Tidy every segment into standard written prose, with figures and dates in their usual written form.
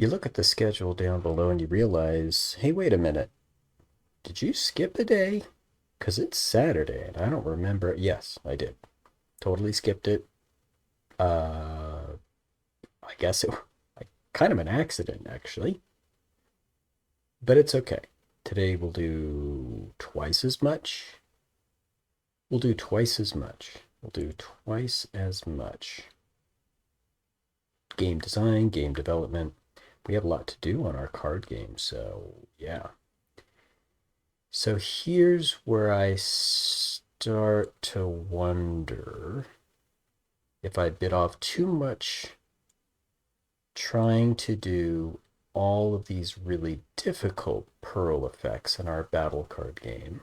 You look at the schedule down below and you realize, hey, wait a minute. Did you skip a day? Because it's Saturday and I don't remember. Yes, I did. Totally skipped it. Uh, I guess it like kind of an accident, actually. But it's okay. Today we'll do twice as much. We'll do twice as much. We'll do twice as much. Game design, game development. We have a lot to do on our card game, so yeah. So here's where I start to wonder if I bit off too much trying to do all of these really difficult pearl effects in our battle card game.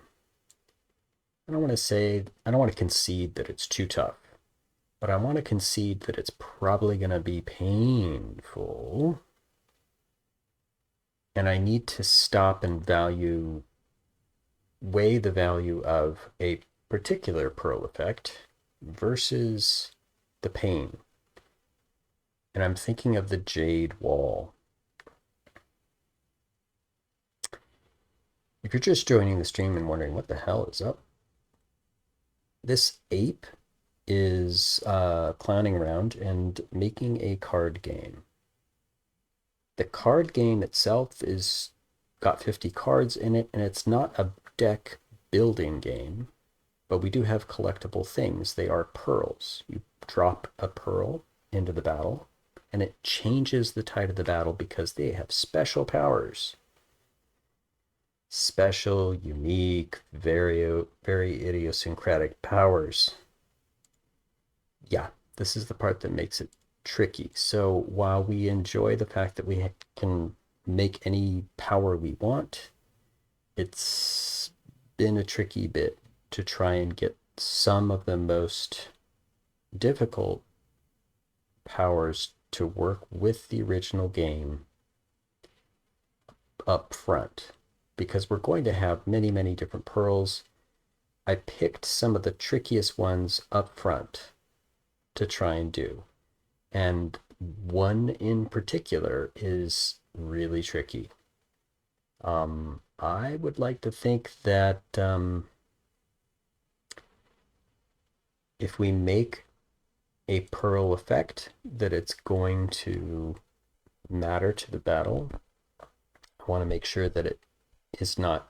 I don't want to concede that it's too tough, but I want to concede that it's probably going to be painful. And I need to stop and weigh the value of a particular pearl effect versus the pain. And I'm thinking of the jade wall. If you're just joining the stream and wondering what the hell is up, this ape is clowning around and making a card game. The card game itself is got 50 cards in it, and it's not a deck building game, but we do have collectible things. They are pearls. You drop a pearl into the battle, and it changes the tide of the battle because they have special powers. Special, unique, very, very idiosyncratic powers. Yeah, this is the part that makes it tricky. So while we enjoy the fact that we can make any power we want, it's been a tricky bit to try and get some of the most difficult powers to work with the original game up front, because we're going to have many, many different pearls. I picked some of the trickiest ones up front to try and do. And one in particular is really tricky. I would like to think that if we make a pearl effect, that it's going to matter to the battle. I want to make sure that it is not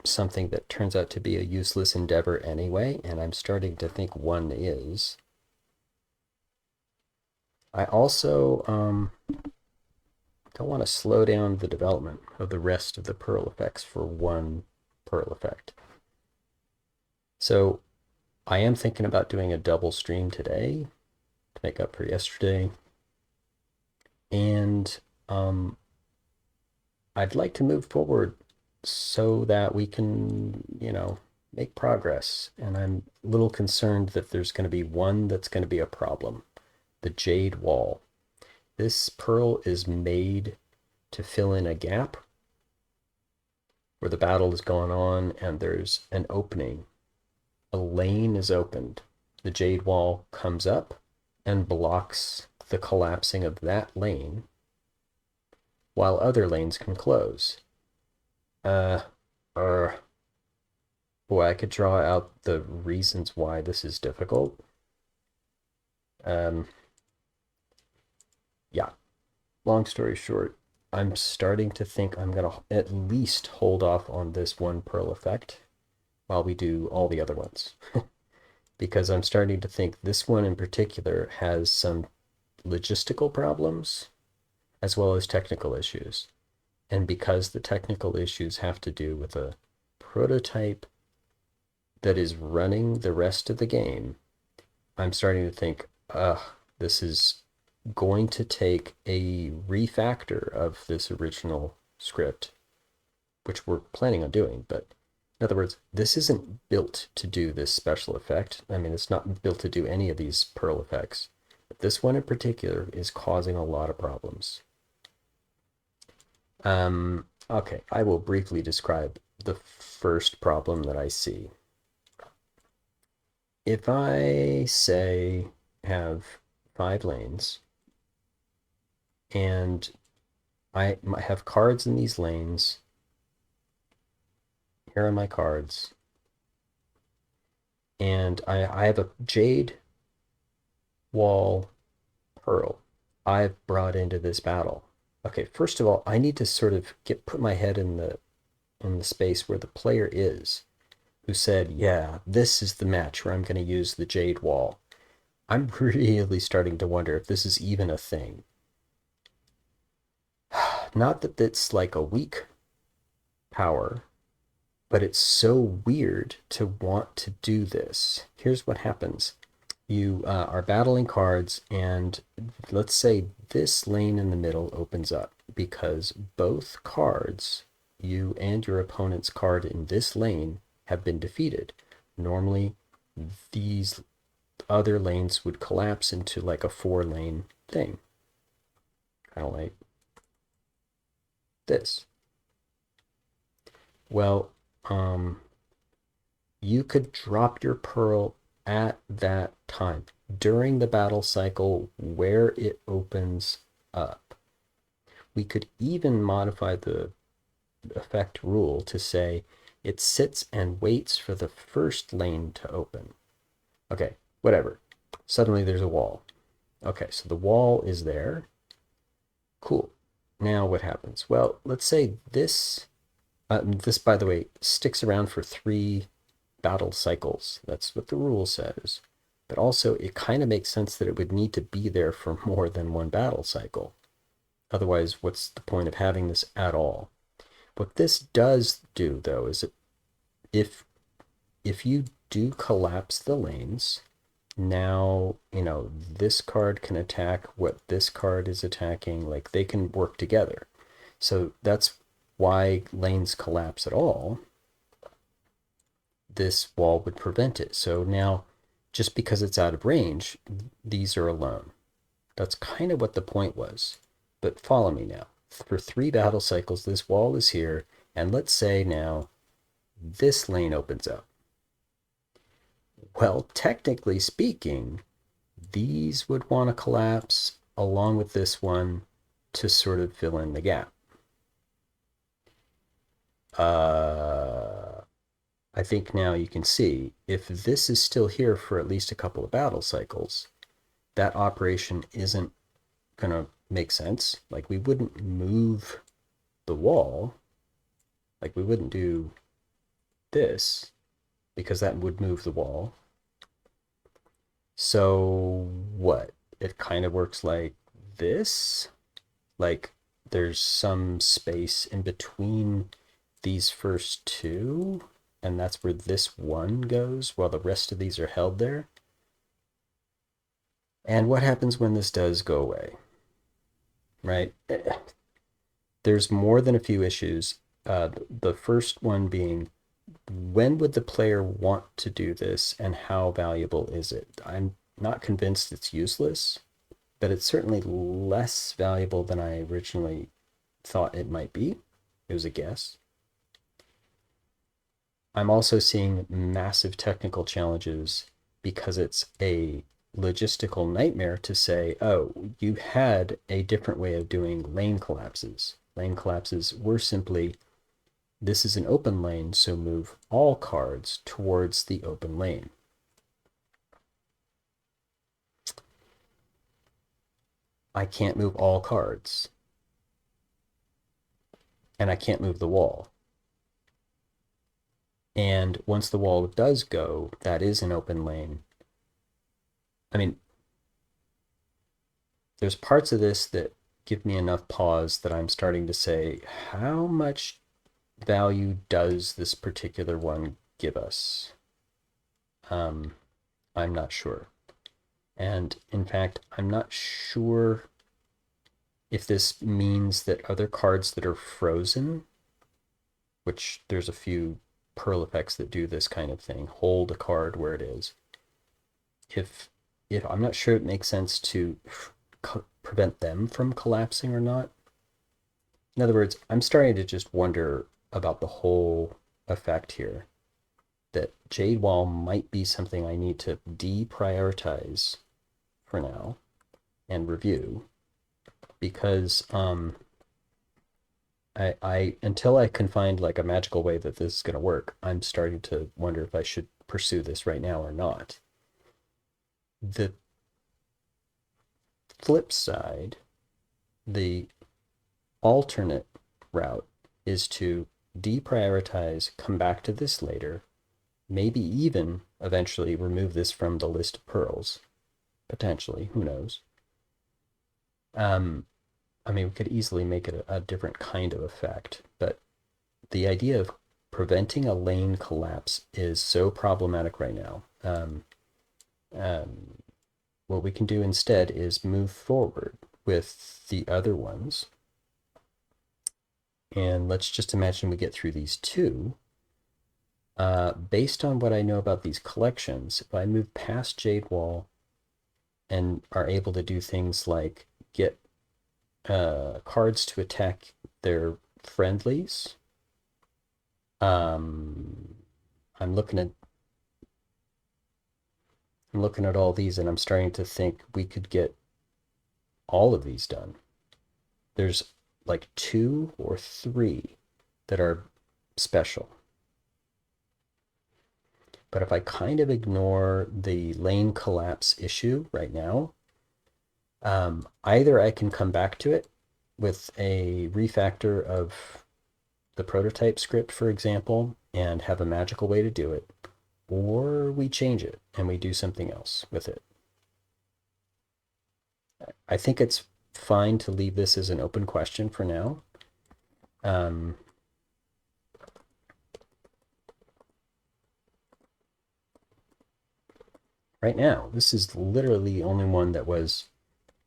something that turns out to be a useless endeavor anyway, and I'm starting to think one is. I also don't want to slow down the development of the rest of the pearl effects for one pearl effect. So I am thinking about doing a double stream today to make up for yesterday. And I'd like to move forward so that we can, make progress. And I'm a little concerned that there's going to be one that's going to be a problem. The jade wall. This pearl is made to fill in a gap where the battle is going on and there's an opening. A lane is opened. The jade wall comes up and blocks the collapsing of that lane while other lanes can close. Boy, I could draw out the reasons why this is difficult. Yeah, long story short, I'm starting to think I'm going to at least hold off on this one pearl effect while we do all the other ones. Because I'm starting to think this one in particular has some logistical problems as well as technical issues. And because the technical issues have to do with a prototype that is running the rest of the game, I'm starting to think, this is going to take a refactor of this original script, which we're planning on doing. But in other words, this isn't built to do this special effect. I mean, it's not built to do any of these pearl effects. But this one in particular is causing a lot of problems. Okay, I will briefly describe the first problem that I see. If I say have 5 lanes and I have cards in these lanes. Here are my cards. And I have a Jade Wall Pearl I've brought into this battle. Okay, first of all, I need to sort of put my head in the space where the player is, who said, "Yeah, this is the match where I'm going to use the Jade Wall." I'm really starting to wonder if this is even a thing. Not that it's like a weak power, but it's so weird to want to do this. Here's what happens. You are battling cards, and let's say this lane in the middle opens up because both cards, you and your opponent's card in this lane, have been defeated. Normally, these other lanes would collapse into like a 4-lane thing, kind of like this. Well, you could drop your pearl at that time during the battle cycle where it opens up. We could even modify the effect rule to say it sits and waits for the first lane to open. Okay, whatever. Suddenly there's a wall. Okay, so the wall is there. Cool. Now what happens? Well, let's say this, by the way, sticks around for 3 battle cycles. That's what the rule says. But also, it kind of makes sense that it would need to be there for more than 1 battle cycle. Otherwise, what's the point of having this at all? What this does do, though, is if you do collapse the lanes, now, this card can attack what this card is attacking. Like, they can work together. So that's why lanes collapse at all. This wall would prevent it. So now, just because it's out of range, these are alone. That's kind of what the point was. But follow me now. For 3 battle cycles, this wall is here, and let's say now this lane opens up. Well, technically speaking, these would want to collapse along with this one to sort of fill in the gap. I think now you can see if this is still here for at least a couple of battle cycles, that operation isn't going to make sense. Like, we wouldn't move the wall. Like, we wouldn't do this because that would move the wall. So what? It kind of works like this. Like, there's some space in between these first 2, and that's where this one goes while the rest of these are held there. And what happens when this does go away? Right? There's more than a few issues. The first one being, when would the player want to do this and how valuable is it? I'm not convinced it's useless, but it's certainly less valuable than I originally thought it might be. It was a guess. I'm also seeing massive technical challenges because it's a logistical nightmare to say, oh, you had a different way of doing lane collapses. Lane collapses were simply, this is an open lane, so move all cards towards the open lane. I can't move all cards. And I can't move the wall. And once the wall does go, that is an open lane. I mean, there's parts of this that give me enough pause that I'm starting to say, how much value does this particular one give us? I'm not sure. And in fact, I'm not sure if this means that other cards that are frozen, which there's a few Pearl effects that do this kind of thing, hold a card where it is. If I'm not sure it makes sense to prevent them from collapsing or not. In other words, I'm starting to just wonder about the whole effect here. That Jade Wall might be something I need to deprioritize for now and review, because I until I can find like a magical way that this is going to work, I'm starting to wonder if I should pursue this right now or not. The flip side, the alternate route is to deprioritize, come back to this later, maybe even eventually remove this from the list of pearls, potentially, who knows. Um, I mean, we could easily make it a different kind of effect, but the idea of preventing a lane collapse is so problematic right now. Um, what we can do instead is move forward with the other ones. And let's just imagine we get through these two. Based on what I know about these collections, if I move past Jade Wall and are able to do things like get cards to attack their friendlies, um, I'm looking at all these and I'm starting to think we could get all of these done. There's like 2 or 3 that are special. But if I kind of ignore the lane collapse issue right now, either I can come back to it with a refactor of the prototype script, for example, and have a magical way to do it, or we change it and we do something else with it. I think it's fine to leave this as an open question for now. Um, right now, this is literally the only one that was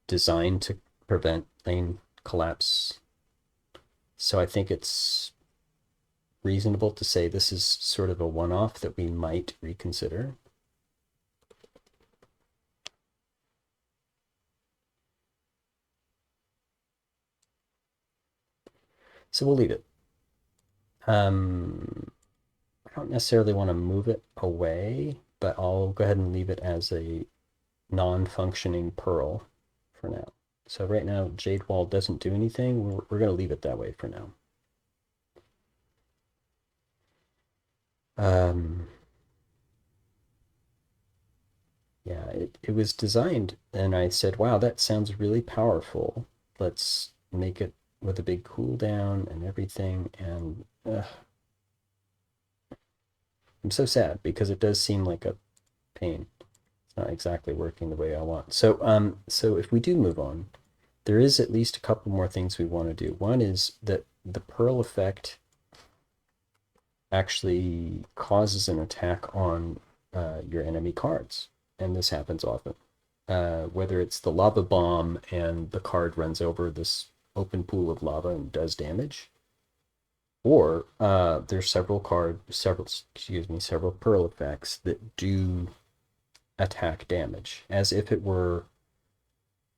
designed to prevent lane collapse. So I think it's reasonable to say this is sort of a one-off that we might reconsider. So we'll leave it. I don't necessarily want to move it away, but I'll go ahead and leave it as a non-functioning pearl for now. So right now, Jade Wall doesn't do anything. We're going to leave it that way for now. Yeah, it was designed, and I said, wow, that sounds really powerful. Let's make it with a big cooldown and everything. And I'm so sad because it does seem like a pain. It's not exactly working the way I want. So if we do move on, there is at least a couple more things we want to do. One is that the Pearl effect actually causes an attack on your enemy cards, and this happens often. Whether it's the lava bomb and the card runs over this open pool of lava and does damage, or there's several pearl effects that do attack damage, as if it were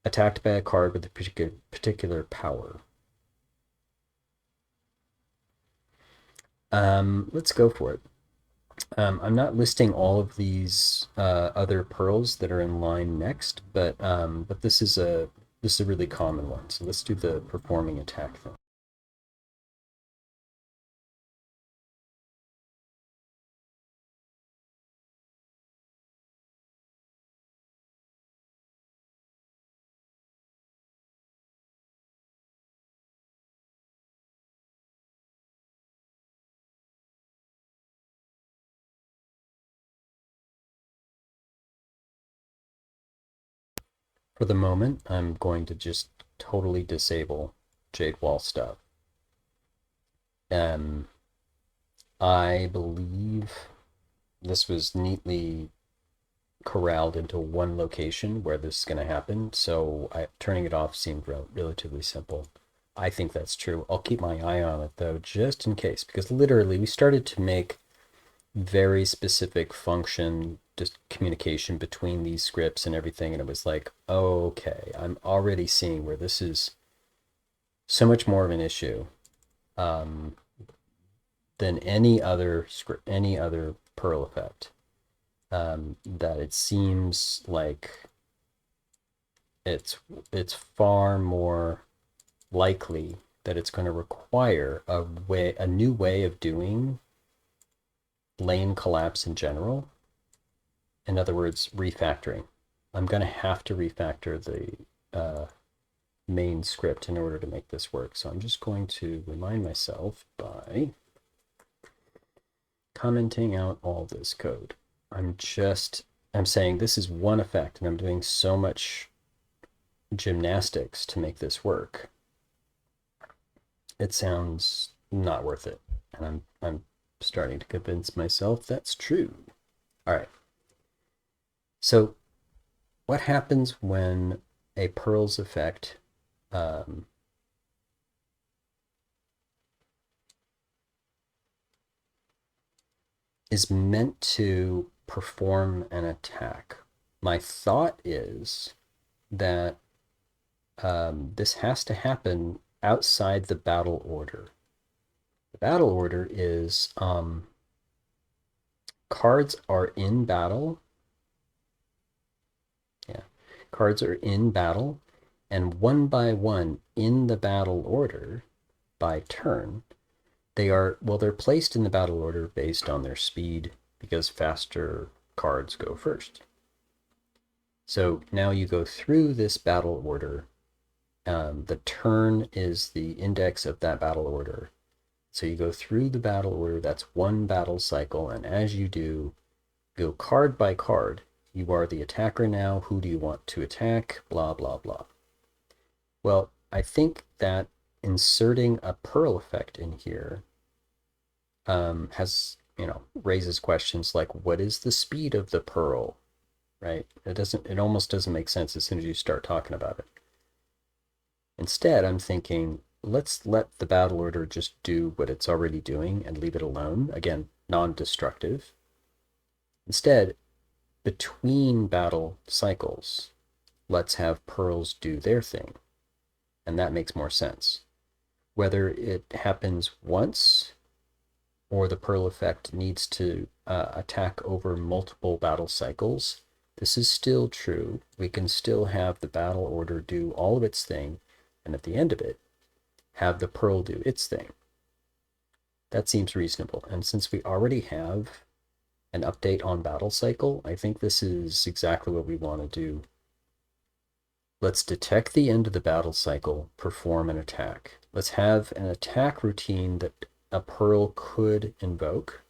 attacked by a card with a particular power. Let's go for it. I'm not listing all of these other pearls that are in line next, but this is a really common one. So let's do the performing attack thing. For the moment, I'm going to just totally disable Jade Wall stuff. I believe this was neatly corralled into one location where this is going to happen, so turning it off seemed relatively simple. I think that's true. I'll keep my eye on it though, just in case, because literally we started to make very specific function just communication between these scripts and everything, and it was like, okay, I'm already seeing where this is so much more of an issue um, than any other script, any other Perl effect. That it seems like it's far more likely that it's going to require a new way of doing lane collapse in general. In other words, refactoring. I'm going to have to refactor the main script in order to make this work. So I'm just going to remind myself by commenting out all this code. I'm saying this is one effect, and I'm doing so much gymnastics to make this work. It sounds not worth it, and I'm starting to convince myself that's true. All right. So what happens when a Pearl's effect is meant to perform an attack? My thought is that this has to happen outside the battle order. The battle order is cards are in battle. Yeah, cards are in battle, and one by one in the battle order by turn, they're placed in the battle order based on their speed because faster cards go first. So now you go through this battle order. The turn is the index of that battle order. So you go through the battle order, that's one battle cycle, and as you do, go card by card. You are the attacker now. Who do you want to attack? Blah, blah, blah. Well, I think that inserting a Pearl effect in here raises questions like, what is the speed of the Pearl, right? It almost doesn't make sense as soon as you start talking about it. Instead, I'm thinking, let's let the battle order just do what it's already doing and leave it alone. Again, non-destructive. Instead, between battle cycles, let's have Pearls do their thing. And that makes more sense. Whether it happens once or the Pearl effect needs to attack over multiple battle cycles, this is still true. We can still have the battle order do all of its thing, and at the end of it, have the Pearl do its thing. That seems reasonable. And since we already have an update on battle cycle, I think this is exactly what we want to do. Let's detect the end of the battle cycle, perform an attack. Let's have an attack routine that a Pearl could invoke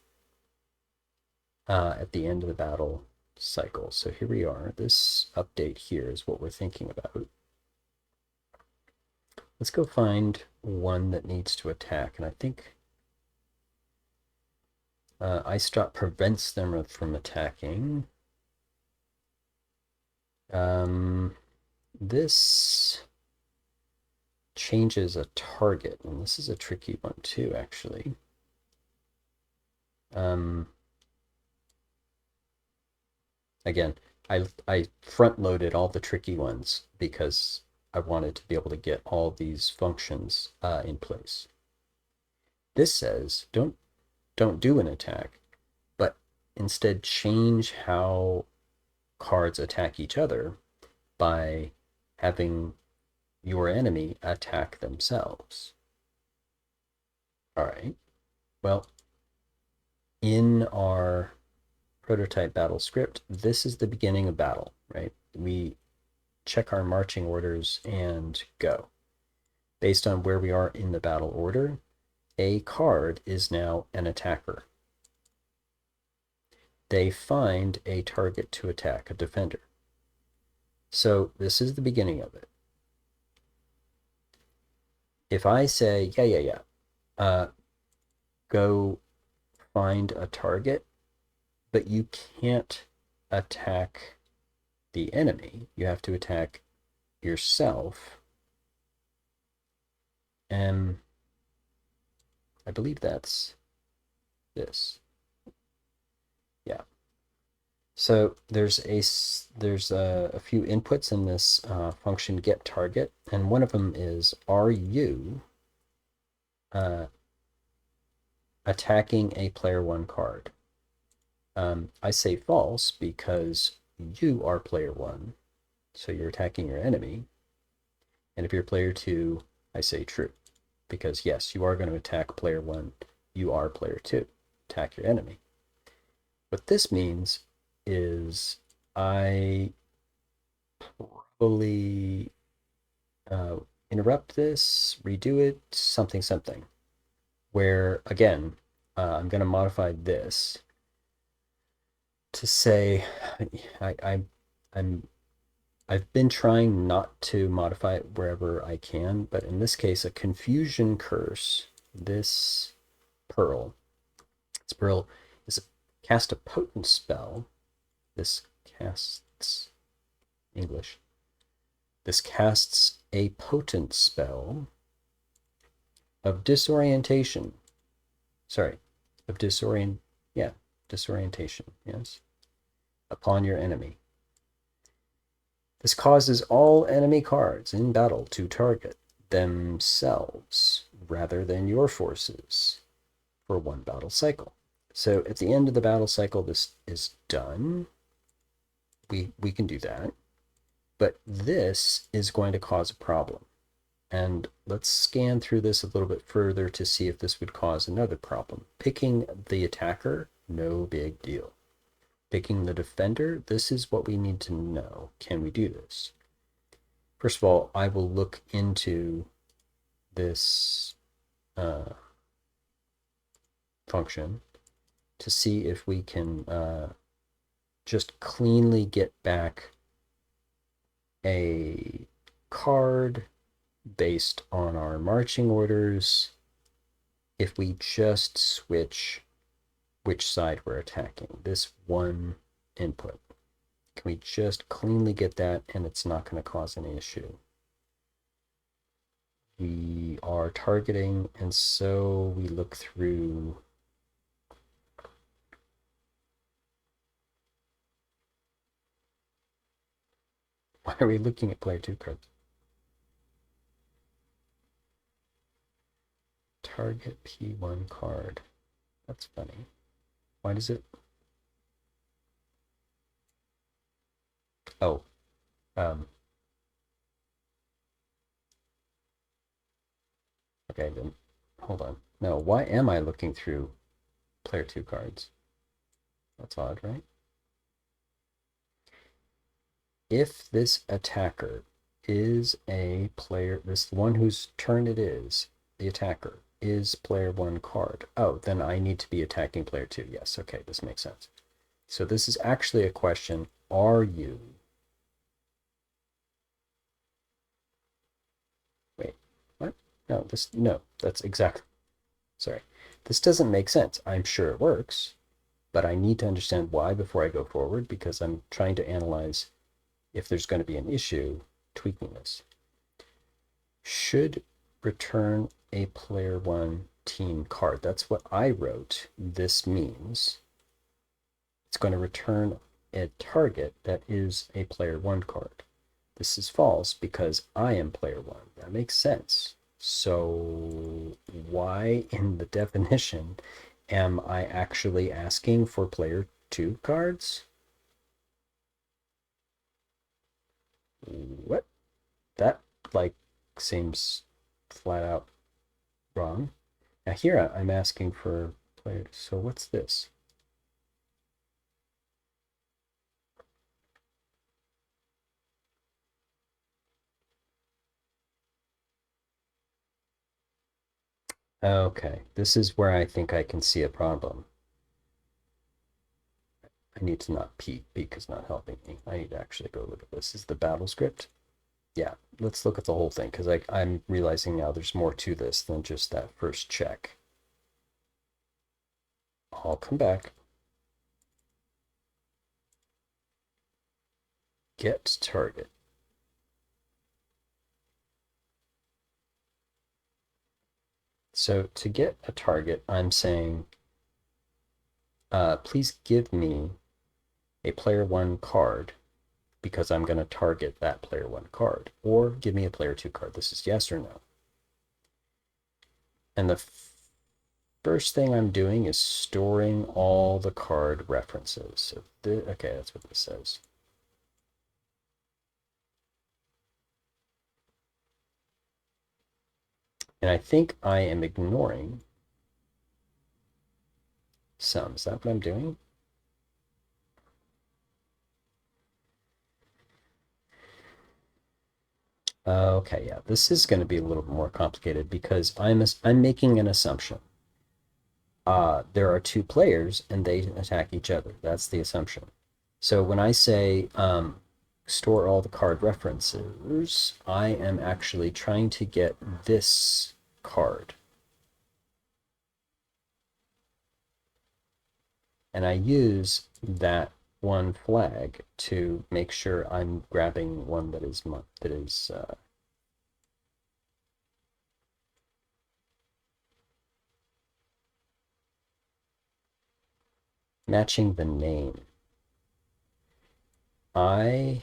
at the end of the battle cycle. So here we are. This update here is what we're thinking about. Let's go find one that needs to attack. And I think iStop prevents them from attacking. This changes a target, and this is a tricky one too, actually. Again, I front-loaded all the tricky ones because I wanted to be able to get all these functions in place. This says don't do an attack, but instead change how cards attack each other by having your enemy attack themselves. All right. Well, in our prototype battle script, this is the beginning of battle, right? We check our marching orders and go. Based on where we are in the battle order, a card is now an attacker. They find a target to attack, a defender. So this is the beginning of it. If I say, go find a target, but you can't attack the enemy, you have to attack yourself. And I believe that's this. Yeah. So there's a few inputs in this function get target, and one of them is, are you attacking a player one card? I say false because you are player one, so you're attacking your enemy. And if you're player two, I say true. because yes, you are going to attack player one. You are player two. Attack your enemy. What this means is I probably interrupt this, redo it, something, something. Where again, I'm going to modify this to say I'm I've been trying not to modify it wherever I can, but in this case, a confusion curse. This pearl is cast a potent spell. This casts English. This casts a potent spell of disorientation. Sorry, of disorientation. Yes, upon your enemy. This causes all enemy cards in battle to target themselves rather than your forces for one battle cycle. So at the end of the battle cycle, this is done. We can do that. But this is going to cause a problem. And let's scan through this a little bit further to see if this would cause another problem. Picking the attacker, no big deal. Picking the defender, this is what we need to know. Can we do this? First of all, I will look into this function to see if we can just cleanly get back a card based on our marching orders if we just switch which side we're attacking. This one input. Can we just cleanly get that and it's not going to cause any issue? We are targeting, and so we look through why are we looking at player 2 cards? Target P1 card. That's funny. Why does it? Oh, okay, then hold on. No, why am I looking through player 2 cards? That's odd, right? If this attacker is a player, this one whose turn it is, the attacker, is player 1 card. Oh, then I need to be attacking player 2. Yes, okay, this makes sense. So this is actually a question, are you? Wait, what? No, that's exactly, sorry. This doesn't make sense. I'm sure it works, but I need to understand why before I go forward because I'm trying to analyze if there's going to be an issue tweaking this. Should return a player 1 team card. That's what I wrote. This means it's going to return a target that is a player 1 card. This is false because I am player 1. That makes sense. So why in the definition am I actually asking for player 2 cards? What? That like seems flat out wrong. Now here I'm asking for player. So what's this? Okay, this is where I think I can see a problem. I need to not peek. Peek is not helping me. I need to actually go look at this. Is the battle script? Yeah, let's look at the whole thing because I'm realizing now there's more to this than just that first check. I'll come back. Get target. So to get a target, I'm saying, please give me a player 1 card because I'm going to target that player 1 card, or give me a player 2 card. This is yes or no. And the first thing I'm doing is storing all the card references. So okay, that's what this says. And I think I am ignoring some. Is that what I'm doing? Okay, yeah, this is going to be a little more complicated because I'm making an assumption. There are two players and they attack each other. That's the assumption. So when I say store all the card references, I am actually trying to get this card. And I use that one flag to make sure I'm grabbing one that is matching the name. I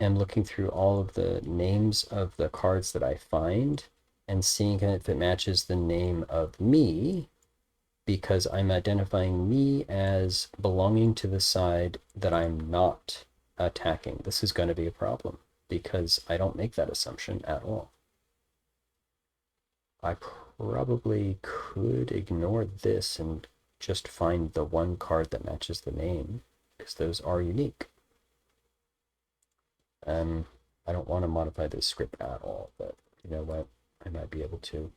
am looking through all of the names of the cards that I find and seeing if it matches the name of me, because I'm identifying me as belonging to the side that I'm not attacking. This is going to be a problem because I don't make that assumption at all. I probably could ignore this and just find the one card that matches the name because those are unique. I don't want to modify this script at all, but you know what? I might be able to.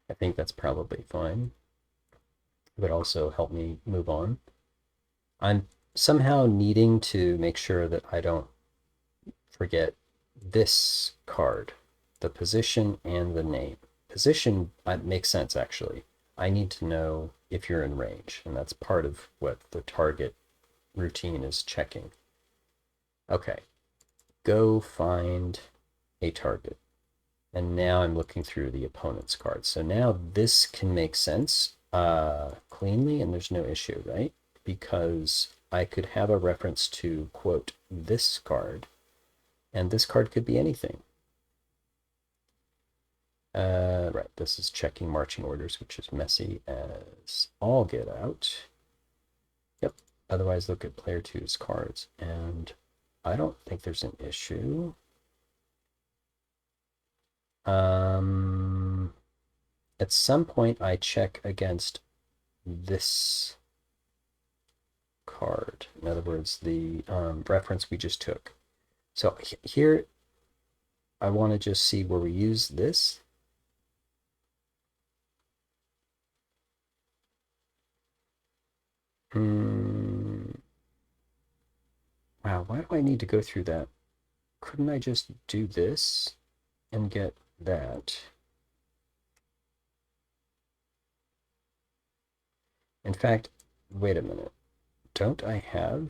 I think that's probably fine. It would also help me move on. I'm somehow needing to make sure that I don't forget this card, the position and the name. Position makes sense, actually. I need to know if you're in range, and that's part of what the target routine is checking. Okay, go find a target. And now I'm looking through the opponent's cards. So now this can make sense cleanly, and there's no issue, right? Because I could have a reference to, quote, this card, and this card could be anything. Right, this is checking marching orders, which is messy as all get out. Yep, otherwise look at player two's cards, and I don't think there's an issue. At some point I check against this card. In other words, the reference we just took. So here, I want to just see where we use this. Wow, why do I need to go through that? Couldn't I just do this and get that? In fact, wait a minute. Don't I have...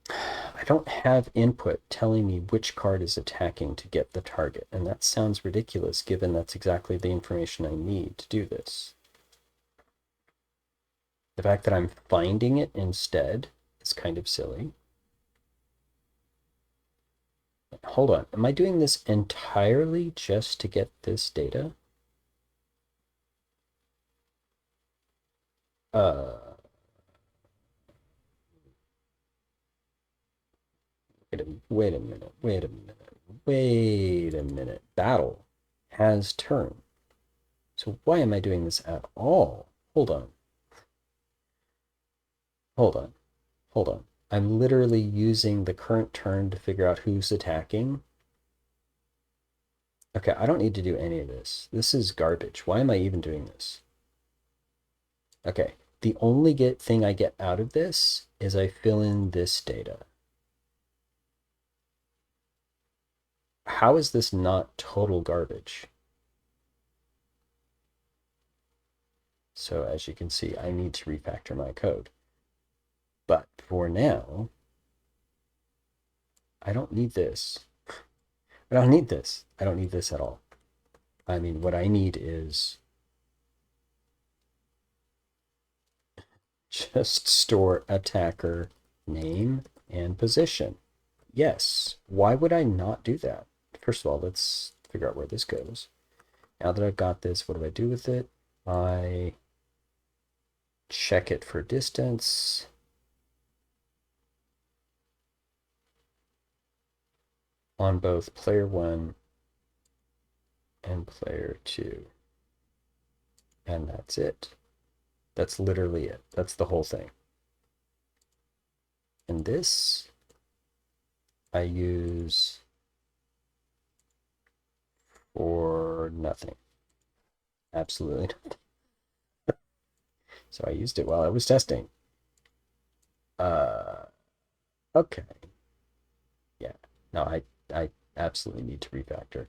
I don't have input telling me which card is attacking to get the target, and that sounds ridiculous given that's exactly the information I need to do this. The fact that I'm finding it instead is kind of silly. Hold on, am I doing this entirely just to get this data? Wait a minute, wait a minute, wait a minute. Battle has turn. So why am I doing this at all? Hold on. Hold on. Hold on. I'm literally using the current turn to figure out who's attacking. Okay, I don't need to do any of this. This is garbage. Why am I even doing this? Okay, the only thing I get out of this is I fill in this data. How is this not total garbage? So as you can see, I need to refactor my code. But for now, I don't need this. I don't need this. I don't need this at all. I mean, what I need is just store attacker name and position. Yes. Why would I not do that? First of all, let's figure out where this goes. Now that I've got this, what do I do with it? I check it for distance. On both player 1 and player 2. And that's it. That's literally it. That's the whole thing. And this I use for nothing. Absolutely not. So I used it while I was testing. Uh, okay. Yeah. No, I absolutely need to refactor.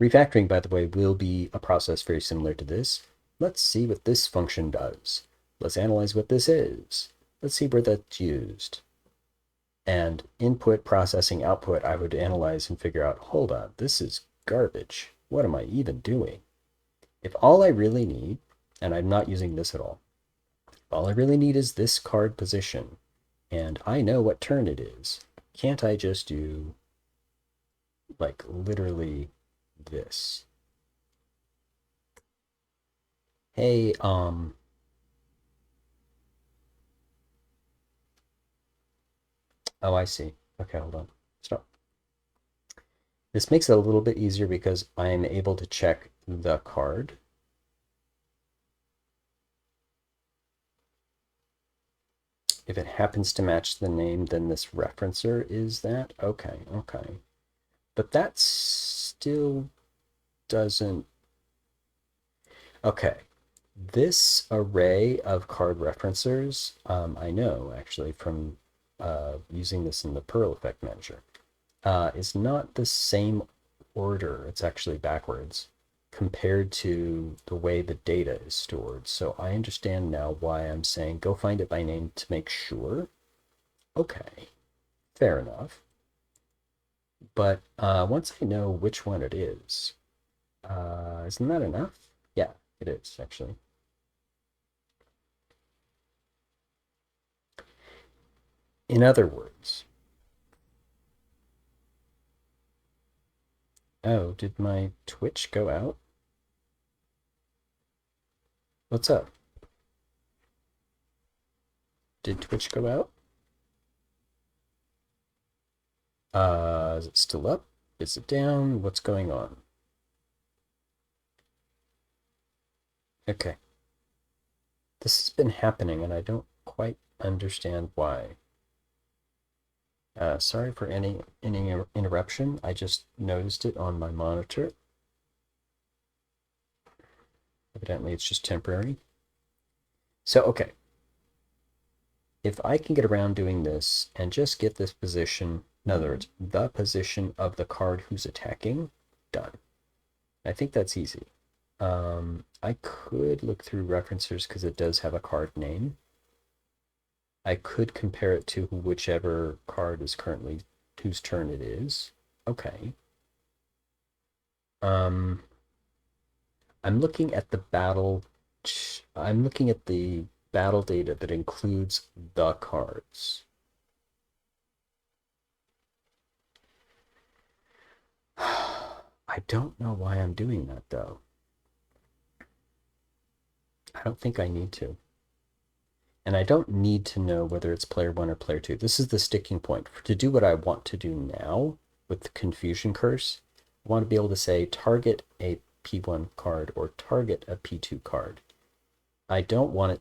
Refactoring, by the way, will be a process very similar to this. Let's see what this function does. Let's analyze what this is. Let's see where that's used. And input, processing, output, I would analyze and figure out, hold on, this is garbage. What am I even doing? If all I really need, and I'm not using this at all I really need is this card position, and I know what turn it is, can't I just do, like, literally this? Hey, oh, I see. Okay, hold on. Stop. This makes it a little bit easier because I am able to check the card. If it happens to match the name, then this referencer is that. Okay, okay. But that still doesn't. Okay. This array of card referencers, I know actually from using this in the Perl effect manager, is not the same order. It's actually backwards compared to the way the data is stored. So I understand now why I'm saying go find it by name to make sure. Okay, fair enough. But once I know which one it is, isn't that enough? Yeah, it is actually. In other words, oh, did my Twitch go out? What's up? Did Twitch go out? Is it still up? Is it down? What's going on? Okay. This has been happening and I don't quite understand why. Sorry for any interruption. I just noticed it on my monitor. Evidently, it's just temporary. So, okay. If I can get around doing this and just get this position, in other words, the position of the card who's attacking, done. I think that's easy. I could look through referencers because it does have a card name. I could compare it to whichever card is currently whose turn it is. Okay. I'm looking at the battle. I'm looking at the battle data that includes the cards. I don't know why I'm doing that though. I don't think I need to. And I don't need to know whether it's player 1 or player 2. This is the sticking point. To do what I want to do now with the confusion curse, I want to be able to say target a P1 card or target a P2 card. I don't want it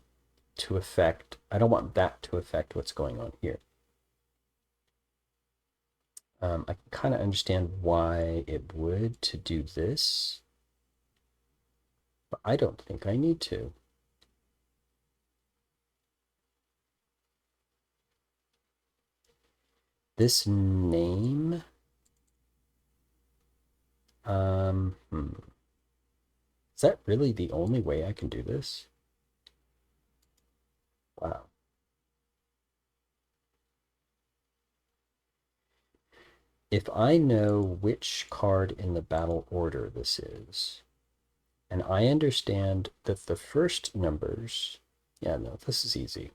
to affect, I don't want that to affect what's going on here. I can kind of understand why it would to do this, but I don't think I need to. This name, is that really the only way I can do this? Wow. If I know which card in the battle order this is, and I understand that the first numbers, yeah, no, this is easy.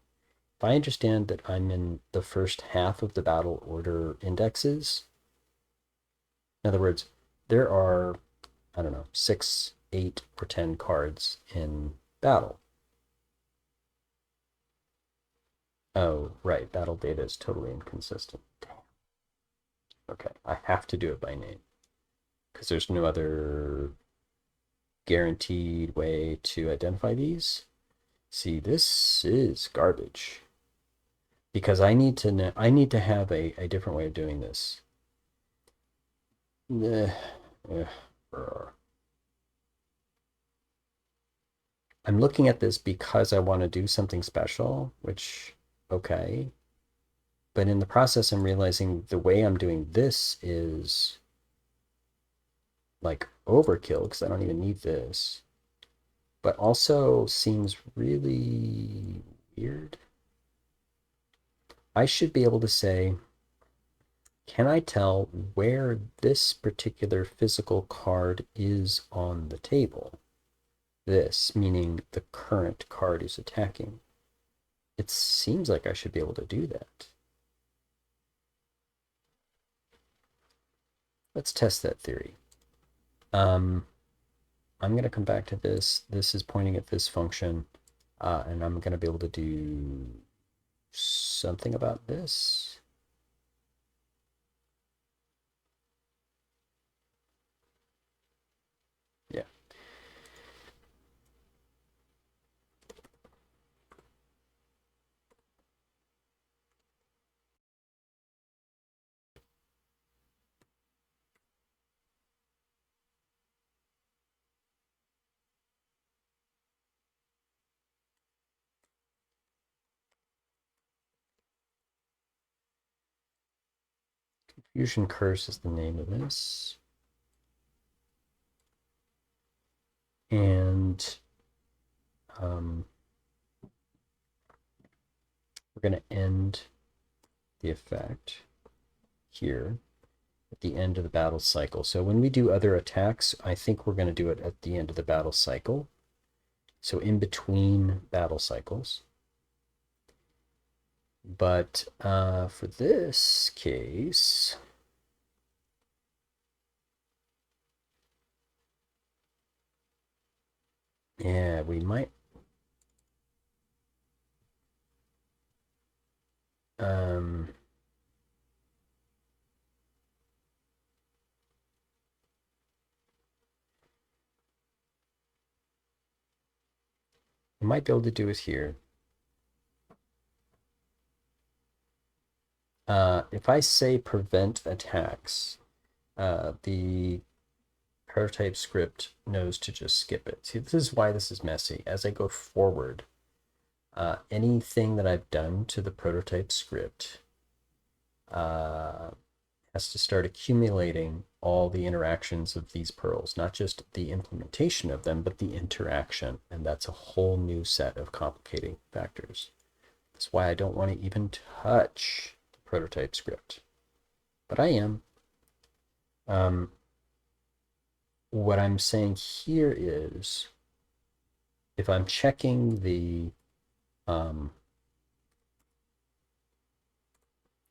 If I understand that I'm in the first half of the battle order indexes, in other words, there are, I don't know, 6, 8, or 10 cards in battle. Oh, right. Battle data is totally inconsistent. Damn. Okay, I have to do it by name because there's no other guaranteed way to identify these. See, this is garbage because I need to have a different way of doing this. Eh, eh, I'm looking at this because I want to do something special, which, okay. But in the process, I'm realizing the way I'm doing this is like overkill because I don't even need this, but also seems really weird. I should be able to say, can I tell where this particular physical card is on the table? This, meaning the current card is attacking. It seems like I should be able to do that. Let's test that theory. I'm going to come back to this. This is pointing at this function, and I'm going to be able to do something about this. Yeah. Fusion Curse is the name of this. And we're going to end the effect here at the end of the battle cycle. So when we do other attacks, I think we're going to do it at the end of the battle cycle. So in between battle cycles. But for this case, yeah, we might we might be able to do it here. If I say prevent attacks, the prototype script knows to just skip it. See, this is why this is messy. As I go forward, anything that I've done to the prototype script has to start accumulating all the interactions of these pearls, not just the implementation of them, but the interaction. And that's a whole new set of complicating factors. That's why I don't want to even touch the prototype script. But I am. What I'm saying here is if I'm checking the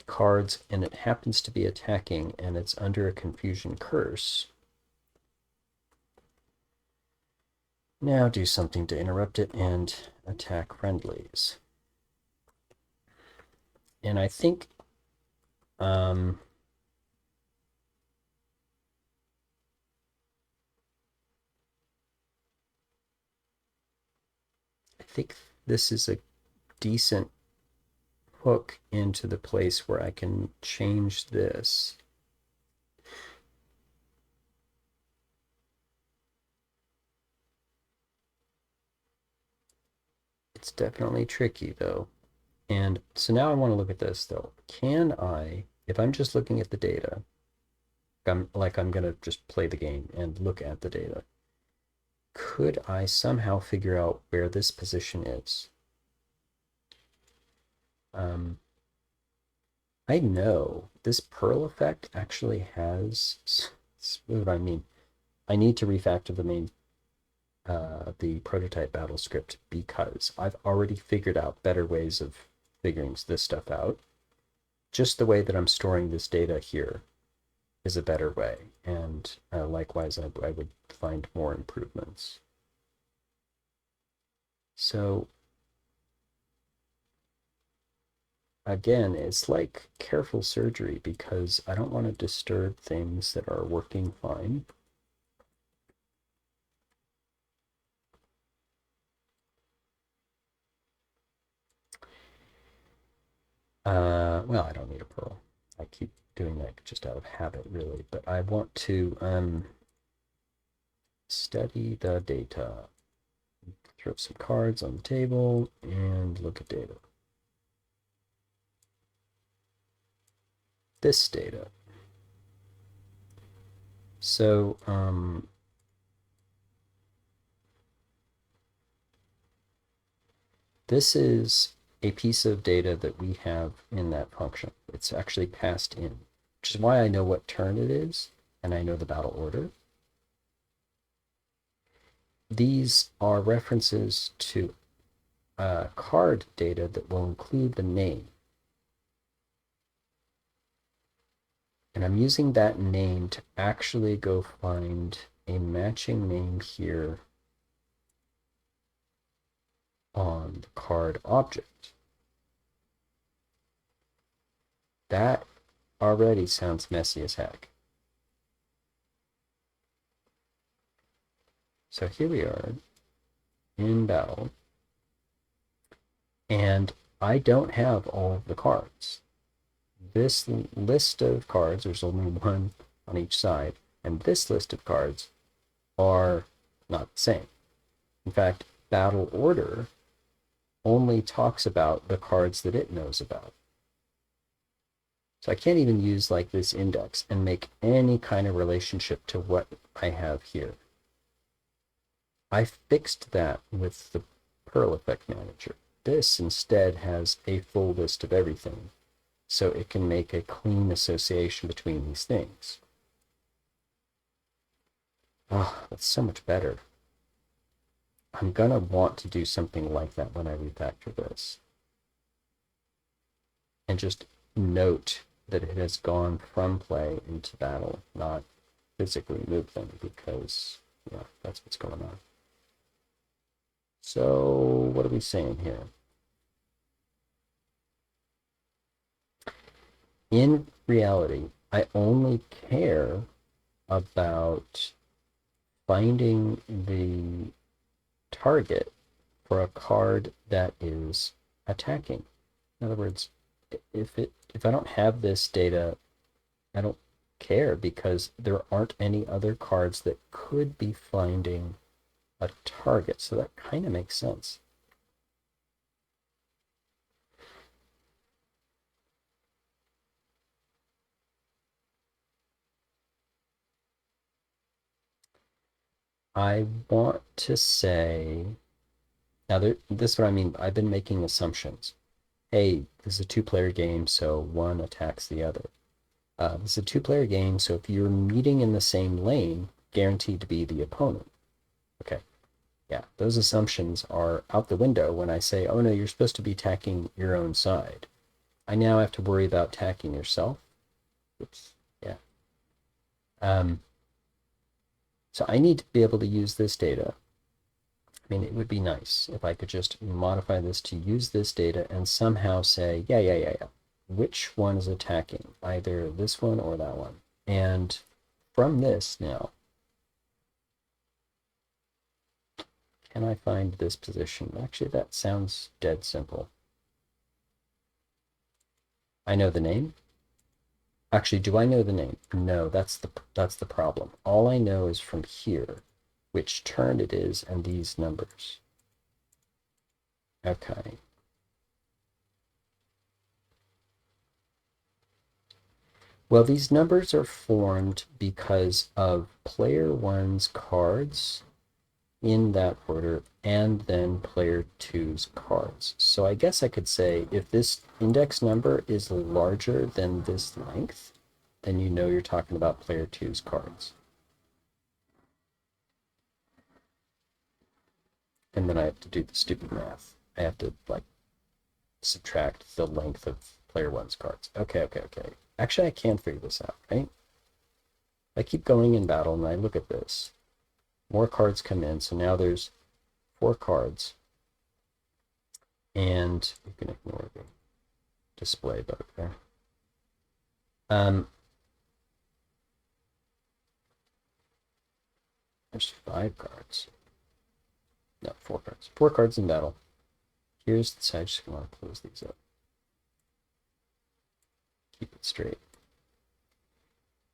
cards and it happens to be attacking and it's under a confusion curse, now do something to interrupt it and attack friendlies. And I think I think this is a decent hook into the place where I can change this. It's definitely tricky though. And so now I want to look at this though. Can I, if I'm just looking at the data, I'm going to just play the game and look at the data, could I somehow figure out where this position is? I know this Perl effect actually has, what do I mean? I need to refactor the main, the prototype battle script because I've already figured out better ways of figuring this stuff out. Just the way that I'm storing this data here is a better way. And likewise, I would find more improvements. So again, it's like careful surgery because I don't want to disturb things that are working fine. Well, I don't need a pearl. I keep doing that just out of habit, really. But I want to study the data. Throw some cards on the table and look at data. This data. So, this is a piece of data that we have in that function. It's actually passed in, which is why I know what turn it is, and I know the battle order. These are references to card data that will include the name. And I'm using that name to actually go find a matching name here on the card object. That already sounds messy as heck. So here we are in battle, and I don't have all of the cards. This list of cards, there's only one on each side, and this list of cards are not the same. In fact, battle order only talks about the cards that it knows about. So I can't even use like this index and make any kind of relationship to what I have here. I fixed that with the Perl Effect Manager. This instead has a full list of everything, so it can make a clean association between these things. Oh, that's so much better. I'm gonna want to do something like that when I refactor this. And just note that it has gone from play into battle, not physically move them, because yeah, that's what's going on. So what are we saying here? In reality, I only care about finding the target for a card that is attacking. In other words, if I don't have this data, I don't care because there aren't any other cards that could be finding a target. So that kind of makes sense. I want to say, now this is what I mean. I've been making assumptions. Hey, this is a two-player game, so one attacks the other. This is a two-player game, so if you're meeting in the same lane, guaranteed to be the opponent. Okay, yeah, those assumptions are out the window when I say, oh no, you're supposed to be attacking your own side. I now have to worry about attacking yourself. Oops, yeah. So I need to be able to use this data. I mean, it would be nice if I could just modify this to use this data and somehow say, yeah. Which one is attacking? Either this one or that one. And from this now, can I find this position? Actually, that sounds dead simple. I know the name. Actually, do I know the name? No, that's the problem. All I know is from here, which turn it is, and these numbers. Okay. Well, these numbers are formed because of player one's cards in that order and then player two's cards. So I guess I could say if this index number is larger than this length, then you know you're talking about player two's cards. And then I have to do the stupid math. I have to like subtract the length of player one's cards. Okay. Actually, I can figure this out, right? I keep going in battle and I look at this. More cards come in, so now there's 4 cards. And you can ignore the display bug there. There's 5 cards. No, 4 cards. 4 cards in battle. Here's the side. I just want to close these up. Keep it straight.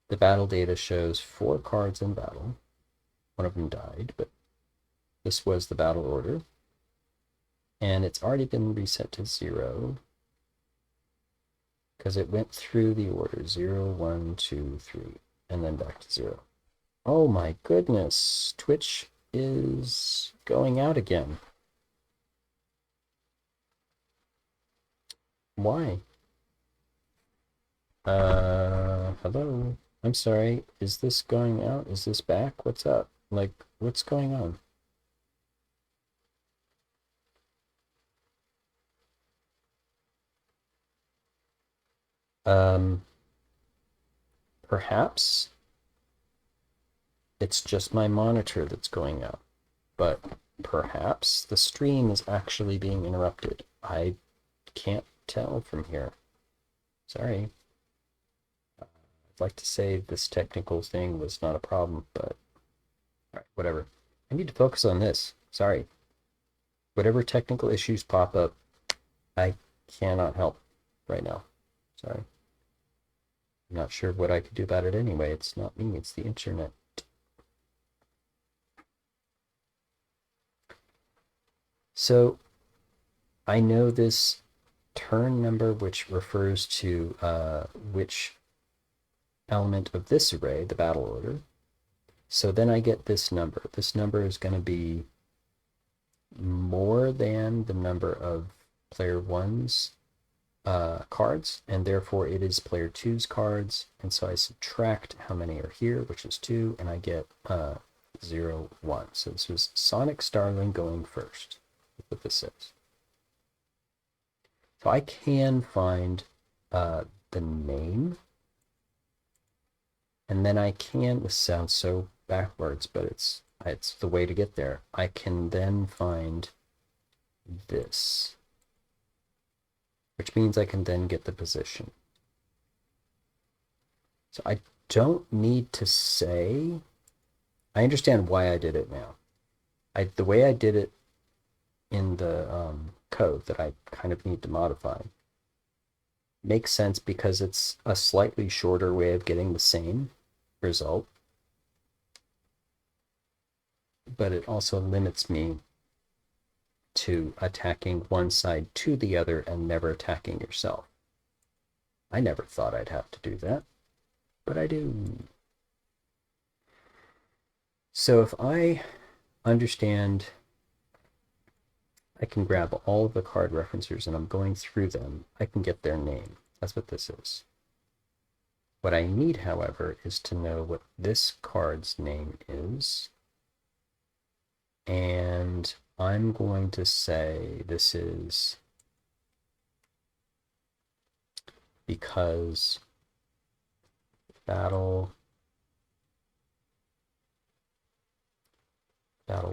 The battle data shows 4 cards in battle. One of them died, but this was the battle order. And it's already been reset to 0 because it went through the order 0, 1, 2, 3, and then back to 0. Oh my goodness, Twitch is going out again. Why? Hello? I'm sorry, is this going out? Is this back? What's up? Like, what's going on? Perhaps it's just my monitor that's going out, but perhaps the stream is actually being interrupted. I can't tell from here. Sorry. I'd like to say this technical thing was not a problem, but all right, whatever. I need to focus on this. Sorry. Whatever technical issues pop up, I cannot help right now. Sorry. I'm not sure what I could do about it anyway. It's not me, it's the internet. So I know this turn number, which refers to which element of this array, the battle order. So then I get this number. This number is going to be more than the number of player 1's cards, and therefore it is player 2's cards. And so I subtract how many are here, which is 2, and I get 0, 1. So this was Sonic Starling going first. That's what this says. So I can find the name, and then I can, this sounds so backwards, but it's the way to get there. I can then find this, which means I can then get the position. So I don't need to say, I understand why I did it now. The way I did it in the code that I kind of need to modify makes sense because it's a slightly shorter way of getting the same result, but it also limits me to attacking one side to the other and never attacking yourself. I never thought I'd have to do that, but I do. So if I understand, I can grab all of the card referencers and I'm going through them, I can get their name. That's what this is. What I need, however, is to know what this card's name is. And I'm going to say this is because battle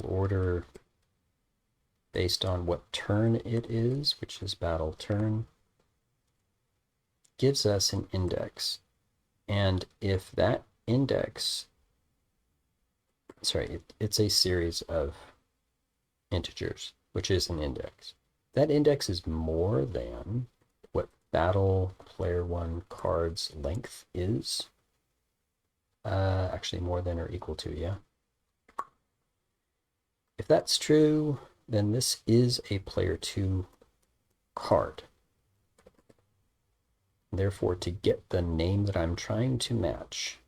order based on what turn it is, which is battle turn, gives us an index. And if that index, sorry, it's a series of integers, which is an index. That index is more than what battle player 1 card's length is. Actually more than or equal to, yeah. If that's true, then this is a player 2 card. Therefore, to get the name that I'm trying to match,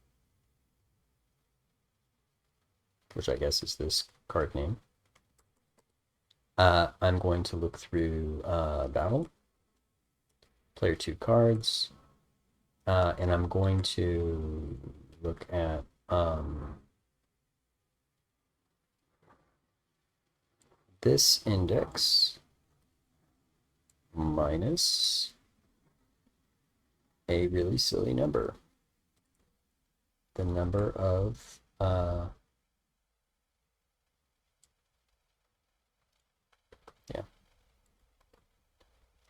which I guess is this card name, I'm going to look through battle, player 2 cards, and I'm going to look at this index minus a really silly number, the number of yeah,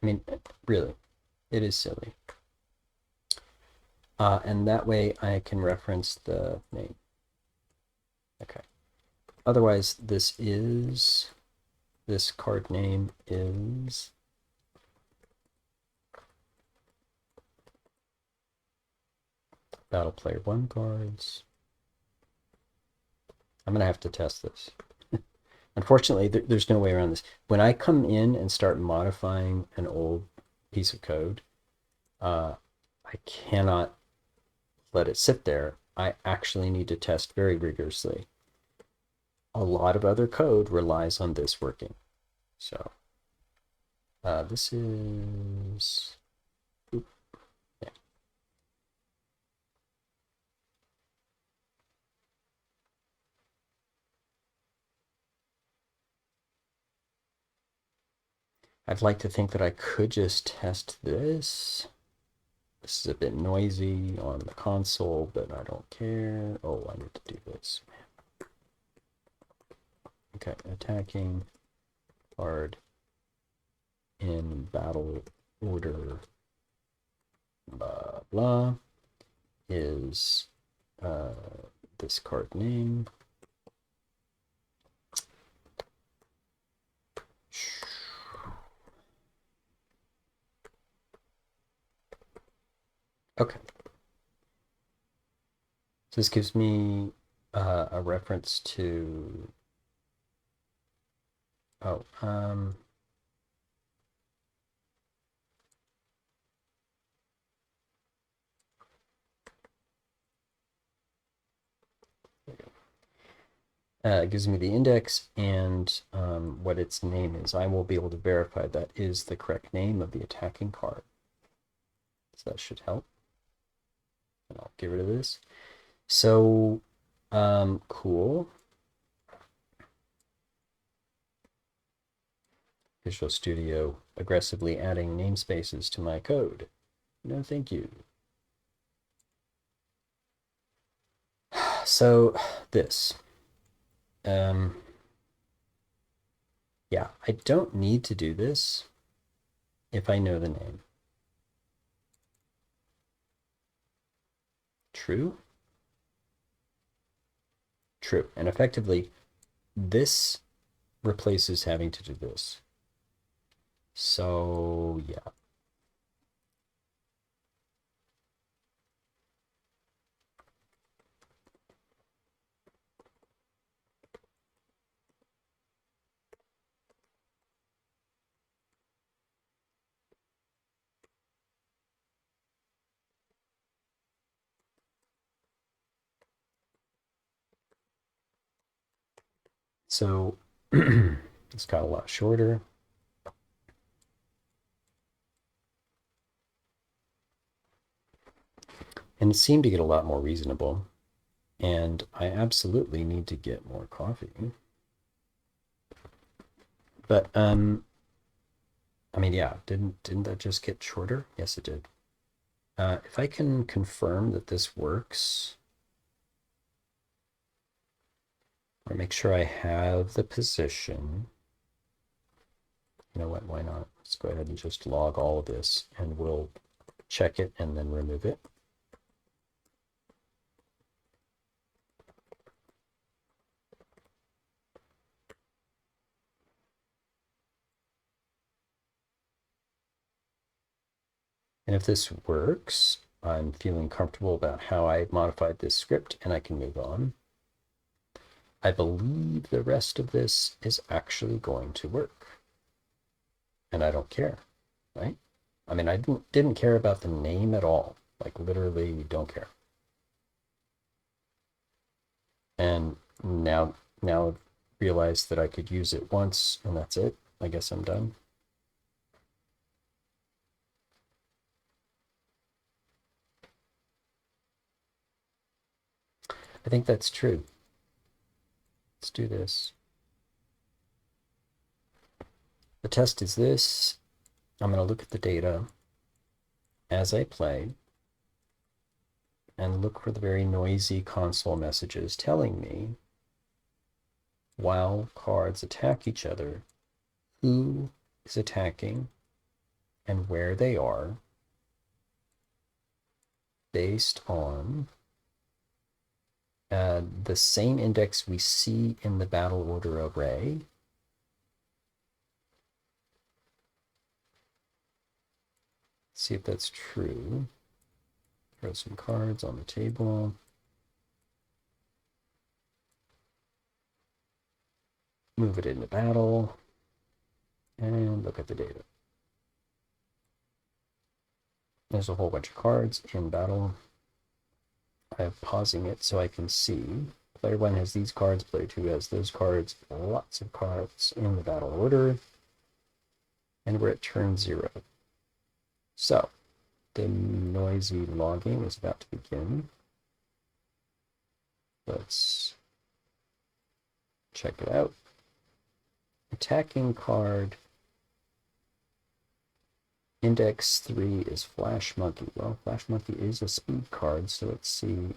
I mean, really, it is silly. And that way I can reference the name. Okay. Otherwise, this card name is Battle Player 1 cards. I'm going to have to test this. Unfortunately, there's no way around this. When I come in and start modifying an old piece of code, I cannot let it sit there. I actually need to test very rigorously. A lot of other code relies on this working. So this is, oop, yeah. I'd like to think that I could just test this. This is a bit noisy on the console, but I don't care. Oh, I need to do this. Okay, attacking card in battle order, blah, blah, is this card name. Okay. So this gives me a reference to, oh, it gives me the index and what its name is. I will be able to verify that is the correct name of the attacking card. So that should help. And I'll get rid of this. So, cool. Visual Studio aggressively adding namespaces to my code. No, thank you. So, this. Yeah, I don't need to do this if I know the name. True? True. And effectively, this replaces having to do this. So, yeah. So, it's got a lot shorter. And it seemed to get a lot more reasonable. And I absolutely need to get more coffee. But I mean, yeah, didn't that just get shorter? Yes, it did. If I can confirm that this works, or make sure I have the position. You know what? Why not? Let's go ahead and just log all of this, and we'll check it and then remove it. And if this works, I'm feeling comfortable about how I modified this script, and I can move on. I believe the rest of this is actually going to work. And I don't care, right? I mean, I didn't care about the name at all. Like, literally don't care. And now I've realized that I could use it once, and that's it. I guess I'm done. I think that's true. Let's do this. The test is this. I'm going to look at the data as I play and look for the very noisy console messages telling me while cards attack each other, who is attacking and where they are based on the same index we see in the battle order array. See if that's true. Throw some cards on the table. Move it into battle. And look at the data. There's a whole bunch of cards in battle. I'm pausing it so I can see. Player 1 has these cards, player 2 has those cards, lots of cards in the battle order. And we're at turn 0. So, the noisy logging is about to begin. Let's check it out. Attacking card. Index 3 is Flash Monkey. Well, Flash Monkey is a speed card, so let's see.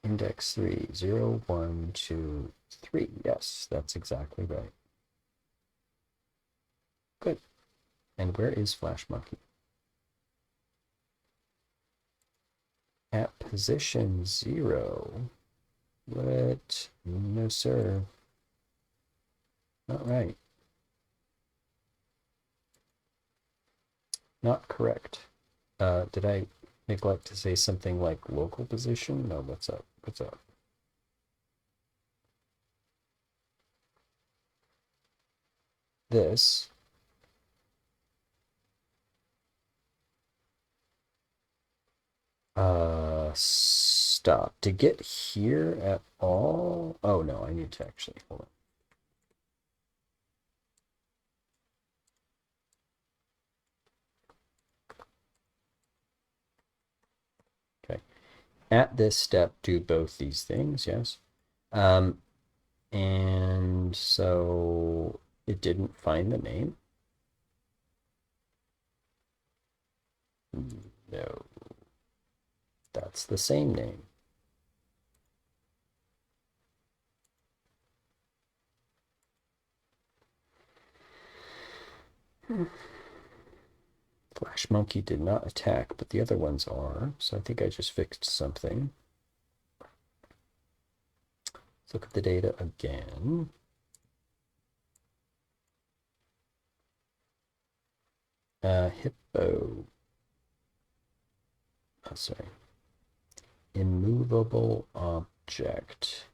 Index 3, 0, 1, 2, 3. Yes, that's exactly right. Good. And where is Flash Monkey? At position 0. What? No, sir. Not right. Not correct. Did I neglect to say something like local position? No, what's up? What's up? This stop. To get here at all? Oh no, I need to actually hold on. Okay. At this step, do both these things, yes. And so it didn't find the name. No, that's the same name. Flash Monkey did not attack, but the other ones are. So I think I just fixed something. Let's look at the data again. Hippo. Oh, sorry. Immovable object.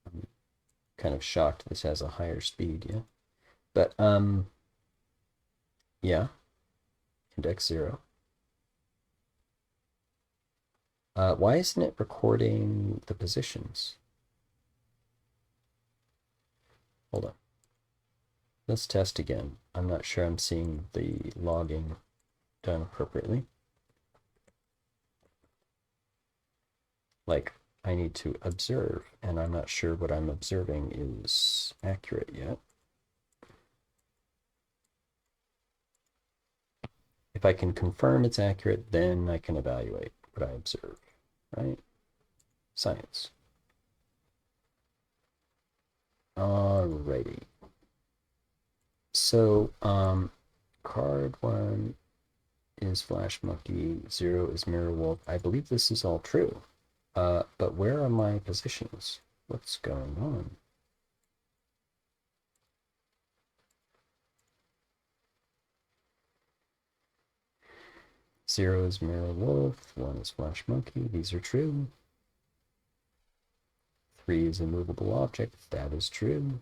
I'm kind of shocked this has a higher speed, yeah. But yeah. Index 0. Why isn't it recording the positions? Hold on. Let's test again. I'm not sure I'm seeing the logging done appropriately. Like, I need to observe, and I'm not sure what I'm observing is accurate yet. If I can confirm it's accurate, then I can evaluate what I observe, right? Science. Alrighty. So, card 1 is Flash Monkey, 0 is Mirror Wolf. I believe this is all true. But where are my positions? What's going on? Zero is Mirror Wolf, 1 is Flash Monkey. These are true. 3 is a movable object. That is true.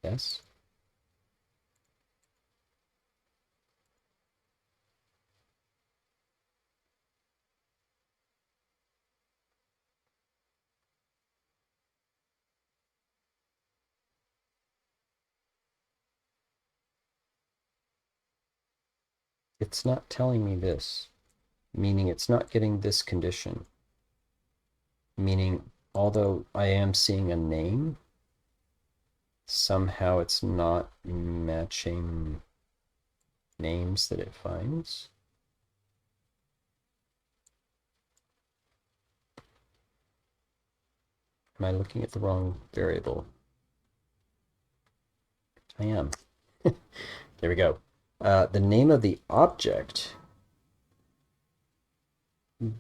Yes. It's not telling me this, meaning it's not getting this condition. Meaning, although I am seeing a name, somehow it's not matching names that it finds. Am I looking at the wrong variable? I am. There we go. The name of the object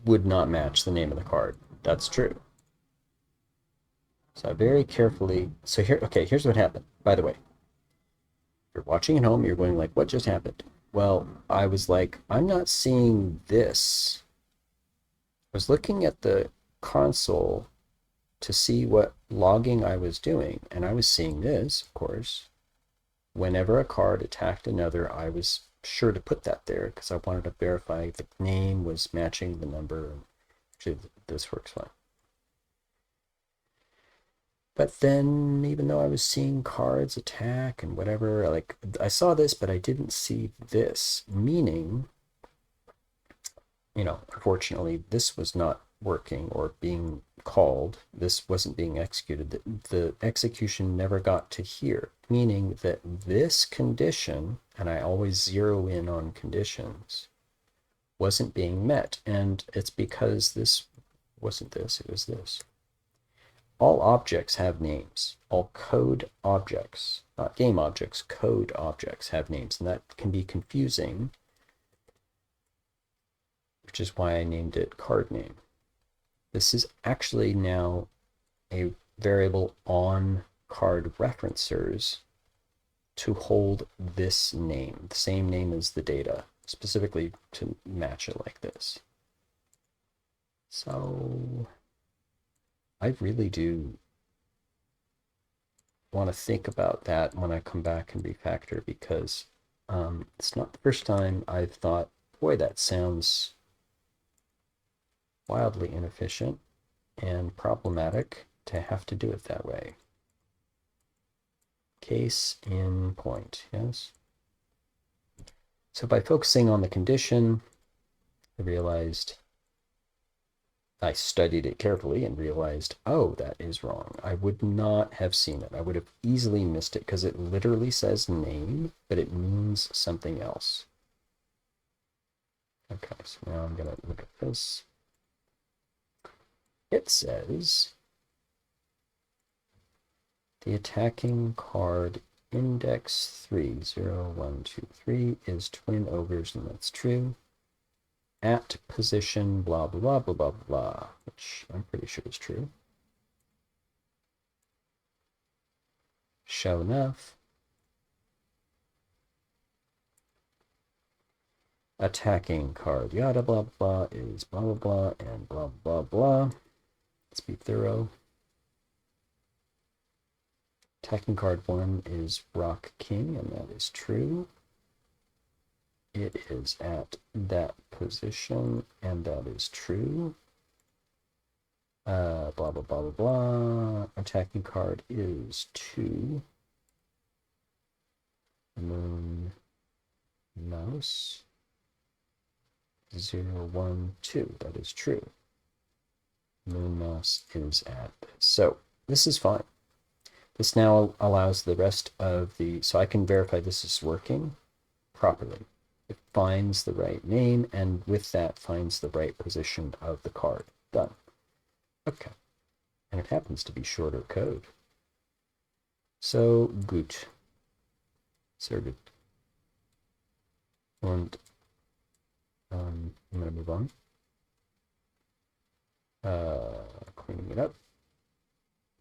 would not match the name of the card. That's true. So I very carefully. So here, okay, here's what happened. By the way, if you're watching at home, you're going like, what just happened? Well, I was like, I'm not seeing this. I was looking at the console to see what logging I was doing, and I was seeing this, of course. Whenever a card attacked another, I was sure to put that there because I wanted to verify the name was matching the number. Actually, this works fine. But then, even though I was seeing cards attack and whatever, like I saw this, but I didn't see this, meaning, unfortunately, this was not working or being called. This wasn't being executed. The execution never got to here, meaning that this condition, and I always zero in on conditions, wasn't being met. And it's because this wasn't this, it was this. All objects have names. All code objects, not game objects, code objects have names, and that can be confusing, which is why I named it card name. This is actually now a variable on card referencers to hold this name, the same name as the data, specifically to match it like this. So I really do want to think about that when I come back and refactor, because it's not the first time I've thought, boy, that sounds wildly inefficient and problematic to have to do it that way. Case in point, yes? So by focusing on the condition, I realized, I studied it carefully and realized, oh, that is wrong. I would not have seen it. I would have easily missed it because it literally says name, but it means something else. Okay, so now I'm going to look at this. It says the attacking card index 30123 is twin ogres, and that's true. At position blah blah blah blah blah blah, which I'm pretty sure is true. Show enough. Attacking card yada blah blah is blah blah blah and blah blah blah. Let's be thorough. Attacking card 1 is Rock King, and that is true. It is at that position, and that is true. Blah blah blah blah blah. Attacking card is 2. Moon Mouse 012. That is true. Moon Mouse is at. So this is fine. This now allows the rest of the, so I can verify this is working properly. It finds the right name, and with that finds the right position of the card. Done. Okay. And it happens to be shorter code. So gut. Sehr gut. And I'm going to move on. Cleaning it up,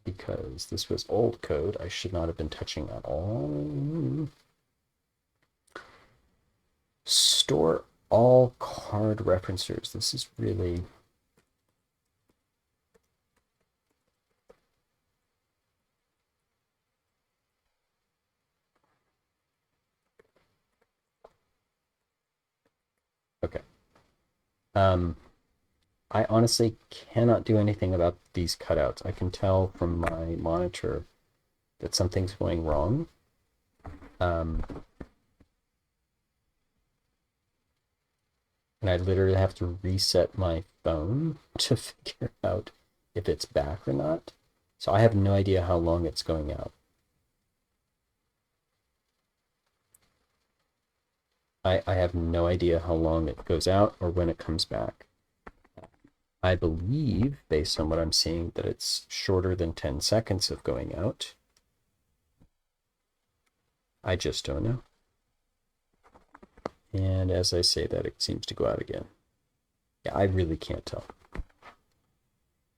because this was old code I should not have been touching at all. Store all card referencers. This is really okay. I honestly cannot do anything about these cutouts. I can tell from my monitor that something's going wrong. And I literally have to reset my phone to figure out if it's back or not. So I have no idea how long it's going out. I have no idea how long it goes out or when it comes back. I believe, based on what I'm seeing, that it's shorter than 10 seconds of going out. I just don't know. And as I say that, it seems to go out again. Yeah, I really can't tell.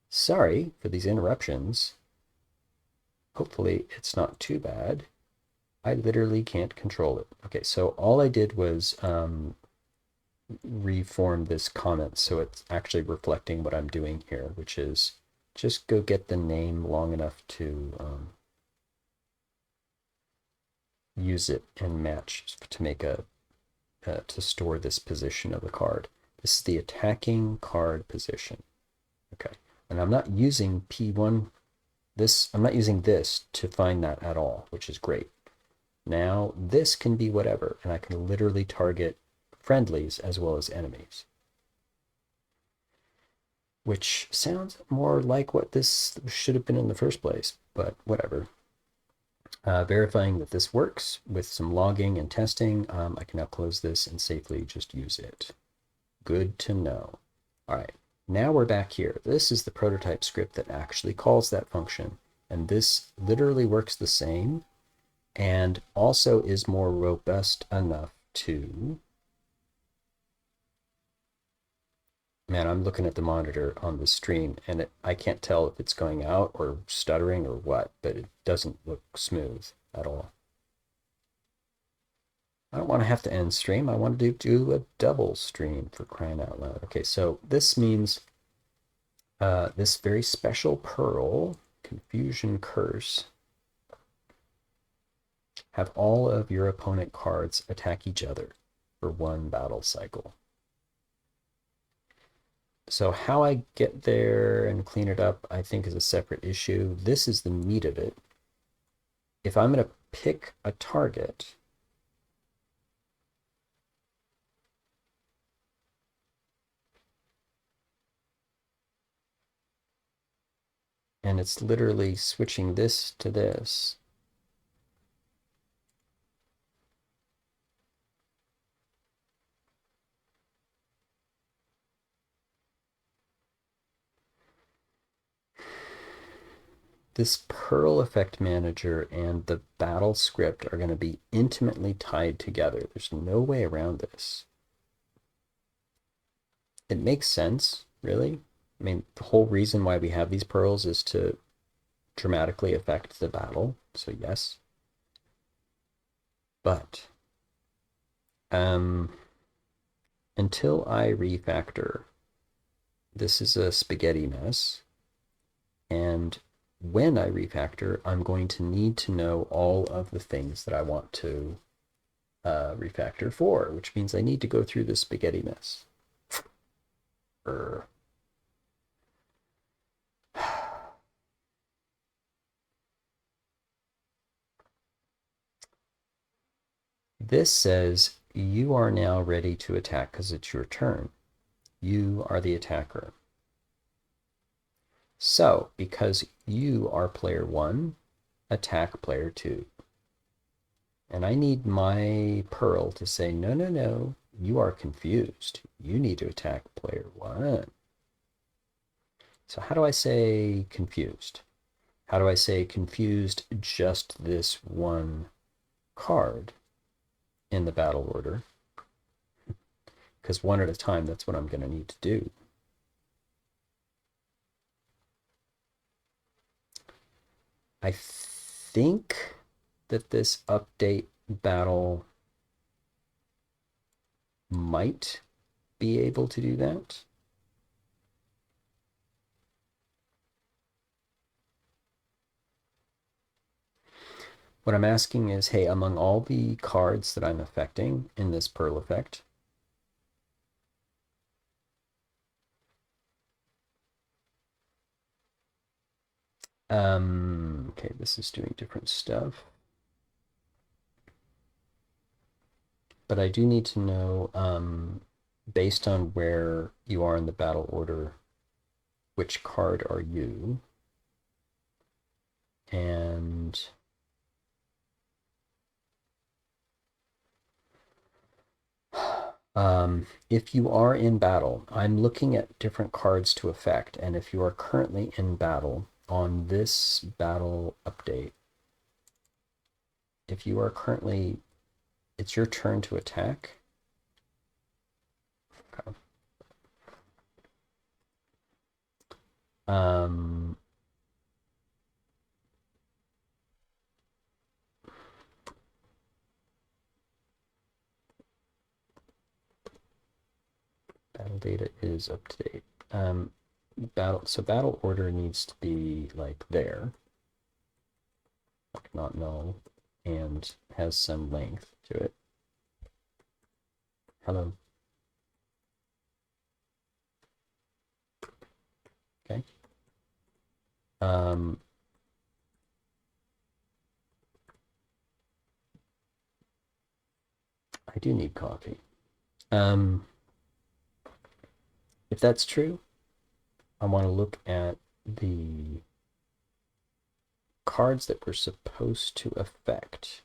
Sorry for these interruptions. Hopefully it's not too bad. I literally can't control it. Okay, so all I did was reform this comment so it's actually reflecting what I'm doing here, which is just go get the name long enough to use it and match to make to store this position of the card. This is the attacking card position. Okay, and I'm not using P1. I'm not using this to find that at all, which is great. Now this can be whatever, and I can literally target friendlies as well as enemies. Which sounds more like what this should have been in the first place, but whatever. Verifying that this works with some logging and testing, I can now close this and safely just use it. Good to know. All right, now we're back here. This is the prototype script that actually calls that function, and this literally works the same and also is more robust enough to... Man, I'm looking at the monitor on the stream and I can't tell if it's going out or stuttering or what, but it doesn't look smooth at all. I don't want to have to end stream. I want to do a double stream, for crying out loud. Okay, so this means this very special Pearl, Confusion Curse, have all of your opponent cards attack each other for one battle cycle. So how I get there and clean it up, I think, is a separate issue. This is the meat of it. If I'm going to pick a target, and it's literally switching this to this, this Pearl Effect Manager and the battle script are going to be intimately tied together. There's no way around this. It makes sense, really. I mean, the whole reason why we have these pearls is to dramatically affect the battle, so yes. But until I refactor, this is a spaghetti mess. And when I refactor, I'm going to need to know all of the things that I want to refactor for, which means I need to go through this spaghetti mess. This says you are now ready to attack because it's your turn. You are the attacker. So, because you are player 1, attack player 2. And I need my Pearl to say, no, no, no, you are confused. You need to attack player 1. So how do I say confused? How do I say confused just this one card in the battle order? Because one at a time, that's what I'm going to need to do. I think that this update battle might be able to do that. What I'm asking is, hey, among all the cards that I'm affecting in this Pearl effect, okay, this is doing different stuff. But I do need to know, based on where you are in the battle order, which card are you? And If you are in battle, I'm looking at different cards to affect, and if you are currently in battle on this battle update, if you are currently, it's your turn to attack. Okay. Battle data is up to date. Battle order needs to be like there, like not null, and has some length to it. Hello. Okay. I do need coffee. If that's true, I want to look at the cards that we're supposed to affect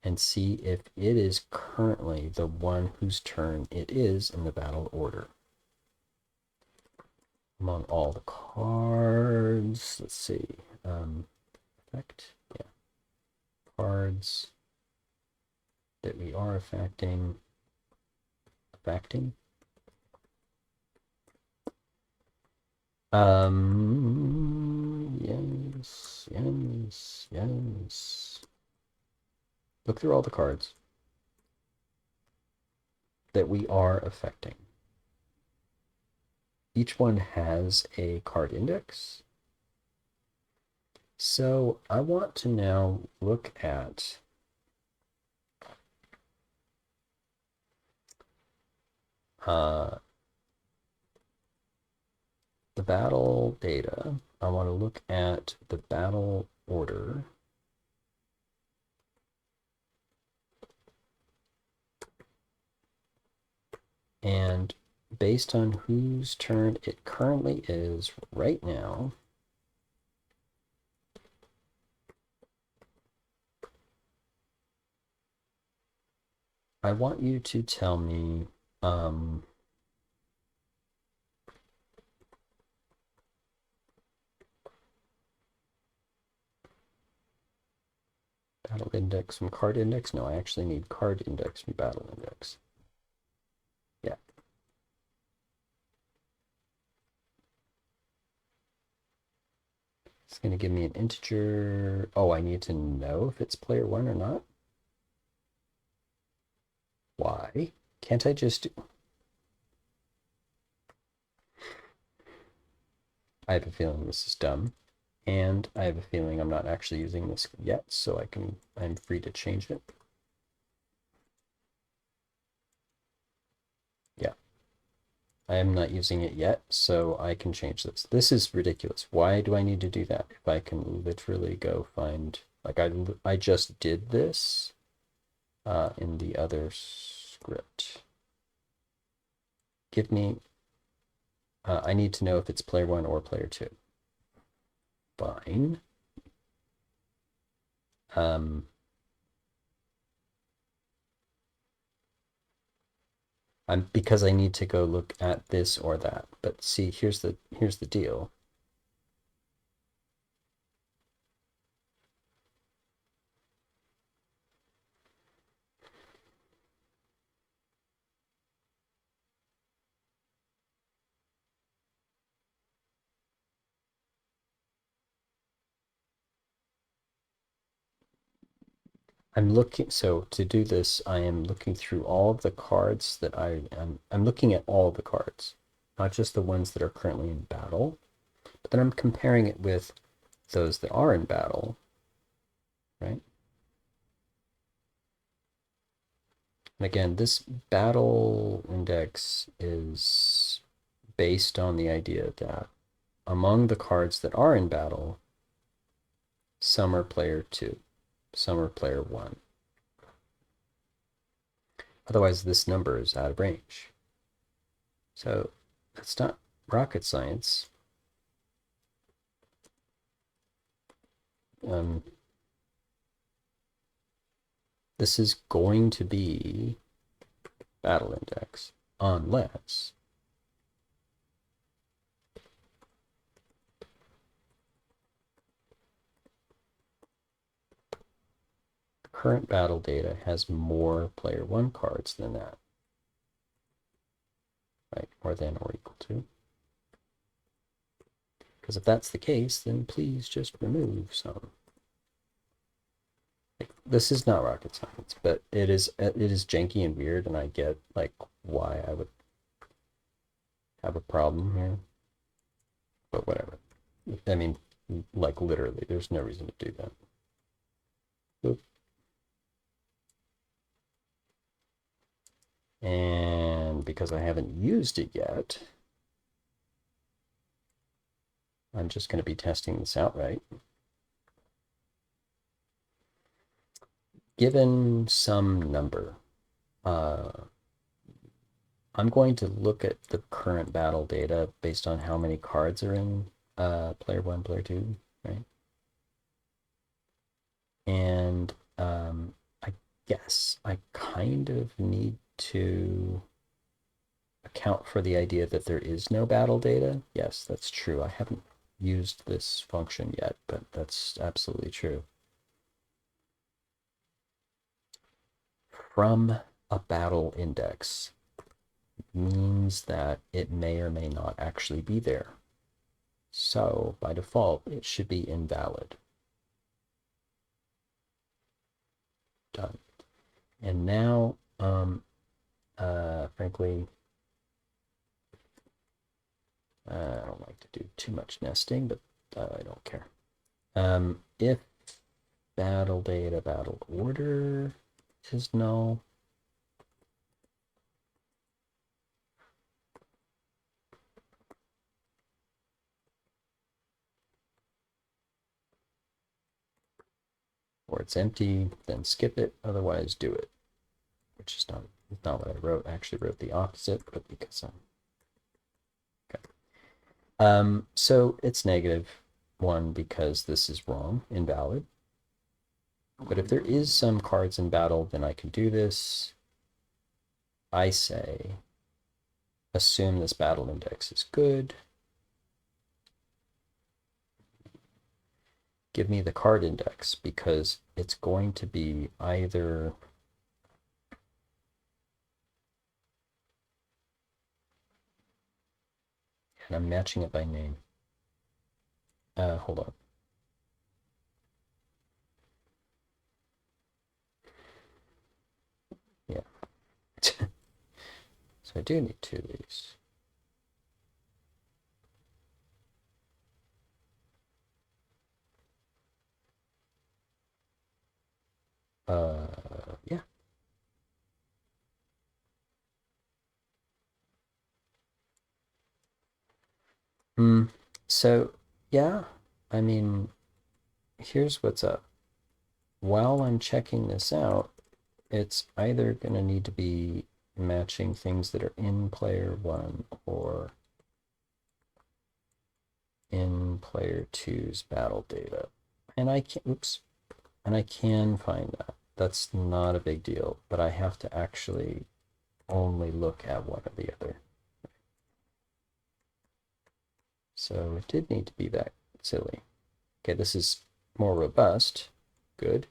and see if it is currently the one whose turn it is in the battle order. Among all the cards, let's see. Effect, yeah. Cards that we are affecting. Yes. Look through all the cards that we are affecting. Each one has a card index. So I want to now look at the battle data. I want to look at the battle order. And based on whose turn it currently is right now, I want you to tell me battle index from card index. No, I actually need card index from battle index. Yeah. It's going to give me an integer. Oh, I need to know if it's player one or not. Why? Can't I just... I have a feeling this is dumb. And I have a feeling I'm not actually using this yet, so I'm free to change it. Yeah. I am not using it yet, so I can change this. This is ridiculous. Why do I need to do that if I can literally go find... Like, I just did this in the other script. Give me... I need to know if it's player one or player two. Fine. Because I need to go look at this or that. But see, here's the deal. So to do this, I am looking through all of the cards that I'm looking at all of the cards, not just the ones that are currently in battle, but then I'm comparing it with those that are in battle, right? And again, this battle index is based on the idea that among the cards that are in battle, some are player two, some are player one. Otherwise, this number is out of range. So that's not rocket science. This is going to be battle index unless current battle data has more player 1 cards than that, right? More than or equal to. Because if that's the case, then please just remove some. This is not rocket science, but it is janky and weird, and I get like why I would have a problem here. But whatever. I mean, like literally, there's no reason to do that. Oop. And because I haven't used it yet, I'm just going to be testing this out, right? Given some number, I'm going to look at the current battle data based on how many cards are in player 1, player 2, right? And I guess I kind of need to account for the idea that there is no battle data. Yes, that's true. I haven't used this function yet, but that's absolutely true. From a battle index means that it may or may not actually be there. So by default, it should be invalid. Done. And now, frankly, I don't like to do too much nesting, but I don't care. If battle data, battle order is null, or it's empty, then skip it. Otherwise, do it. Which is not what I wrote. I actually wrote the opposite, but because I'm okay. So it's -1 because this is wrong, invalid. But if there is some cards in battle, then I can do this. I say, assume this battle index is good. Give me the card index because it's going to be either and I'm matching it by name. Hold on. Yeah. So I do need 2 of these. Yeah. So, yeah, I mean, here's what's up. While I'm checking this out, it's either going to need to be matching things that are in player 1 or in player two's battle data. And I can, oops, and I can find that. That's not a big deal, but I have to actually only look at one or the other. So it did need to be that silly. Okay, this is more robust. Good.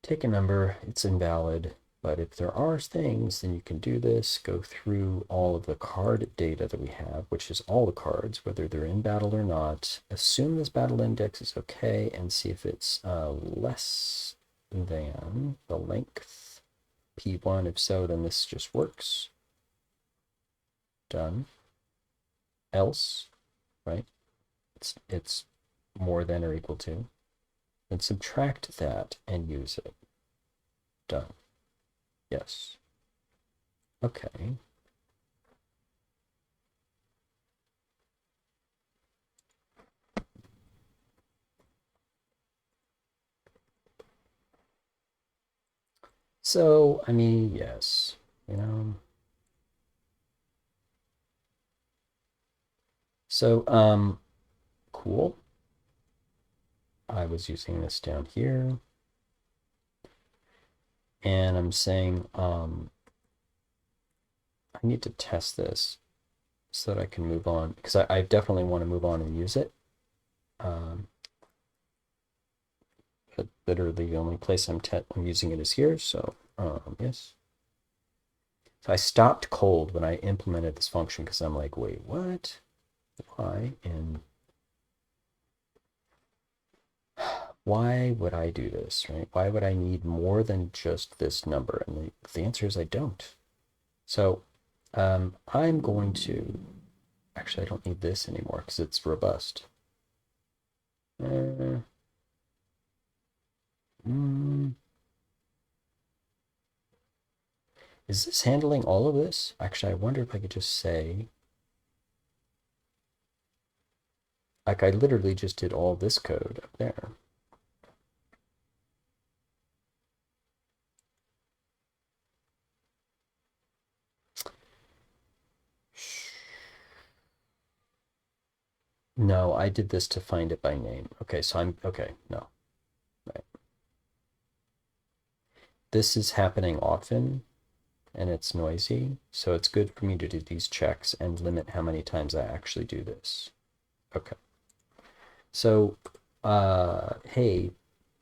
Take a number, it's invalid. But if there are things, then you can do this, go through all of the card data that we have, which is all the cards, whether they're in battle or not. Assume this battle index is okay and see if it's less than the length P1. If so, then this just works. Done. Else, right? It's more than or equal to. Then subtract that and use it. Done. Yes. Okay. So, I mean, yes, you know. So, cool. I was using this down here. And I'm saying I need to test this so that I can move on, because I definitely want to move on and use it. But literally the only place I'm using it is here. So yes. So I stopped cold when I implemented this function because I'm like, wait, what? Why? And why would I do this, right? Why would I need more than just this number? And the answer is I don't. So I'm going to, actually, I don't need this anymore because it's robust. Uh, mm, is this handling all of this? Actually, I wonder if I could just say, like I literally just did all this code up there. No, I did this to find it by name. Okay, so okay, no, right. This is happening often and it's noisy, so it's good for me to do these checks and limit how many times I actually do this. Okay. So, hey,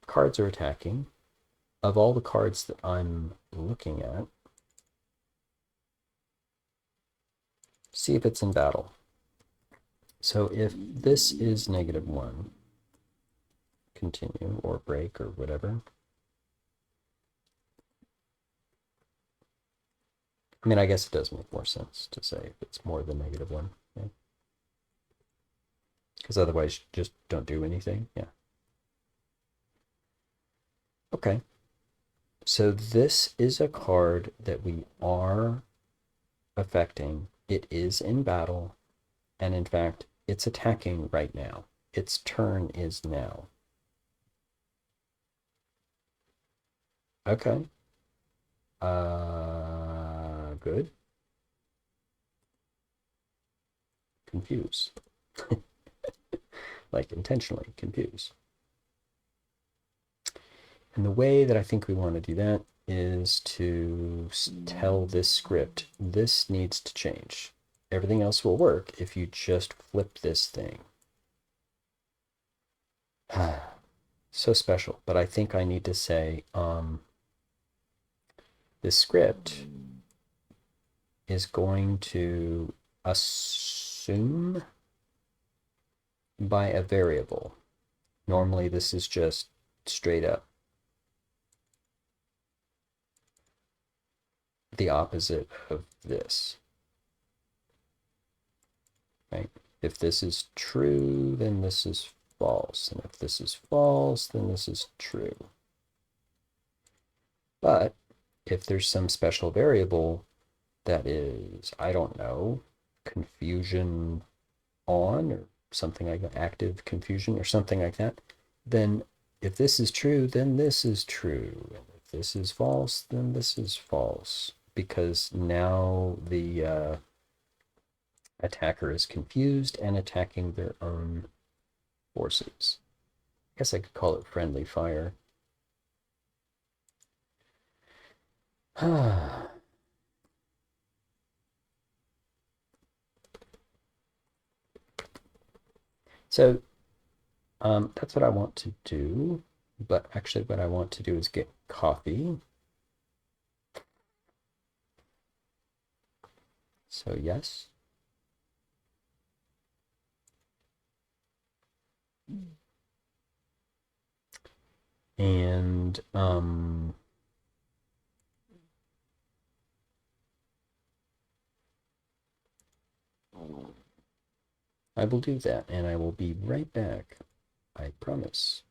cards are attacking. Of all the cards that I'm looking at, see if it's in battle. So if this is -1, continue or break or whatever. I mean, I guess it does make more sense to say if it's more than -1. Yeah. Because otherwise, just don't do anything. Yeah. Okay. So this is a card that we are affecting. It is in battle. And in fact, it's attacking right now. Its turn is now. Okay. Good. Confuse. Like intentionally confuse. And the way that I think we want to do that is to tell this script, this needs to change. Everything else will work if you just flip this thing. So special, but I think I need to say, this script is going to assume by a variable. Normally this is just straight up the opposite of this, right? If this is true, then this is false. And if this is false, then this is true. But if there's some special variable that is, I don't know, confusion on or something like that, active confusion or something like that, then if this is true, then this is true. And if this is false, then this is false. Because now the attacker is confused and attacking their own forces. I guess I could call it friendly fire. So that's what I want to do. But actually what I want to do is get coffee. So yes. And I will do that, and I will be right back. I promise.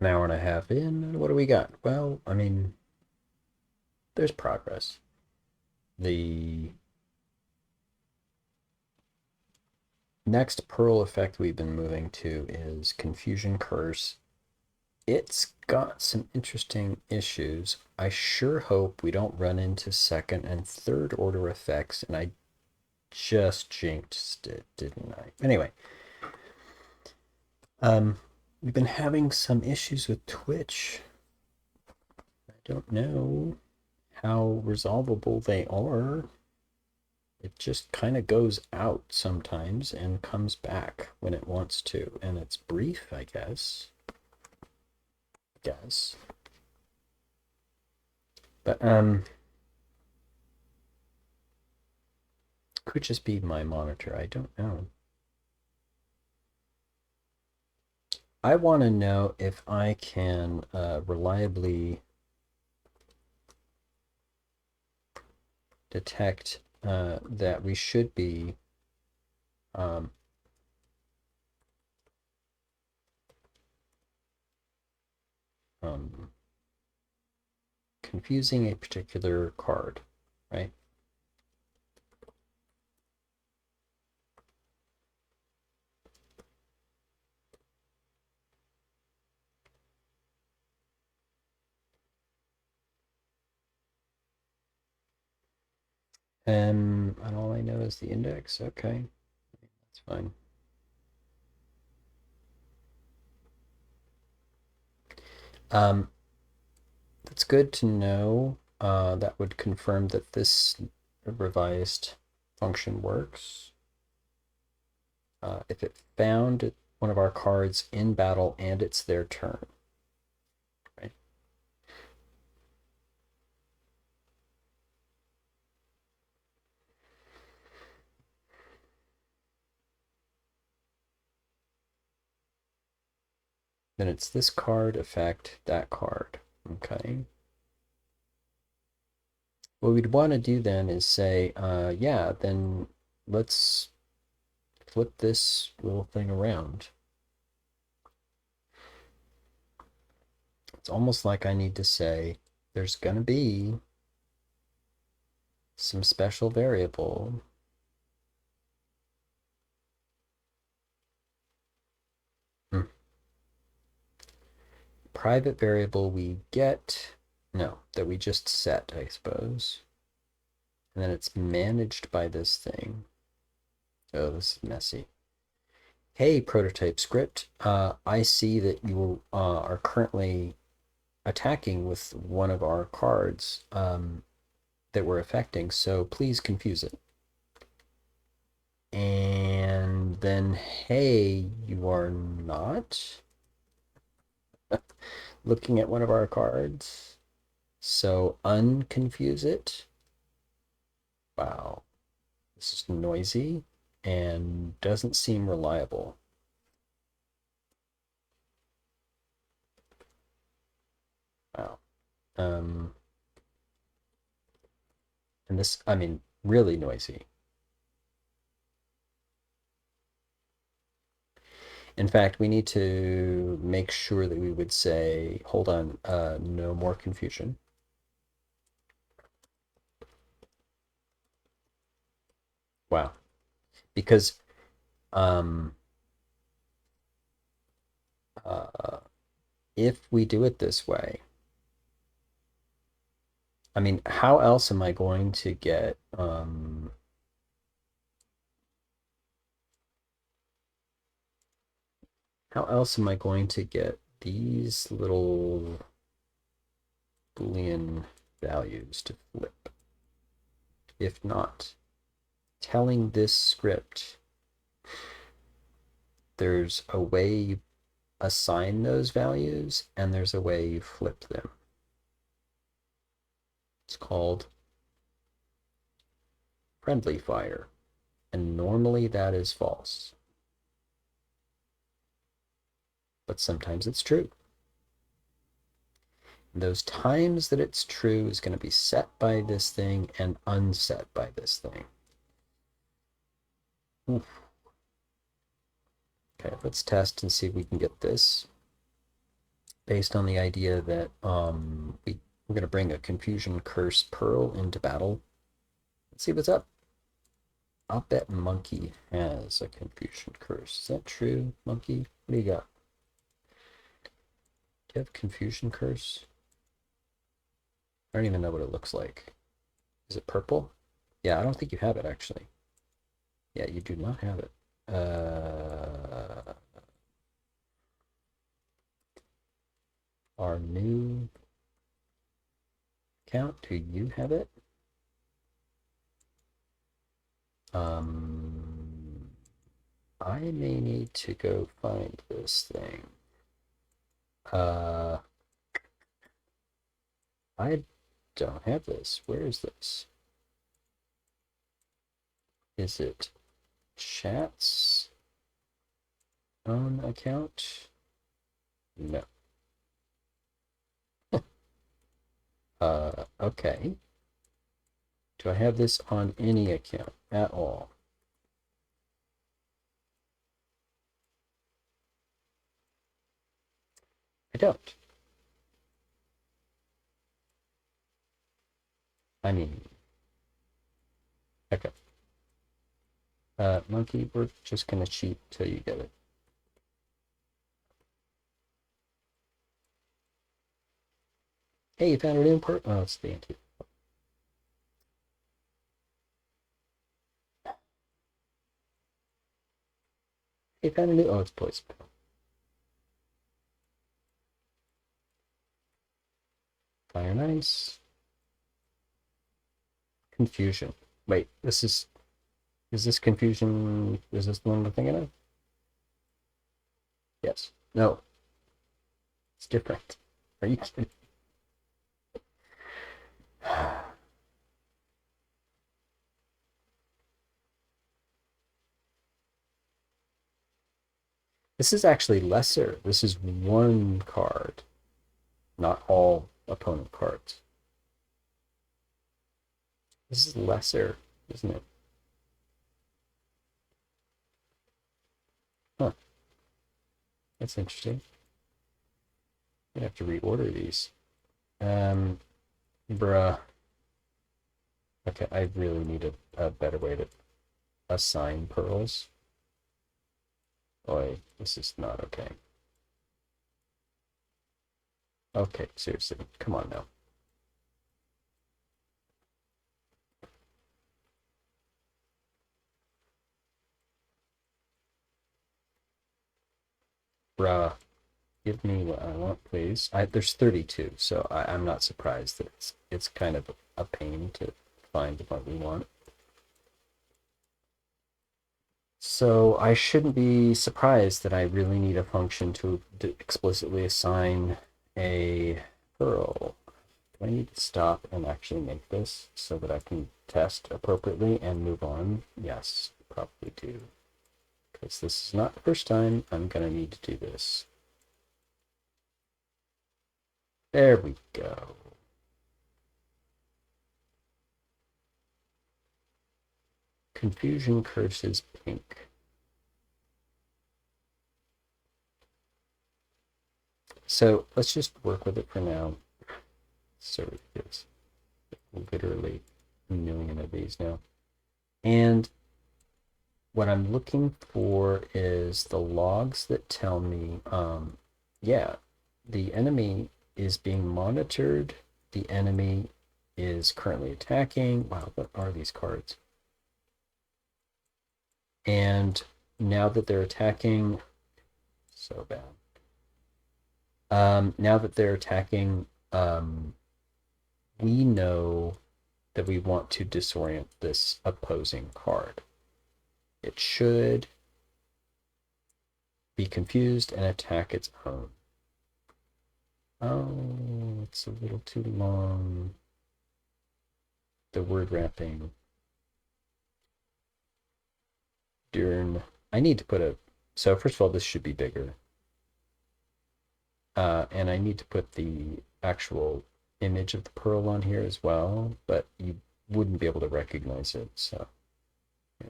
An hour and a half in, what do we got? Well, I mean, there's progress. The next Pearl effect we've been moving to is Confusion Curse. It's got some interesting issues. I sure hope we don't run into second and third order effects, and I just jinxed it, didn't I? Anyway, we've been having some issues with Twitch. I don't know how resolvable they are. It just kind of goes out sometimes and comes back when it wants to, and it's brief, I guess. But could just be my monitor. I don't know. I want to know if I can reliably detect that we should be um, confusing a particular card, right? And all I know is the index. Okay, that's fine. That's good to know. That would confirm that this revised function works. If it found one of our cards in battle and it's their turn, right? Then it's this card affect that card. Okay. What we'd want to do then is say, yeah, then let's flip this little thing around. It's almost like I need to say there's going to be some special variable private variable we get, no, that we just set, I suppose. And then it's managed by this thing. Oh, this is messy. Hey, prototype script. I see that you are currently attacking with one of our cards that we're affecting, so please confuse it. And then, hey, you are not looking at one of our cards, so unconfuse it. Wow, this is noisy and doesn't seem reliable. Wow. Um, and this, I mean, really noisy. In fact, we need to make sure that we would say, hold on, no more confusion. Wow. Because um, uh, if we do it this way, I mean, how else am I going to get how else am I going to get these little Boolean values to flip? If not telling this script there's a way you assign those values and there's a way you flip them. It's called friendly fire. And normally that is false. But sometimes it's true. Those times that it's true is going to be set by this thing and unset by this thing. Oof. Okay, let's test and see if we can get this. based on the idea that we're gonna bring a confusion curse pearl into battle. Let's see what's up. I'll bet Monkey has a confusion curse. Is that true, Monkey? What do you got? Do you have confusion curse? I don't even know what it looks like. Is it purple? Yeah, I don't think you have it actually. Yeah, you do not have it. Our new account, do you have it? I may need to go find this thing. I don't have this. Where is this? Is it chat's own account? No. Okay. Do I have this on any account at all? I don't. I mean, okay. Monkey, we're just gonna cheat till you get it. Hey, you found a new part? Oh, it's the anti. Hey, found a new. Oh, it's poison. Fire and ice. Confusion. Wait, this is this confusion? Is this the one we're thinking of? Yes. No. It's different. Are you kidding? This is actually lesser. This is one card, not all opponent cards. This is lesser, isn't it? Huh. That's interesting. I have to reorder these. Bruh. Okay, I really need a better way to assign pearls. Boy, this is not okay. Okay, seriously, come on now. Bruh, give me what I want, please. There's 32, so I'm not surprised that it's kind of a pain to find what we want. So I shouldn't be surprised that I really need a function to explicitly assign a pearl. Do I need to stop and actually make this so that I can test appropriately and move on? Yes, probably do. Because this is not the first time I'm going to need to do this. There we go. Confusion curses pink. So let's just work with it for now. So it is literally a million of these now. And what I'm looking for is the logs that tell me, yeah, the enemy is being monitored. The enemy is currently attacking. Wow, what are these cards? And now that they're attacking, so bad. Now that they're attacking, we know that we want to disorient this opposing card. It should be confused and attack its own. Oh, it's a little too long. The word wrapping. Dern. I need to put a. So first of all, this should be bigger. And I need to put the actual image of the pearl on here as well, but you wouldn't be able to recognize it, so. Yeah.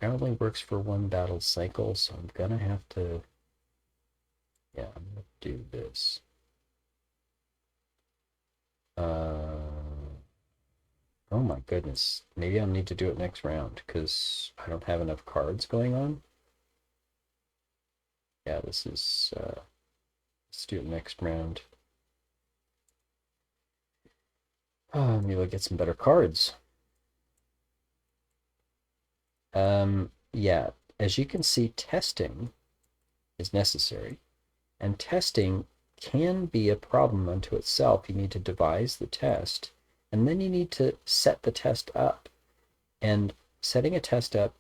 It only works for one battle cycle, so I'm gonna have to Yeah, I'm gonna do this. Oh my goodness. Maybe I'll need to do it next round because I don't have enough cards going on. Yeah, this is let's do it next round. Maybe I'll get some better cards. Yeah, as you can see, testing is necessary, and testing can be a problem unto itself. You need to devise the test, and then you need to set the test up. And setting a test up,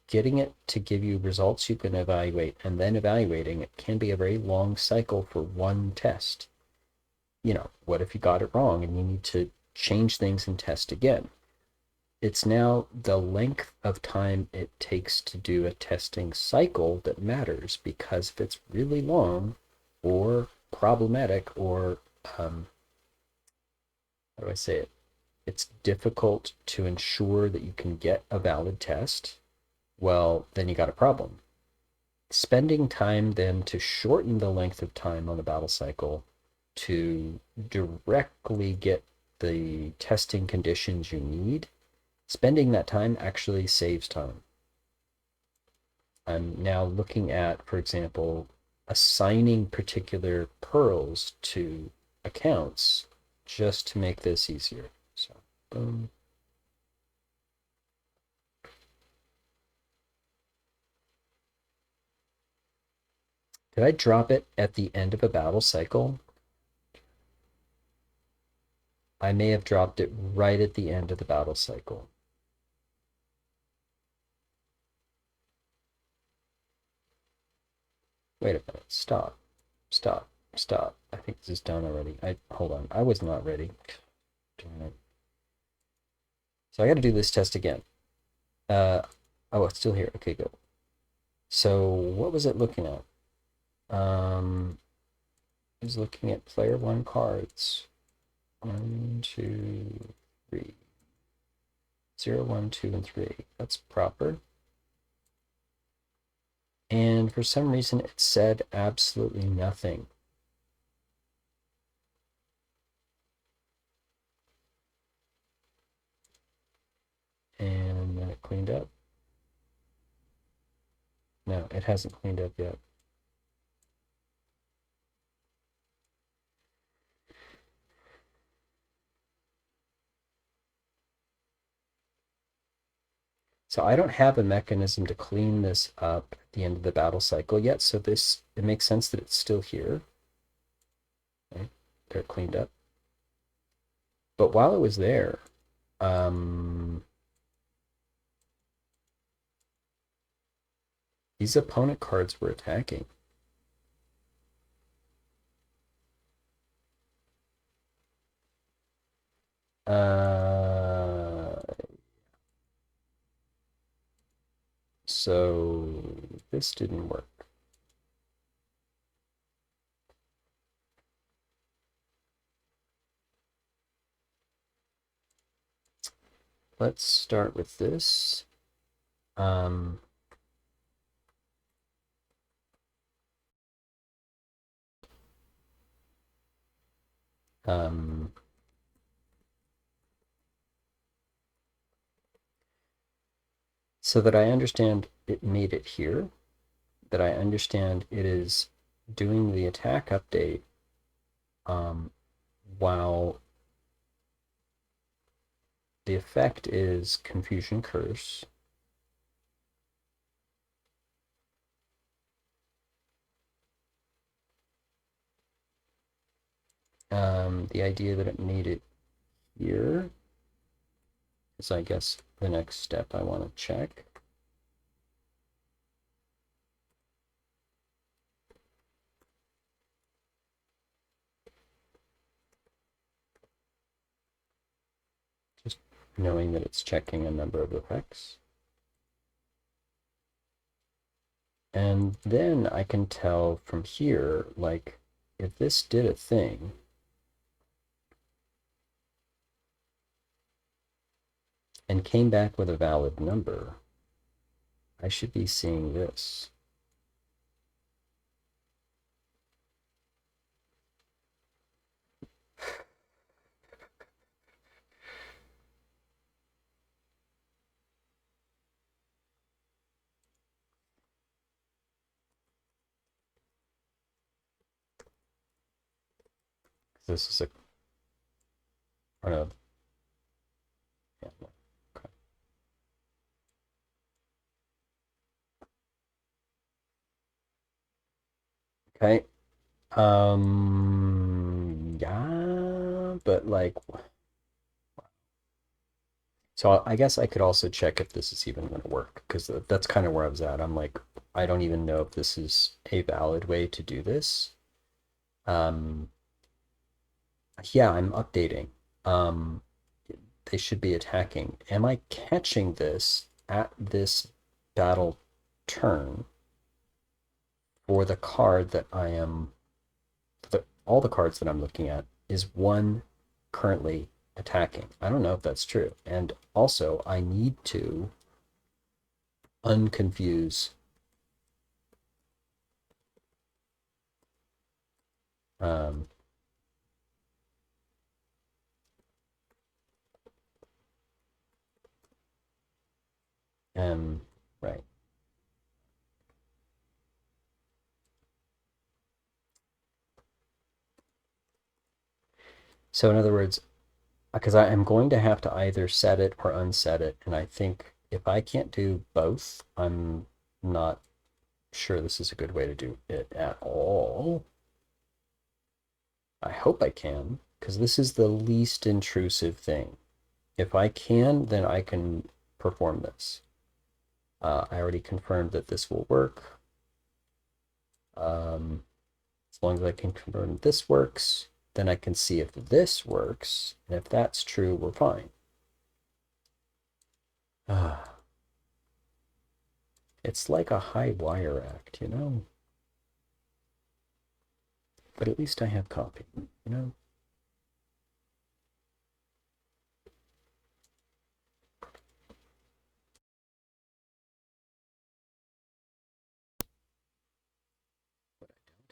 getting it to give you results you can evaluate, and then evaluating it can be a very long cycle for one test. What if you got it wrong and you need to change things and test again? It's now the length of time it takes to do a testing cycle that matters, because if it's really long or problematic or, how do I say it? It's difficult to ensure that you can get a valid test, well, then you got a problem. Spending time then to shorten the length of time on the battle cycle to directly get the testing conditions you need, spending that time actually saves time. I'm now looking at, for example, assigning particular pearls to accounts just to make this easier. So, boom. Did I drop it at the end of a battle cycle? I may have dropped it right at the end of the battle cycle. Wait a minute. Stop. Stop. Stop. I think this is done already. Hold on. I was not ready. Darn it. So I got to do this test again. Oh, it's still here. Okay, good. So what was it looking at? I was looking at player one cards. 1, 2, 3. 0, 1, 2, and 3. That's proper. And for some reason, it said absolutely nothing. And then it cleaned up. No, it hasn't cleaned up yet. So I don't have a mechanism to clean this up at the end of the battle cycle yet. So it makes sense that it's still here. Right? There, it cleaned up. But while it was there, these opponent cards were attacking. So this didn't work. Let's start with this. Um, so that I understand it made it here, that I understand it is doing the attack update while the effect is Confusion Curse. The idea that it made it here is, I guess, the next step I want to check. Just knowing that it's checking a number of effects. And then I can tell from here, like, if this did a thing, and came back with a valid number, I should be seeing this. This is a, or no, yeah, no, okay. Okay. Yeah, but like, so I guess I could also check if this is even going to work because that's kind of where I was at. I'm like, I don't even know if this is a valid way to do this. Um, yeah, I'm updating. Um, they should be attacking. Am I catching this at this battle turn for the card that I am, all the cards that I'm looking at is one currently attacking? I don't know if that's true. And also, I need to unconfuse um, right. So in other words, because I am going to have to either set it or unset it, and I think if I can't do both, I'm not sure this is a good way to do it at all. I hope I can, because this is the least intrusive thing. If I can, then I can perform this. I already confirmed that this will work. As long as I can confirm this works, then I can see if this works. And if that's true, we're fine. It's like a high wire act, you know? But at least I have copy, you know?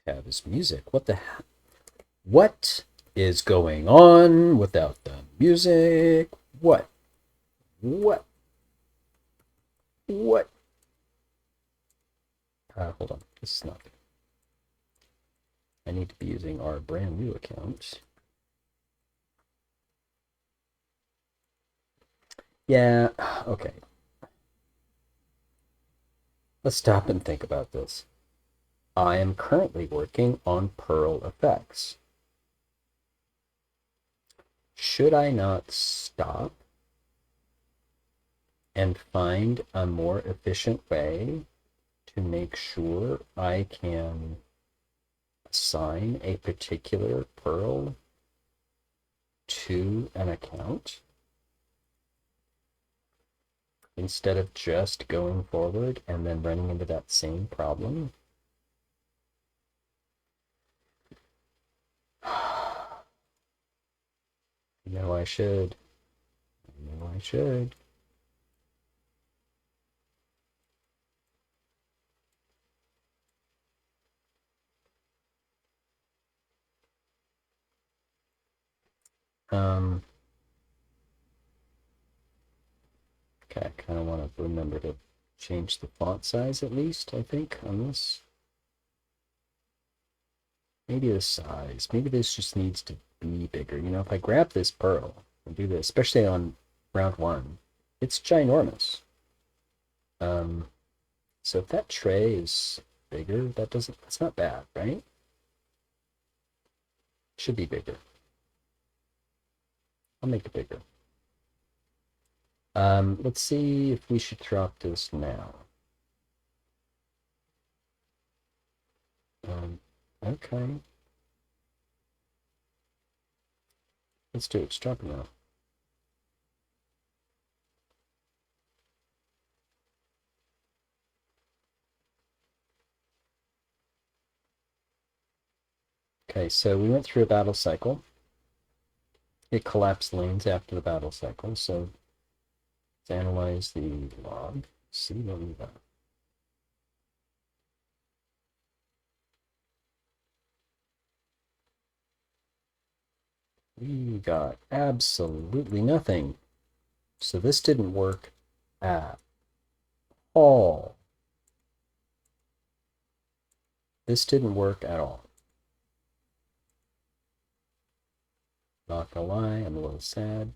Have is music. What the hell? What is going on without the music? What? What? What? Hold on. This is not good. I need to be using our brand new account. Yeah, okay. Let's stop and think about this. I am currently working on Perl effects. Should I not stop and find a more efficient way to make sure I can assign a particular Perl to an account instead of just going forward and then running into that same problem? I know I should. I know I should. Um, okay, I kind of want to remember to change the font size at least, I think, on this. Maybe the size. Maybe this just needs to be bigger. You know, if I grab this pearl and do this, especially on round one, it's ginormous. So if that tray is bigger, that's not bad, right? It should be bigger. I'll make it bigger. Let's see if we should drop this now. Okay. Let's do it. Let's drop it now. Okay, so we went through a battle cycle. It collapsed lanes after the battle cycle, so let's analyze the log, see what we got. We got absolutely nothing. So this didn't work at all. This didn't work at all. Not gonna lie, I'm a little sad.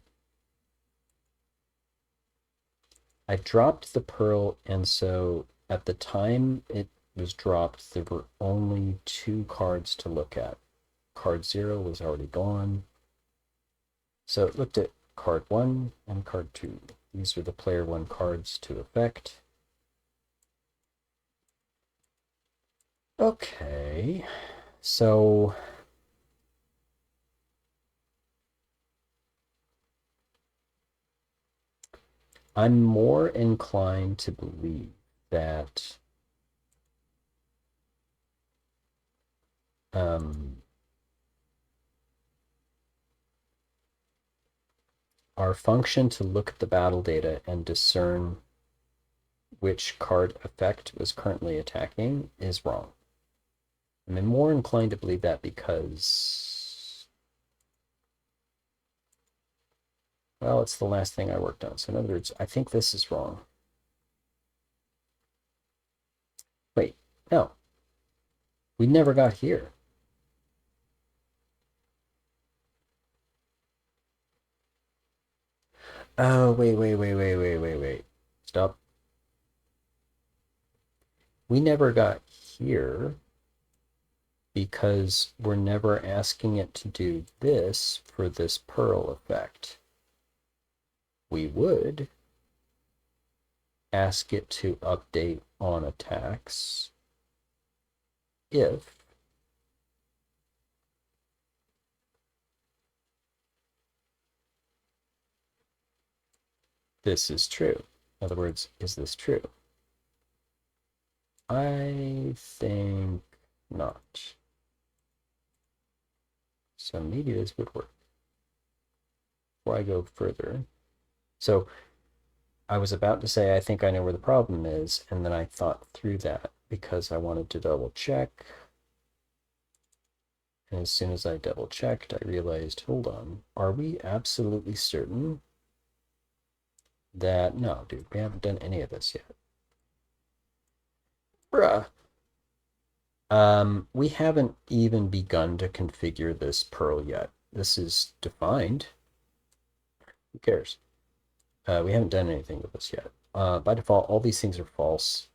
I dropped the pearl, and so at the time it was dropped, there were only two cards to look at. Card 0 was already gone. So it looked at card 1 and card 2. These were the player 1 cards to effect. Okay, so I'm more inclined to believe that our function to look at the battle data and discern which card effect was currently attacking is wrong. I'm more inclined to believe that because, well, it's the last thing I worked on. So in other words, I think this is wrong. Wait, no. We never got here. Oh, wait. Stop. We never got here because we're never asking it to do this for this pearl effect. We would ask it to update on attacks if this is true. In other words, is this true? I think not. So maybe this would work. Before I go further, so I was about to say I think I know where the problem is, and then I thought through that because I wanted to double check. And as soon as I double checked, I realized, hold on, are we absolutely certain that, no, dude, we haven't done any of this yet. Bruh. We haven't even begun to configure this pearl yet. This is defined. Who cares? We haven't done anything with this yet. By default, all these things are false.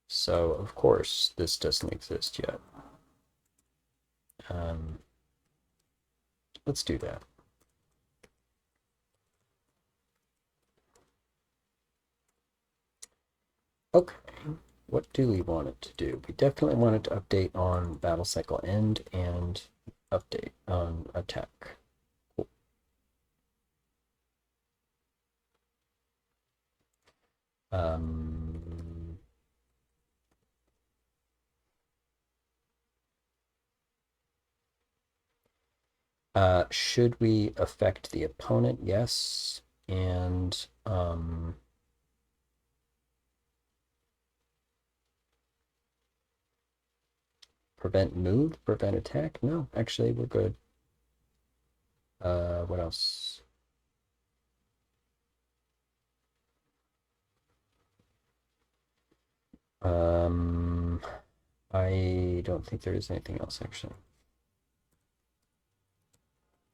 So, of course, this doesn't exist yet. Let's do that. Okay, what do we want it to do? We definitely want it to update on battle cycle end and update on attack. Cool. Should we affect the opponent? Yes. And prevent move, prevent attack? No, actually, we're good. What else? I don't think there is anything else, actually.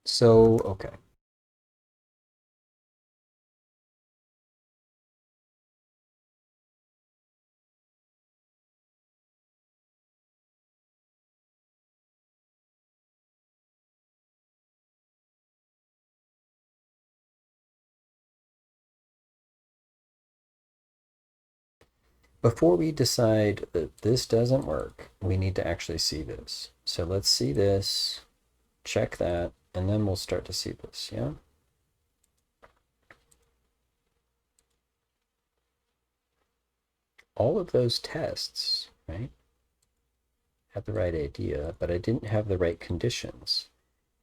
So, okay. Before we decide that this doesn't work, we need to actually see this. So let's see this, check that, and then we'll start to see this, yeah? All of those tests, right, had the right idea, but I didn't have the right conditions.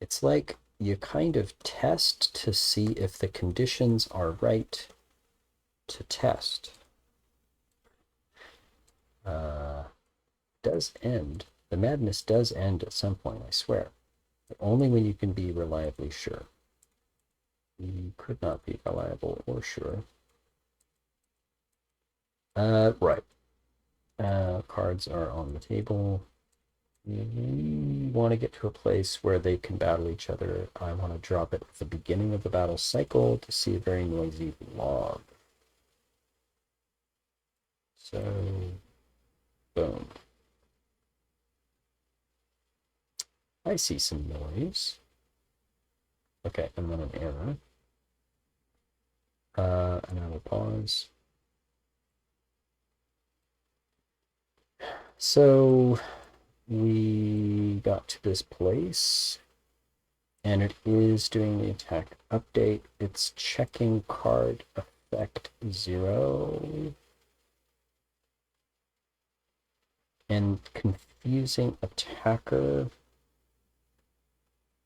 It's like you kind of test to see if the conditions are right to test. Does end. The madness does end at some point, I swear. But only when you can be reliably sure. You could not be reliable or sure. Right. Cards are on the table. we want to get to a place where they can battle each other. I want to drop it at the beginning of the battle cycle to see a very noisy log. So, boom. I see some noise. Okay, and then an error. And I will pause. So we got to this place, and it is doing the attack update. It's checking card effect 0 and confusing attacker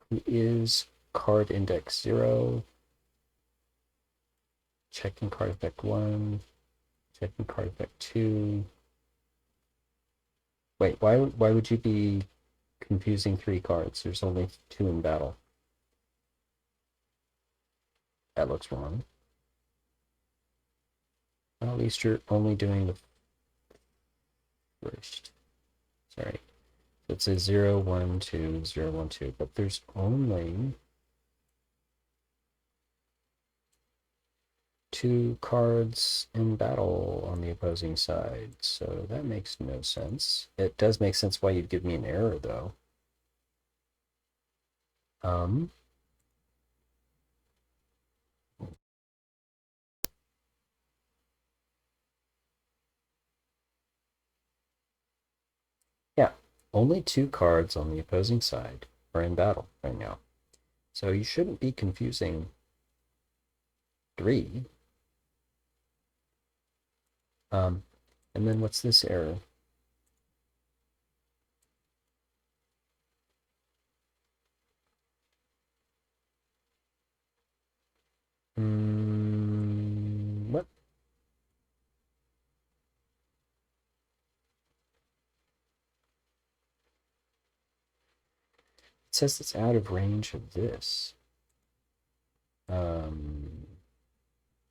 who is card index 0. Checking card effect 1, checking card effect 2. Wait, why would you be confusing 3 cards? There's only 2 in battle. That looks wrong. Well, at least you're only doing the first. Sorry. It says 0, 1, 2, 0, 1, 2, but there's only 2 cards in battle on the opposing side, so that makes no sense. It does make sense why you'd give me an error, though. Yeah, only 2 cards on the opposing side are in battle right now. So you shouldn't be confusing 3. And then what's this error? What? It says it's out of range of this.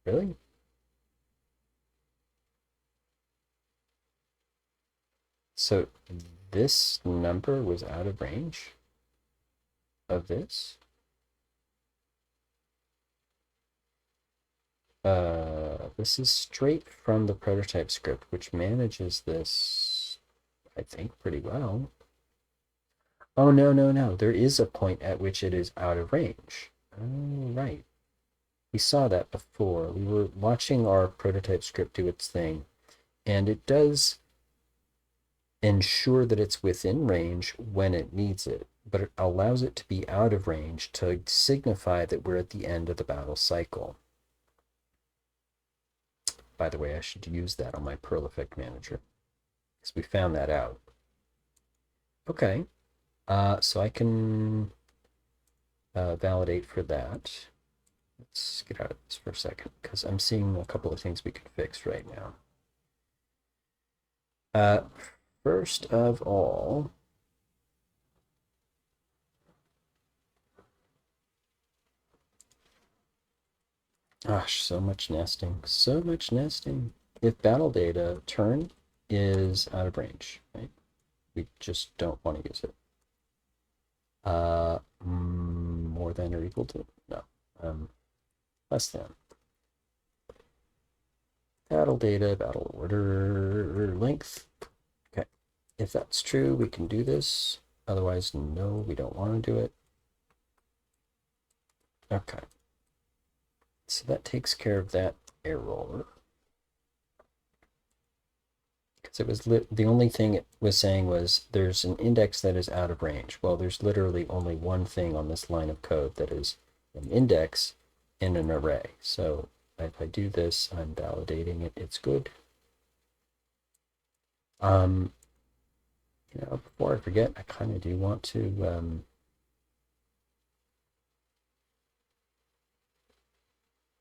Really? So this number was out of range of this? This is straight from the prototype script, which manages this, I think, pretty well. Oh, no, no, no. There is a point at which it is out of range. Oh, right. We saw that before. We were watching our prototype script do its thing, and it does ensure that it's within range when it needs it, but it allows it to be out of range to signify that we're at the end of the battle cycle. By the way, I should use that on my Perl Effect Manager, because we found that out. Okay, so I can validate for that. Let's get out of this for a second, because I'm seeing a couple of things we could fix right now. First of all, gosh, so much nesting, so much nesting. If battle data turn is out of range, right? We just don't want to use it. More than or equal to? No. Less than. Battle data, battle order, length. Okay. If that's true, we can do this. Otherwise, no, we don't want to do it. Okay. So that takes care of that error. Because it was the only thing it was saying was there's an index that is out of range. Well, there's literally only one thing on this line of code that is an index in an array. So if I do this, I'm validating it. It's good. Before I forget, I kind of do want to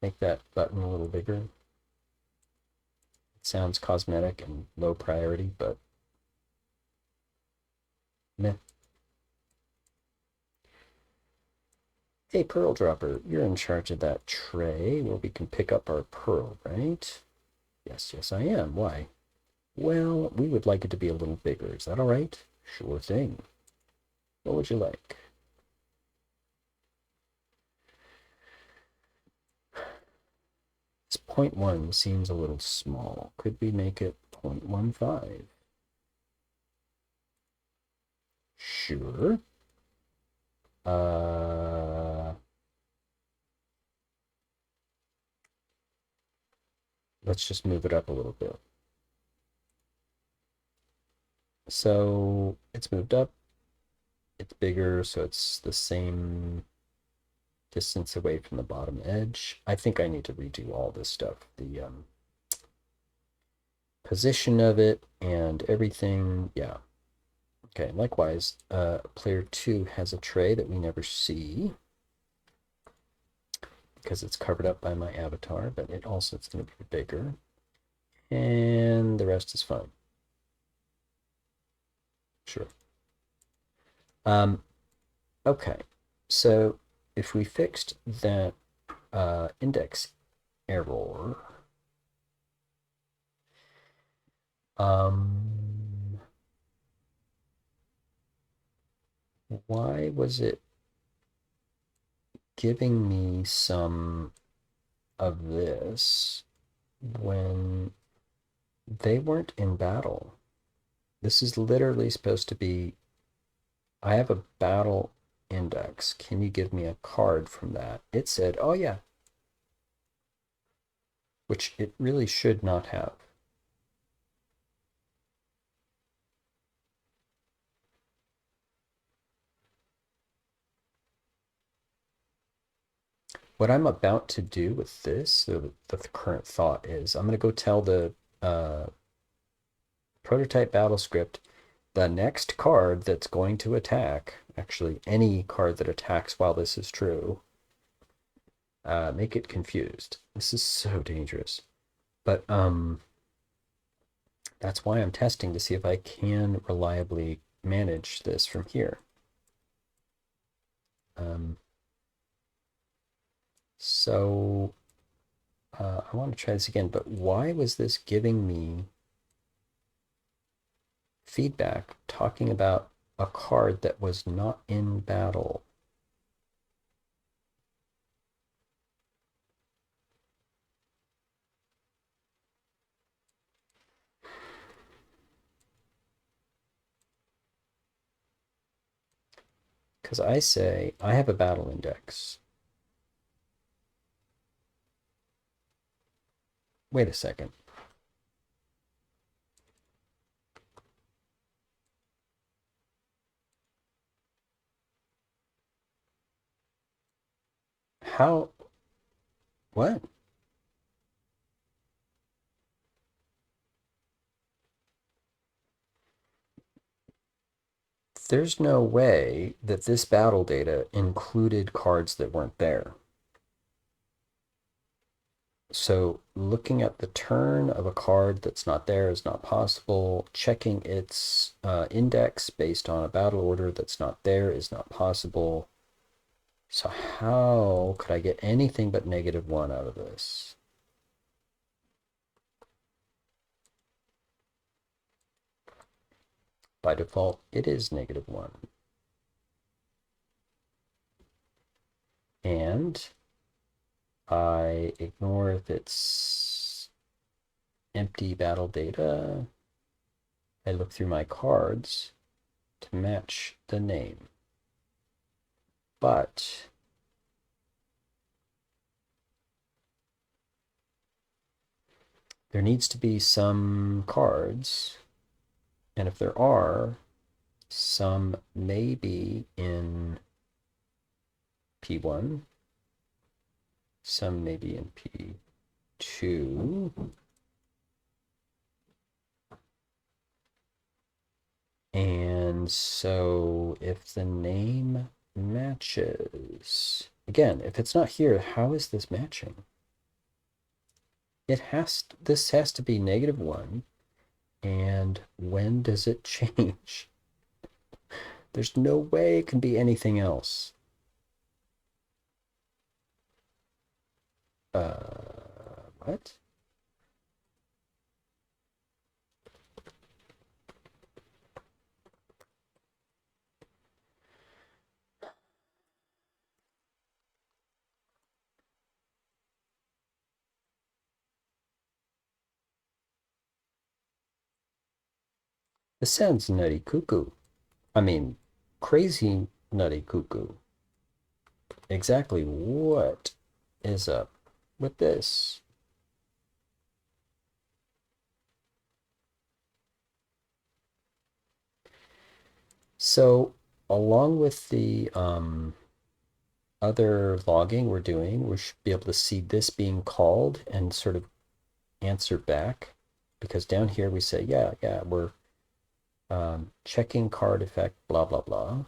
make that button a little bigger. It sounds cosmetic and low priority, but meh. Hey, Pearl Dropper, you're in charge of that tray where we can pick up our pearl, right? Yes, yes, I am. Why? Well, we would like it to be a little bigger. Is that all right? Sure thing. What would you like? This 0.1 seems a little small. Could we make it 0.15? Sure. Let's just move it up a little bit. So it's moved up. It's bigger, so it's the same distance away from the bottom edge. I think I need to redo all this stuff. The position of it and everything. Yeah. Okay, likewise, player 2 has a tray that we never see because it's covered up by my avatar, but it also it's going to be bigger. And the rest is fine. Sure. Okay, so if we fixed that index error, why was it giving me some of this when they weren't in battle? This is literally supposed to be, I have a battle index. Can you give me a card from that? It said, oh yeah, which it really should not have. What I'm about to do with this, so the current thought is, I'm going to go tell the prototype battle script the next card that's going to attack, actually any card that attacks while this is true, make it confused. This is so dangerous. But that's why I'm testing to see if I can reliably manage this from here. So I want to try this again, but why was this giving me feedback talking about a card that was not in battle? Because I say I have a battle index. Wait a second. How? What? There's no way that this battle data included cards that weren't there. So looking at the turn of a card that's not there is not possible. Checking its index based on a battle order that's not there is not possible. So how could I get anything but -1 out of this? By default, it is -1. And I ignore if it's empty battle data. I look through my cards to match the name. But there needs to be some cards, and if there are, some may be in P1, some may be in P2, and so if the name matches, again, if it's not here, how is this matching? This has to be -1, and when does it change? There's no way it can be anything else. What? This sounds nutty cuckoo. I mean, crazy nutty cuckoo. Exactly what is up with this? So, along with the other logging we're doing, we should be able to see this being called and sort of answer back. Because down here we say, yeah, we're checking card effect, blah, blah, blah.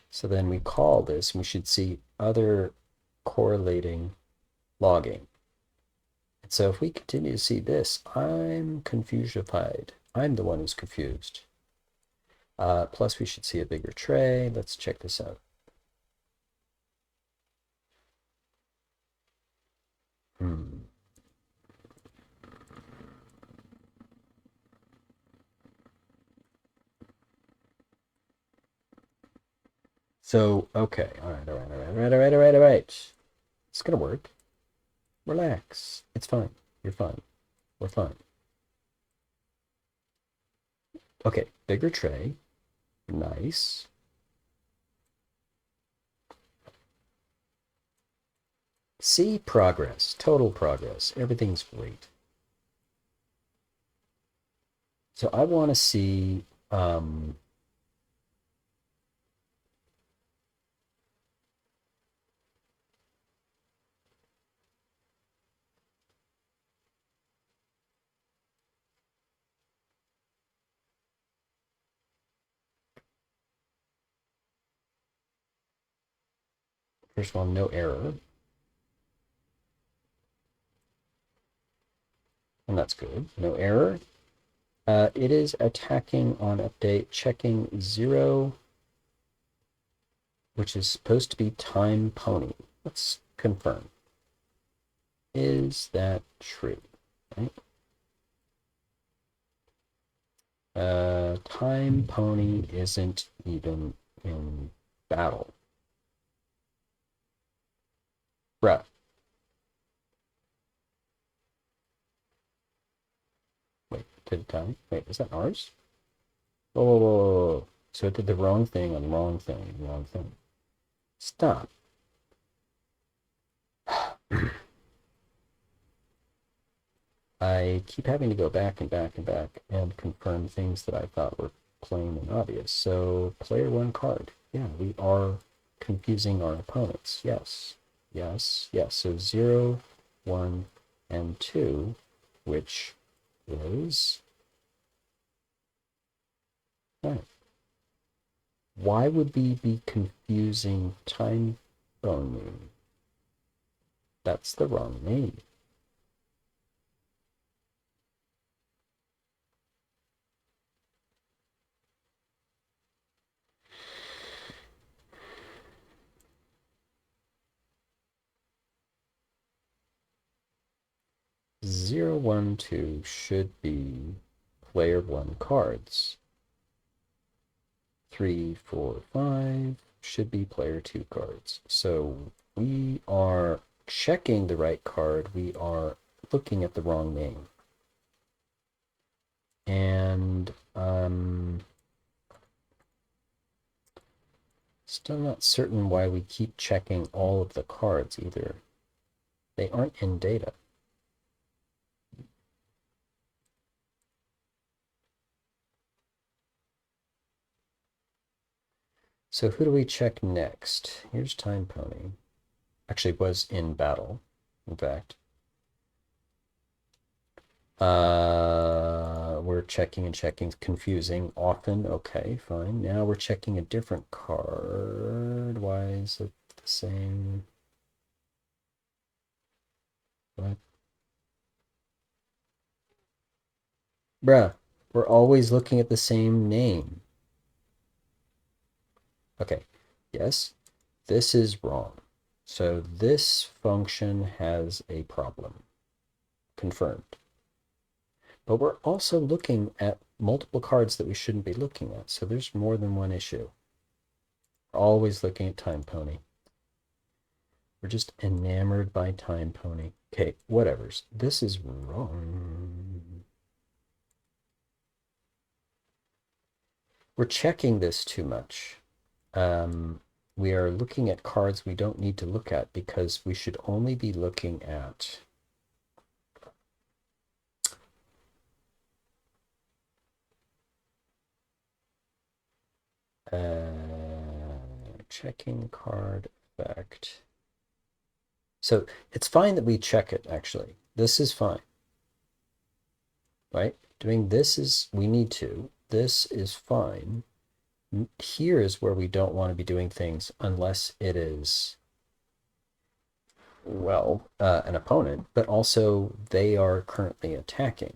So then we call this, and we should see other correlating logging. And so if we continue to see this, I'm confusified. I'm the one who's confused. Plus, we should see a bigger tray. Let's check this out. So, okay. All right, all right, all right, all right, all right, all right, all right. It's gonna work. Relax. It's fine. You're fine. We're fine. Okay, bigger tray. Nice. See progress, total progress. Everything's great. So I want to see first of all, no error. And that's good. No error. It is attacking on update, checking 0, which is supposed to be time pony. Let's confirm. Is that true? Right? Time pony isn't even in battle. Bruh. Wait, did it time? Wait, is that ours? Whoa, whoa, whoa, whoa. So it did the wrong thing on the wrong thing, wrong thing. Stop. I keep having to go back and back and back and confirm things that I thought were plain and obvious. So, player one card. Yeah, we are confusing our opponents. Yes, yes, yes. So 0, 1, and 2, which is... Right. Why would we be confusing time bone moon? That's the wrong name. Zero, 1, 2 should be player 1 cards. 3, 4, 5 should be player 2 cards. So we are checking the right card. We are looking at the wrong name. And still not certain why we keep checking all of the cards either. They aren't in data. So who do we check next? Here's Time Pony. Actually was in battle, in fact. We're checking and checking, confusing often. Okay, fine. Now we're checking a different card. Why is it the same? What? Bruh, we're always looking at the same name. Okay, yes, this is wrong. So this function has a problem. Confirmed. But we're also looking at multiple cards that we shouldn't be looking at. So there's more than one issue. We're always looking at Time Pony. We're just enamored by Time Pony. Okay, whatevers. This is wrong. We're checking this too much. We are looking at cards we don't need to look at because we should only be looking at checking card effect. So it's fine that we check it, actually. This is fine, right? Doing this is, we need to. This is fine. Here is where we don't want to be doing things unless it is, well, an opponent, but also they are currently attacking.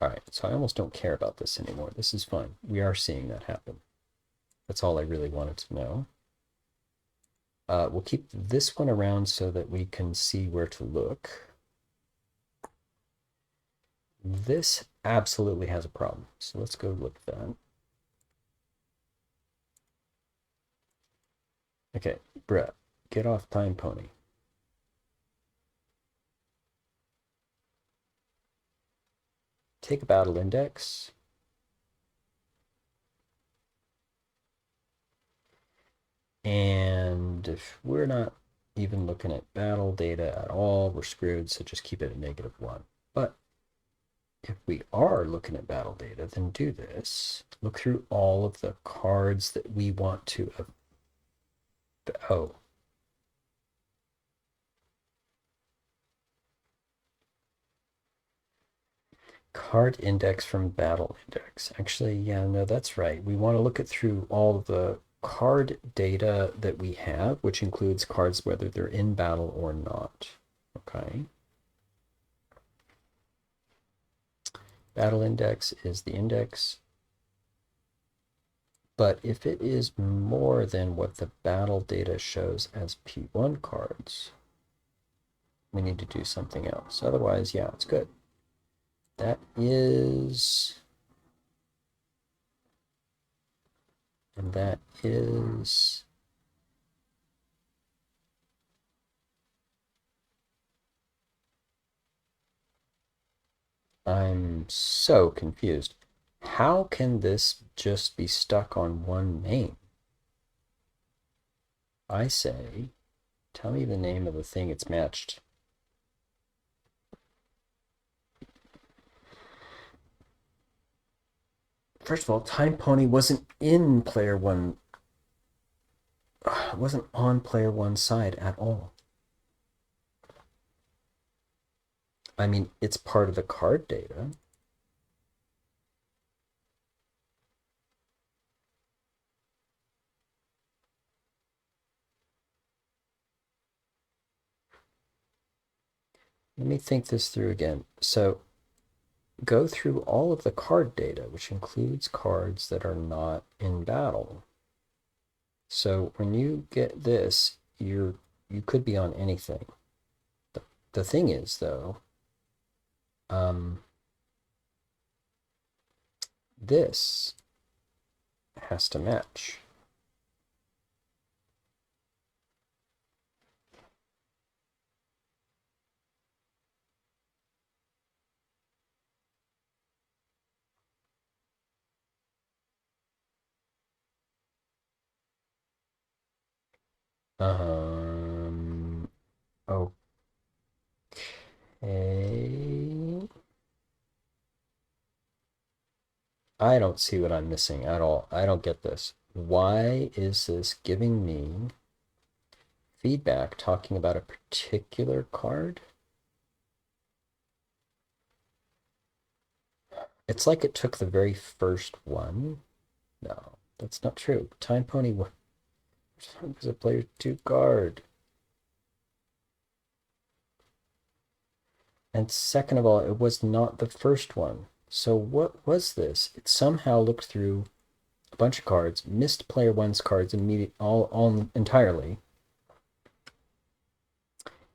All right, so I almost don't care about this anymore. This is fine. We are seeing that happen. That's all I really wanted to know. We'll keep this one around so that we can see where to look. This absolutely has a problem. So let's go look at that. Okay, Brett, get off Time Pony. Take a battle index. And if we're not even looking at battle data at all, we're screwed, so just keep it at -1. But if we are looking at battle data, then do this. Look through all of the cards that we want to... Oh. Card index from battle index. Actually, yeah, no, that's right. We want to look at through all of the card data that we have, which includes cards whether they're in battle or not. Okay. Battle index is the index. But if it is more than what the battle data shows as P1 cards, we need to do something else. Otherwise, yeah, it's good. That is... And that is... I'm so confused. How can this just be stuck on one name? I say, tell me the name of the thing it's matched. First of all, Time Pony wasn't in player one. It wasn't on player one's side at all. I mean, it's part of the card data. Let me think this through again. So go through all of the card data, which includes cards that are not in battle. So when you get this, you could be on anything. The thing is, though, this has to match. Okay. I don't see what I'm missing at all. I don't get this. Why is this giving me feedback talking about a particular card? It's like it took the very first one. No, that's not true. Time Pony was a player 2 card. And second of all, it was not the first one. So what was this? It somehow looked through a bunch of cards, missed player one's cards all entirely,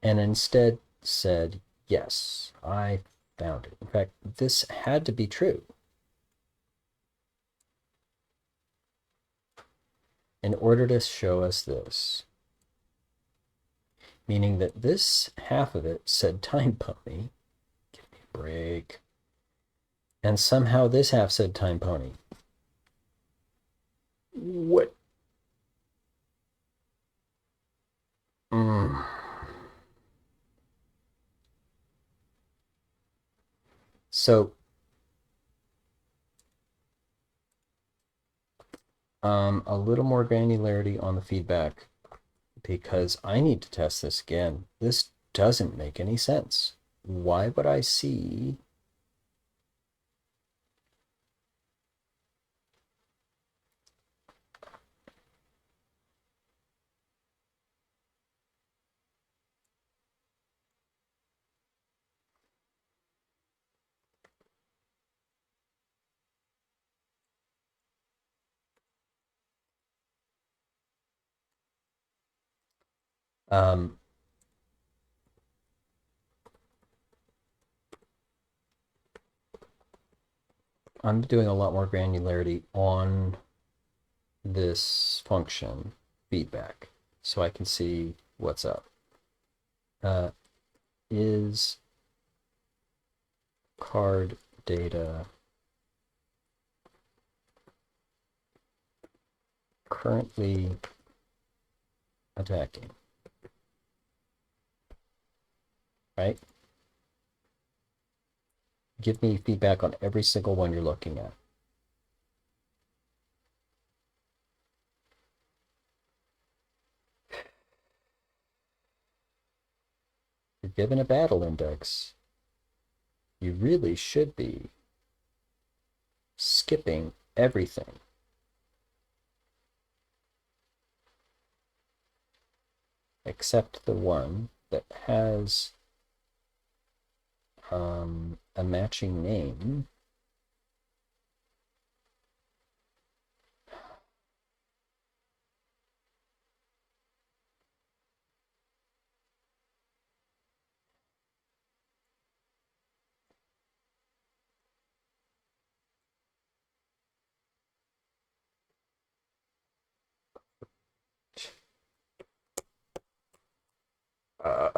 and instead said, yes, I found it. In fact, this had to be true. in order to show us this, meaning that this half of it said time pony. Give me a break. And somehow this half said time pony. What? Mm. So, a little more granularity on the feedback because I need to test this again. This doesn't make any sense. Why would I see um, I'm doing a lot more granularity on this function feedback so I can see what's up. Is card data currently attacking? Right? Give me feedback on every single one you're looking at. You're given a battle index. You really should be skipping everything except the one that has a matching name. Uh,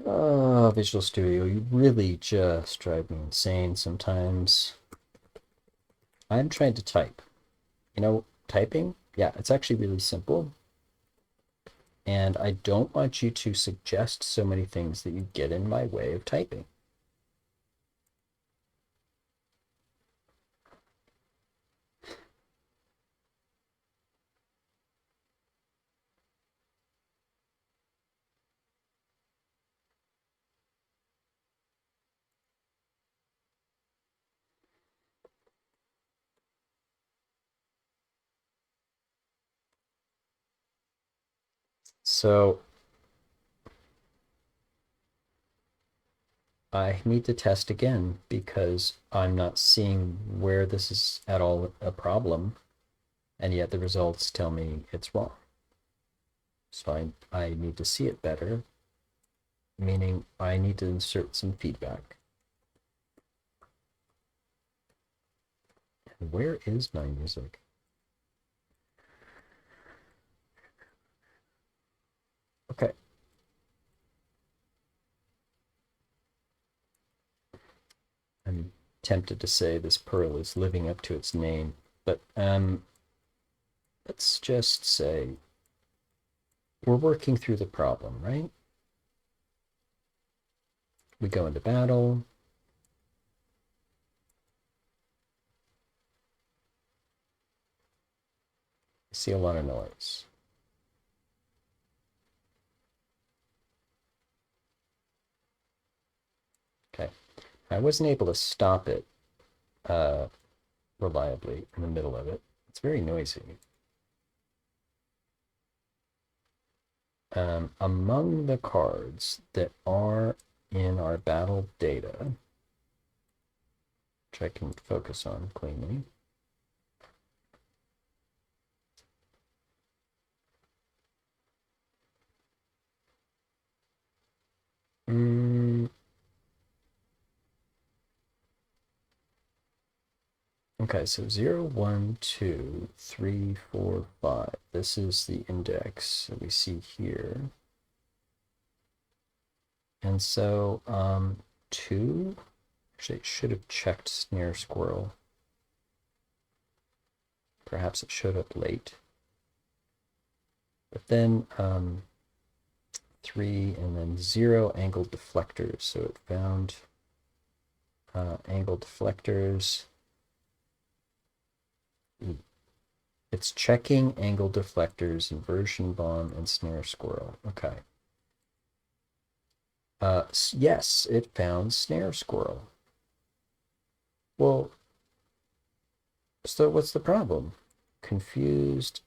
oh, Visual Studio, you really just drive me insane sometimes. I'm trying to type. You know, typing, yeah, it's actually really simple. And I don't want you to suggest so many things that you get in my way of typing. So I need to test again because I'm not seeing where this is at all a problem, and yet the results tell me it's wrong. So I need to see it better, meaning I need to insert some feedback. And where is my music? Okay. I'm tempted to say this pearl is living up to its name, but let's just say we're working through the problem, right? We go into battle. I see a lot of noise. Okay. I wasn't able to stop it reliably in the middle of it. It's very noisy. Among the cards that are in our battle data, which I can focus on cleanly, Okay, so 0, 1, 2, 3, 4, 5. This is the index that we see here. And so 2, actually it should have checked snare squirrel. Perhaps it showed up late. But then 3 and then 0 angled deflectors. So it found angled deflectors. It's checking angle deflectors, inversion bomb, and snare squirrel. Okay. Yes, it found snare squirrel. Well, so what's the problem? Confusing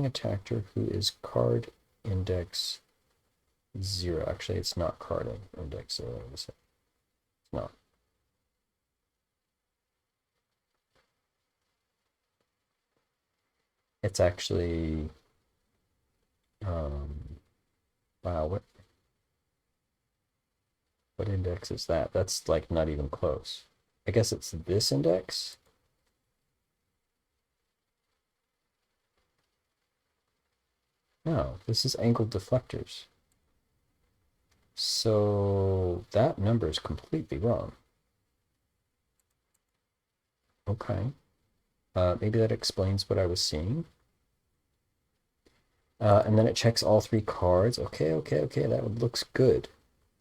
attacker who is card index 0. Actually, it's not card index 0. It's not. It's actually wow, what index is that? That's like not even close. I guess it's this index. No, this is angled deflectors. So that number is completely wrong. Okay. Maybe that explains what I was seeing. And then it checks all 3 cards. Okay, that looks good.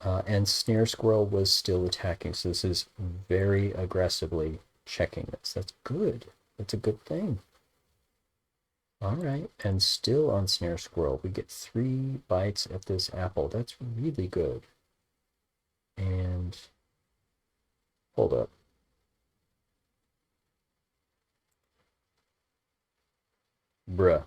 And Snare Squirrel was still attacking, so this is very aggressively checking this. That's good. That's a good thing. All right, and still on Snare Squirrel, we get 3 bites at this apple. That's really good. And hold up. Bruh.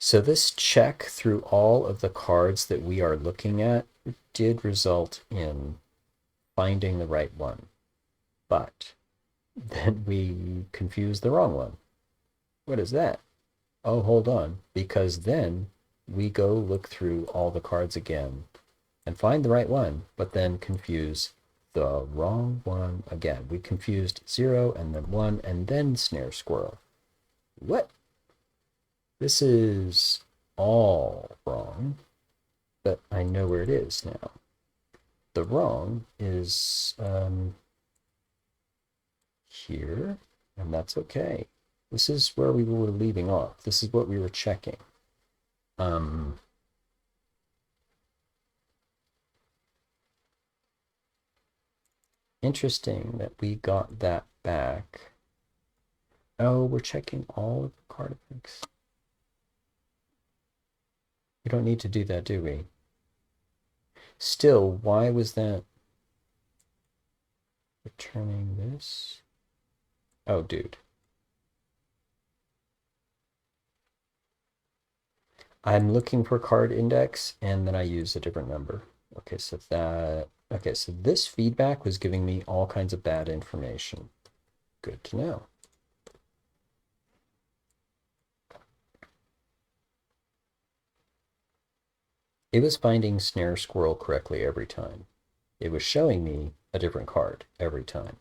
So this check through all of the cards that we are looking at did result in finding the right one, but then we confused the wrong one. What is that? Oh, hold on, because then we go look through all the cards again and find the right one, but then confuse the wrong one again. We confused 0 and then 1 and then snare squirrel. What? This is all wrong, but I know where it is now. The wrong is here, and that's okay. This is where we were leaving off. This is what we were checking. Interesting that we got that back. Oh, we're checking all of the card effects. We don't need to do that, do we? Still, why was that returning this? Oh, dude. I'm looking for card index and then I use a different number. Okay, so this feedback was giving me all kinds of bad information. Good to know. It was finding snare squirrel correctly every time. It was showing me a different card every time.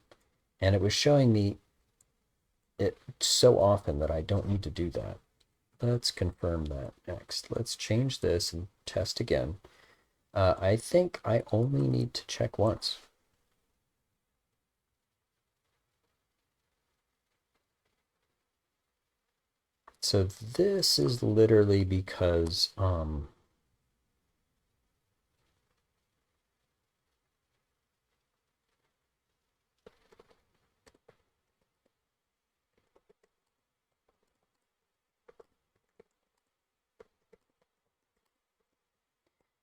And it was showing me it so often that I don't need to do that. Let's confirm that next. Let's change this and test again. I think I only need to check once. So this is literally because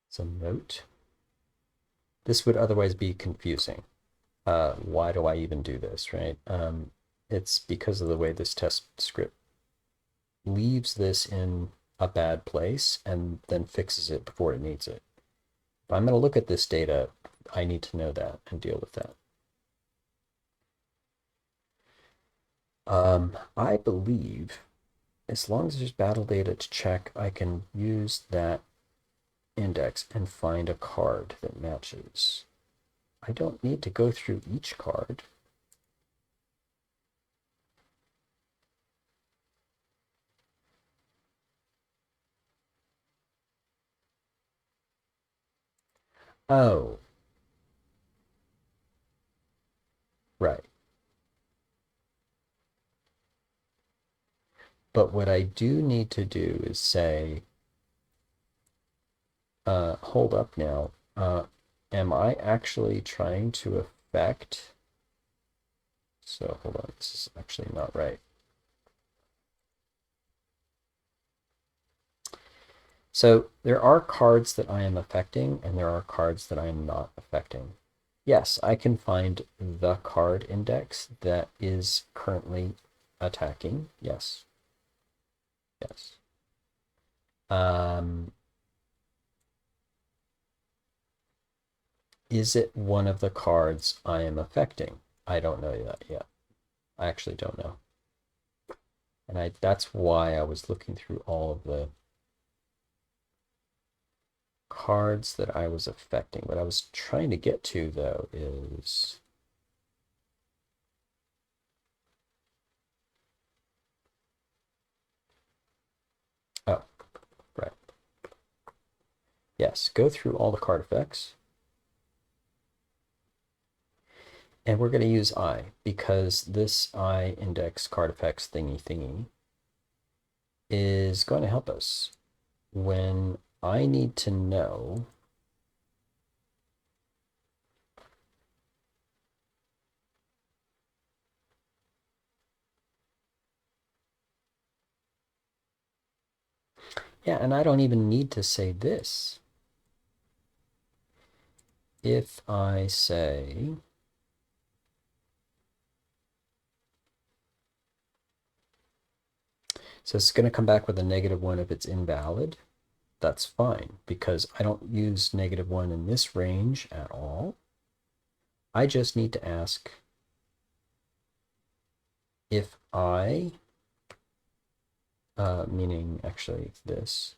some note. This would otherwise be confusing. Why do I even do this, right? It's because of the way this test script leaves this in a bad place and then fixes it before it needs it. If I'm going to look at this data, I need to know that and deal with that. I believe as long as there's battle data to check, I can use that index and find a card that matches. I don't need to go through each card. Oh, right. But what I do need to do is say, hold up now. Am I actually trying to affect? So hold on, this is actually not right. So there are cards that I am affecting and there are cards that I am not affecting. Yes, I can find the card index that is currently attacking. Yes. Yes. Um, is it one of the cards I am affecting? I don't know that yet. I actually don't know. And that's why I was looking through all of the cards that I was affecting. What I was trying to get to, though, is oh, right. Yes, go through all the card effects. And we're going to use I because this I index card effects thingy is going to help us when I need to know yeah, and I don't even need to say this. If I say so it's going to come back with a -1 if it's invalid. That's fine because I don't use -1 in this range at all. I just need to ask if I, meaning actually this,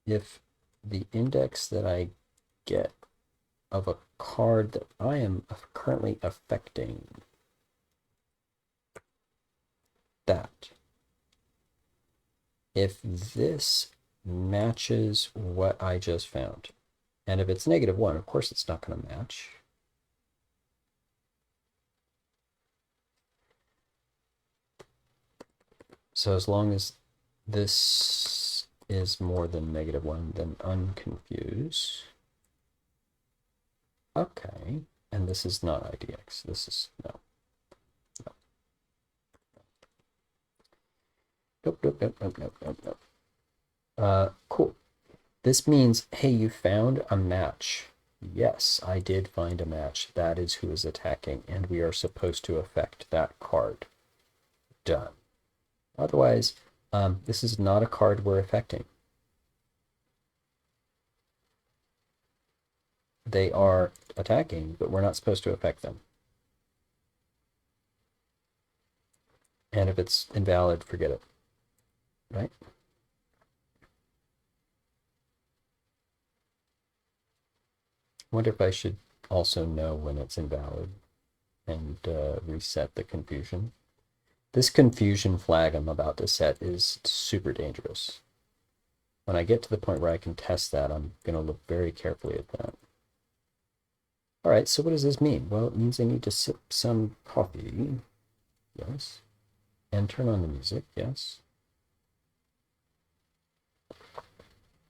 if the index that I get of a card that I am currently affecting, that if this matches what I just found, and if it's -1, of course it's not going to match. So as long as this is more than -1, then unconfuse. Okay, and this is not IDX. This is no. Nope, nope, nope, nope, nope, nope, nope. Cool. This means, hey, you found a match. Yes, I did find a match. That is who is attacking, and we are supposed to affect that card. Done. Otherwise, this is not a card we're affecting. They are attacking, but we're not supposed to affect them. And if it's invalid, forget it. Right? I wonder if I should also know when it's invalid and reset the confusion. This confusion flag I'm about to set is super dangerous. When I get to the point where I can test that, I'm going to look very carefully at that. All right, so what does this mean? Well, it means I need to sip some coffee. Yes. And turn on the music. Yes.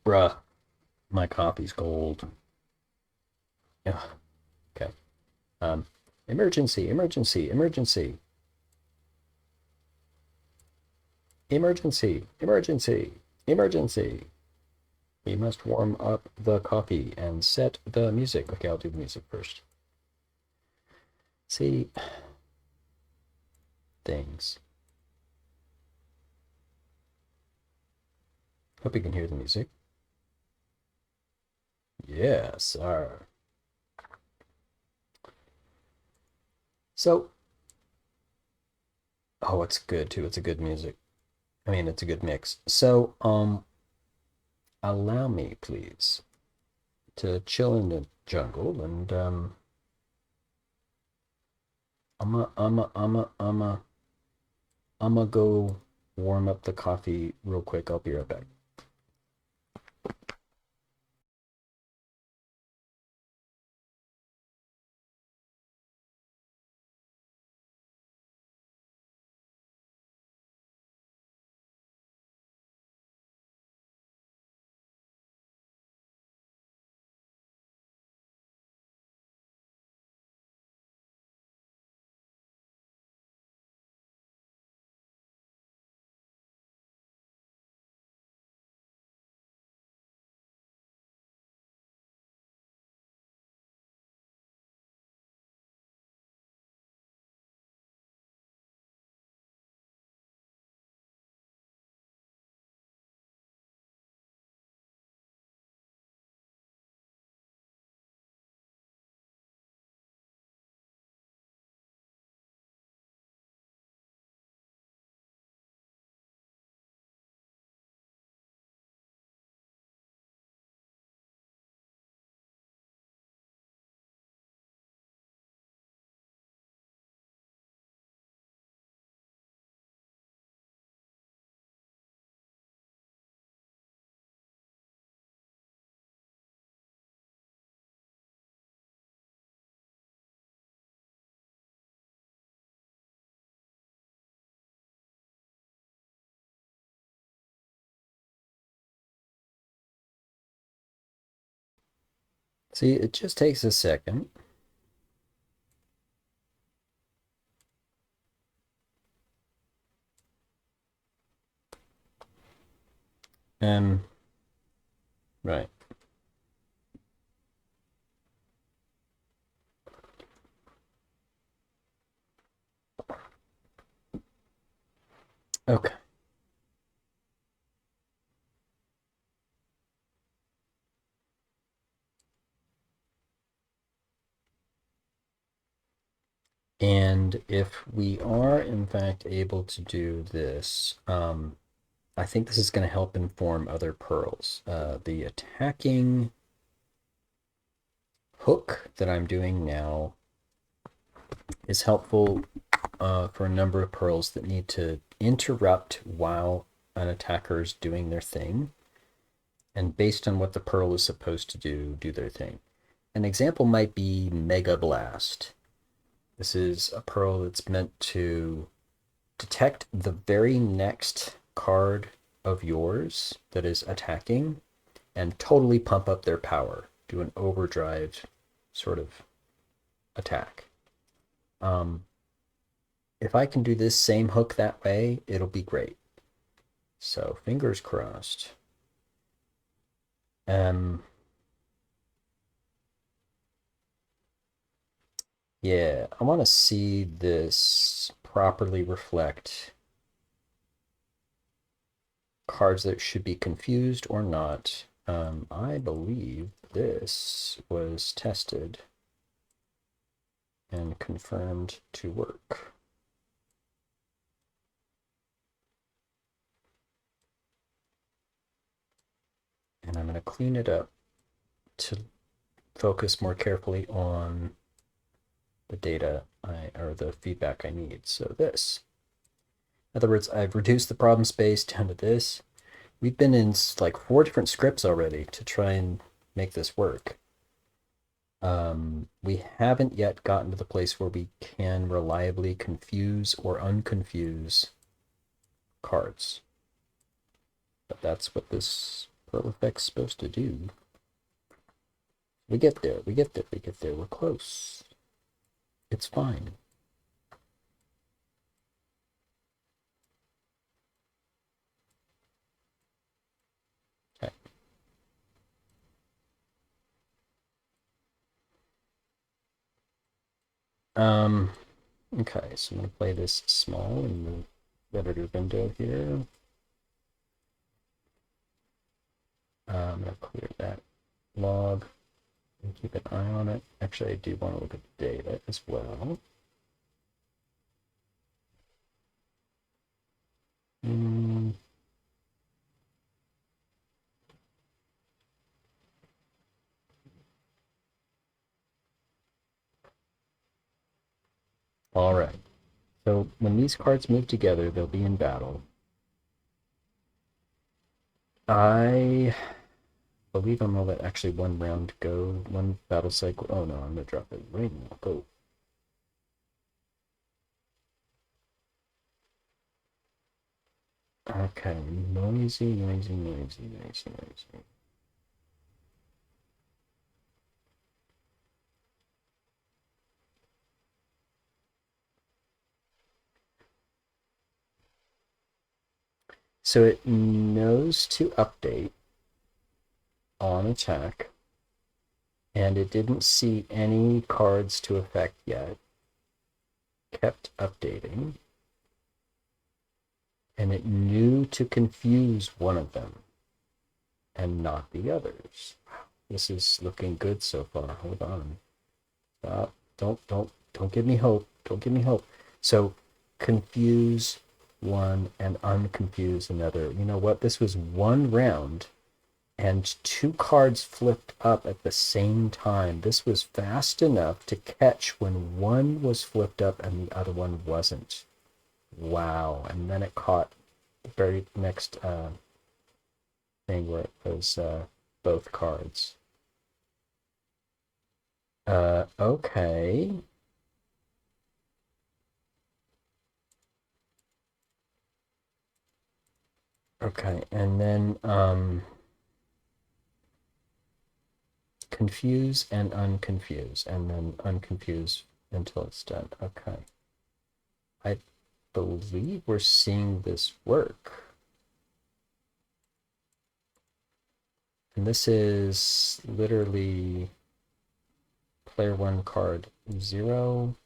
Bruh, my coffee's cold. Ugh. Okay. Emergency, emergency, emergency. Emergency, emergency, emergency. We must warm up the coffee and set the music. Okay, I'll do the music first. See, things. Hope you can hear the music. Yes, sir. So, oh, it's good too. It's a good music. I mean, it's a good mix. So, allow me, please. to chill in the jungle, and I'ma go warm up the coffee real quick. I'll be right back. See, it just takes a second. Right. Okay. And if we are in fact able to do this, I think this is going to help inform other pearls. The attacking hook that I'm doing now is helpful for a number of pearls that need to interrupt while an attacker is doing their thing. And based on what the pearl is supposed to do their thing. An example might be Mega Blast. This is a pearl that's meant to detect the very next card of yours that is attacking and totally pump up their power, do an overdrive sort of attack. If I can do this same hook that way, it'll be great. So fingers crossed. Yeah, I want to see this properly reflect cards that should be confused or not. I believe this was tested and confirmed to work. And I'm going to clean it up to focus more carefully on the data or the feedback I need. So this. In other words, I've reduced the problem space down to this. We've been in like 4 different scripts already to try and make this work. We haven't yet gotten to the place where we can reliably confuse or unconfuse cards. But that's what this Pearl effect's supposed to do. We get there, we get there, we get there. We're close. It's fine. Okay. Okay, so I'm going to play this small in the editor window here. I'm going to clear that log and keep an eye on it. Actually, I do want to look at the data as well. All right. So when these cards move together, they'll be in battle. I believe I'm gonna let actually one round go, one battle cycle. Oh no, I'm gonna drop it right now. Go. Okay, noisy, noisy, noisy, noisy, noisy. So it knows to update on attack, and it didn't see any cards to effect yet. Kept updating, and it knew to confuse one of them and not the others. Wow, this is looking good so far. Hold on. Stop. Don't give me hope. Don't give me hope. So confuse one and unconfuse another. You know what? This was one round and two cards flipped up at the same time. This was fast enough to catch when one was flipped up and the other one wasn't. Wow. And then it caught the very next thing where it was both cards. Okay. Okay, and then confuse and unconfuse, and then unconfuse until it's done. Okay. I believe we're seeing this work. And this is literally player one card 0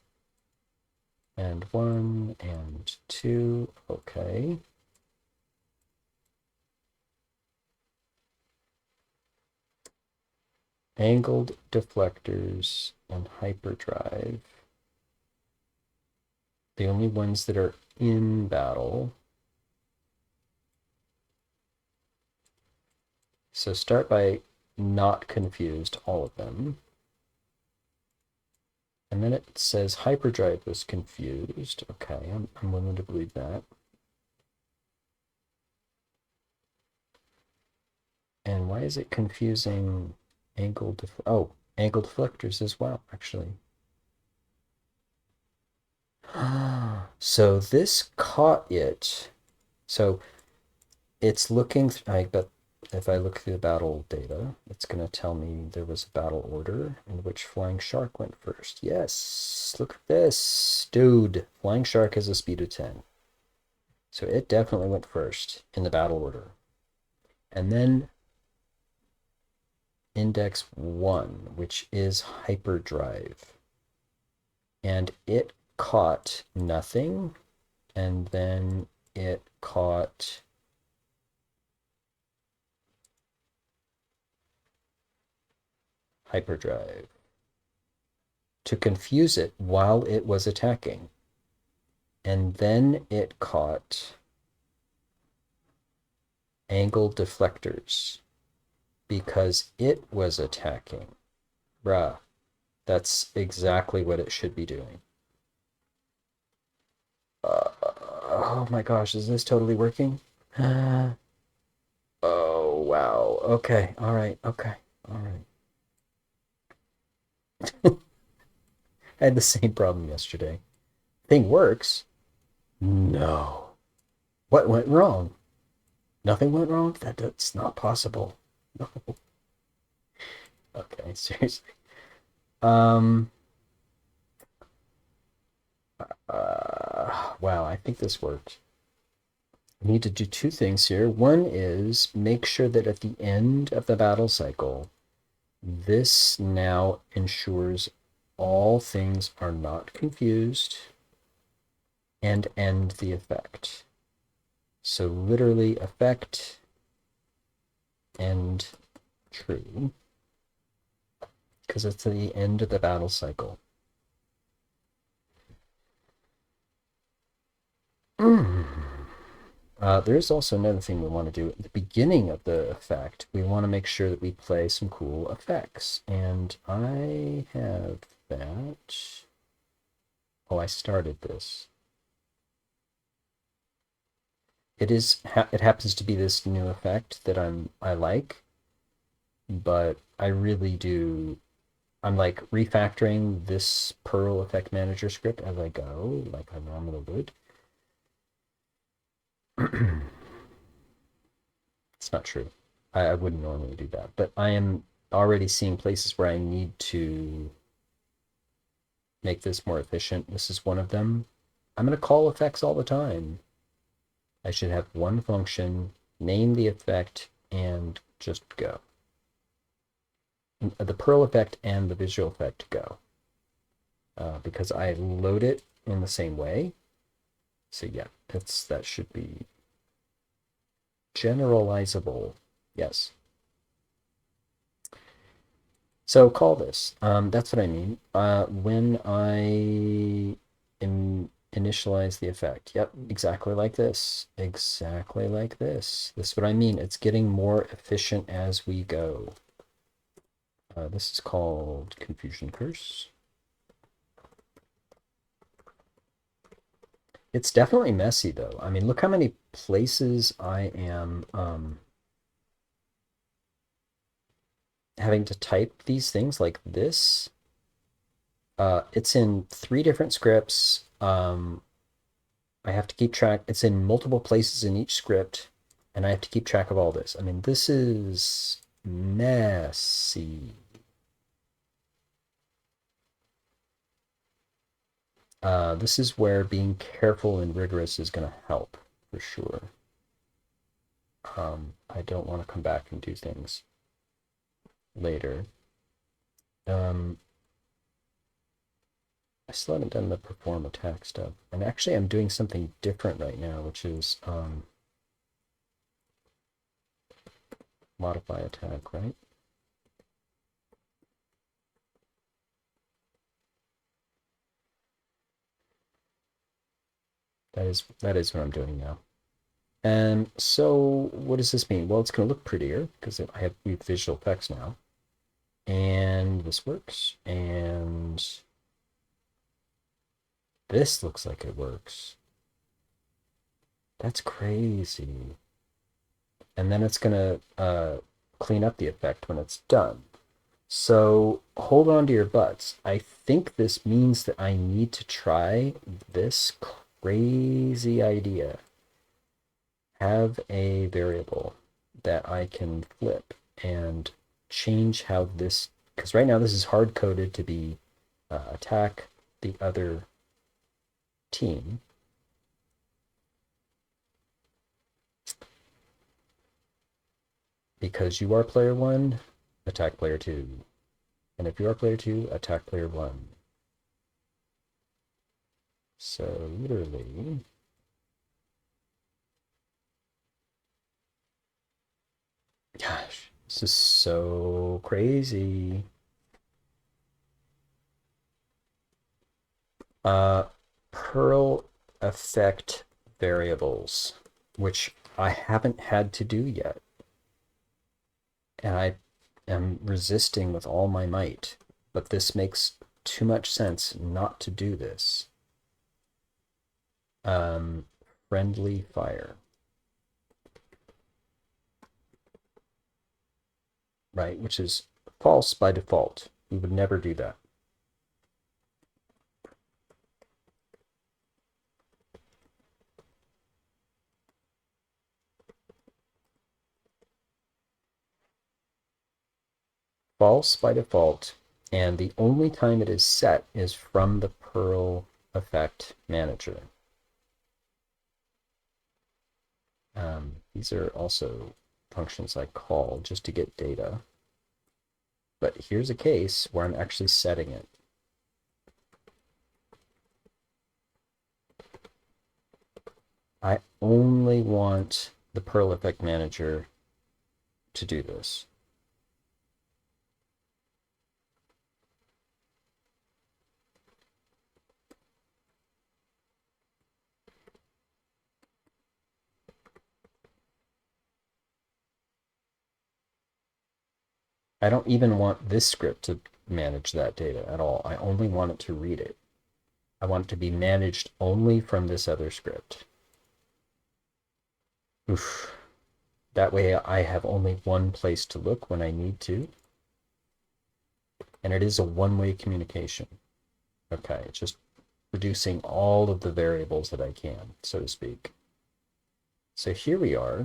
and 1 and 2. Okay. Angled deflectors and hyperdrive. The only ones that are in battle. So start by not confused, all of them. And then it says hyperdrive was confused. Okay, I'm willing to believe that. And why is it confusing angled deflectors as well, actually. So this caught it. So it's looking, I bet if I look through the battle data, it's going to tell me there was a battle order in which Flying Shark went first. Yes, look at this. Dude, Flying Shark has a speed of 10. So it definitely went first in the battle order. And then Index 1, which is Hyperdrive. And it caught nothing, and then it caught hyperdrive to confuse it while it was attacking. And then it caught angle deflectors because it was attacking. Bruh, that's exactly what it should be doing. Oh my gosh, is this totally working? Oh, wow. Okay, all right, okay, all right. I had the same problem yesterday. Thing works. No. What went wrong? Nothing went wrong? That's not possible. No. Okay, seriously. Um wow, I think this worked. We need to do two things here. One is make sure that at the end of the battle cycle, this now ensures all things are not confused and end the effect. So literally effect end true because it's the end of the battle cycle. There's also another thing we want to do at the beginning of the effect. We want to make sure that we play some cool effects. And I have that. Oh, I started this. It happens to be this new effect that I like, but I really do. I'm like refactoring this Perl effect manager script as I go, like I normally would. It's not true. I wouldn't normally do that, but I am already seeing places where I need to make this more efficient. This is one of them. I'm going to call effects all the time. I should have one function, name the effect, and just go. The Perl effect and the visual effect go. Because I load it in the same way. So yeah, that should be generalizable. Yes. So call this. That's what I mean. When I initialize the effect. Yep, exactly like this. Exactly like this. This is what I mean. It's getting more efficient as we go. This is called confusion curse. It's definitely messy though. I mean, look how many places I am having to type these things like this. It's in 3 different scripts. I have to keep track. It's in multiple places in each script, and I have to keep track of all this. I mean, this is messy. This is where being careful and rigorous is going to help for sure. I don't want to come back and do things later. I still haven't done the perform attack stuff. And actually, I'm doing something different right now, which is modify attack, right? That is what I'm doing now. And so what does this mean? Well, it's going to look prettier because we have visual effects now. And this works. And this looks like it works. That's crazy. And then it's going to clean up the effect when it's done. So hold on to your butts. I think this means that I need to try this crazy idea. Have a variable that I can flip and change how this, because right now this is hard coded to be attack the other team. Because you are player 1, attack player 2. And if you are player 2, attack player 1. So literally, gosh, this is so crazy. Perl effect variables, which I haven't had to do yet. And I am resisting with all my might, but this makes too much sense not to do this. Friendly fire. Right, which is false by default. We would never do that. False by default, and the only time it is set is from the Perl effect manager. These are also functions I call just to get data. But here's a case where I'm actually setting it. I only want the Perl effect manager to do this. I don't even want this script to manage that data at all. I only want it to read it. I want it to be managed only from this other script. Oof. That way I have only one place to look when I need to. And it is a one-way communication. Okay, it's just reducing all of the variables that I can, so to speak. So here we are.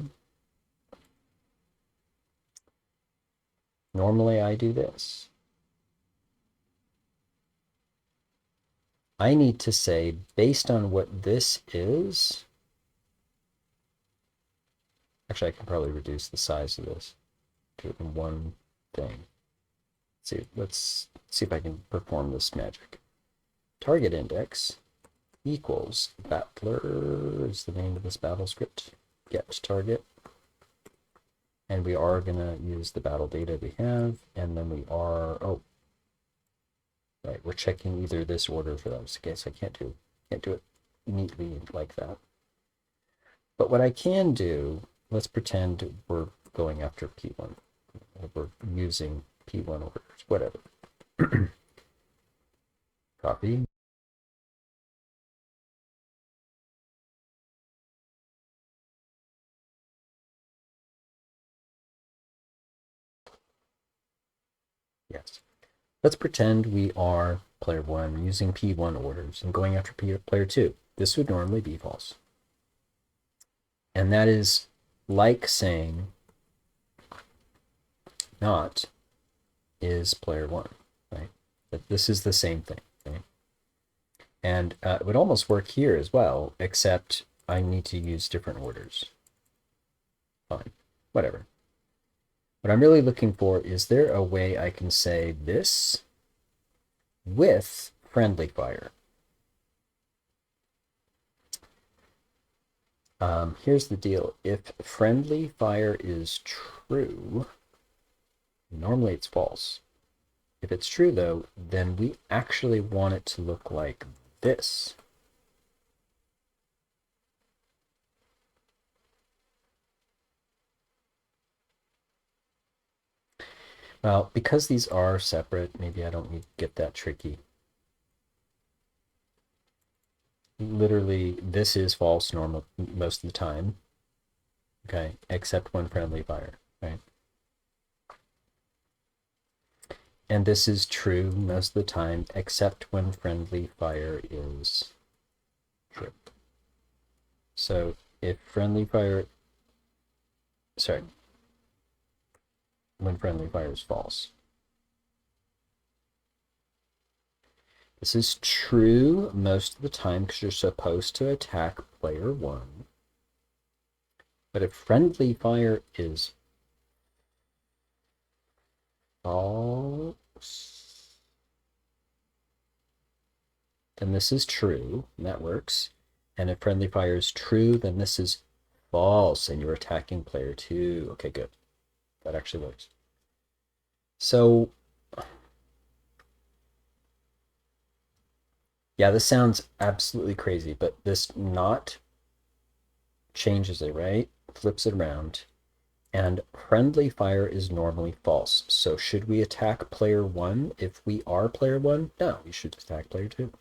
Normally I do this. I need to say, based on what this is, actually I can probably reduce the size of this to it in one thing. Let's see if I can perform this magic. Target index equals battler is the name of this battle script. Get target. And we are going to use the battle data we have, and then we are, oh, right, we're checking either this order for those. Okay, so I can't do it neatly like that. But what I can do, let's pretend we're going after P1. We're using P1 orders, whatever. Copy. Yes. Let's pretend we are player 1 using P1 orders and going after player 2. This would normally be false. And that is like saying not is player 1, right? But this is the same thing, right? And it would almost work here as well, except I need to use different orders. Fine, whatever. What I'm really looking for is there a way I can say this with friendly fire? Here's the deal. If friendly fire is true, normally it's false. If it's true, though, then we actually want it to look like this. Well, because these are separate, maybe I don't need to get that tricky. Literally, this is false most of the time. Okay, except when friendly fire, right? And this is true most of the time, except when friendly fire is true. So if friendly fire, sorry, when friendly fire is false. This is true most of the time because you're supposed to attack player 1. But if friendly fire is false, then this is true, and that works. And if friendly fire is true, then this is false, and you're attacking player 2. Okay, good. That actually works. So, yeah, this sounds absolutely crazy, but this not changes it, right? Flips it around. And friendly fire is normally false. So should we attack player 1 if we are player 1? No, we should attack player 2.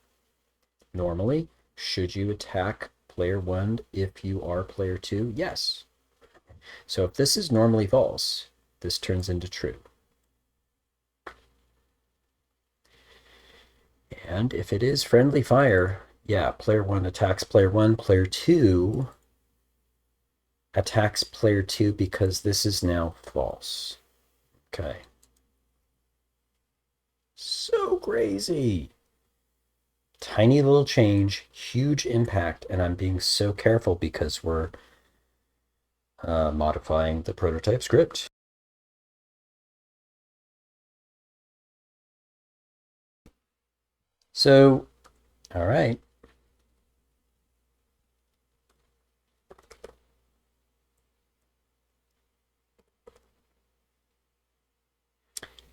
Normally, should you attack player 1 if you are player 2? Yes. So if this is normally false, this turns into true. And if it is friendly fire, yeah, player 1 attacks player 1, player 2 attacks player 2 because this is now false. Okay. So crazy. Tiny little change, huge impact, and I'm being so careful because we're modifying the prototype script. So, all right.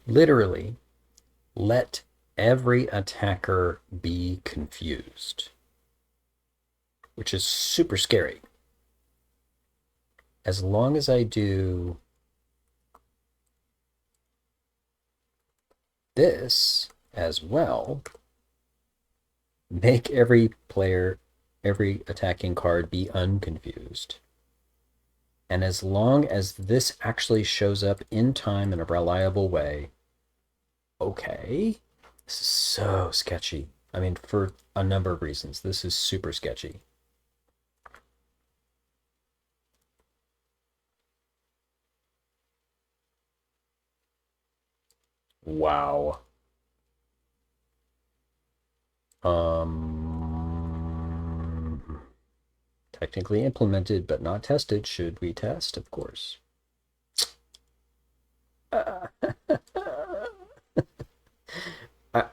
Literally, let every attacker be confused, which is super scary. As long as I do this as well, Make every player, every attacking card be unconfused. And as long as this actually shows up in time in a reliable way, okay. This is so sketchy. I mean, for a number of reasons, this is super sketchy. Wow. Technically implemented but not tested. Should we test? Of course.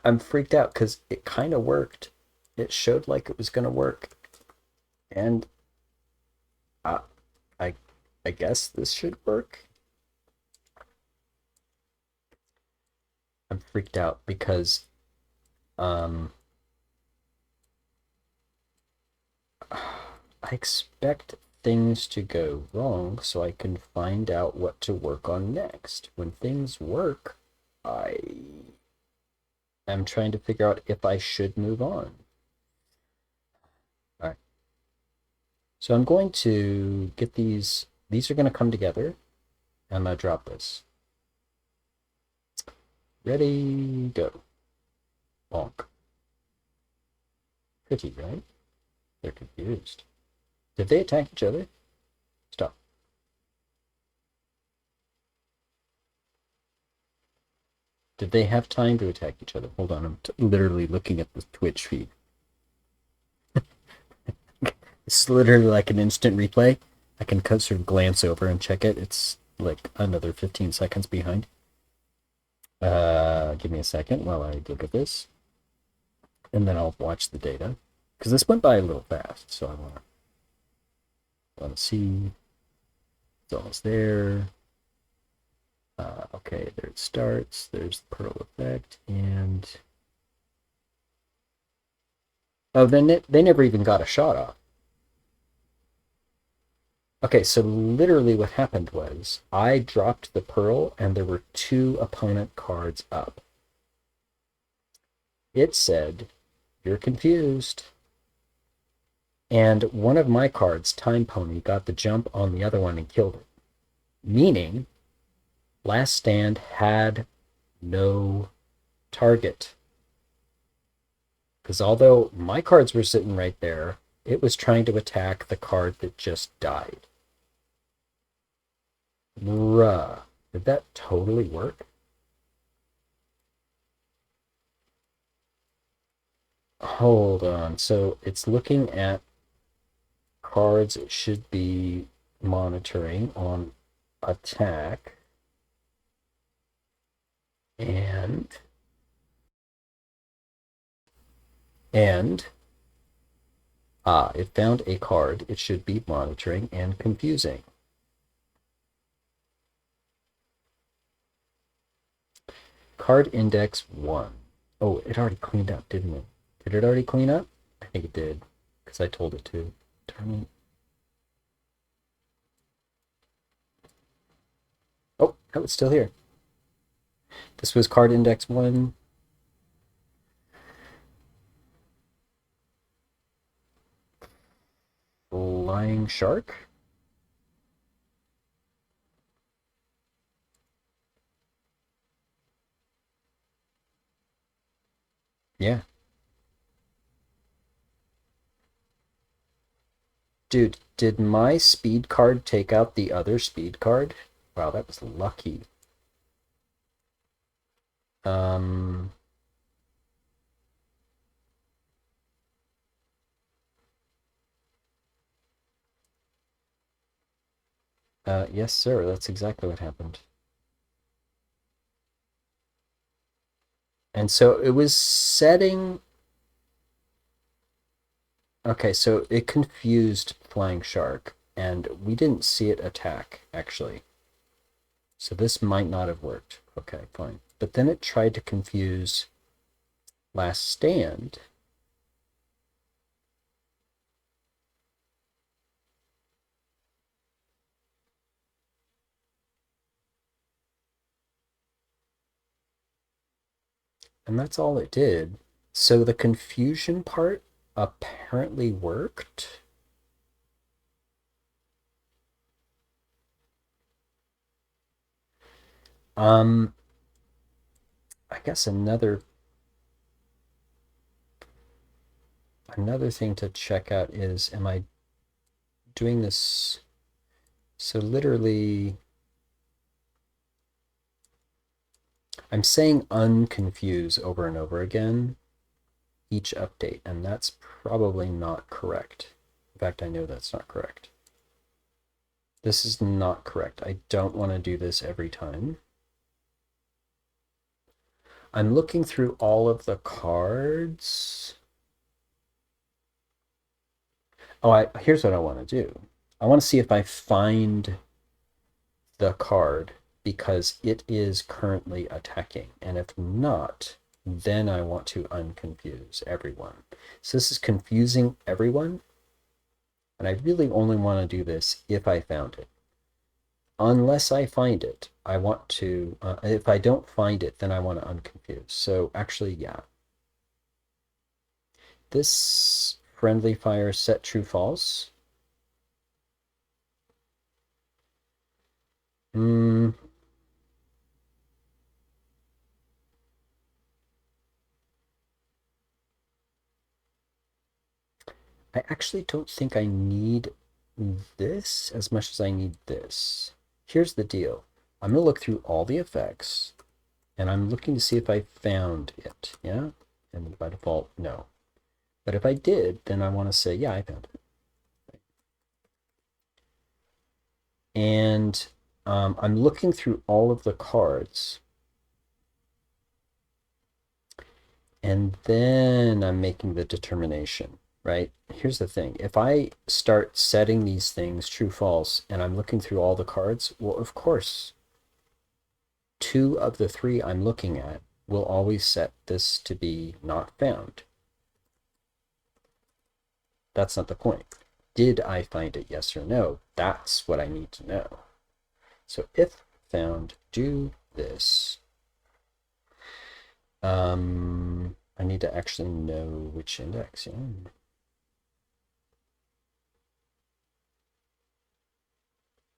I'm freaked out because it kind of worked. It showed like it was going to work. And I, I, I guess this should work. I'm freaked out because um, I expect things to go wrong so I can find out what to work on next. When things work, I am trying to figure out if I should move on. All right. So I'm going to get these. These are going to come together. I'm going to drop this. Ready, go. Bonk. Pretty, right? They're confused. Did they attack each other? Stop. Did they have time to attack each other? Hold on, I'm literally looking at the Twitch feed. It's literally like an instant replay. I can sort of glance over and check it. It's like another 15 seconds behind. Give me a second while I look at this. And then I'll watch the data. Because this went by a little fast, so I want to see. It's almost there. Okay, there it starts. There's the Pearl effect, and oh, then they never even got a shot off. Okay, so literally what happened was I dropped the Pearl, and there were two opponent cards up. It said, "You're confused," and one of my cards, Time Pony, got the jump on the other one and killed it. Meaning, Last Stand had no target. Because although my cards were sitting right there, it was trying to attack the card that just died. Bruh. Did that totally work? Hold on. So it's looking at cards it should be monitoring on attack. And it found a card it should be monitoring and confusing. Card index 1. Oh, it already cleaned up, didn't it? Did it already clean up? I think it did, because I told it to. Turn. Oh, no, it's still here. This was card index 1. Flying Shark? Yeah. Dude, did my speed card take out the other speed card? Wow, that was lucky. Um, yes, sir. That's exactly what happened. And so it was setting. Okay, so it confused Flying Shark, and we didn't see it attack, actually. So this might not have worked. Okay, fine. But then it tried to confuse Last Stand. And that's all it did. So the confusion part apparently worked. Um, I guess another thing to check out is, am I doing this? So literally, I'm saying unconfuse over and over again each update, and that's probably not correct. In fact, I know that's not correct. This is not correct. I don't want to do this every time. I'm looking through all of the cards. Oh, here's what I want to do. I want to see if I find the card because it is currently attacking. And if not, then I want to unconfuse everyone. So this is confusing everyone. And I really only want to do this if I found it. Unless I find it, I want to, if I don't find it, then I want to unconfuse. So actually, yeah. This friendly fire set true false. Hmm. I actually don't think I need this as much as I need this. Here's the deal. I'm going to look through all the effects, and I'm looking to see if I found it, yeah? And by default, no. But if I did, then I want to say, yeah, I found it. And I'm looking through all of the cards, and then I'm making the determination, right? Here's the thing. If I start setting these things true, false, and I'm looking through all the cards, well, of course, two of the three I'm looking at will always set this to be not found. That's not the point. Did I find it, yes or no? That's what I need to know. So if found, do this. I need to actually know which index, yeah.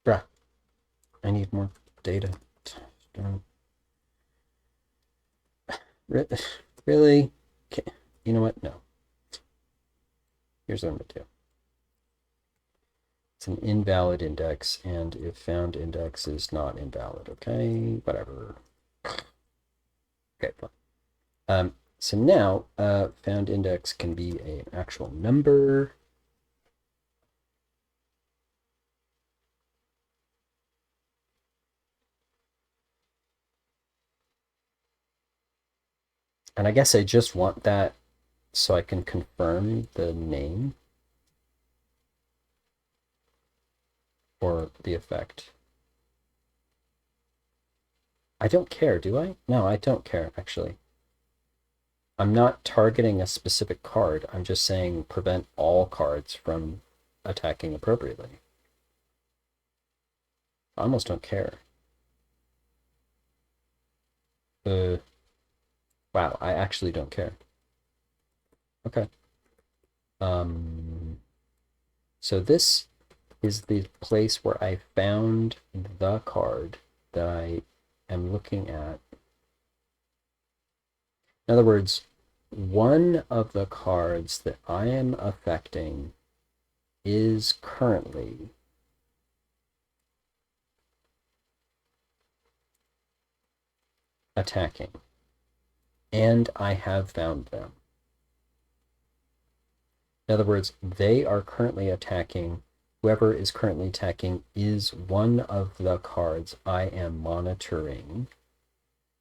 Bruh, I need more data. Really? Okay. You know what? No. Here's what I'm going to do. It's an invalid index, and if found index is not invalid, okay? Whatever. Okay, fine. So now found index can be an actual number. And I guess I just want that so I can confirm the name or the effect. I don't care, do I? No, I don't care, actually. I'm not targeting a specific card. I'm just saying prevent all cards from attacking appropriately. I almost don't care. Wow, I actually don't care. Okay. So this is the place where I found the card that I am looking at. In other words, one of the cards that I am affecting is currently attacking, and I have found them. In other words, they are currently attacking. Whoever is currently attacking is one of the cards I am monitoring.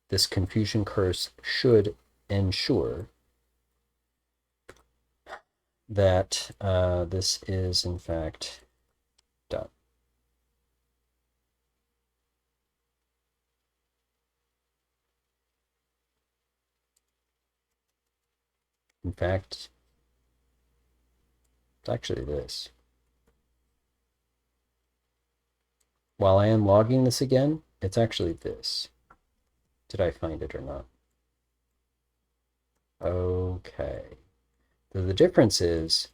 This confusion curse should ensure that this is in fact done. In fact, it's actually this. While I am logging this again, it's actually this. Did I find it or not? Okay. So the difference is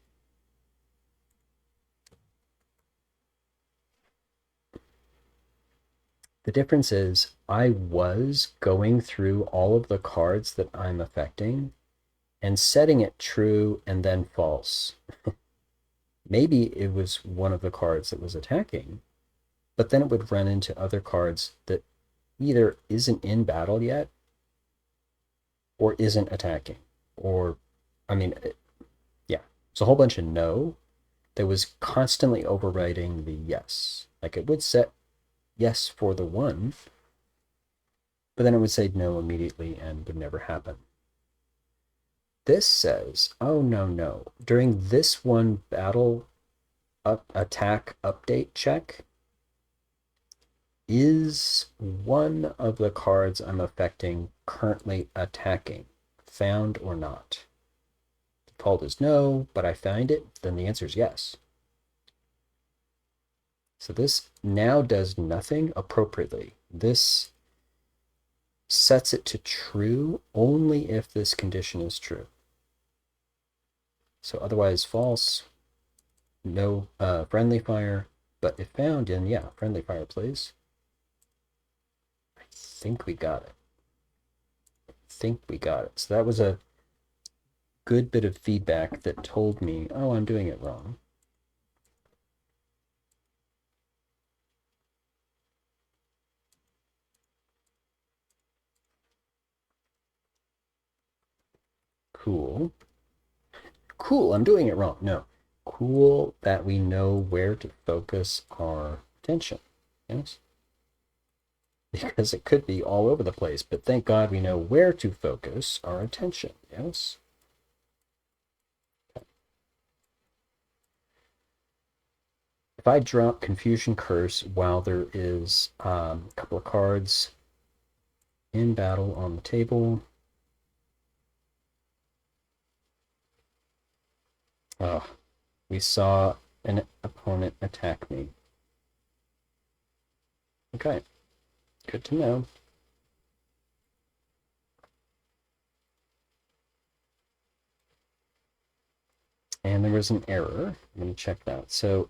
I was going through all of the cards that I'm affecting and setting it true and then false. Maybe it was one of the cards that was attacking, but then it would run into other cards that either isn't in battle yet or isn't attacking. Or, I mean, yeah, it's a whole bunch of no that was constantly overriding the yes. Like it would set yes for the one, but then it would say no immediately and would never happen. This says, oh, no, no. During this one battle attack update check, is one of the cards I'm affecting currently attacking? Found or not? Default is no, but I find it, then the answer is yes. So this now does nothing appropriately. This sets it to true only if this condition is true. So otherwise false, no friendly fire, but if found, then yeah, friendly fire please. I think we got it. So that was a good bit of feedback that told me, oh, I'm doing it wrong. Cool. Cool, I'm doing it wrong. No. Cool that we know where to focus our attention. Yes? Because it could be all over the place, but thank God we know where to focus our attention. Yes? If I drop Confusion Curse while there is a couple of cards in battle on the table, we saw an opponent attack me. Okay, good to know. And there was an error. I'm going to check that. So,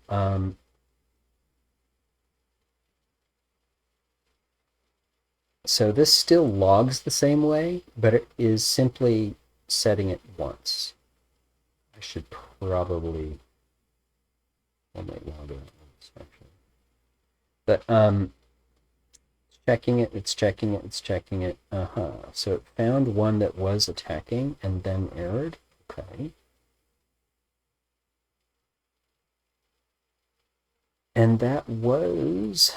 so this still logs the same way, but it is simply setting it once. I should probably only log it once, actually. But checking it, it's checking it, it's checking it. So it found one that was attacking and then errored. Okay. And that was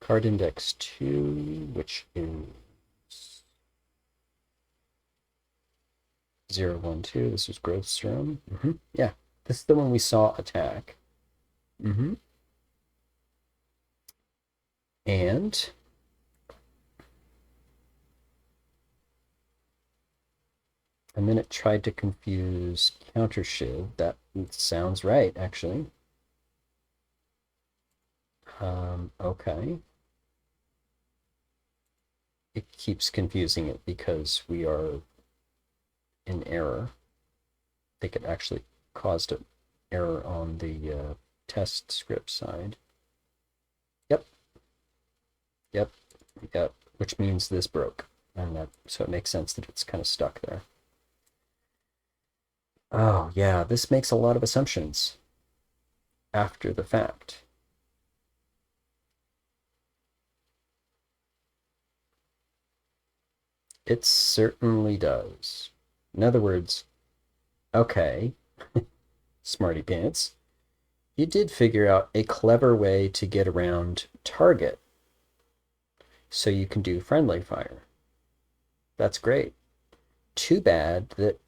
card index 2, which is 012. This was Growthstrom. Yeah, this is the one we saw attack. And then it tried to confuse Counter Shield. That sounds right, actually. Okay. It keeps confusing it because we are in error. I think it actually caused an error on the test script side. Yep, which means this broke. And so it makes sense that it's kind of stuck there. Oh, yeah, this makes a lot of assumptions after the fact. It certainly does. In other words, okay, smarty pants, you did figure out a clever way to get around target so you can do friendly fire. That's great. Too bad that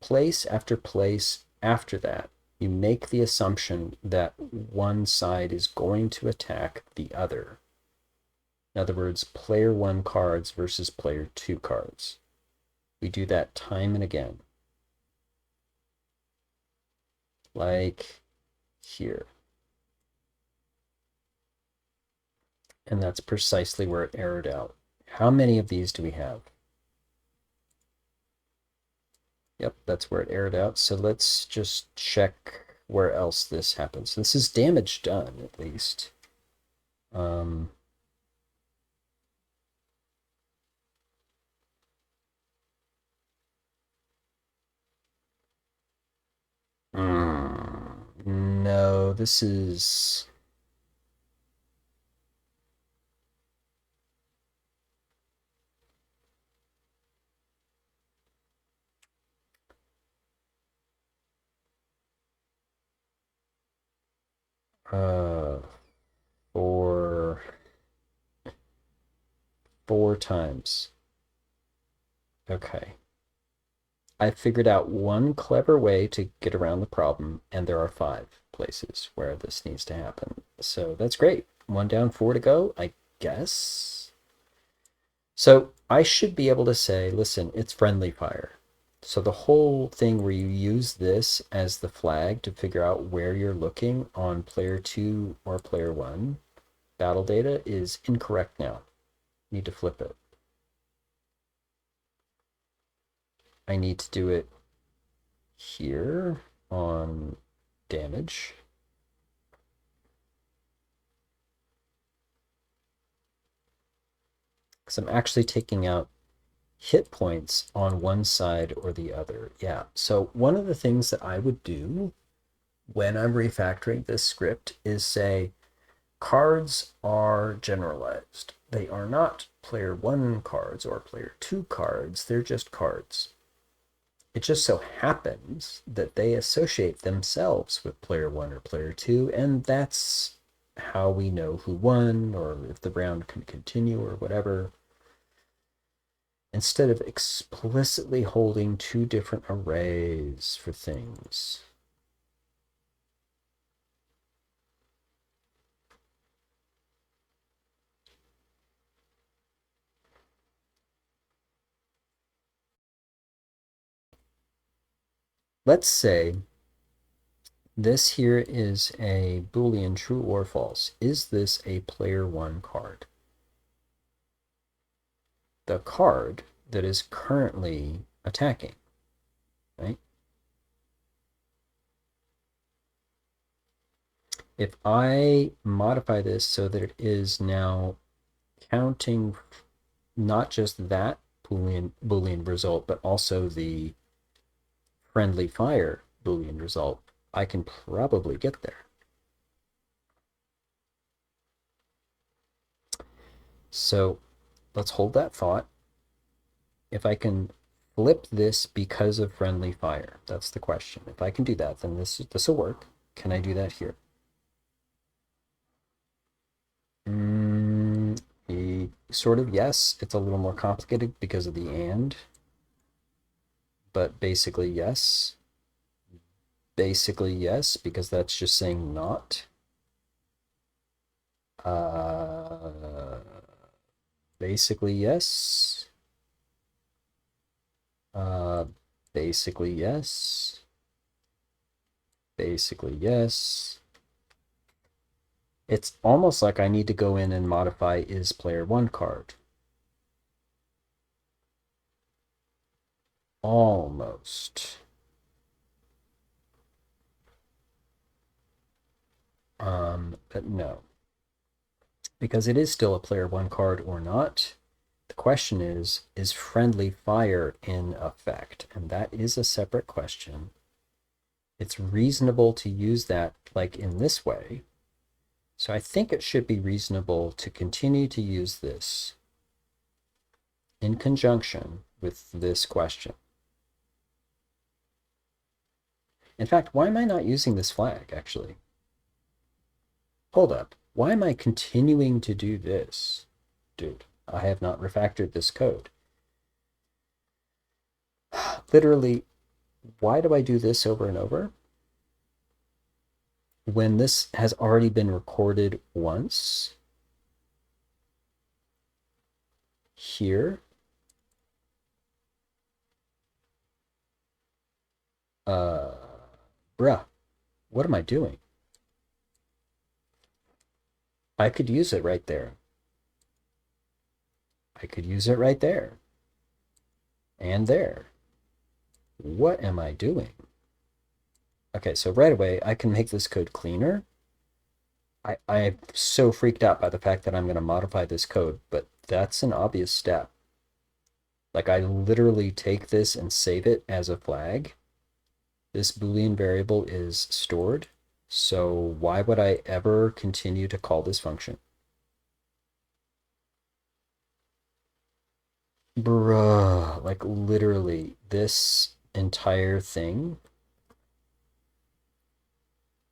place after place after that, you make the assumption that one side is going to attack the other. In other words, player 1 cards versus player 2 cards. We do that time and again. Like here. And that's precisely where it errored out. How many of these do we have? Yep, that's where it errored out. So let's just check where else this happens. This is damage done, at least. Um, no, this is... Uh, four, four times. Okay. I figured out one clever way to get around the problem, and there are 5 places where this needs to happen. So that's great. 1 down, 4 to go, I guess. So I should be able to say, listen, it's friendly fire. So the whole thing where you use this as the flag to figure out where you're looking on player 2 or player 1 battle data is incorrect now. Need to flip it. I need to do it here on damage. Because I'm actually taking out hit points on one side or the other. Yeah, so one of the things that I would do when I'm refactoring this script is say cards are generalized. They are not player 1 cards or player 2 cards, they're just cards. It just so happens that they associate themselves with player 1 or player 2, and that's how we know who won or if the round can continue or whatever. Instead of explicitly holding 2 different arrays for things. Let's say this here is a Boolean true or false. Is this a player 1 card? The card that is currently attacking, right? If I modify this so that it is now counting not just that Boolean result, but also the friendly fire Boolean result, I can probably get there. So let's hold that thought. If I can flip this because of friendly fire, that's the question. If I can do that, then this will work. Can I do that here? Sort of, yes. It's a little more complicated because of the and, but basically yes. Basically yes, because that's just saying not. Basically yes. Basically yes. Basically yes. It's almost like I need to go in and modify is player 1 card. Almost. But no. Because it is still a player 1 card or not. The question is friendly fire in effect? And that is a separate question. It's reasonable to use that like in this way. So I think it should be reasonable to continue to use this in conjunction with this question. In fact, why am I not using this flag, actually? Hold up. Why am I continuing to do this? Dude, I have not refactored this code. Literally, why do I do this over and over? When this has already been recorded once here. Bruh, what am I doing? I could use it right there. I could use it right there and there. What am I doing? Okay, so right away, I can make this code cleaner. I'm so freaked out by the fact that I'm going to modify this code, but that's an obvious step. Like I literally take this and save it as a flag. This Boolean variable is stored. So why would I ever continue to call this function? Bruh, like literally this entire thing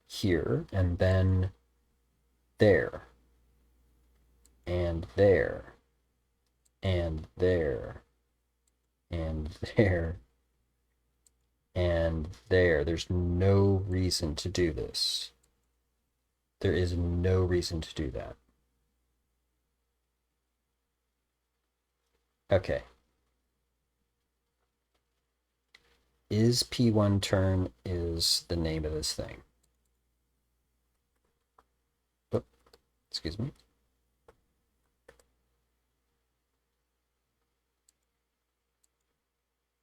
here and then there and there and there and there and there. There's no reason to do this. There is no reason to do that. Okay. Is P1 turn is the name of this thing. Oh, excuse me.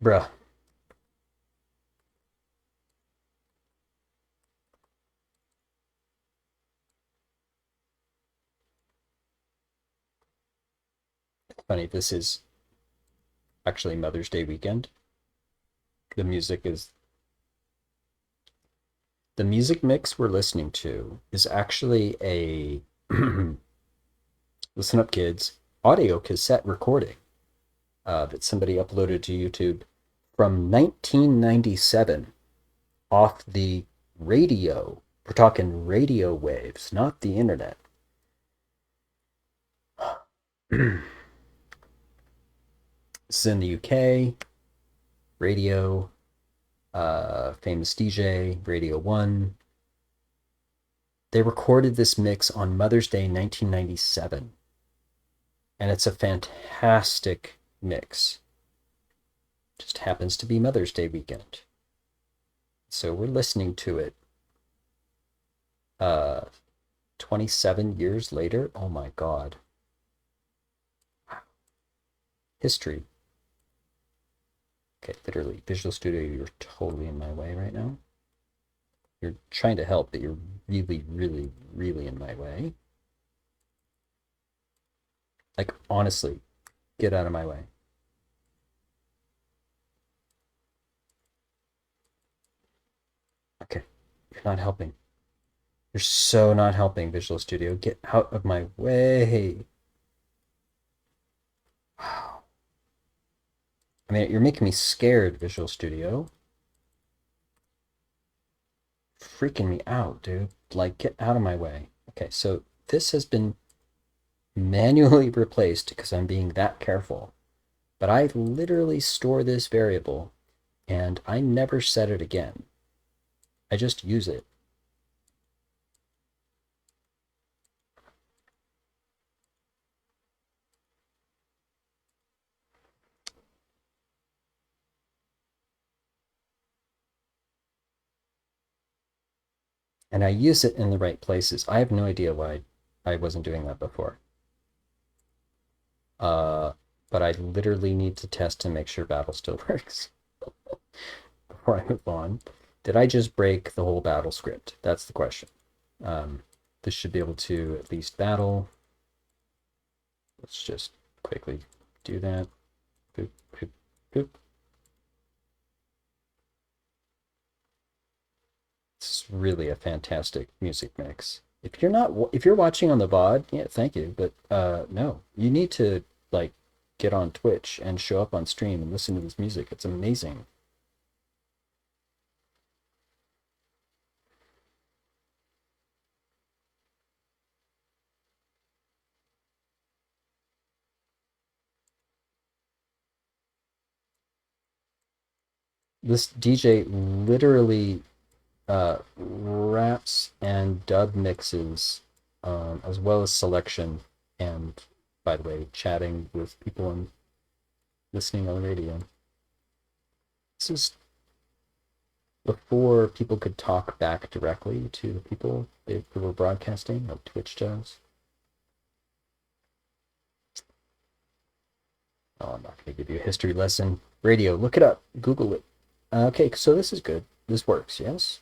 Bruh. Funny, this is actually Mother's Day weekend. The music mix we're listening to is actually a listen up kids audio cassette recording that somebody uploaded to YouTube from 1997 off the radio. We're talking radio waves, not the internet. This is in the UK. Radio, famous DJ, Radio 1. They recorded this mix on Mother's Day 1997. And it's a fantastic mix. Just happens to be Mother's Day weekend. So we're listening to it 27 years later. Oh my God. History. Okay, literally, Visual Studio, you're totally in my way right now. You're trying to help, but you're really, really, really in my way. Like, honestly, get out of my way. Okay, you're not helping. You're so not helping, Visual Studio. Get out of my way. Wow. I mean, you're making me scared, Visual Studio. Freaking me out, dude. Like, get out of my way. Okay, so this has been manually replaced because I'm being that careful. But I literally store this variable and I never set it again. I just use it. And I use it in the right places. I have no idea why I wasn't doing that before. But I literally need to test to make sure battle still works before I move on. Did I just break the whole battle script? That's the question. This should be able to at least battle. Let's just quickly do that. Boop, boop, boop. It's really a fantastic music mix. If you're watching on the VOD, yeah, thank you. But no, you need to like get on Twitch and show up on stream and listen to this music. It's amazing. This DJ literally raps and dub mixes, as well as selection, and by the way, chatting with people and listening on the radio. This is before people could talk back directly to the people they were broadcasting, like Twitch does. Oh, I'm not going to give you a history lesson. Radio, look it up. Google it. Okay, so this is good. This works, yes?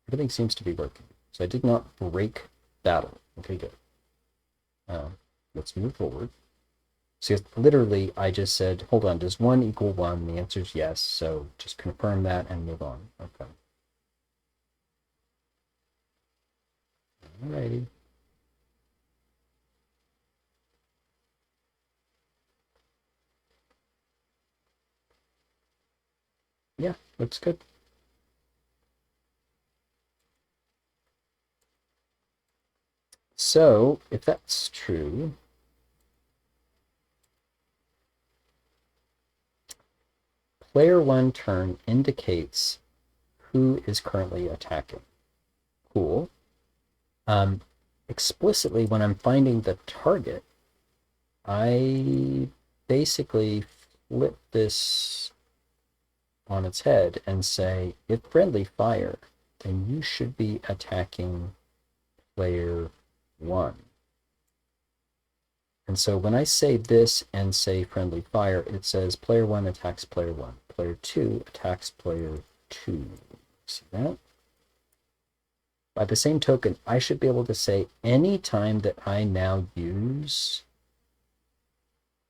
Everything seems to be working. So I did not break battle. Okay, good. Let's move forward. So literally, I just said, hold on, does 1 equal 1? The answer is yes. So just confirm that and move on. Okay. Alrighty. Yeah, looks good. So if that's true, player 1 turn indicates who is currently attacking. Cool. Explicitly, when I'm finding the target, I basically flip this on its head and say, if friendly fire, then you should be attacking player 1. And so when I say this and say friendly fire, it says player 1 attacks player 1. Player 2 attacks player 2. See that? By the same token, I should be able to say any time that I now use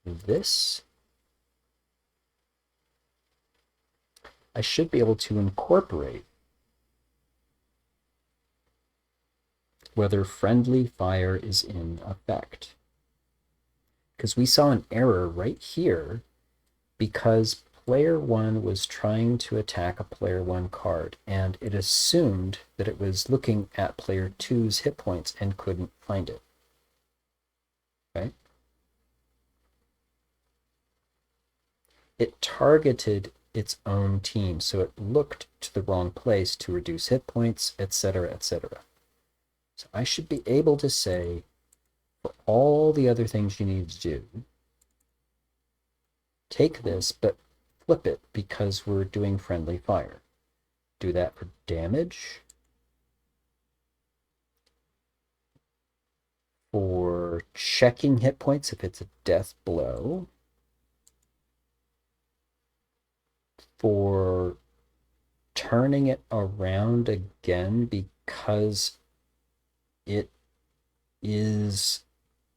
this, I should be able to incorporate whether friendly fire is in effect. Because we saw an error right here because player 1 was trying to attack a player 1 card, and it assumed that it was looking at player 2's hit points and couldn't find it. Okay? It targeted its own team, so it looked to the wrong place to reduce hit points, etc., etc. So I should be able to say, for all the other things you need to do, take this, but flip it because we're doing friendly fire. Do that for damage, for checking hit points if it's a death blow, for turning it around again because it is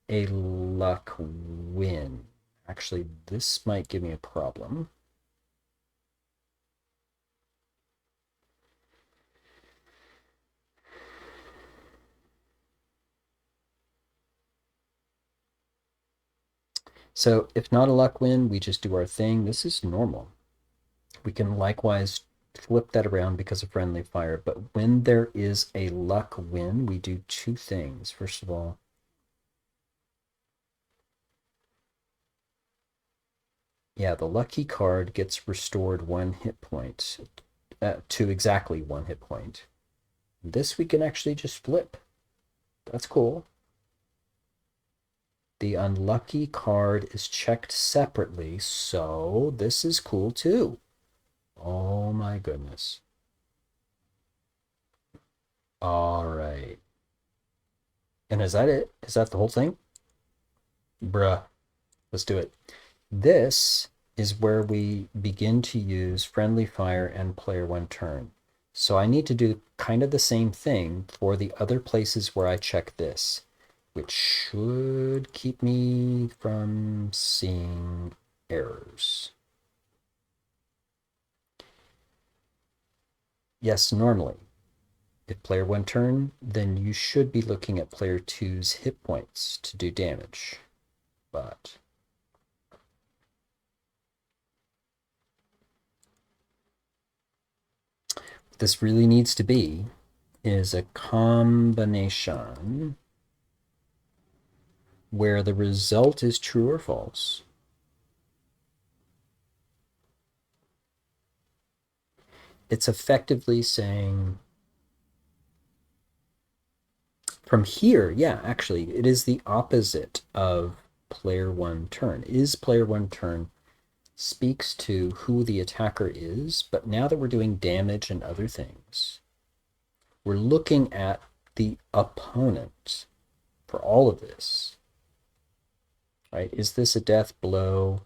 a luck win. Actually, this might give me a problem. So if not a luck win, we just do our thing. This is normal. We can likewise flip that around because of friendly fire. But when there is a luck win, we do two things. First of all, yeah, the lucky card gets restored 1 hit point to exactly 1 hit point. This we can actually just flip. That's cool. The unlucky card is checked separately, so this is cool too. Oh my goodness. All right. And is that it? Is that the whole thing? Bruh. Let's do it. This is where we begin to use friendly fire and player 1 turn. So I need to do kind of the same thing for the other places where I check this, which should keep me from seeing errors. Yes, normally. If player 1 turn, then you should be looking at player 2's hit points to do damage. But what this really needs to be is a combination where the result is true or false. It's effectively saying, from here, yeah, actually, it is the opposite of player 1 turn. Is player 1 turn speaks to who the attacker is, but now that we're doing damage and other things, we're looking at the opponent for all of this. right? Is this a death blow?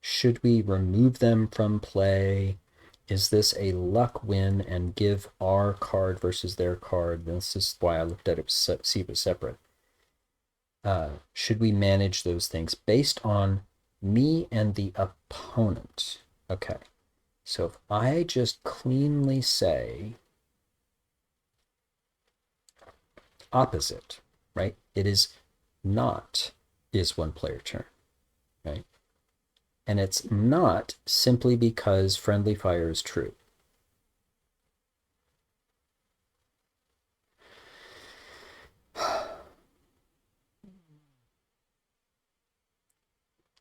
Should we remove them from play? Is this a luck win and give our card versus their card? This is why I looked at it, see it was separate. Should we manage those things based on me and the opponent? Okay, so if I just cleanly say opposite, right? It is not is one player turn, right? And it's not simply because friendly fire is true.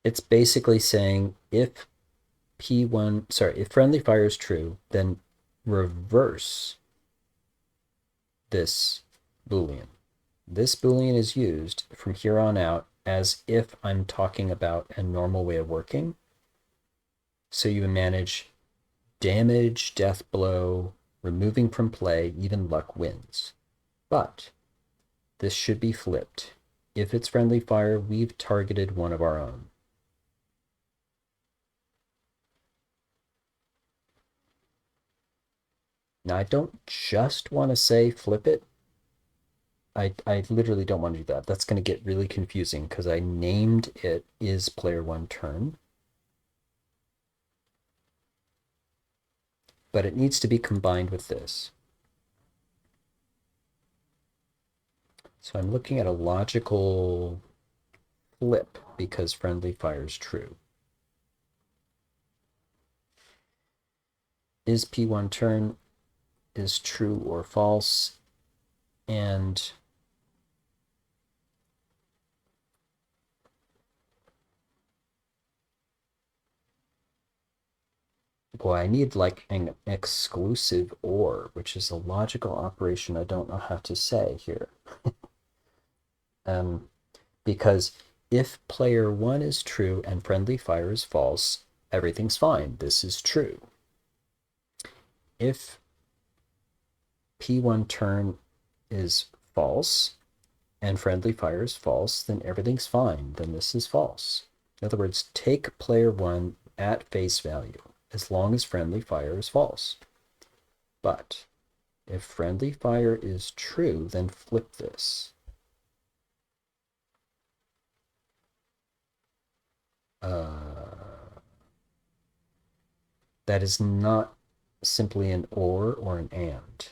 It's basically saying if if friendly fire is true, then reverse this Boolean. This Boolean is used from here on out as if I'm talking about a normal way of working. So you manage damage, death blow, removing from play, even luck wins. But this should be flipped. If it's friendly fire, we've targeted one of our own. Now, I don't just want to say flip it. I literally don't want to do that. That's going to get really confusing because I named it is player one turn. But it needs to be combined with this. So I'm looking at a logical flip because friendly fire is true. Is P1 turn is true or false? And boy, I need like an exclusive or, which is a logical operation I don't know how to say here. Because if player one is true and friendly fire is false, everything's fine. This is true. If P1 turn is false and friendly fire is false, then everything's fine. Then this is false. In other words, take player one at face value as long as friendly fire is false. But if friendly fire is true, then flip this. That is not simply an or an and.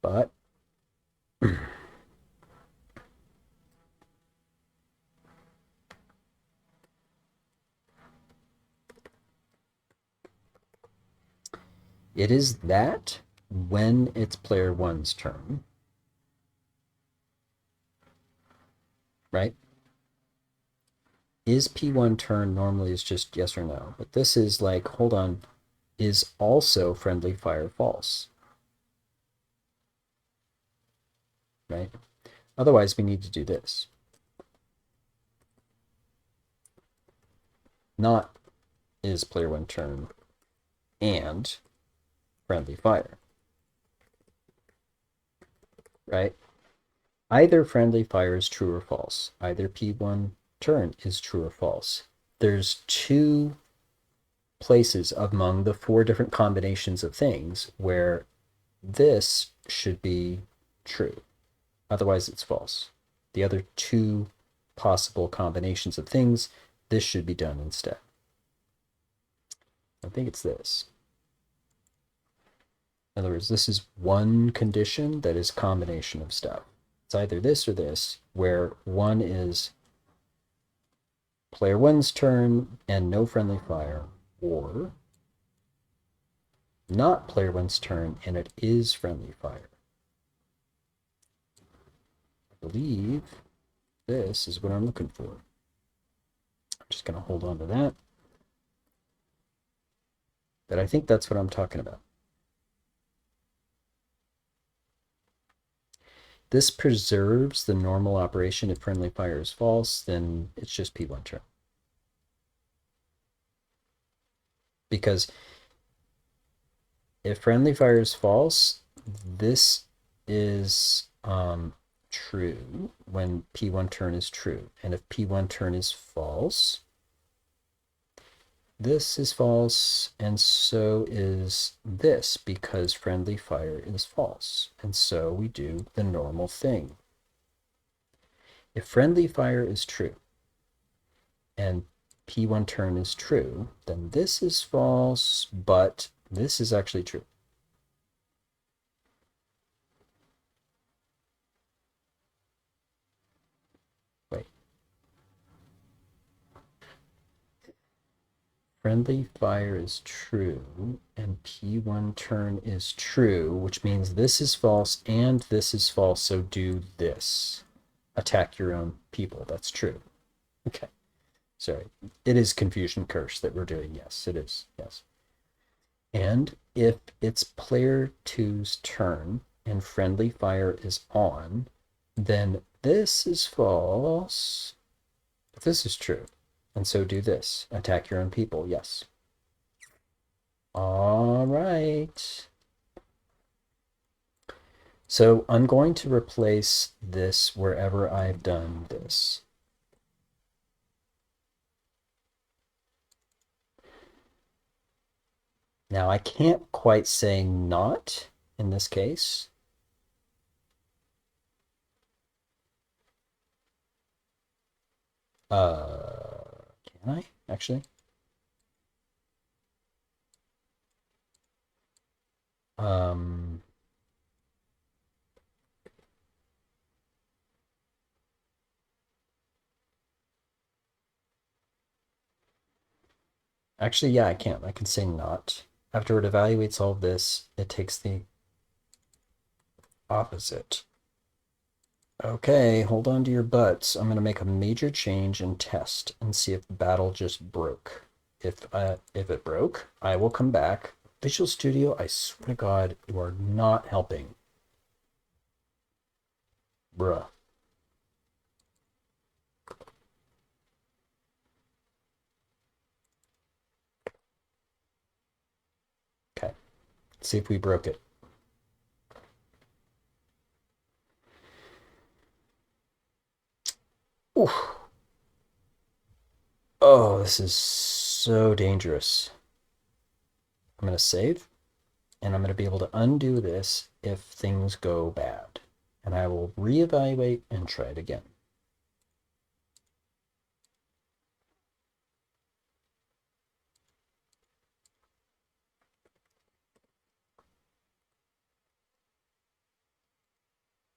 But it is that when it's player one's turn, right? Is P1 turn normally is just yes or no, but this is like, hold on, is also friendly fire false, right? Otherwise, we need to do this. Not is player one turn and friendly fire, right? Either friendly fire is true or false. Either P1 turn is true or false. There's two places among the four different combinations of things where this should be true. Otherwise, it's false. The other two possible combinations of things, this should be done instead. I think it's this. In other words, this is one condition that is combination of stuff. It's either this or this, where one is player one's turn and no friendly fire, or not player one's turn and it is friendly fire. I believe this is what I'm looking for. I'm just going to hold on to that. But I think that's what I'm talking about. This preserves the normal operation. If friendly fire is false, then it's just P1 turn. Because if friendly fire is false, this is true when P1 turn is true. And if P1 turn is false, this is false, and so is this, because friendly fire is false. And so we do the normal thing. If friendly fire is true, and P1 turn is true, then this is false, but this is actually true. Wait. Friendly fire is true, and P1 turn is true, which means this is false and this is false, so do this. Attack your own people. That's true. Okay. Sorry. It is Confusion Curse that we're doing. Yes, it is. Yes. And if it's player two's turn and friendly fire is on, then this is false. But this is true. And so do this. Attack your own people. Yes. All right. So I'm going to replace this wherever I've done this. Now I can't quite say not in this case. Can I actually? Um, Actually, yeah, I can. I can say not. After it evaluates all of this, it takes the opposite. Okay, hold on to your butts. I'm going to make a major change and test and see if the battle just broke. If it broke, I will come back. Visual Studio, I swear to God, you are not helping. Bruh. Okay, let's see if we broke it. Oof. Oh, this is so dangerous. I'm going to save, and I'm going to be able to undo this if things go bad. And I will reevaluate and try it again.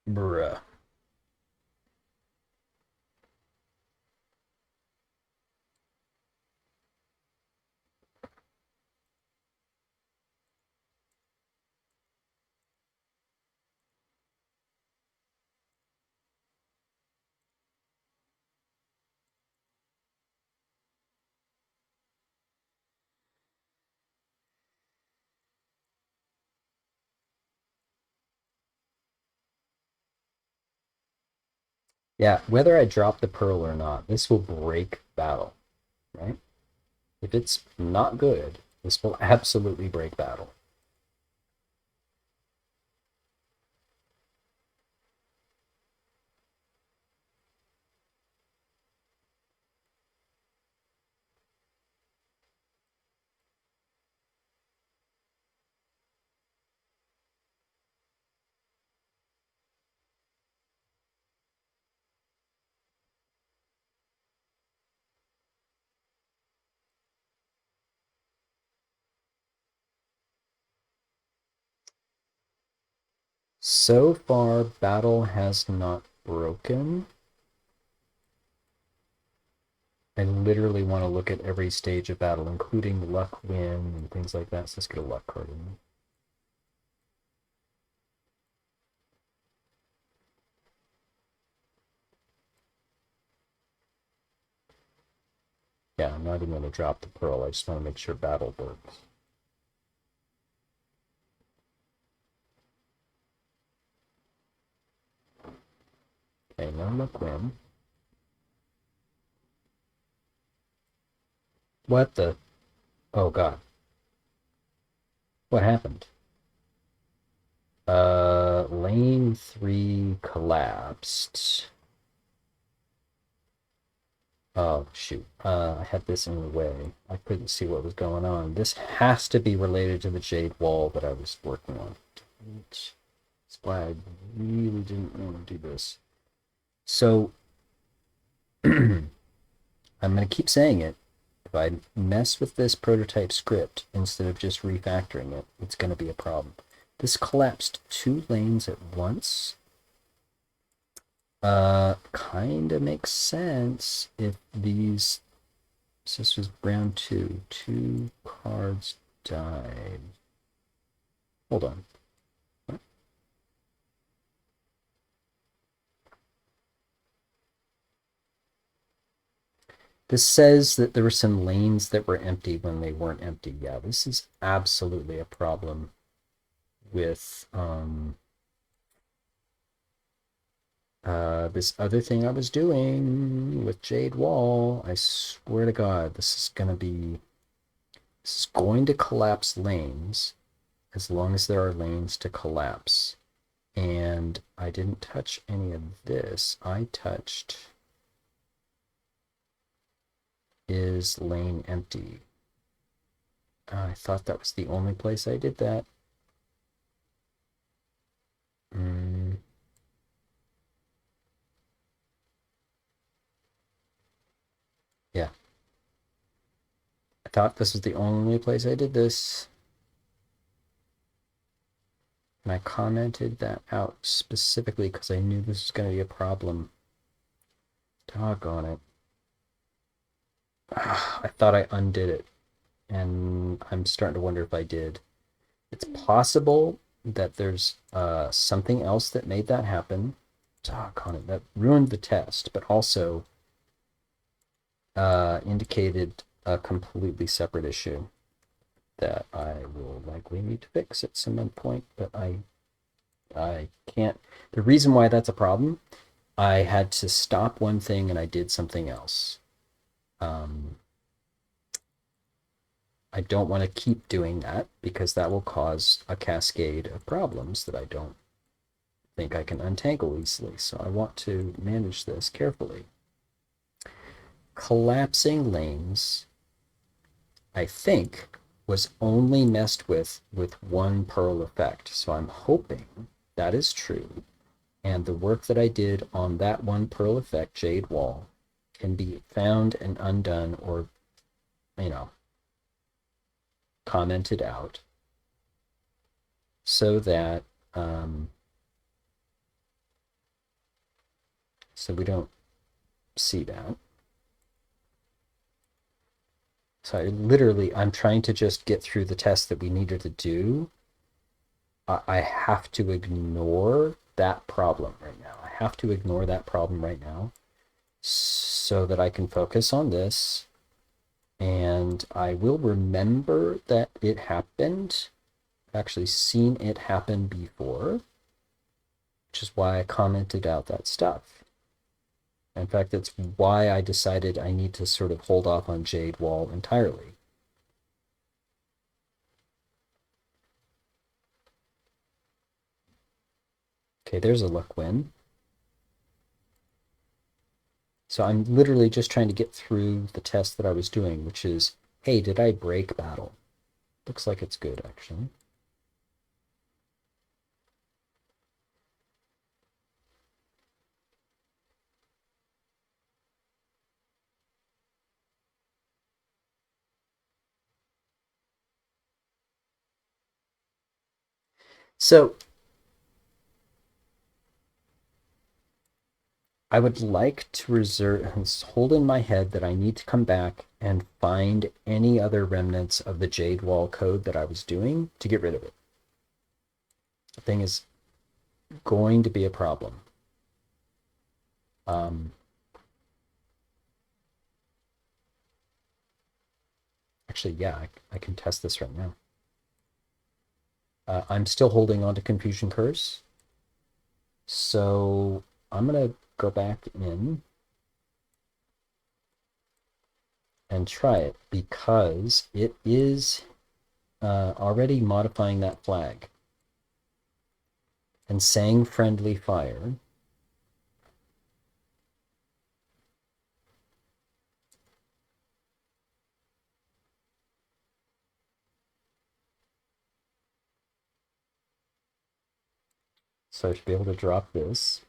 Bruh. Yeah, whether I drop the pearl or not, this will break battle, right? If it's not good, this will absolutely break battle. So far, battle has not broken. I literally want to look at every stage of battle, including luck win and things like that. So let's get a luck card in. Yeah, I'm not even going to drop the pearl. I just want to make sure battle works. Okay, no luck win. What the? Oh, God. What happened? Lane 3 collapsed. Oh, shoot. I had this in the way. I couldn't see what was going on. This has to be related to the jade wall that I was working on. That's why I really didn't want to do this. So, I'm going to keep saying it. If I mess with this prototype script instead of just refactoring it, it's going to be a problem. This collapsed 2 lanes at once. Kind of makes sense if these. So this was round 2. 2 cards died. Hold on. What? This says that there were some lanes that were empty when they weren't empty. Yeah, this is absolutely a problem with this other thing I was doing with Jade Wall. I swear to God, this is going to collapse lanes as long as there are lanes to collapse. And I didn't touch any of this. I touched is lane empty. I thought that was the only place I did that. Yeah. I thought this was the only place I did this. And I commented that out specifically because I knew this was going to be a problem. Doggone it. I thought I undid it. And I'm starting to wonder if I did. It's possible that there's something else that made that happen. Doggone it. That ruined the test, but also indicated a completely separate issue that I will likely need to fix at some point, but I can't. The reason why that's a problem, I had to stop one thing and I did something else. I don't want to keep doing that because that will cause a cascade of problems that I don't think I can untangle easily. So I want to manage this carefully. Collapsing lanes, I think, was only messed with one Pearl effect. So I'm hoping that is true. And the work that I did on that one Pearl effect, Jade Wall, can be found and undone or, commented out so that so we don't see that. So I'm trying to just get through the test that we needed to do. I have to ignore that problem right now. I have to ignore that problem right now so that I can focus on this. And I will remember that it happened. I've actually seen it happen before, which is why I commented out that stuff. In fact, that's why I decided I need to sort of hold off on Jade Wall entirely. Okay, there's a luck win. So I'm literally just trying to get through the test that I was doing, which is, hey, did I break battle? Looks like it's good, actually. So I would like to hold in my head that I need to come back and find any other remnants of the Jade Wall code that I was doing to get rid of it. The thing is going to be a problem. Actually, yeah, I can test this right now. I'm still holding on to Confusion Curse. So I'm going to go back in and try it because it is already modifying that flag. and sang friendly fire. So I should be able to drop this.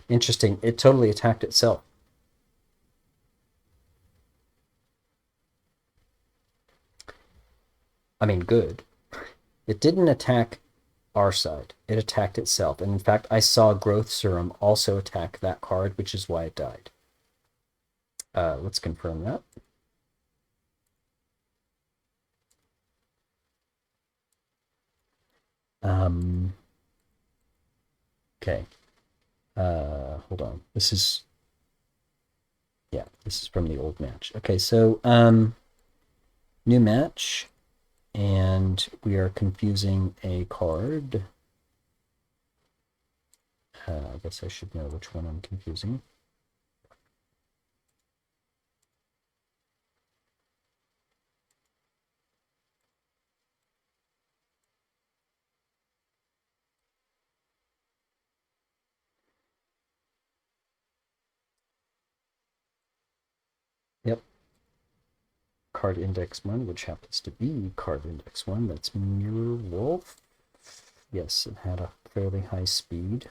Interesting. It totally attacked itself. I mean, good. It didn't attack our side. It attacked itself. And in fact, I saw Growth Serum also attack that card, which is why it died. Let's confirm that. Okay. Hold on. This is from the old match. Okay, so new match, and we are confusing a card. I guess I should know which one I'm confusing. Yep. Card index 1, which happens to be card index 1. That's Mirror Wolf. Yes, it had a fairly high speed.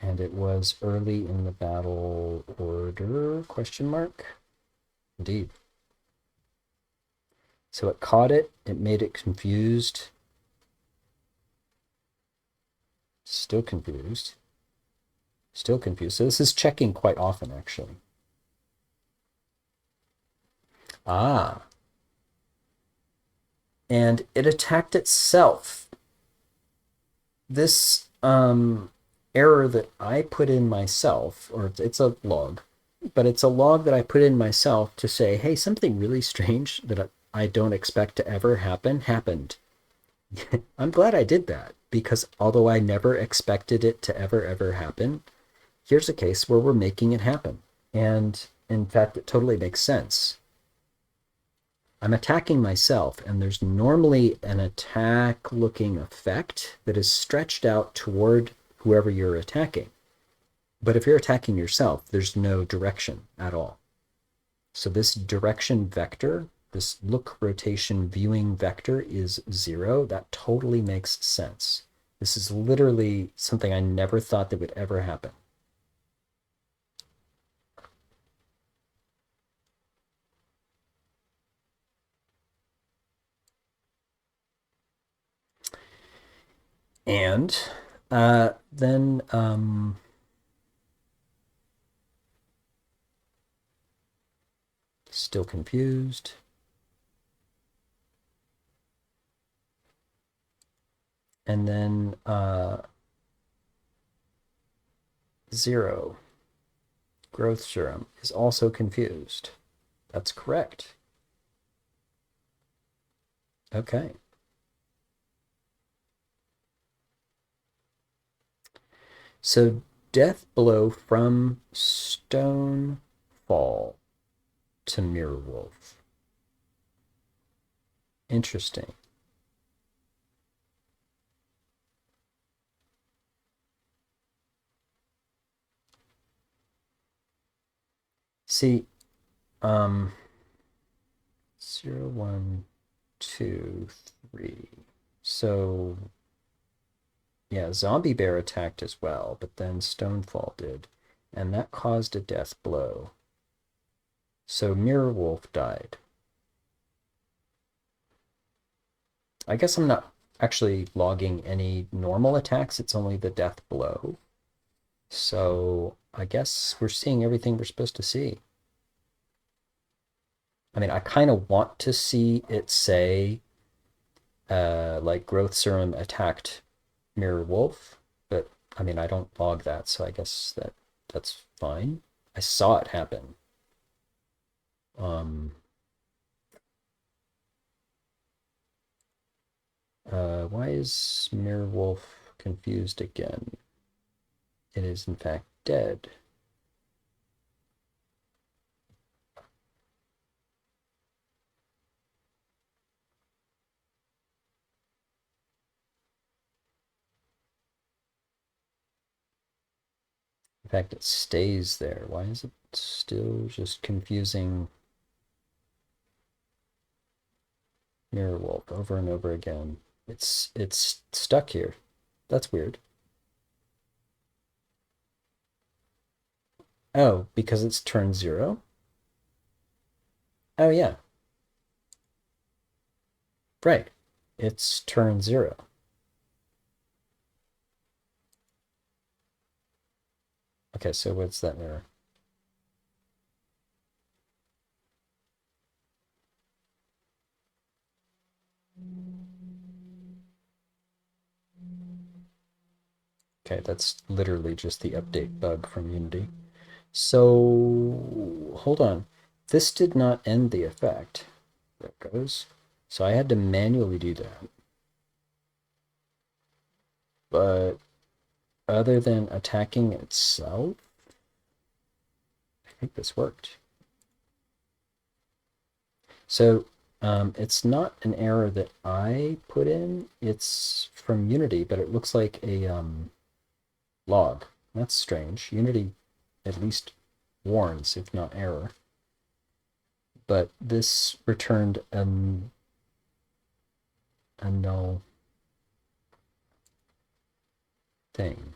And it was early in the battle order, question mark? Indeed. So it caught it, it made it confused. Still confused. Still confused. So this is checking quite often, actually. Ah. And it attacked itself. This error that I put in myself, or it's a log, but it's a log that I put in myself to say, hey, something really strange that I don't expect to ever happen happened. I'm glad I did that, because although I never expected it to ever happen, here's a case where we're making it happen. And in fact, it totally makes sense. I'm attacking myself, and there's normally an attack looking effect that is stretched out toward whoever you're attacking. But if you're attacking yourself, there's no direction at all. So this direction vector, this look, rotation, viewing vector is 0. That totally makes sense. This is literally something I never thought that would ever happen. And then still confused. And then 0, growth serum, is also confused. That's correct. Okay. So death blow from stone fall to mirror wolf. Interesting. See, 0, 1, 2, 3. So yeah, zombie bear attacked as well, but then stonefall did, and that caused a death blow. So mirror wolf died. I guess I'm not actually logging any normal attacks. It's only the death blow. So I guess we're seeing everything we're supposed to see. I mean, I kind of want to see it say, like growth serum attacked mirror wolf, but I mean, I don't log that, so I guess that's fine. I saw it happen. Why is mirror wolf confused again? It is in fact dead. fact, it stays there. Why is it still just confusing Mirror Wolf over and over again? It's stuck here. That's weird. Oh, because it's turn 0? Oh yeah, right. It's turn 0. Okay, so what's that mirror? Okay, that's literally just the update bug from Unity. So, hold on. This did not end the effect. There it goes. So I had to manually do that. But other than attacking itself, I think this worked. So it's not an error that I put in. It's from Unity, but it looks like a log. That's strange. Unity at least warns, if not error. But this returned a null thing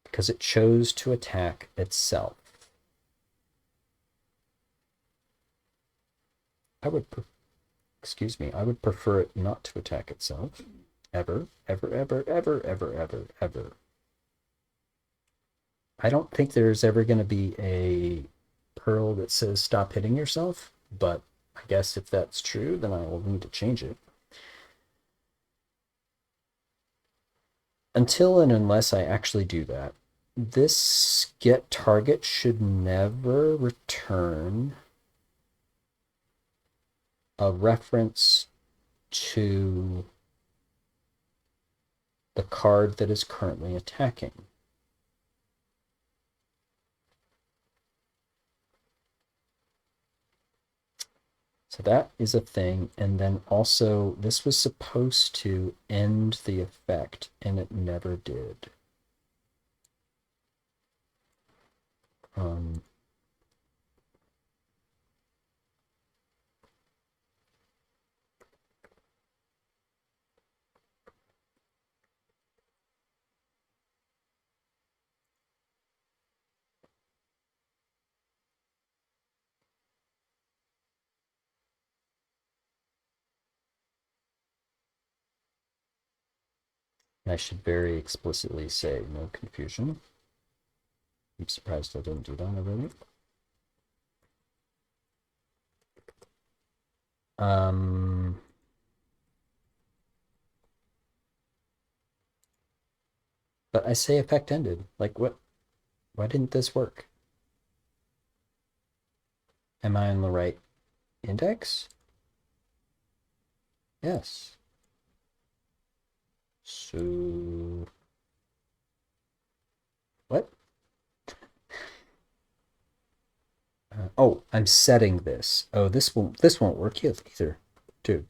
because it chose to attack itself. I would, excuse me, I would prefer it not to attack itself. Ever, ever, ever, ever, ever, ever, ever. I don't think there's ever going to be a Perl that says stop hitting yourself, but I guess if that's true, then I will need to change it. Until and unless I actually do that, this get target should never return a reference to the card that is currently attacking. So that is a thing. And then also, this was supposed to end the effect, and it never did. Um, I should very explicitly say no confusion. I'm surprised I didn't do that already. But I say effect ended. Like, what? Why didn't this work? Am I on the right index? Yes. So, what? Oh, I'm setting this. Oh, this won't work either, dude.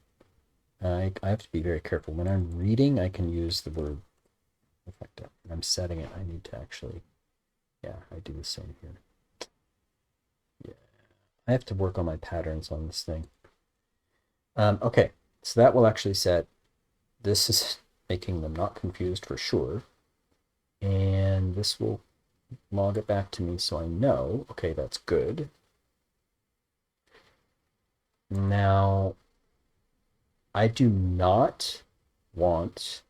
I have to be very careful. When I'm reading, I can use the word effect. When I'm setting it, I need to actually, yeah, I do the same here. Yeah, I have to work on my patterns on this thing. Okay, so that will actually set. This is making them not confused for sure. And this will log it back to me so I know. Okay, that's good. Now, I do not want,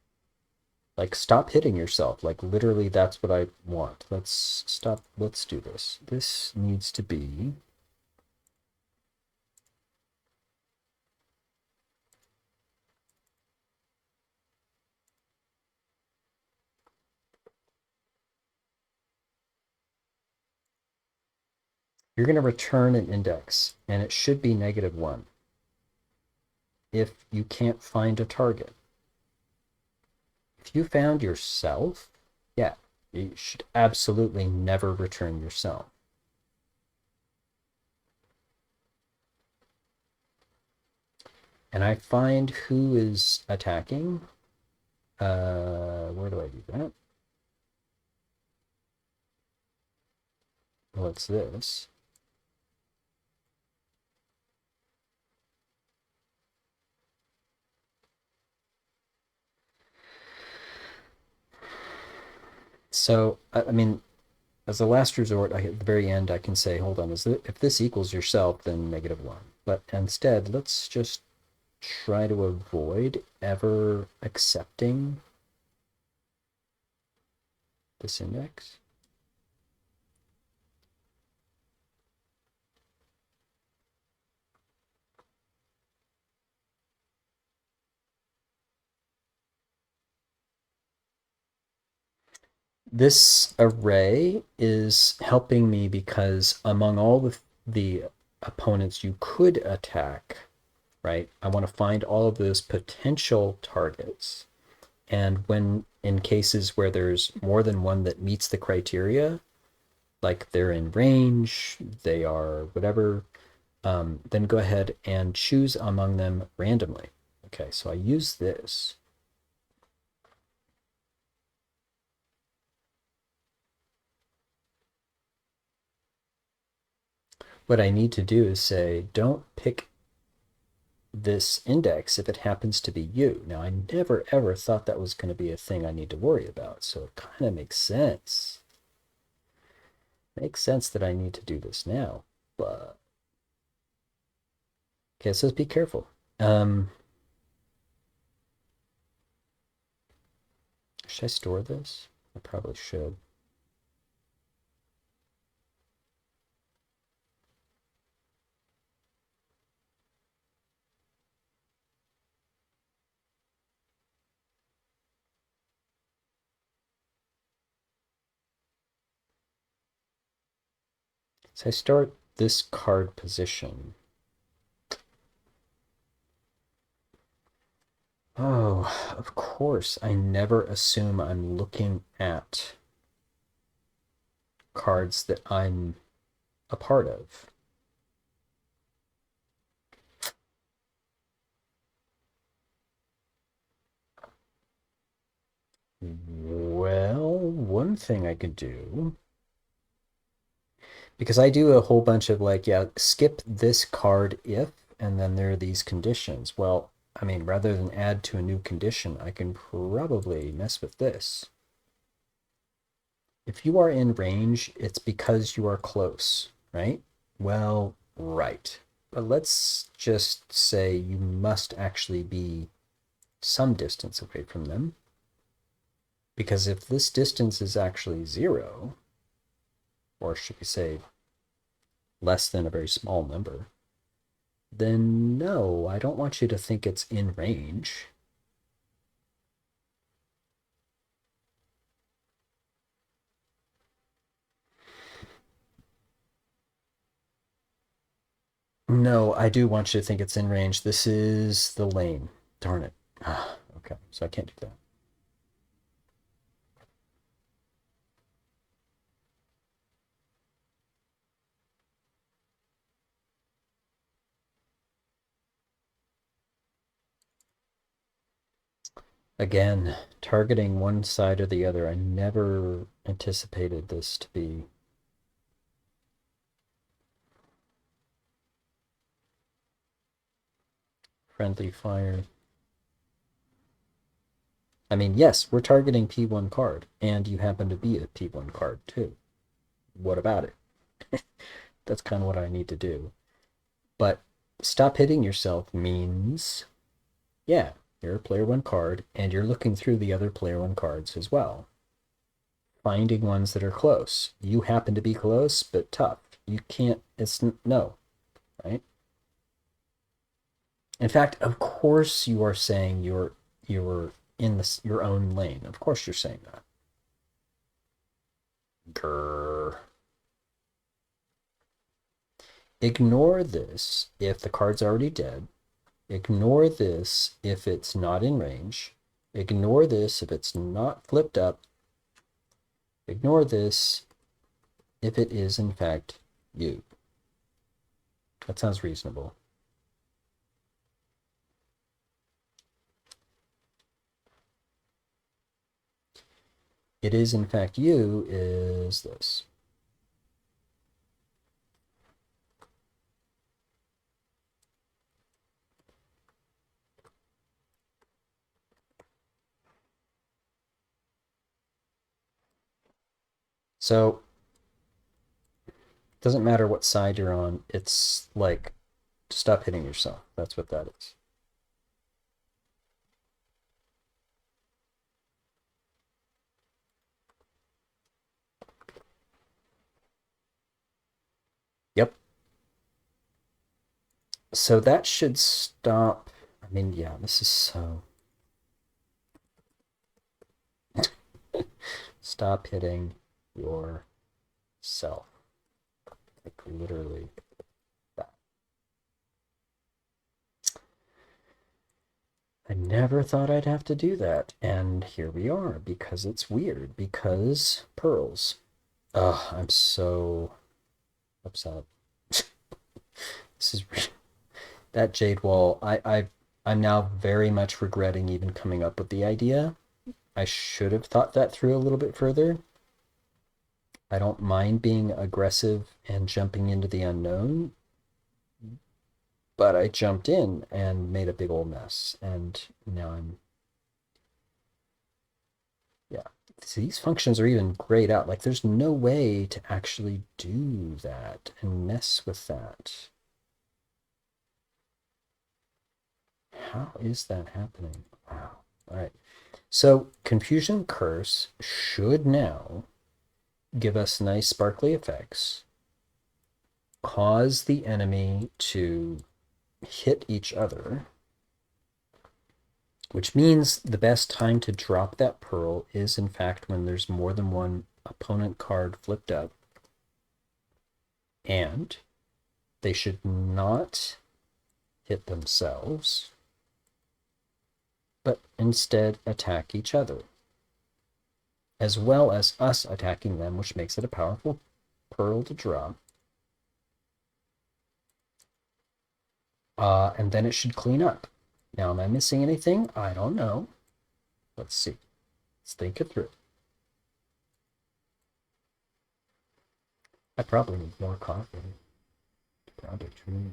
like, stop hitting yourself. Like, literally, that's what I want. Let's stop. Let's do this. This needs to be you're going to return an index, and it should be -1 if you can't find a target. If you found yourself, yeah, you should absolutely never return yourself. And I find who is attacking. Where do I do that? Well, it's this. So, I mean, as a last resort, at the very end, I can say, hold on, if this equals yourself, then -1. But instead, let's just try to avoid ever accepting this index. This array is helping me because among all the opponents you could attack, right? I want to find all of those potential targets. And when in cases where there's more than one that meets the criteria, like they're in range, they are whatever, then go ahead and choose among them randomly. Okay, so I use this. What I need to do is say, don't pick this index if it happens to be you. Now, I never ever thought that was going to be a thing I need to worry about, so it kind of makes sense. Makes sense that I need to do this now, but okay, so be careful. Should I store this? I probably should. So I start this card position. Oh, of course, I never assume I'm looking at cards that I'm a part of. Well, one thing I could do, because I do a whole bunch of like, yeah, skip this card if, and then there are these conditions. Well, I mean, rather than add to a new condition, I can probably mess with this. If you are in range, it's because you are close, right? Well, right. But let's just say you must actually be some distance away from them. Because if this distance is actually 0, or should we say less than a very small number, then no, I don't want you to think it's in range. No, I do want you to think it's in range. This is the lane. Darn it. Okay, so I can't do that. Again, targeting one side or the other. I never anticipated this to be friendly fire. I mean, yes, we're targeting P1 card, and you happen to be a P1 card too. What about it? That's kind of what I need to do. But stop hitting yourself means, yeah, you're a player 1 card, and you're looking through the other player 1 cards as well. Finding ones that are close. You happen to be close, but tough. You can't, it's no, right? In fact, of course you are saying you're in this your own lane. Of course you're saying that. Grr. Ignore this if the card's already dead. Ignore this if it's not in range. Ignore this if it's not flipped up. Ignore this if it is in fact you. That sounds reasonable. It is in fact you is this. So it doesn't matter what side you're on. It's like stop hitting yourself. That's what that is. Yep. So that should stop. I mean, yeah, this is so. Stop hitting yourself. Like literally that. I never thought I'd have to do that. And here we are because it's weird. Because pearls. Ugh, I'm so upset. This is that jade wall. I'm now very much regretting even coming up with the idea. I should have thought that through a little bit further. I don't mind being aggressive and jumping into the unknown, but I jumped in and made a big old mess. And now I'm, yeah. See, these functions are even grayed out. Like, there's no way to actually do that and mess with that. How is that happening? Wow. All right. So, Confusion Curse should now give us nice sparkly effects, cause the enemy to hit each other, which means the best time to drop that pearl is, in fact, when there's more than one opponent card flipped up. And they should not hit themselves, but instead attack each other, as well as us attacking them, which makes it a powerful pearl to drop. And then it should clean up. Now, am I missing anything? I don't know. Let's see. Let's think it through. I probably need more coffee. Probably true.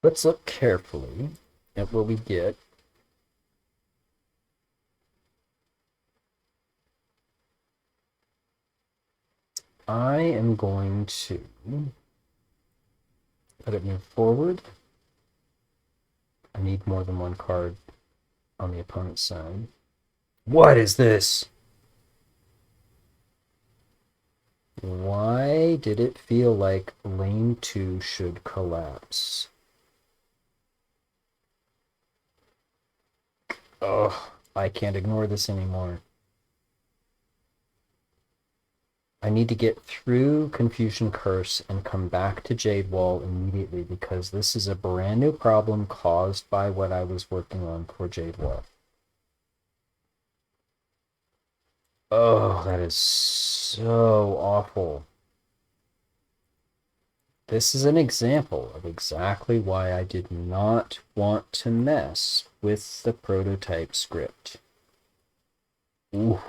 Let's look carefully at what we get. I am going to let it move forward. I need more than one card on the opponent's side. What is this? Why did it feel like lane 2 should collapse? Oh, I can't ignore this anymore. I need to get through Confusion Curse and come back to Jade Wall immediately because this is a brand new problem caused by what I was working on for Jade Wall. Oh, that is so awful. This is an example of exactly why I did not want to mess with the prototype script. Ooh,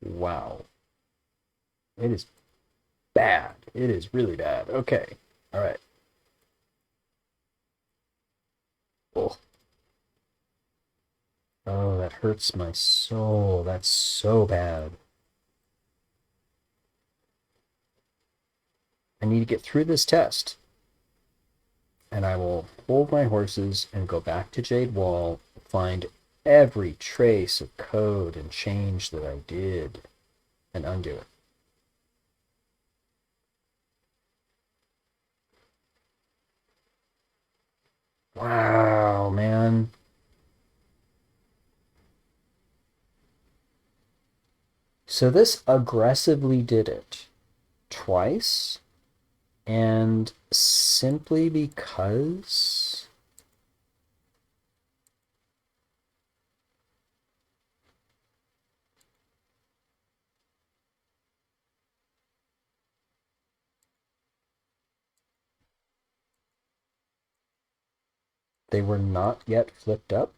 wow. It is bad. It is really bad. Okay. All right. Oh. Oh, that hurts my soul. That's so bad. I need to get through this test. And I will hold my horses and go back to Jade Wall, find every trace of code and change that I did, and undo it. Wow, man. So this aggressively did it twice, and simply because they were not yet flipped up.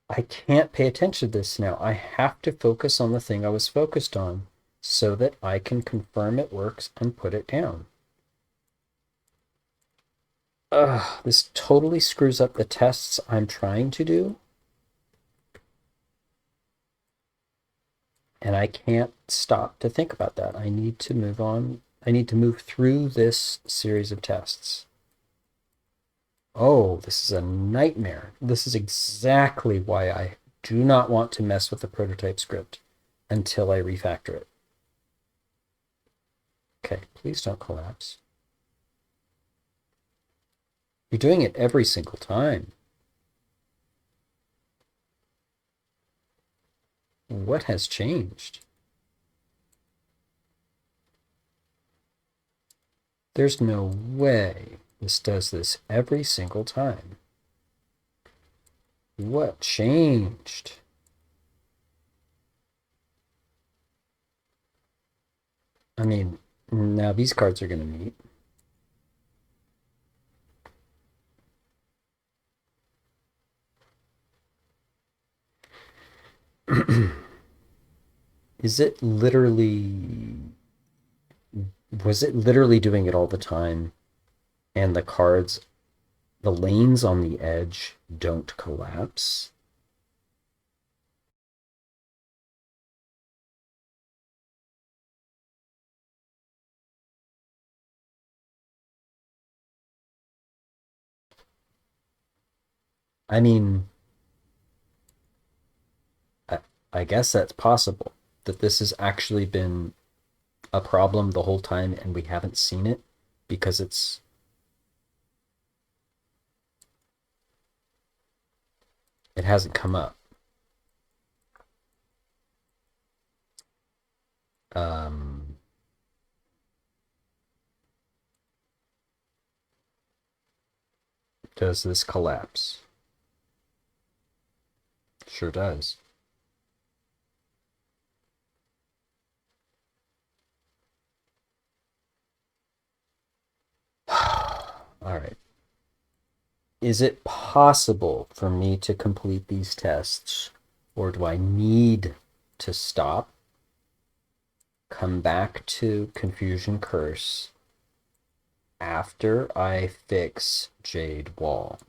I can't pay attention to this now. I have to focus on the thing I was focused on so that I can confirm it works and put it down. Ugh, this totally screws up the tests I'm trying to do. And I can't stop to think about that. I need to move on. I need to move through this series of tests. Oh, this is a nightmare. This is exactly why I do not want to mess with the prototype script until I refactor it. Okay, please don't collapse. You're doing it every single time. What has changed? There's no way this does this every single time. What changed? I mean, now these cards are going to meet. Is it literally, was it literally doing it all the time and the cards, the lanes on the edge don't collapse? I mean, I, I guess that's possible that this has actually been a problem the whole time and we haven't seen it because it hasn't come up. Um, does this collapse? Sure does. All right. Is it possible for me to complete these tests, or do I need to stop, come back to Confusion Curse after I fix Jade Wall?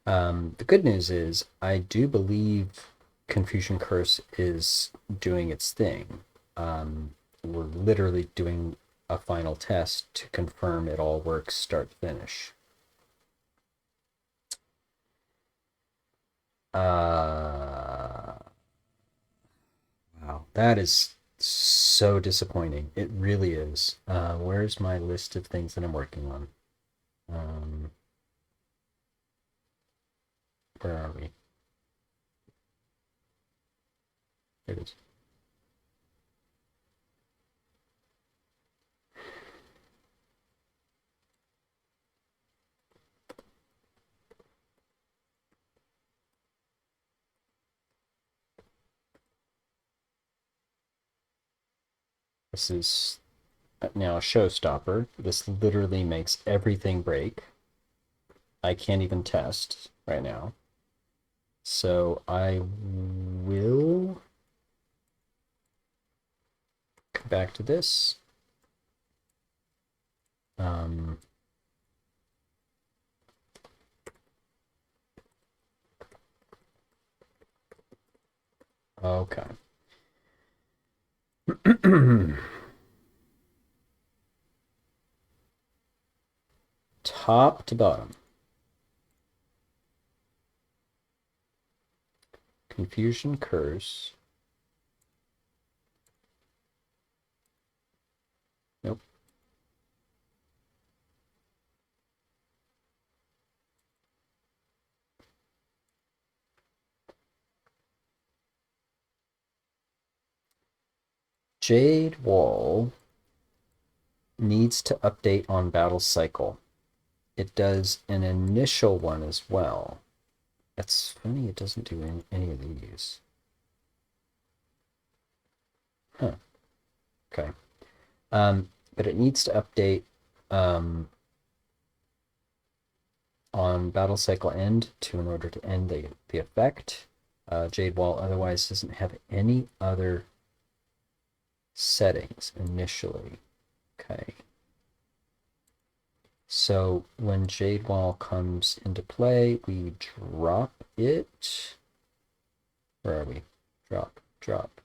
The good news is I do believe Confusion Curse is doing its thing. We're literally doing a final test to confirm it all works start to finish. Wow, that is so disappointing. It really is. Where's my list of things that I'm working on? Um, where are we? Here it is. This is now a showstopper. This literally makes everything break. I can't even test right now. So I will come back to this. Um, okay. Top to bottom. Confusion Curse. Nope. Jade Wall needs to update on battle cycle. It does an initial one as well. That's funny, it doesn't do any of these. Huh. Okay. But it needs to update on battle cycle end 2 in order to end the effect. Jade Wall otherwise doesn't have any other settings initially. Okay. So when Jade Wall comes into play, we drop it. Where are we? Drop, drop.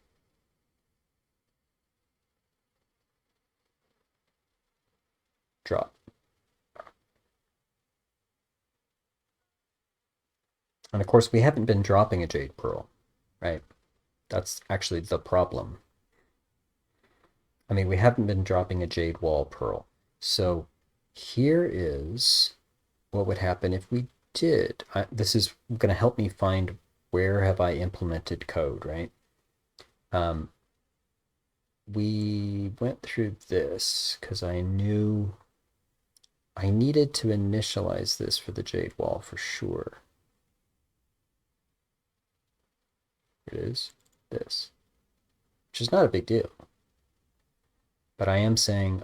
Drop. And of course, we haven't been dropping a Jade Pearl, right? That's actually the problem. I mean, we haven't been dropping a Jade Wall Pearl. So here is what would happen if we did. This is going to help me find where have I implemented code, right? We went through this because I knew I needed to initialize this for the Jade Wall for sure. Here it is, this, which is not a big deal. But I am saying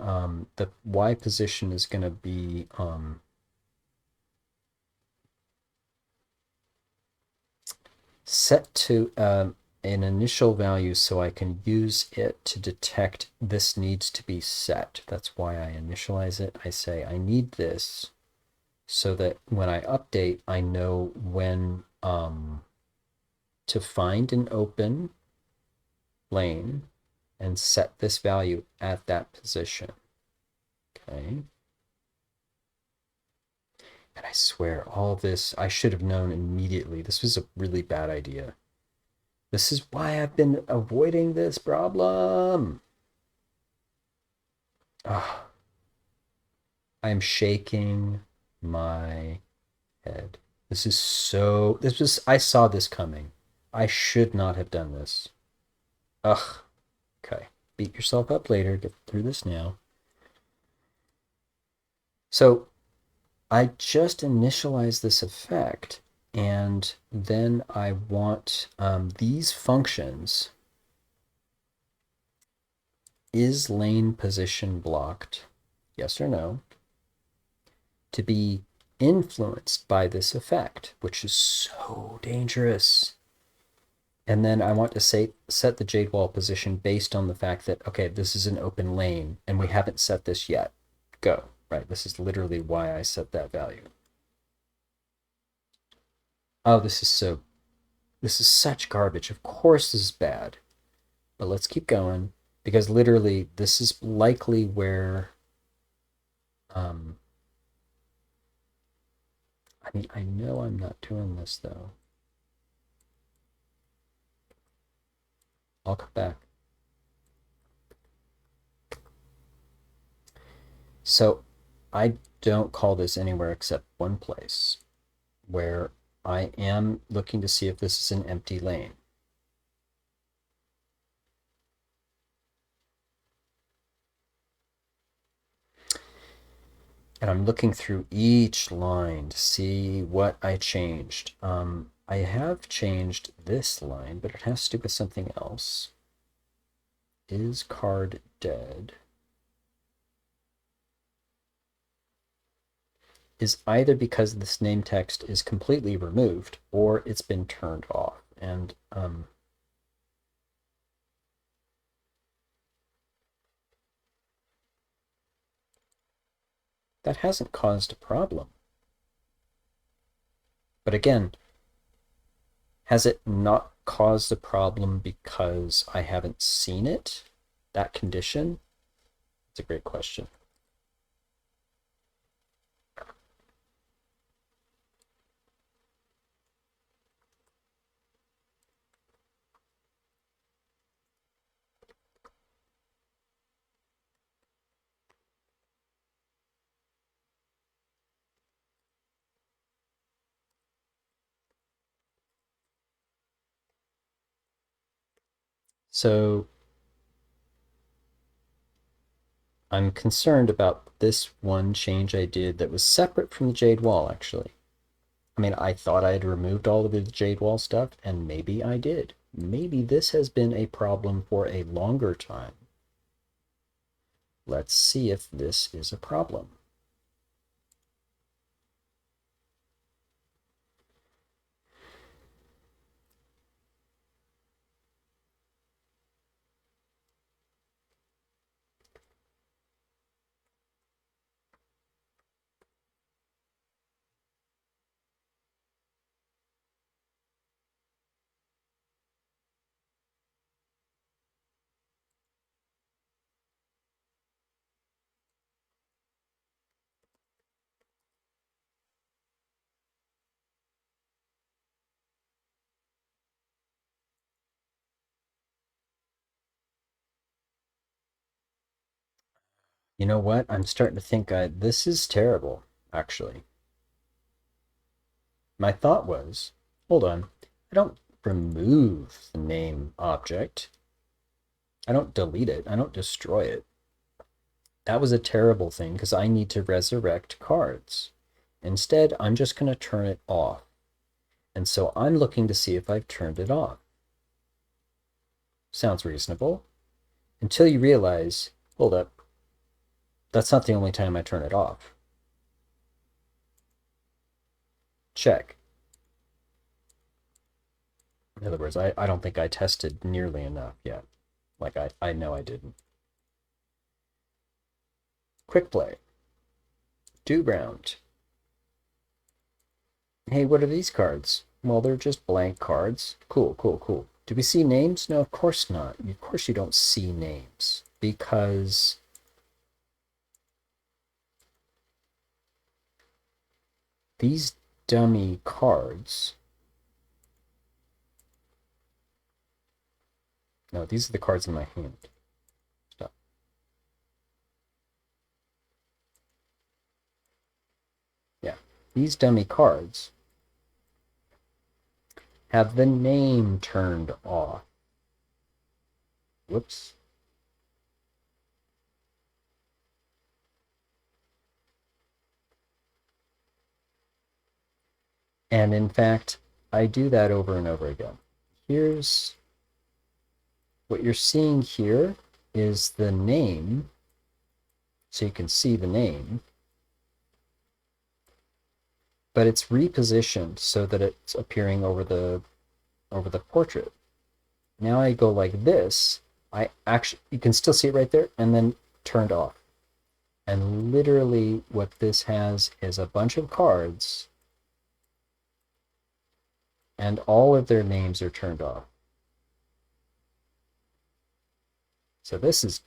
the Y position is going to be set to an initial value so I can use it to detect this needs to be set. That's why I initialize it. I say I need this so that when I update, I know when to find an open lane and set this value at that position. Okay. And I swear, all this, I should have known immediately. This was a really bad idea. This is why I've been avoiding this problem. Ah, I am shaking my head. I saw this coming. I should not have done this. Ugh. Okay. Beat yourself up later. Get through this now. So I just initialize this effect, and then I want these functions. Is lane position blocked? Yes or no? To be influenced by this effect, which is so dangerous. And then I want to set the Jade Wall position based on the fact that, okay, this is an open lane, and we haven't set this yet. Go. Right, this is literally why I set that value. Oh, this is such garbage. Of course this is bad. But let's keep going, because literally this is likely where I mean, I know I'm not doing this though. I'll come back. So I don't call this anywhere except one place where I am looking to see if this is an empty lane. And I'm looking through each line to see what I changed. I have changed this line, but it has to do with something else. Is card dead? Is either because this name text is completely removed or it's been turned off. And that hasn't caused a problem. But again, has it not caused a problem because I haven't seen it? That condition? It's a great question. So I'm concerned about this one change I did that was separate from the Jade Wall, actually. I mean, I thought I had removed all of the Jade Wall stuff, and maybe I did. Maybe this has been a problem for a longer time. Let's see if this is a problem. You know what? I'm starting to think this is terrible, actually. My thought was, hold on, I don't remove the name object. I don't delete it. I don't destroy it. That was a terrible thing because I need to resurrect cards. Instead, I'm just going to turn it off. And so I'm looking to see if I've turned it off. Sounds reasonable. Until you realize, hold up, that's not the only time I turn it off. Check. In other words, I don't think I tested nearly enough yet. Like, I know I didn't. Quick play. Do round. Hey, what are these cards? Well, they're just blank cards. Cool, cool, cool. Do we see names? No, of course not. Of course you don't see names. Because these dummy cards... No, these are the cards in my hand. Stop. Yeah. These dummy cards have the name turned off. Whoops. And in fact, I do that over and over again. Here's what you're seeing here is the name, so you can see the name, but it's repositioned so that it's appearing over the portrait. Now I go like this, you can still see it right there, and then turned off. And literally what this has is a bunch of cards, and all of their names are turned off. So this is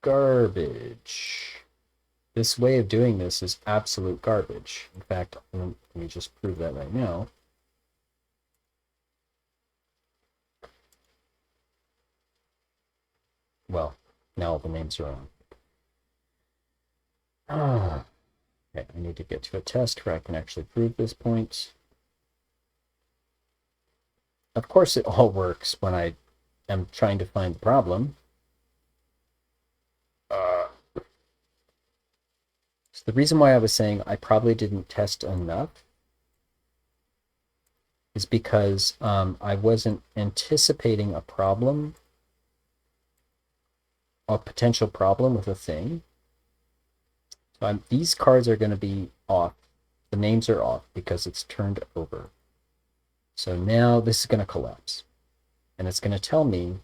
garbage. This way of doing this is absolute garbage. In fact, let me just prove that right now. Well, now all the names are on. Okay, I need to get to a test where I can actually prove this point. Of course, it all works when I am trying to find the problem. So the reason why I was saying I probably didn't test enough is because I wasn't anticipating a problem, a potential problem with a thing. So these cards are going to be off. The names are off because it's turned over. So now this is going to collapse. And it's going to tell me...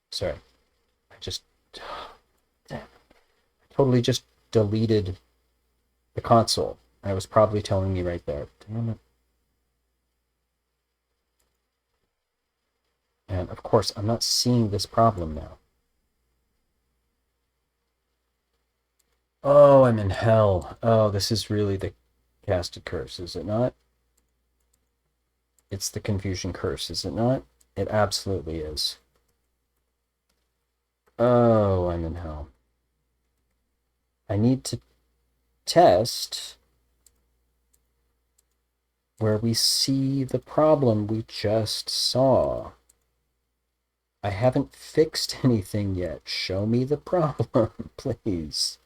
Sorry. I totally just deleted the console. And it was probably telling me right there. Damn it. And of course, I'm not seeing this problem now. Oh, I'm in hell. Oh, this is really the casted curse, is it not? It's the confusion curse, is it not? It absolutely is. Oh, I'm in hell. I need to test where we see the problem we just saw. I haven't fixed anything yet. Show me the problem, please.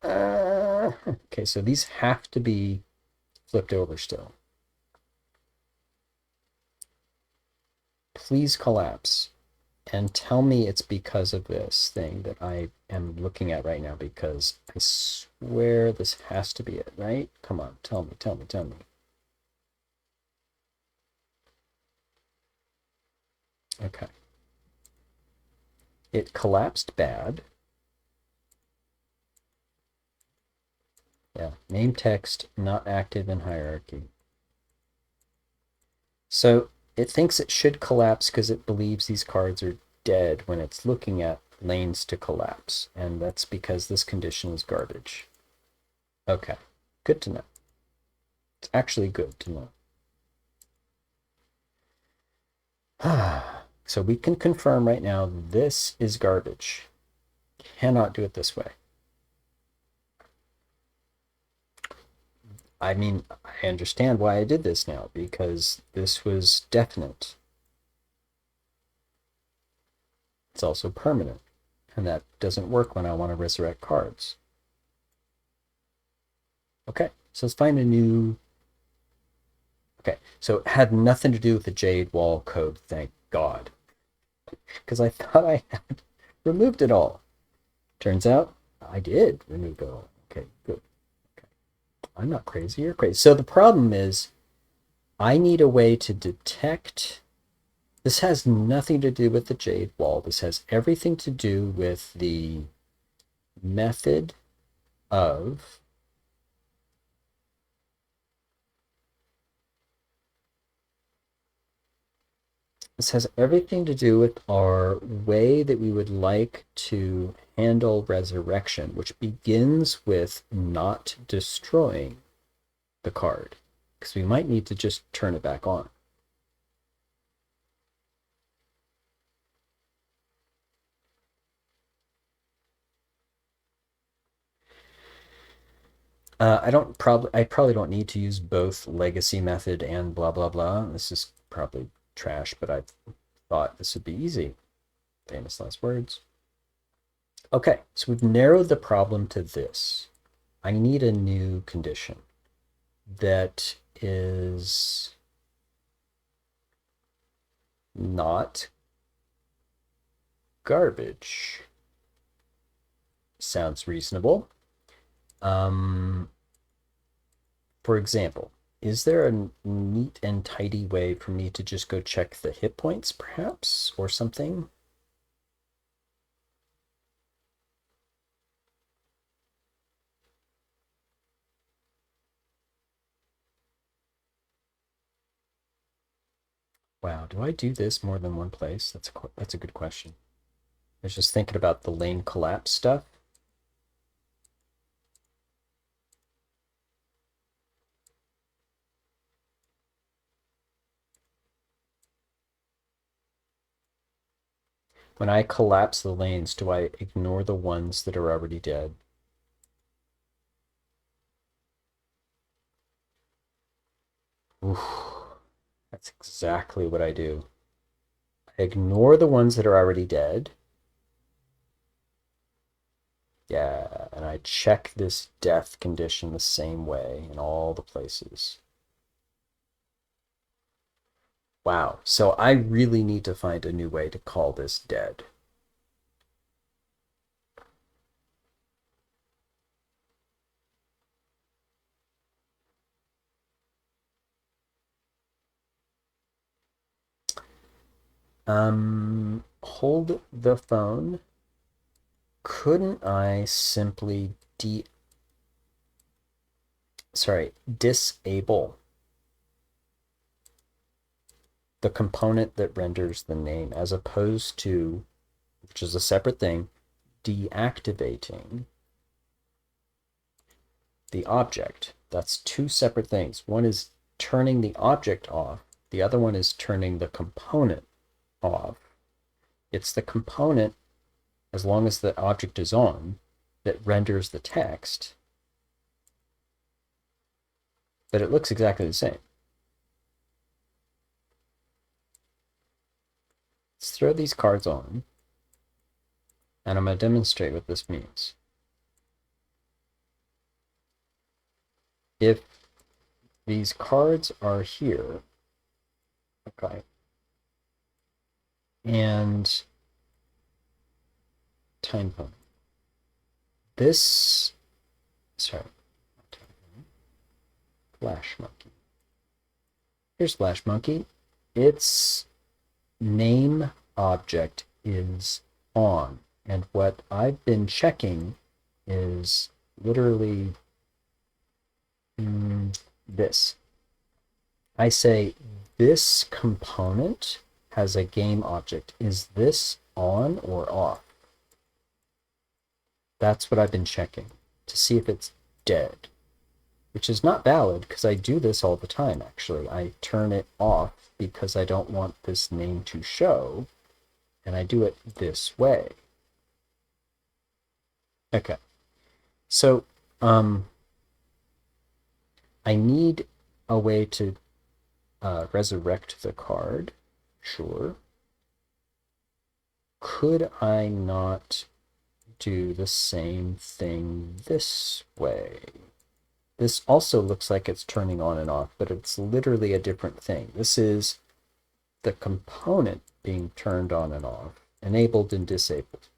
Okay, so these have to be flipped over still. Please collapse and tell me it's because of this thing that I am looking at right now, because I swear this has to be it, right? Come on, tell me, tell me, tell me. Okay. It collapsed bad. Yeah, name text not active in hierarchy. So it thinks it should collapse because it believes these cards are dead when it's looking at lanes to collapse. And that's because this condition is garbage. Okay, good to know. It's actually good to know. So we can confirm right now this is garbage. Cannot do it this way. I mean, I understand why I did this now, because this was definite. It's also permanent, and that doesn't work when I want to resurrect cards. Okay, so let's find a new... Okay, so it had nothing to do with the Jade Wall code, thank God. Because I thought I had removed it all. Turns out I did remove it all. Okay, good. Okay. I'm not crazy, you're crazy. So the problem is I need a way to detect... This has nothing to do with the Jade Wall. This has everything to do with the method of... This has everything to do with our way that we would like to handle resurrection, which begins with not destroying the card, because we might need to just turn it back on. I probably don't need to use both legacy method and blah blah blah. This is probably trash, but I thought this would be easy. Famous last words. Okay, so we've narrowed the problem to this. I need a new condition that is not garbage. Sounds reasonable. For example, is there a neat and tidy way for me to just go check the hit points, perhaps, or something? Wow, do I do this more than one place? That's a good question. I was just thinking about the lane collapse stuff. When I collapse the lanes, do I ignore the ones that are already dead? Oof, that's exactly what I do. I ignore the ones that are already dead. Yeah, and I check this death condition the same way in all the places. Wow, so I really need to find a new way to call this dead. Hold the phone. Couldn't I simply disable the component that renders the name, as opposed to, which is a separate thing, deactivating the object? That's two separate things. One is turning the object off. The other one is turning the component off. It's the component, as long as the object is on, that renders the text. But it looks exactly the same. Let's throw these cards on, and I'm going to demonstrate what this means. If these cards are here, okay, and time pony. This, sorry, Flash Monkey. Here's Flash Monkey. Its name object is on, and what I've been checking is literally this. I say this component has a game object. Is this on or off? That's what I've been checking to see if it's dead. which is not valid because I do this all the time, actually. I turn it off because I don't want this name to show, and I do it this way. Okay, so I need a way to resurrect the card. Sure. Could I not do the same thing this way? This also looks like it's turning on and off, but it's literally a different thing. This is the component being turned on and off, enabled and disabled.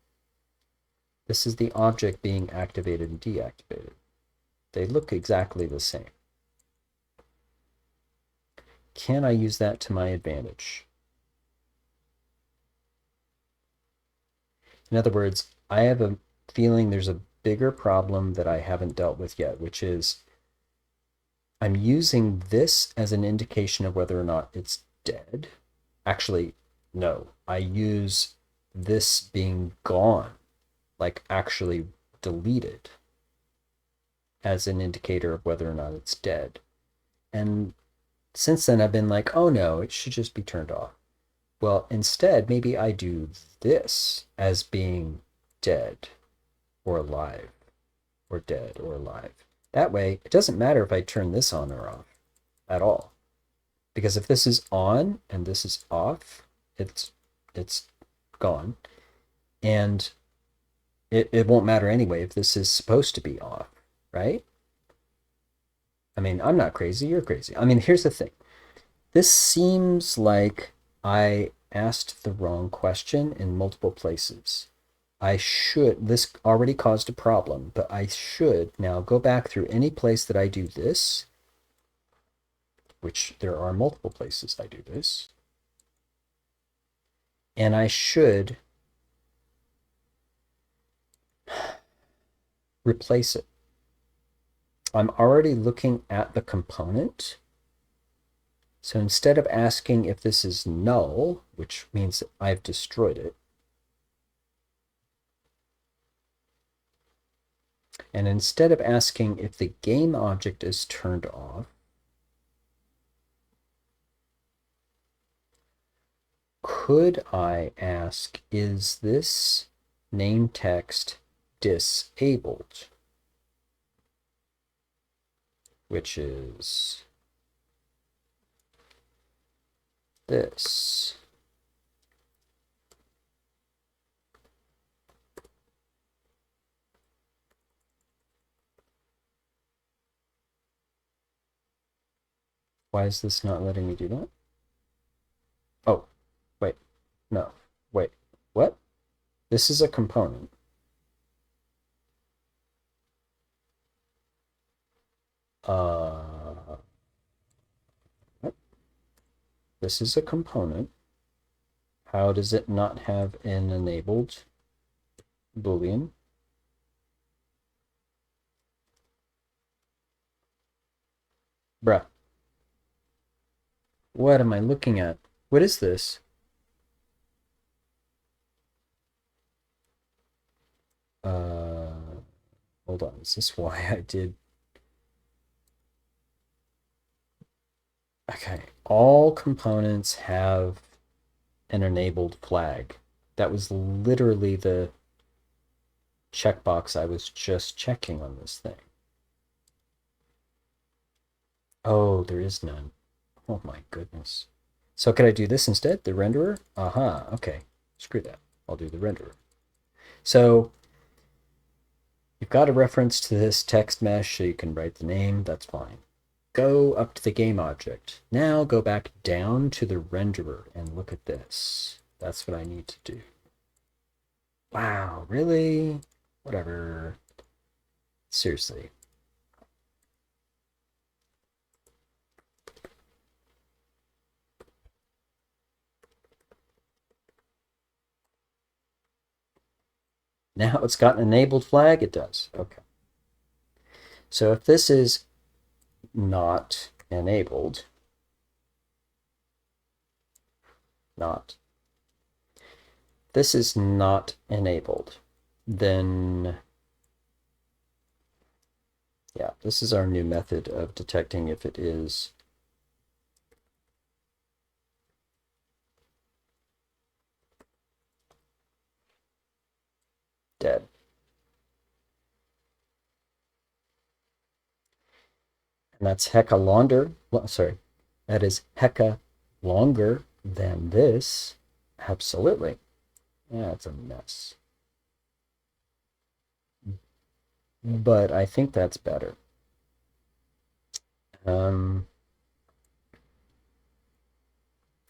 This is the object being activated and deactivated. They look exactly the same. Can I use that to my advantage? In other words, I have a feeling there's a bigger problem that I haven't dealt with yet, which is I'm using this as an indication of whether or not it's dead. Actually, no. I use this being gone, like actually deleted, as an indicator of whether or not it's dead. And since then, I've been like, oh no, it should just be turned off. Well, instead, maybe I do this as being dead or alive, or dead or alive. That way, it doesn't matter if I turn this on or off at all. Because if this is on and this is off, it's gone. And it won't matter anyway if this is supposed to be off, right? I mean, I'm not crazy, you're crazy. I mean, here's the thing. This seems like I asked the wrong question in multiple places. This already caused a problem, but I should now go back through any place that I do this, which there are multiple places I do this, and I should replace it. I'm already looking at the component. So instead of asking if this is null, which means that I've destroyed it, and instead of asking if the game object is turned off, could I ask, is this name text disabled? Which is this. Why is this not letting me do that? Oh, wait, no, wait, what? This is a component. What? This is a component. How does it not have an enabled Boolean? Bruh. What am I looking at? What is this? Hold on. Is this why I did? Okay. All components have an enabled flag. That was literally the checkbox I was just checking on this thing. Oh, there is none. Oh my goodness. So could I do this instead? The renderer? Aha, okay. Screw that. I'll do the renderer. So you've got a reference to this text mesh, so you can write the name. That's fine. Go up to the game object. Now go back down to the renderer and look at this. That's what I need to do. Wow, really? Whatever. Seriously. Now it's got an enabled flag? It does. Okay. So if this is not enabled, this is not enabled, then Yeah, this is our new method of detecting if it is dead. And that's hecka longer. Sorry, that is hecka longer than this. Absolutely. Yeah, it's a mess. But I think that's better. Um,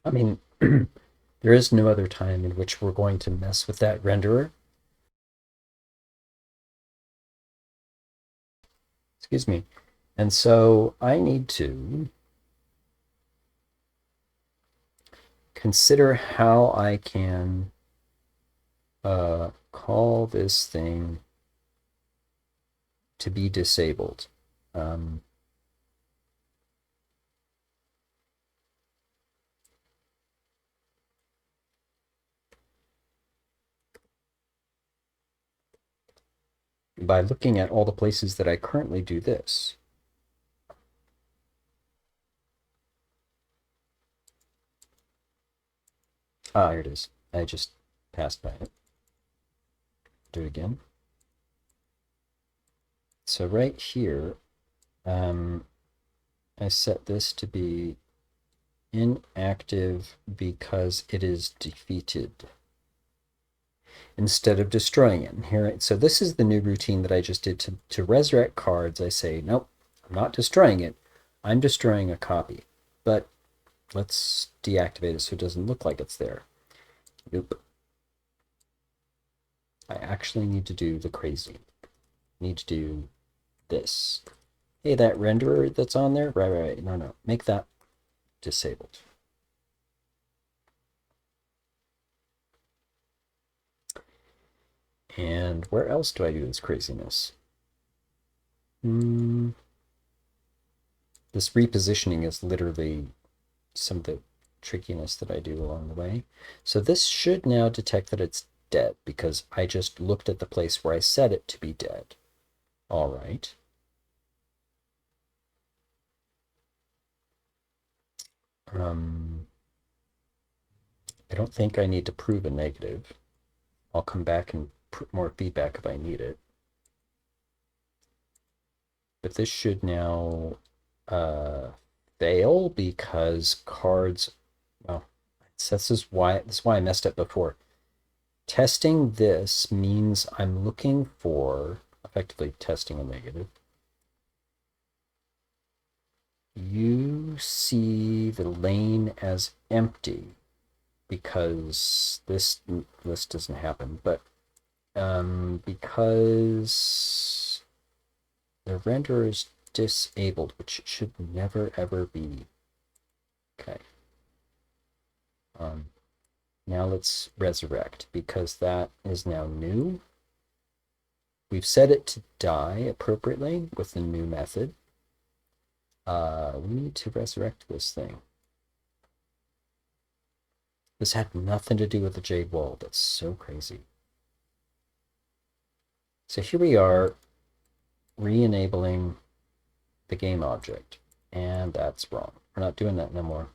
I mean, there is no other time in which we're going to mess with that renderer. Excuse me. And so I need to consider how I can call this thing to be disabled. Um, by looking at all the places that I currently do this. Ah, here it is. I just passed by it. Do it again. So right here, I set this to be inactive because it is defeated instead of destroying it. And here, so this is the new routine that I just did to resurrect cards. I say, nope, I'm not destroying it. I'm destroying a copy. But let's deactivate it so it doesn't look like it's there. Nope. I actually need to do the crazy. I need to do this. Hey, that renderer that's on there? Right. No. Make that disabled. And where else do I do this craziness? This repositioning is literally some of the trickiness that I do along the way. So this should now detect that it's dead because I just looked at the place where I set it to be dead. All right. I don't think I need to prove a negative. I'll come back and put more feedback if I need it. But this should now fail because cards, well, this is why I messed up before. Testing this means I'm looking for, effectively testing a negative. You see the lane as empty because this list doesn't happen, but because the renderer is disabled, which it should never ever be. Okay. Now let's resurrect because that is now new. We've set it to die appropriately with the new method. We need to resurrect this thing. This had nothing to do with the Jade Wall. That's so crazy. So here we are re-enabling the game object, and that's wrong. We're not doing that no more.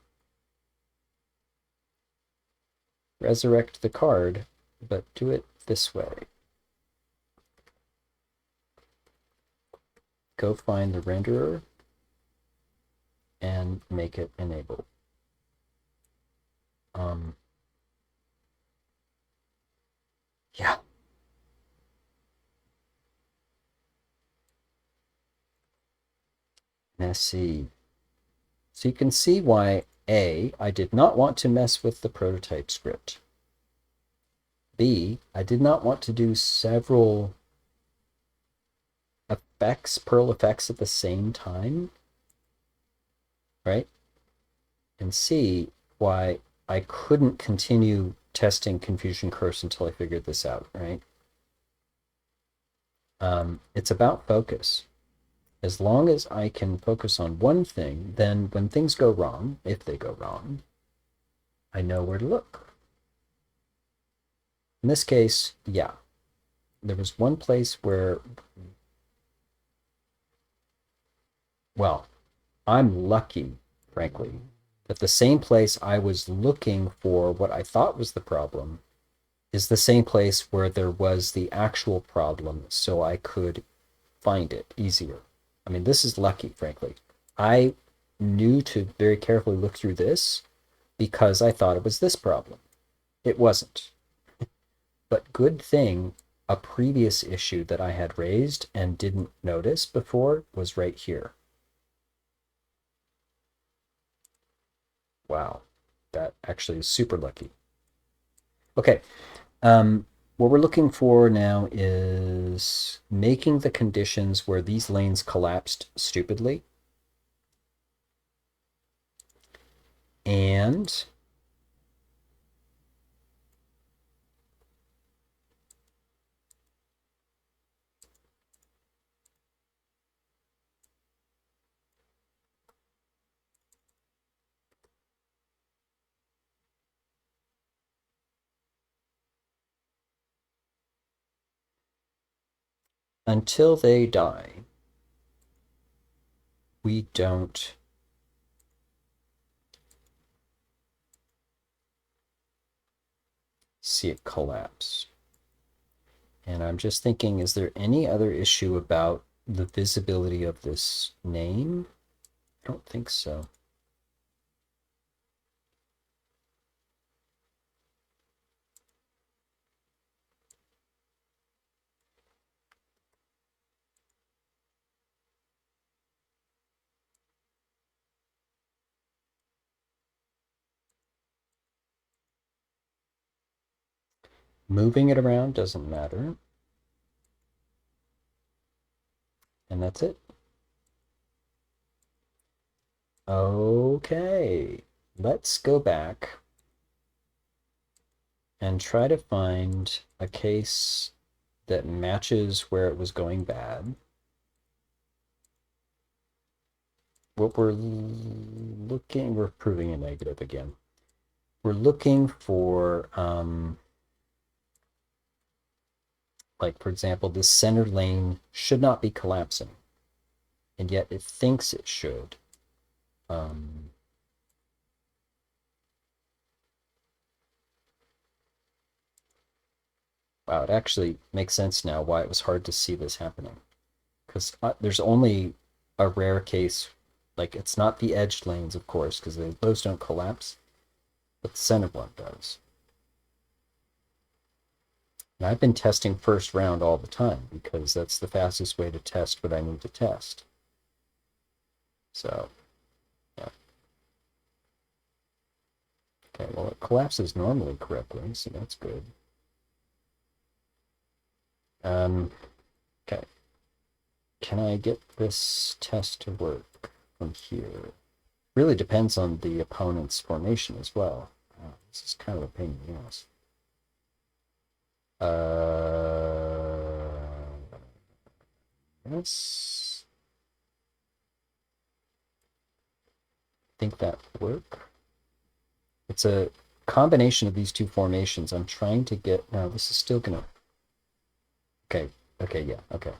Resurrect the card, but do it this way. Go find the renderer and make it enable. Yeah. Messy. So you can see why A, I did not want to mess with the prototype script. B, I did not want to do several effects, Perl effects at the same time, right? And C, why I couldn't continue testing Confusion Curse until I figured this out, right? It's about focus. As long as I can focus on one thing, then when things go wrong, if they go wrong, I know where to look. In this case, yeah, there was one place where well, I'm lucky, frankly, that the same place I was looking for what I thought was the problem is the same place where there was the actual problem, so I could find it easier. I mean, this is lucky, frankly. I knew to very carefully look through this because I thought it was this problem. It wasn't. But good thing a previous issue that I had raised and didn't notice before was right here. Wow, that actually is super lucky. Okay, what we're looking for now is making the conditions where these lanes collapsed stupidly. And until they die, we don't see it collapse. And I'm just thinking, is there any other issue about the visibility of this name? I don't think so. Moving it around doesn't matter. And that's it. Okay, let's go back and try to find a case that matches where it was going bad. What we're looking, we're proving a negative again. We're looking for, like, for example, this center lane should not be collapsing, and yet it thinks it should. Wow, it actually makes sense now why it was hard to see this happening. Because there's only a rare case, like it's not the edged lanes, of course, because those don't collapse, but the center one does. And I've been testing first round all the time because that's the fastest way to test what I need to test. So, yeah. Okay, well, it collapses normally correctly, so that's good. Okay. Can I get this test to work from here? Really depends on the opponent's formation as well. This is kind of a pain in the ass. Yes. Think that work? It's a combination of these two formations. I'm trying to get, no, this is still gonna, okay, yeah, okay.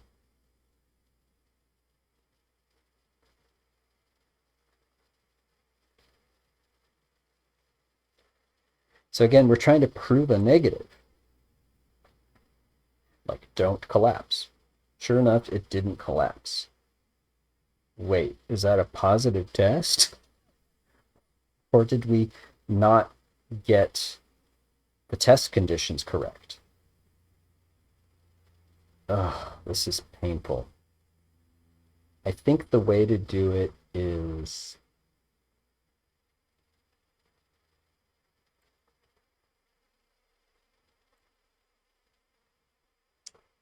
So again, we're trying to prove a negative. Like, don't collapse. Sure enough, it didn't collapse. Wait, is that a positive test? Or did we not get the test conditions correct? Ugh, this is painful. I think the way to do it is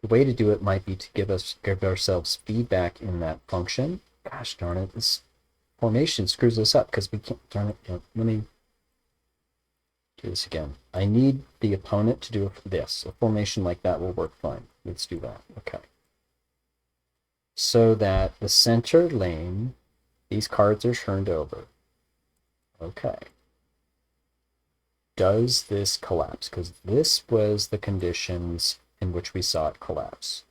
the way to do it might be to give ourselves feedback in that function. Gosh darn it, this formation screws us up because we can't, darn it, let me do this again. I need the opponent to do this. A formation like that will work fine. Let's do that. Okay. So that the center lane, these cards are turned over. Okay. Does this collapse? Because this was the conditions in which we saw it collapse.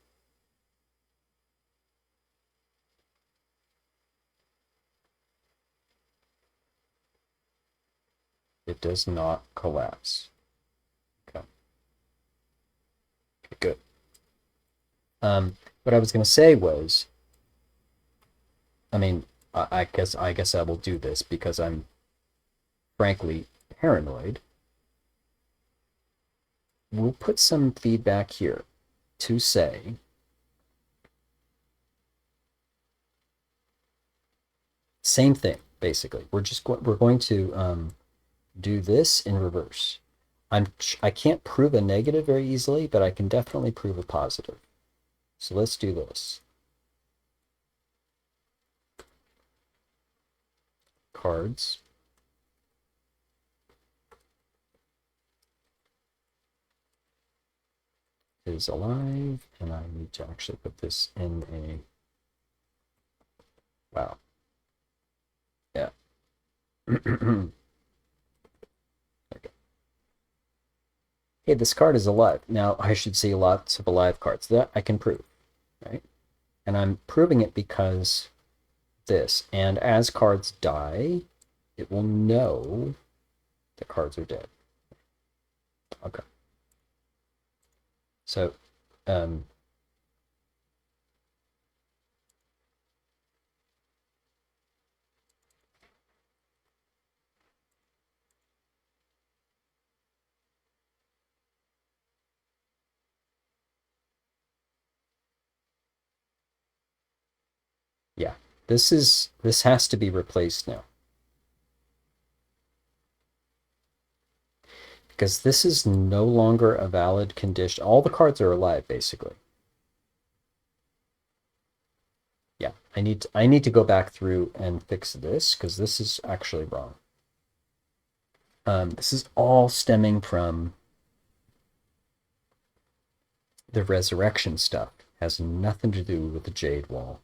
It does not collapse. Okay. Good. What I was going to say was, I mean, I guess I will do this because I'm frankly paranoid. We'll put some feedback here to say same thing basically. We're going to do this in reverse. I can't prove a negative very easily, but I can definitely prove a positive. So let's do this. Cards is alive, and I need to actually put this in a, wow. Yeah. Okay. Hey, this card is alive. Now, I should see lots of alive cards. That I can prove, right? And I'm proving it because this. And as cards die, it will know the cards are dead. Okay. So, um, yeah, this has to be replaced now because this is no longer a valid condition. All the cards are alive, basically. Yeah, I need to go back through and fix this because this is actually wrong. This is all stemming from the resurrection stuff. Has nothing to do with the jade wall.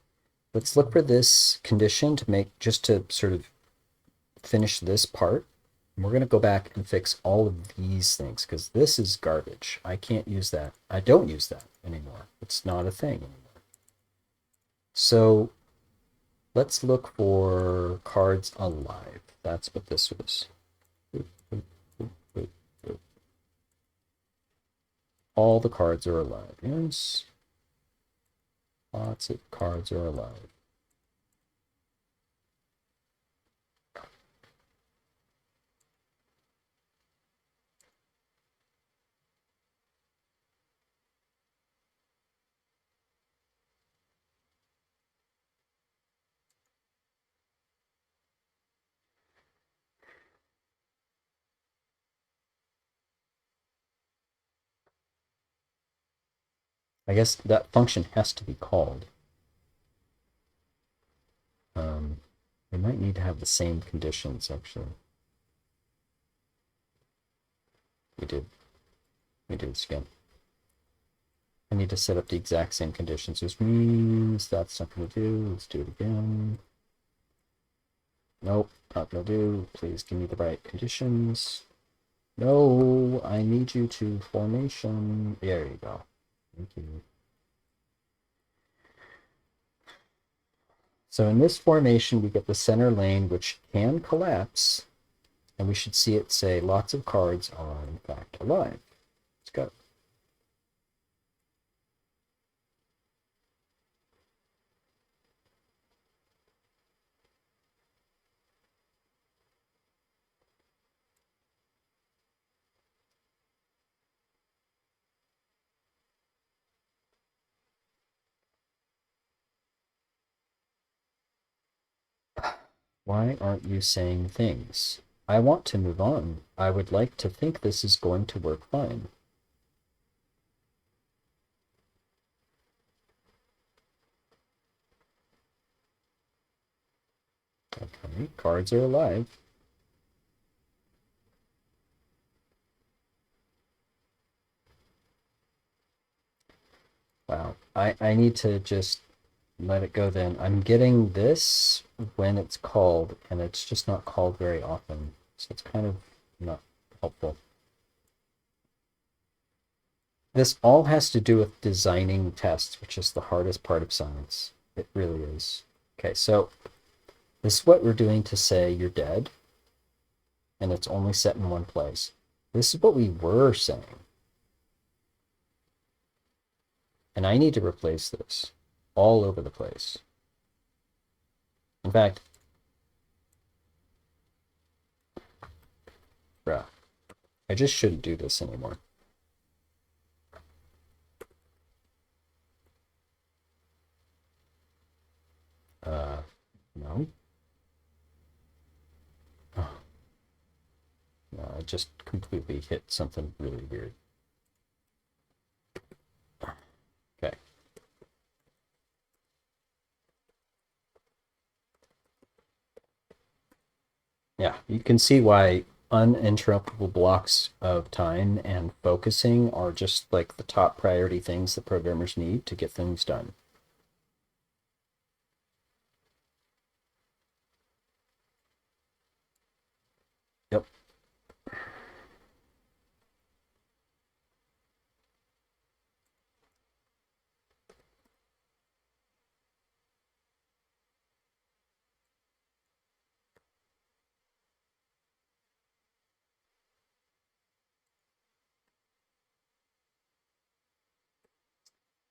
Let's look for this condition to make just to sort of finish this part. And we're going to go back and fix all of these things because this is garbage. I can't use that. I don't use that anymore. It's not a thing anymore. So let's look for cards alive. That's what this was. All the cards are alive. Yes. Lots of cards are alive. I guess that function has to be called. We might need to have the same conditions, actually. We did. We do this again. I need to set up the exact same conditions, which means that's not going to do. Let's do it again. Nope, not going to do. Please give me the right conditions. No, I need you to formation. There you go. Thank you. So in this formation, we get the center lane, which can collapse, and we should see it say lots of cards are in fact alive. Let's go. Why aren't you saying things? I want to move on. I would like to think this is going to work fine. Okay, cards are alive. Wow, I need to just let it go then. I'm getting this when it's called, and it's just not called very often. So it's kind of not helpful. This all has to do with designing tests, which is the hardest part of science. It really is. Okay, so this is what we're doing to say you're dead. and it's only set in one place. This is what we were saying. And I need to replace this all over the place. In fact, bruh, I just shouldn't do this anymore. No. Oh. No, I just completely hit something really weird. Okay. Yeah, you can see why uninterruptible blocks of time and focusing are just like the top priority things that programmers need to get things done. Yep.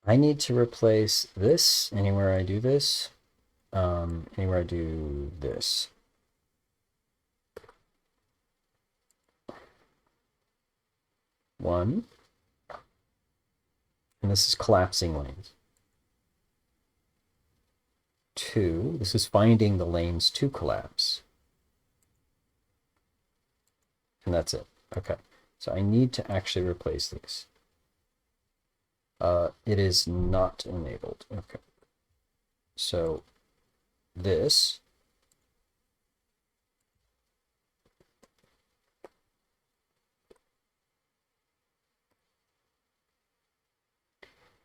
I need to replace this anywhere I do this, anywhere I do this. One, and this is collapsing lanes. Two, this is finding the lanes to collapse. And that's it. Okay, so I need to actually replace these. It is not enabled. Okay, so this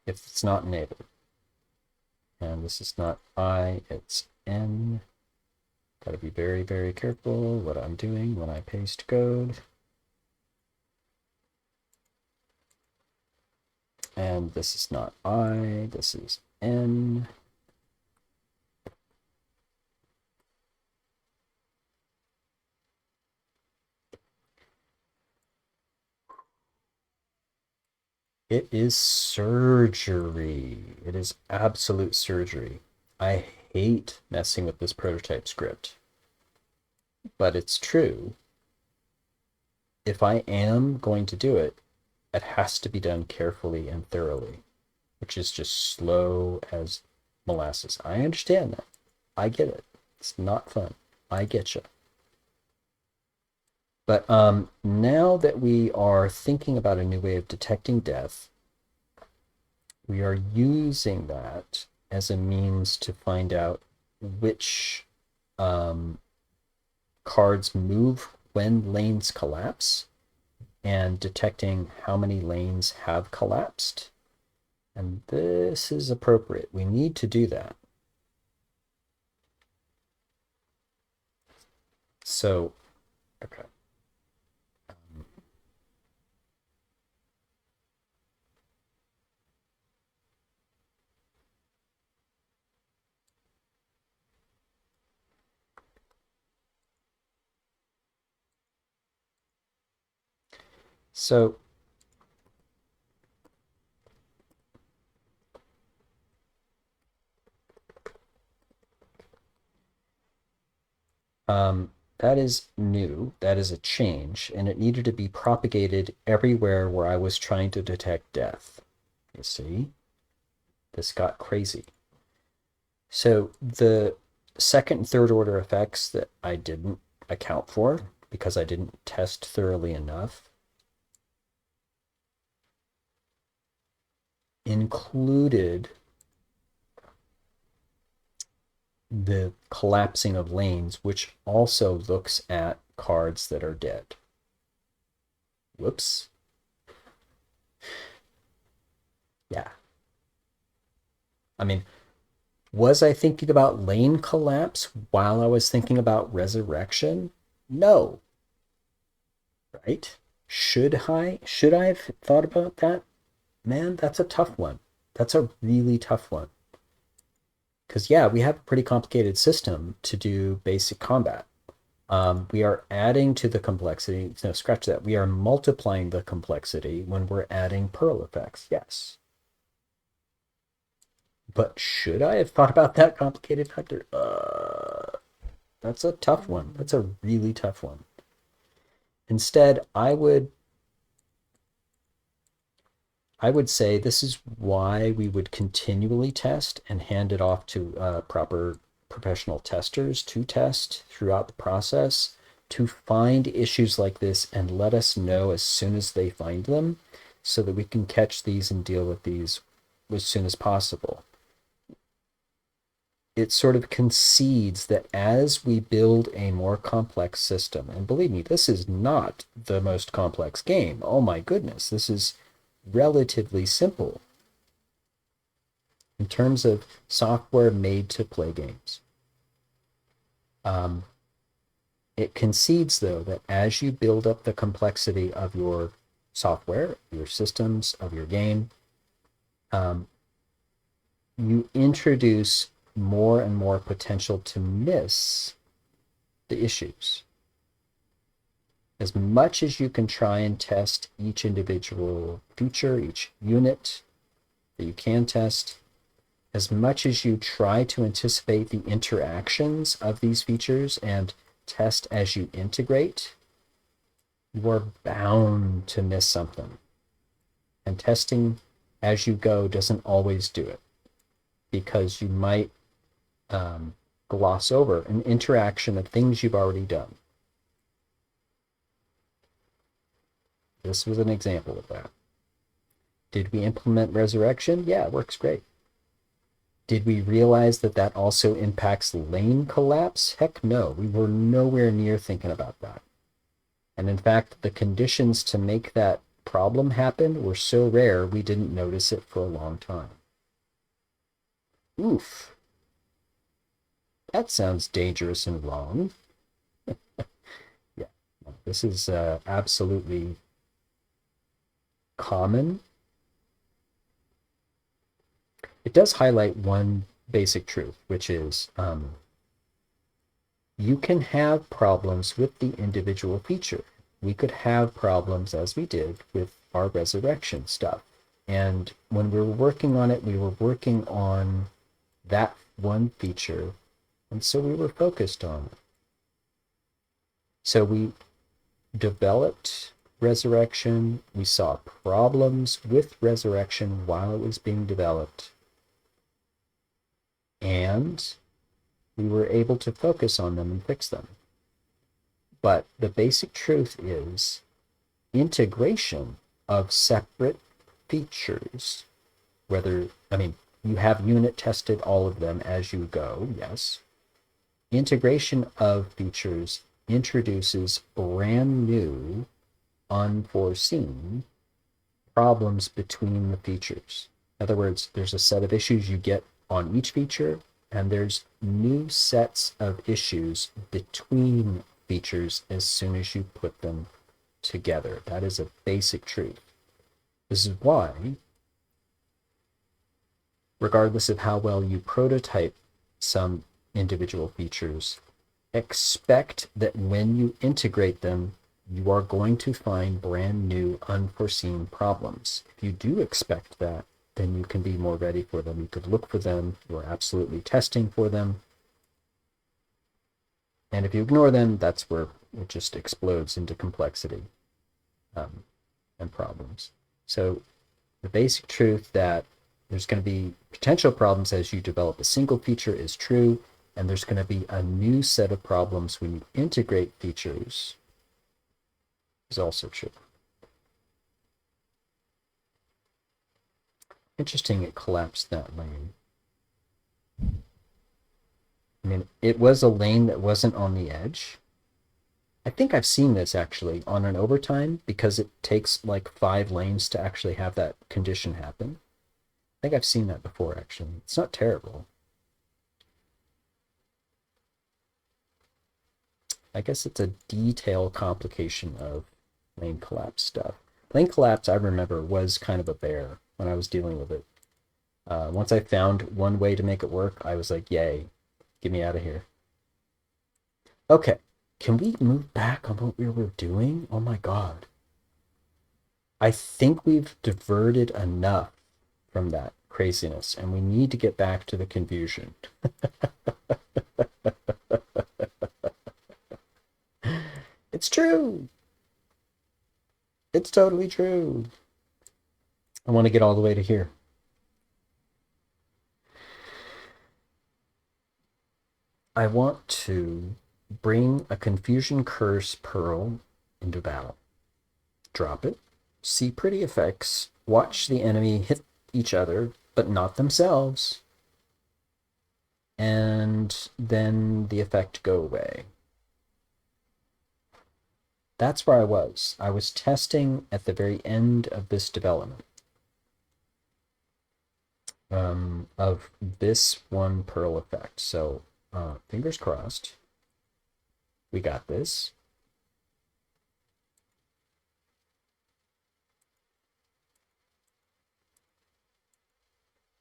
if it's not enabled. And this is not I, it's N. Got to be very, very careful what I'm doing when I paste code. And this is not I, this is N. It is surgery. It is absolute surgery. I hate messing with this prototype script, but it's true. If I am going to do it, it has to be done carefully and thoroughly, which is just slow as molasses. I understand that. I get it. It's not fun. I get you. But now that we are thinking about a new way of detecting death, we are using that as a means to find out which cards move when lanes collapse and detecting how many lanes have collapsed. And this is appropriate. We need to do that. So, okay. So that is new. That is a change, and it needed to be propagated everywhere where I was trying to detect death. You see? This got crazy. So the second and third order effects that I didn't account for because I didn't test thoroughly enough included the collapsing of lanes, which also looks at cards that are dead. Whoops. Yeah. I mean, was I thinking about lane collapse while I was thinking about resurrection? No. Right? Should I have thought about that? Man, that's a tough one. That's a really tough one. Because, yeah, we have a pretty complicated system to do basic combat. We are adding to the complexity. No, scratch that. We are multiplying the complexity when we're adding Perl effects. Yes. But should I have thought about that complicated factor? That's a tough one. That's a really tough one. Instead, I would say this is why we would continually test and hand it off to proper professional testers to test throughout the process to find issues like this and let us know as soon as they find them so that we can catch these and deal with these as soon as possible. It sort of concedes that as we build a more complex system, and believe me, this is not the most complex game. Oh my goodness, this is relatively simple in terms of software made to play games. It concedes, though, that as you build up the complexity of your software, your systems, of your game, you introduce more and more potential to miss the issues. As much as you can try and test each individual feature, each unit that you can test, as much as you try to anticipate the interactions of these features and test as you integrate, you are bound to miss something. And testing as you go doesn't always do it because you might gloss over an interaction of things you've already done. This was an example of that. Did we implement resurrection? Yeah, it works great. Did we realize that that also impacts lane collapse? Heck no, we were nowhere near thinking about that. And in fact, the conditions to make that problem happen were so rare we didn't notice it for a long time. Oof. That sounds dangerous and wrong. Yeah, this is absolutely common. It does highlight one basic truth, which is you can have problems with the individual feature. We could have problems, as we did, with our resurrection stuff. And when we were working on it, we were working on that one feature, and so we were focused on it. So we developed resurrection. We saw problems with resurrection while it was being developed. And we were able to focus on them and fix them. But the basic truth is integration of separate features, you have unit tested all of them as you go, yes. Integration of features introduces brand new, unforeseen problems between the features. In other words, there's a set of issues you get on each feature, and there's new sets of issues between features as soon as you put them together. That is a basic truth. This is why, regardless of how well you prototype some individual features, expect that when you integrate them, you are going to find brand new unforeseen problems. If you do expect that, then you can be more ready for them. You could look for them. You're absolutely testing for them. And if you ignore them, that's where it just explodes into complexity and problems. So the basic truth that there's going to be potential problems as you develop a single feature is true, and there's going to be a new set of problems when you integrate features is also true. Interesting it collapsed that lane. I mean, it was a lane that wasn't on the edge. I think I've seen this actually on an overtime because it takes like 5 lanes to actually have that condition happen. I think I've seen that before actually. It's not terrible. I guess it's a detail complication of lane collapse stuff. Lane collapse, I remember, was kind of a bear when I was dealing with it. Once I found one way to make it work, I was like, yay, get me out of here. Okay, Can we move back on what we were doing? Oh my God. I think we've diverted enough from that craziness and we need to get back to the confusion. It's true. It's totally true. I want to get all the way to here. I want to bring a confusion curse pearl into battle. Drop it. See pretty effects. Watch the enemy hit each other, but not themselves. And then the effect go away. That's where I was. I was testing at the very end of this development of this one pearl effect. So fingers crossed. We got this.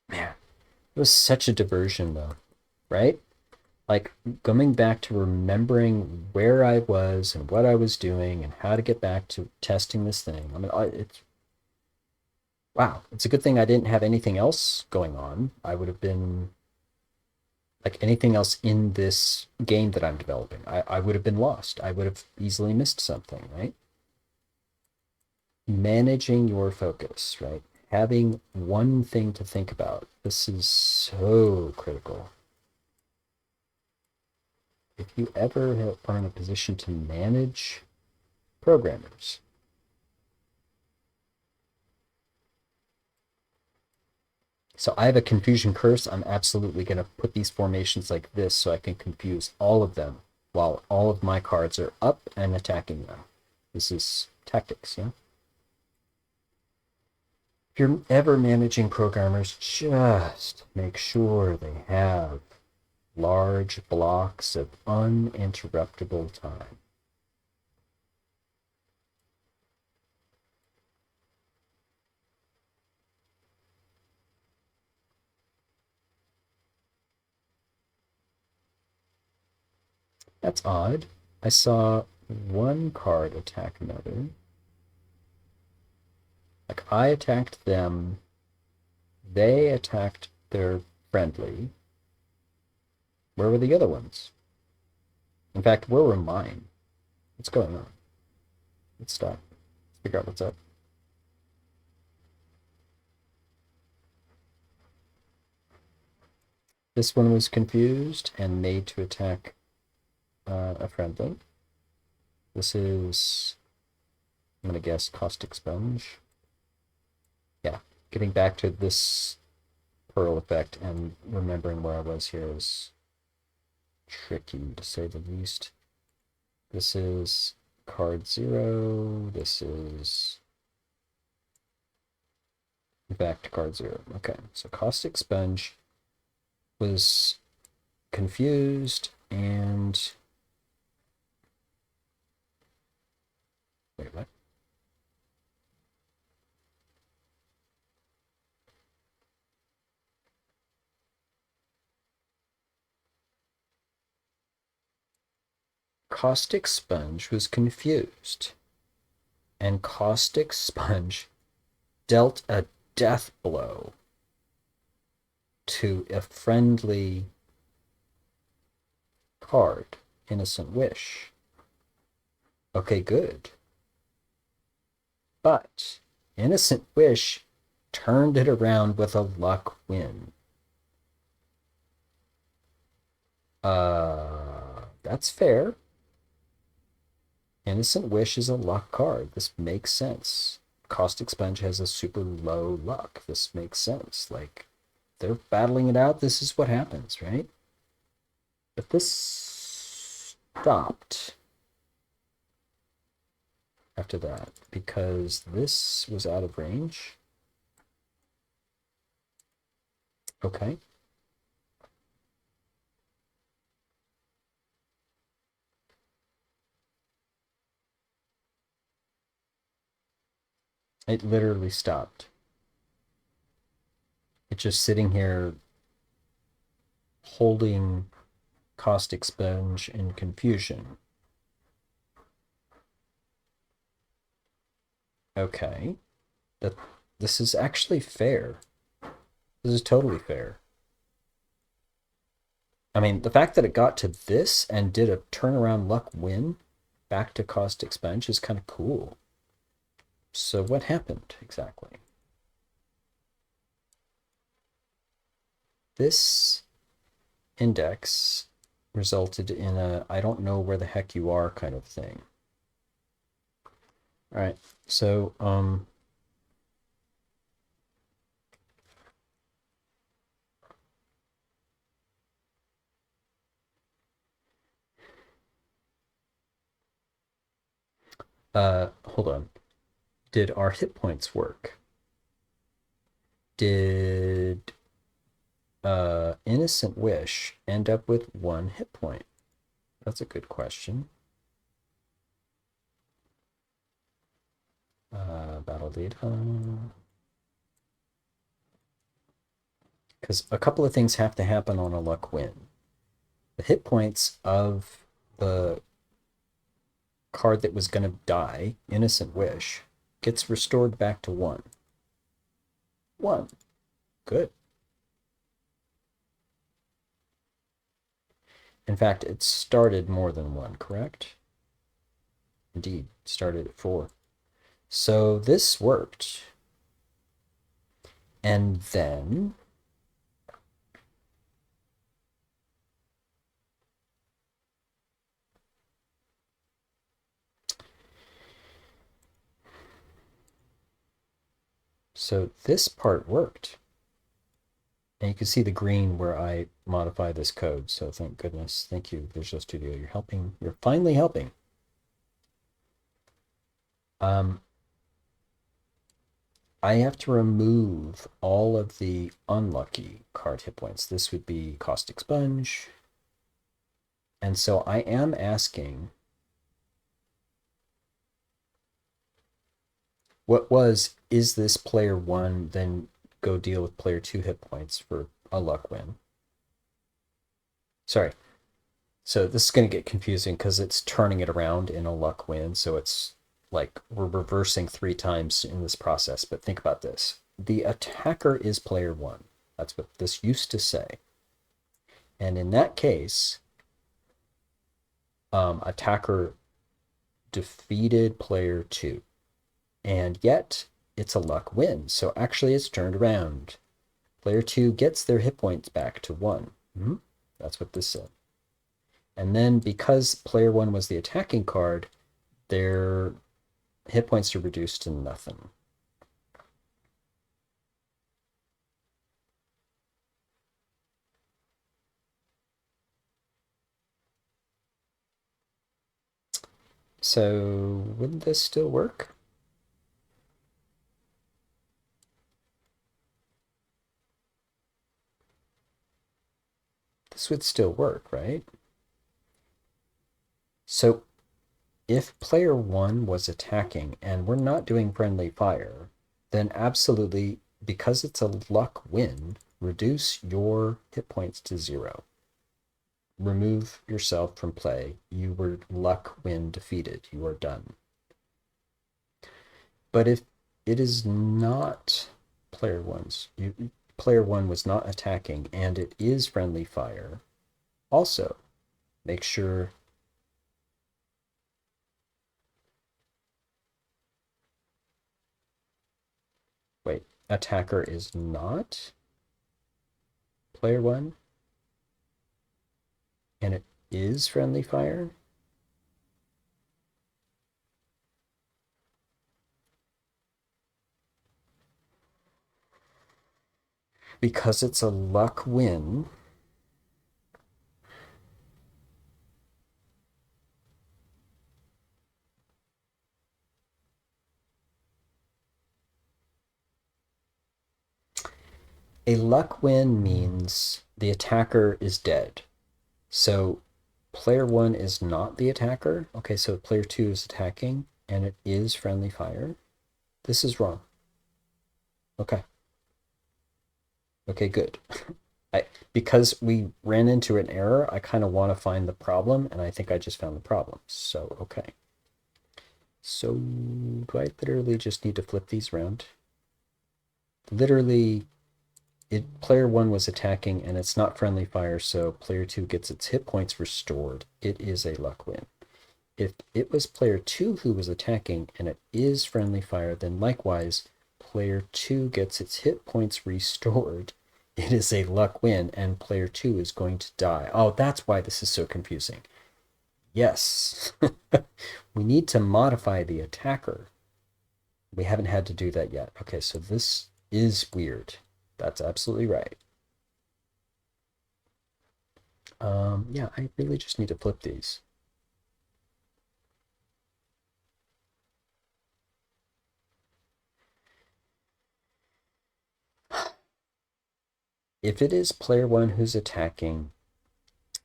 Man, it was such a diversion though, right? Like coming back to remembering where I was and what I was doing and how to get back to testing this thing. I mean, it's wow. It's a good thing I didn't have anything else going on. I would have been like anything else in this game that I'm developing. I would have been lost. I would have easily missed something, right? Managing your focus, right? Having one thing to think about. This is so critical. If you ever are in a position to manage programmers, so I have a confusion curse. I'm absolutely going to put these formations like this so I can confuse all of them while all of my cards are up and attacking them. This is tactics, yeah? If you're ever managing programmers, just make sure they have large blocks of uninterruptible time. That's odd. I saw one card attack another. Like I attacked them, they attacked their friendly. Where were the other ones? In fact, where were mine? What's going on? Let's stop. Let's figure out what's up. This one was confused and made to attack a friendly. This is, I'm going to guess, Caustic Sponge. Yeah, getting back to this pearl effect and remembering where I was here is tricky, to say the least. This is card 0. This is back to card 0. Okay, so Caustic Sponge was confused and... Wait, what? Caustic Sponge was confused, and Caustic Sponge dealt a death blow to a friendly card, Innocent Wish. Okay, good. But Innocent Wish turned it around with a luck win. That's fair. Innocent Wish is a luck card. This makes sense. Caustic Sponge has a super low luck. This makes sense. Like, they're battling it out. This is what happens, right? But this stopped after that because this was out of range. Okay. It literally stopped. It's just sitting here holding Caustic Sponge in confusion. Okay. That this is actually fair. This is totally fair. I mean, the fact that it got to this and did a turnaround luck win back to cost expunge is kind of cool. So what happened exactly? This index resulted in a I don't know where the heck you are kind of thing. All right. So hold on. Did our hit points work? Did Innocent Wish end up with 1 hit point? That's a good question. Battle data. Because a couple of things have to happen on a luck win. The hit points of the card that was going to die, Innocent Wish, gets restored back to 1. 1. Good. In fact, it started more than 1, correct? Indeed, started at 4. So this worked. And then so this part worked. And you can see the green where I modify this code. So thank goodness. Thank you, Visual Studio. You're helping. You're finally helping. I have to remove all of the unlucky card hit points. This would be cost expunge. And so I am asking, is this player 1, then go deal with player 2 hit points for a luck win? Sorry. So this is going to get confusing because it's turning it around in a luck win. So it's like we're reversing 3 times in this process. But think about this. The attacker is player 1. That's what this used to say. And in that case, attacker defeated player 2. And yet it's a luck win. So actually it's turned around. Player 2 gets their hit points back to 1. That's what this said. And then because player 1 was the attacking card, their hit points are reduced to nothing. So would this still work? This would still work, right? So if player 1 was attacking and we're not doing friendly fire, then absolutely, because it's a luck win, reduce your hit points to 0. Remove yourself from play. You were luck win defeated. You are done. But if it is not player 1's, player 1 was not attacking and it is friendly fire, also make sure attacker is not player 1 and it is friendly fire. Because it's a luck win, a luck win means the attacker is dead. So player 1 is not the attacker. Okay, so player 2 is attacking and it is friendly fire. This is wrong. Okay. Okay, good. Because we ran into an error, I kind of want to find the problem, and I think I just found the problem. So, okay. So do I literally just need to flip these around? Literally, player 1 was attacking and it's not friendly fire, so player 2 gets its hit points restored. It is a luck win. If it was player 2 who was attacking and it is friendly fire, then likewise, player 2 gets its hit points restored. It is a luck win, and player 2 is going to die. Oh, that's why this is so confusing. Yes. We need to modify the attacker. We haven't had to do that yet. Okay, so this is weird. That's absolutely right. Yeah, I really just need to flip these. If it is player 1 who's attacking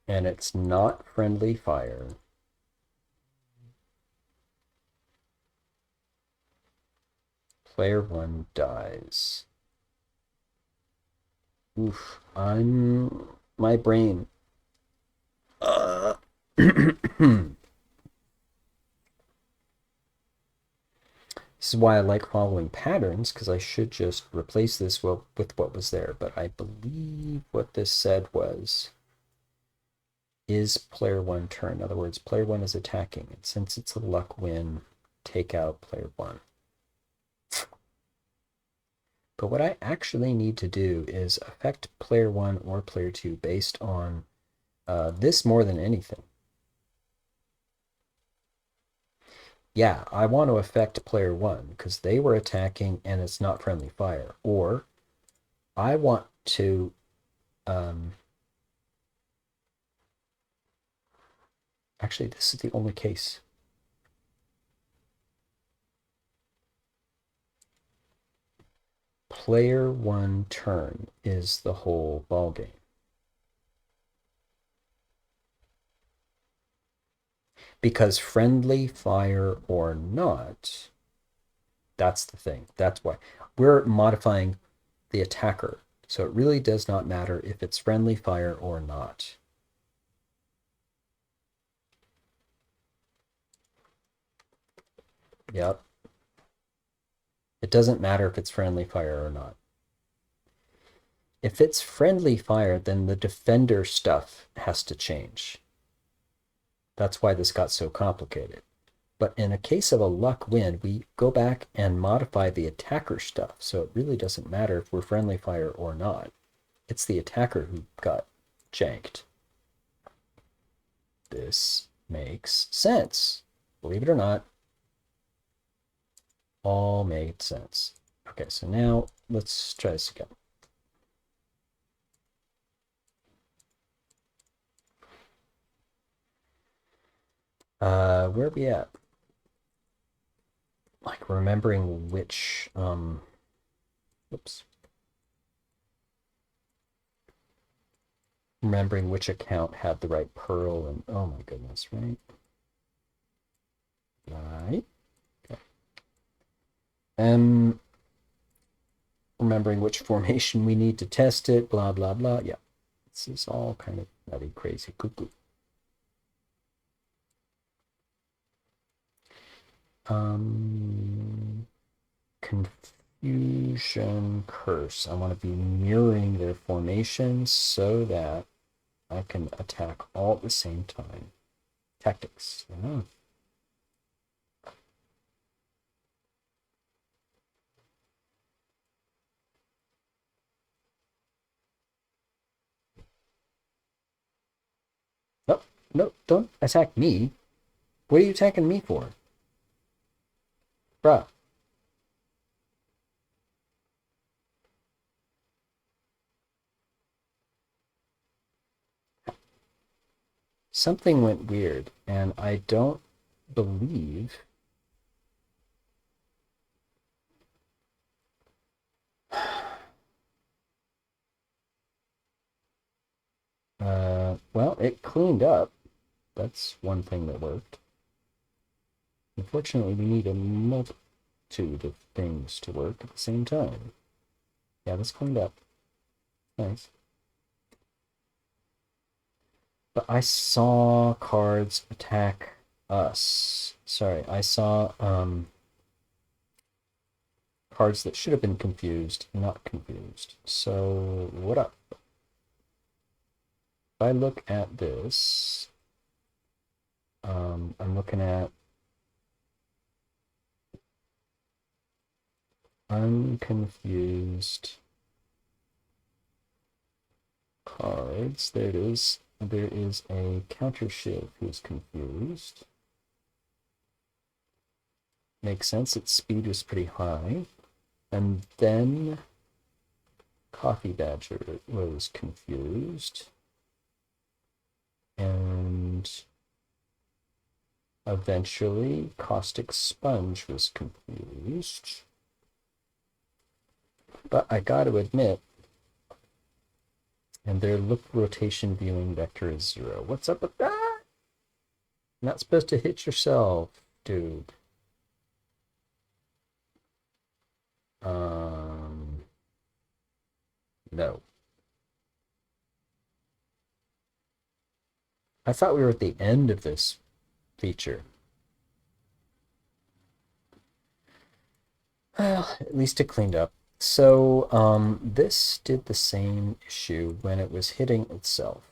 and it's not friendly fire, player 1 dies. Oof, my brain. This is why I like following patterns, because I should just replace this with what was there. But I believe what this said was, is player 1 turn. In other words, player 1 is attacking. And since it's a luck win, take out player 1. But what I actually need to do is affect player 1 or player 2 based on this more than anything. Yeah, I want to affect player 1 because they were attacking and it's not friendly fire. Or I want to actually, this is the only case. Player 1 turn is the whole ballgame. Because friendly fire or not, that's the thing. That's why we're modifying the attacker. So it really does not matter if it's friendly fire or not. Yep. It doesn't matter if it's friendly fire or not. If it's friendly fire, then the defender stuff has to change. That's why this got so complicated. But in a case of a luck win, we go back and modify the attacker stuff. So it really doesn't matter if we're friendly fire or not. It's the attacker who got janked. This makes sense. Believe it or not, all made sense. Okay, so now let's try this again. Where are we at? Like remembering which, oops. Remembering which account had the right pearl and, oh my goodness, right? Right. Okay. Remembering which formation we need to test it, blah, blah, blah. Yeah, this is all kind of nutty, crazy, cuckoo. Confusion curse. I want to be mirroring their formations so that I can attack all at the same time. Tactics. Yeah. No, no, don't attack me. What are you attacking me for? Bruh. Something went weird, and I don't believe. Well, it cleaned up. That's one thing that worked. Unfortunately, we need a multitude of things to work at the same time. Yeah, this cleaned up. Nice. But I saw cards attack Sorry, I saw cards that should have been confused, not confused. So what up? If I look at this, I'm looking at unconfused cards. There it is. There is a counter shiv who's confused. Makes sense. Its speed was pretty high. And then Coffee Badger was confused. And eventually Caustic Sponge was confused. But I gotta admit, and their look rotation viewing vector is 0. What's up with that? You're not supposed to hit yourself, dude. No. I thought we were at the end of this feature. Well, at least it cleaned up. So this did the same issue when it was hitting itself.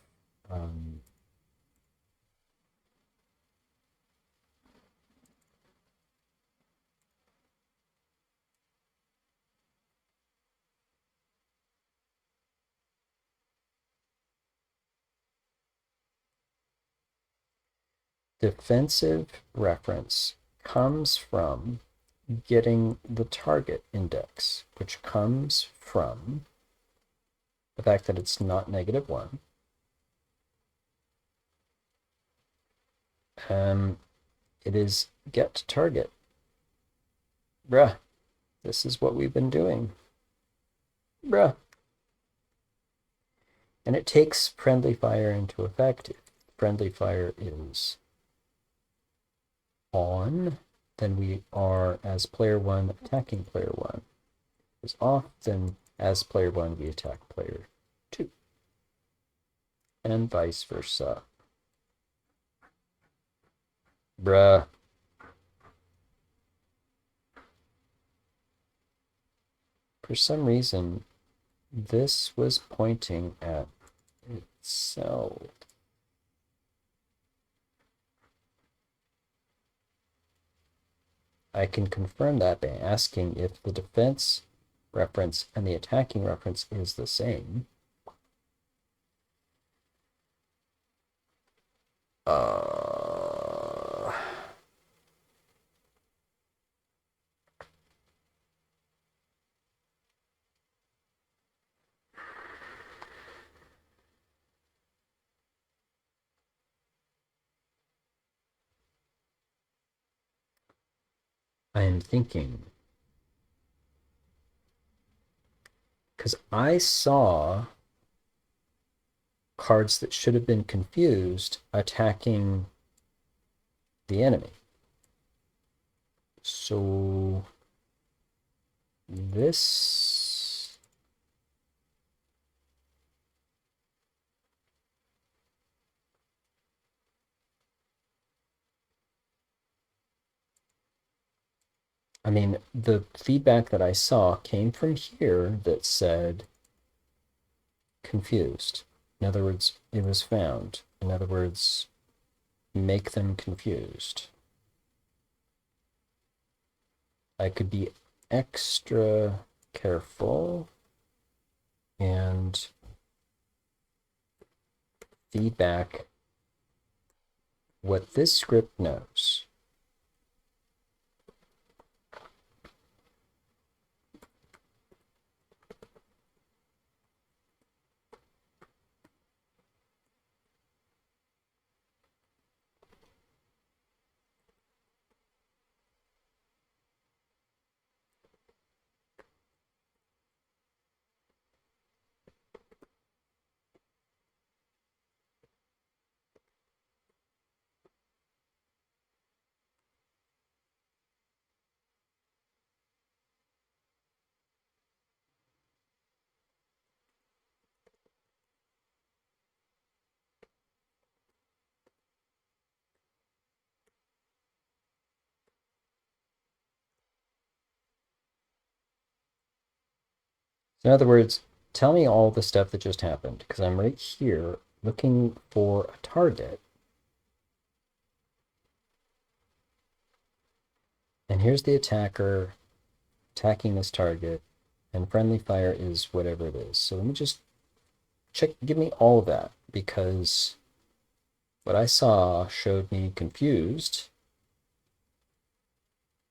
Defensive reference comes from getting the target index, which comes from the fact that it's not -1. It is get target. Bruh, this is what we've been doing. Bruh. And it takes friendly fire into effect. If friendly fire is on, then we are, as player 1, attacking player 1. Is off, then as player 1, we attack player 2. And vice versa. Bruh. For some reason, this was pointing at itself. I can confirm that by asking if the defense reference and the attacking reference is the same. I am thinking, because I saw cards that should have been confused attacking the enemy. So this I mean, the feedback that I saw came from here that said confused. In other words, it was found. In other words, make them confused. I could be extra careful and feedback what this script knows. In other words, tell me all the stuff that just happened, because I'm right here looking for a target. And here's the attacker attacking this target, and friendly fire is whatever it is. So let me just check, give me all of that, because what I saw showed me confused,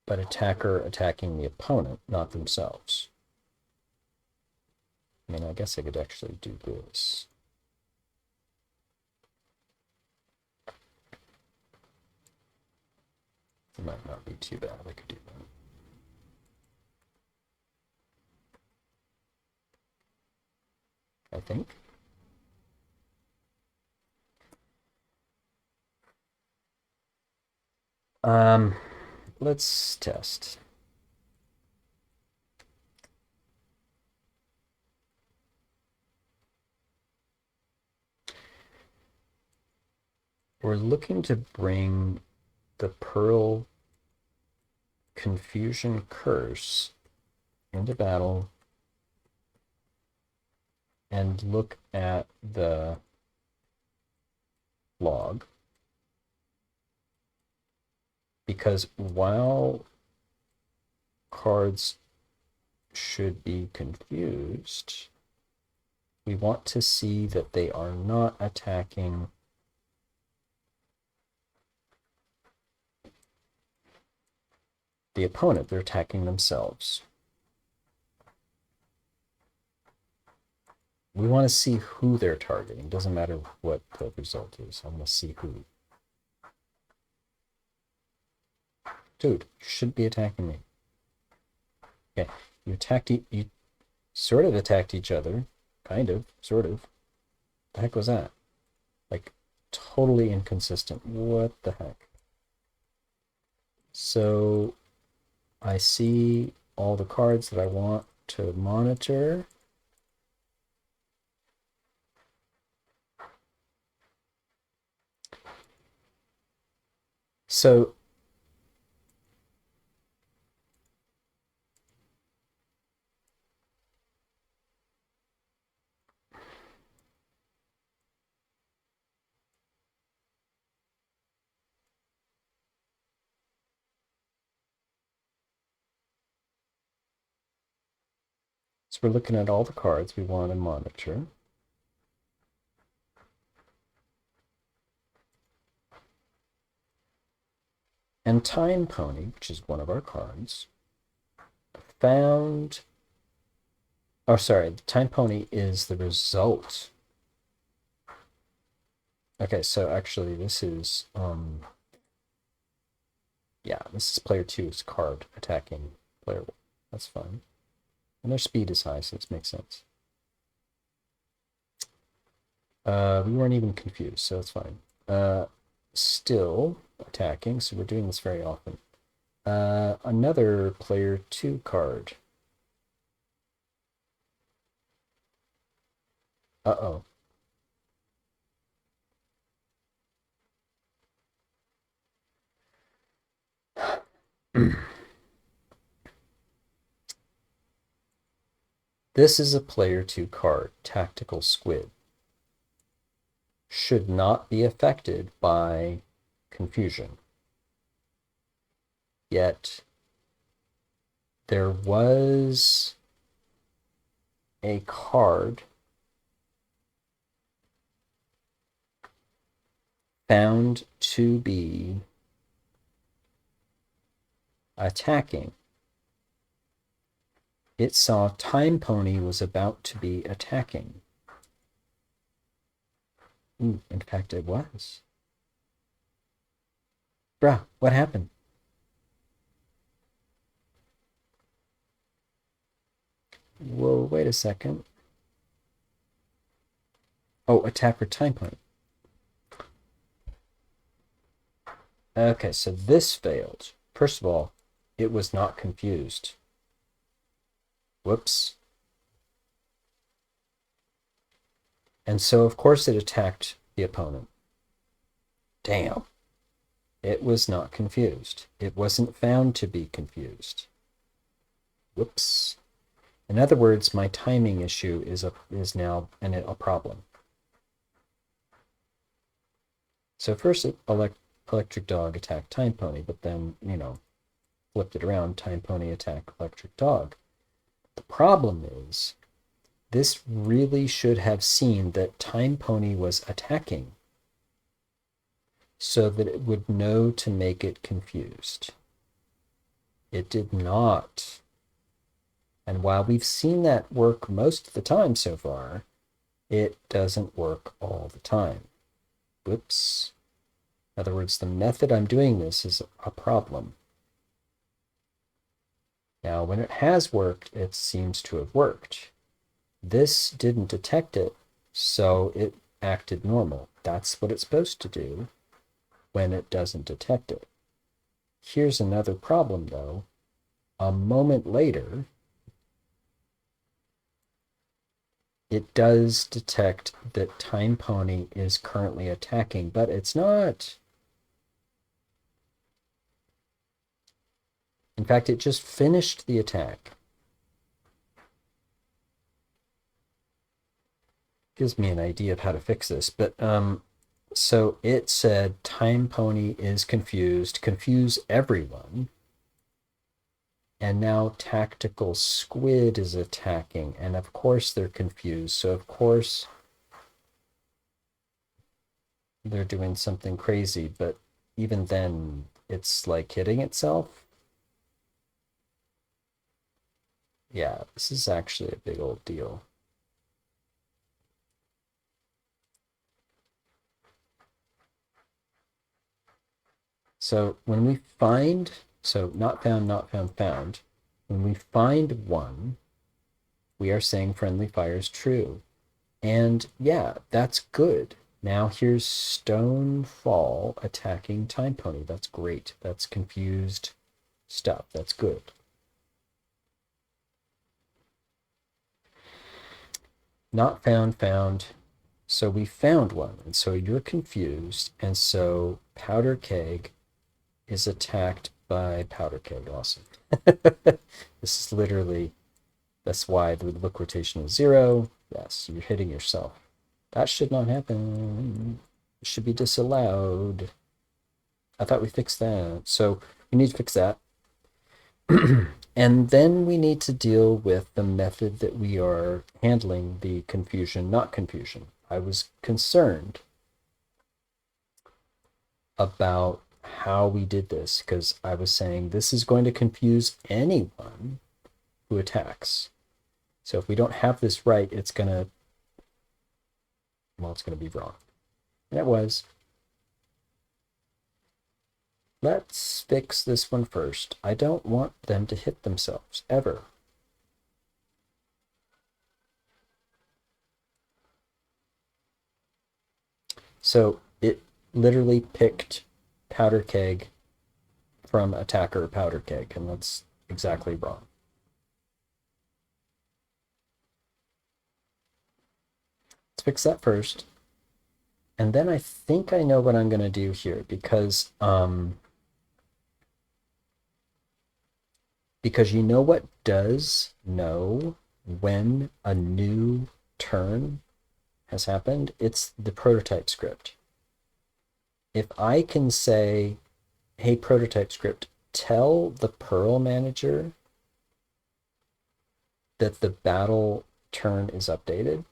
but attacker attacking the opponent, not themselves. I mean, I guess I could actually do this. It might not be too bad. I could do that, I think. Let's test. We're looking to bring the Pearl Confusion Curse into battle and look at the log. Because while cards should be confused, we want to see that they are not attacking the opponent, they're attacking themselves. We want to see who they're targeting. Doesn't matter what the result is. I want to see who. Dude, you should be attacking me. Okay, you sort of attacked each other. Kind of, sort of. The heck was that? Like, totally inconsistent. What the heck? So, I see all the cards that I want to monitor. So we're looking at all the cards we want to monitor. And Time Pony, which is one of our cards, found... Oh, sorry, the Time Pony is the result. Okay, so actually this is... yeah, this is player 2's card attacking player 1. That's fine. And their speed is high, so this makes sense. We weren't even confused, so it's fine. Still attacking, so we're doing this very often. Another player 2 card. Uh-oh. This is a player 2 card, Tactical Squid. Should not be affected by confusion. Yet, there was a card found to be attacking. It saw Time Pony was about to be attacking. Ooh, in fact, it was. Bruh, what happened? Whoa, wait a second. Oh, attack for Time Pony. Okay, so this failed. First of all, it was not confused. Whoops. And so, of course, it attacked the opponent. Damn. It was not confused. It wasn't found to be confused. Whoops. In other words, my timing issue is now a problem. So first, electric dog attacked time pony, but then, flipped it around, time pony attack electric dog. The problem is, this really should have seen that time pony was attacking so that it would know to make it confused. It did not. And while we've seen that work most of the time so far, it doesn't work all the time. Whoops. In other words, the method I'm doing this is a problem. Now, when it has worked, it seems to have worked. This didn't detect it, so it acted normal. That's what it's supposed to do when it doesn't detect it. Here's another problem, though. A moment later, it does detect that time pony is currently attacking, but it's not. In fact, it just finished the attack. Gives me an idea of how to fix this, but so it said time pony is confused, confuse everyone. And now tactical squid is attacking, and of course they're confused. So of course they're doing something crazy, but even then it's like hitting itself. Yeah, this is actually a big old deal. So when we find, so not found, not found, found, when we find one, we are saying friendly fire is true. And yeah, that's good. Now here's Stonefall attacking Time Pony. That's great. That's confused stuff. That's good. Not found, found. So we found one. And so you're confused. And so Powder Keg is attacked by Powder Keg. Awesome. This is literally, that's why the look rotation is 0. Yes, you're hitting yourself. That should not happen. It should be disallowed. I thought we fixed that. So we need to fix that. And then we need to deal with the method that we are handling the confusion, not confusion. I was concerned about how we did this because I was saying this is going to confuse anyone who attacks. So if we don't have this right, it's going to be wrong. And it was. Let's fix this one first. I don't want them to hit themselves, ever. So it literally picked Powder Keg from attacker Powder Keg, and that's exactly wrong. Let's fix that first. And then I think I know what I'm going to do here because you know what does know when a new turn has happened? It's the prototype script. If I can say, hey, prototype script, tell the Perl manager that the battle turn is updated,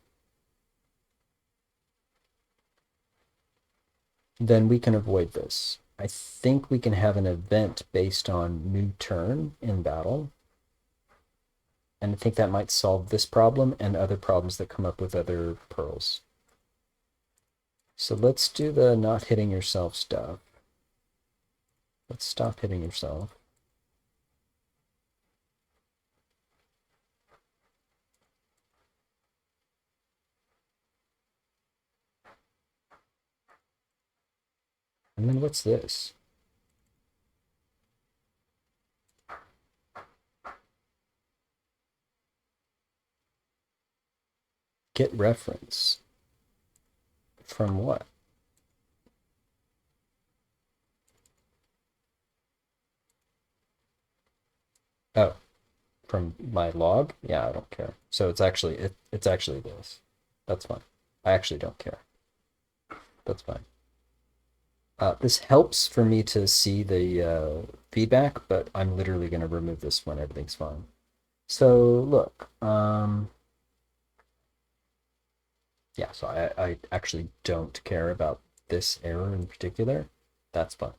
then we can avoid this. I think we can have an event based on new turn in battle. And I think that might solve this problem and other problems that come up with other Perls. So let's do the not hitting yourself stuff. Let's stop hitting yourself. And then what's this? Get reference. From what? Oh, from my log? Yeah, I don't care. So it's actually this. That's fine. I actually don't care. That's fine. This helps for me to see the feedback, but I'm literally going to remove this when everything's fine. So look, yeah, so I actually don't care about this error in particular. That's fine.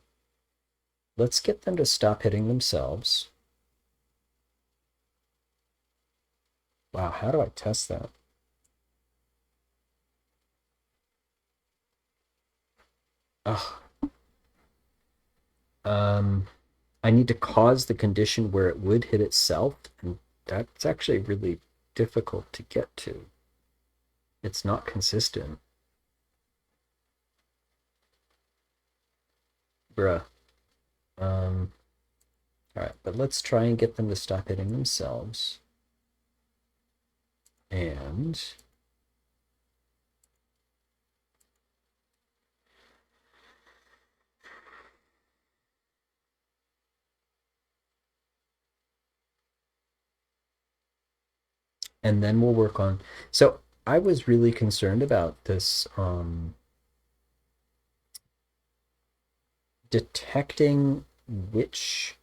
Let's get them to stop hitting themselves. Wow, how do I test that? Ugh. Um, I need to cause the condition where it would hit itself, and that's actually really difficult to get to. It's not consistent. Bruh. Um, all right, but let's try and get them to stop hitting themselves. And then we'll work on. So I was really concerned about this detecting which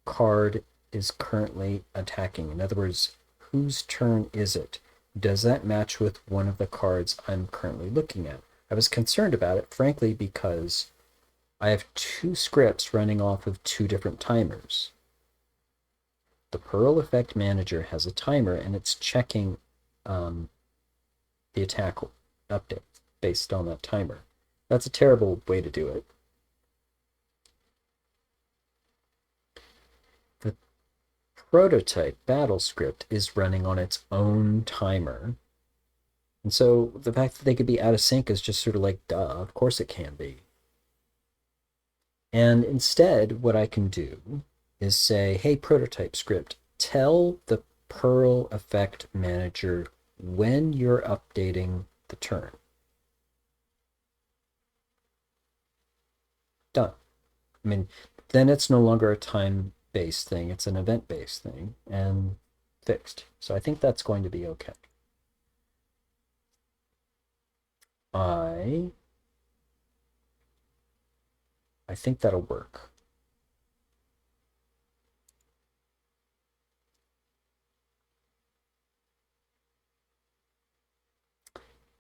card is currently attacking. In other words, whose turn is it? Does that match with one of the cards I'm currently looking at? I was concerned about it, frankly, because I have two scripts running off of two different timers. The Pearl Effect Manager has a timer and it's checking um, the attack update based on that timer. That's a terrible way to do it. The prototype battle script is running on its own timer. And so the fact that they could be out of sync is just sort of like, duh, of course it can be. And instead, what I can do is say, hey, prototype script, tell the Perl Effect Manager when you're updating the turn. Done. I mean, then it's no longer a time-based thing, it's an event-based thing, and fixed. So I think that's going to be okay. I I think that'll work.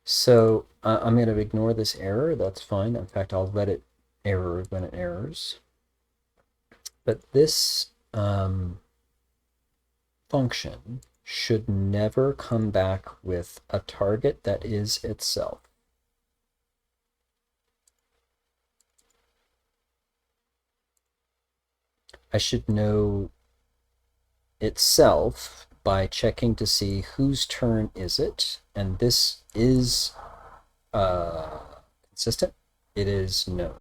So I'm going to ignore this error. That's fine. In fact, I'll let it error when it errors. But this function should never come back with a target that is itself. I should know itself by checking to see whose turn is it, and this is consistent. It is no.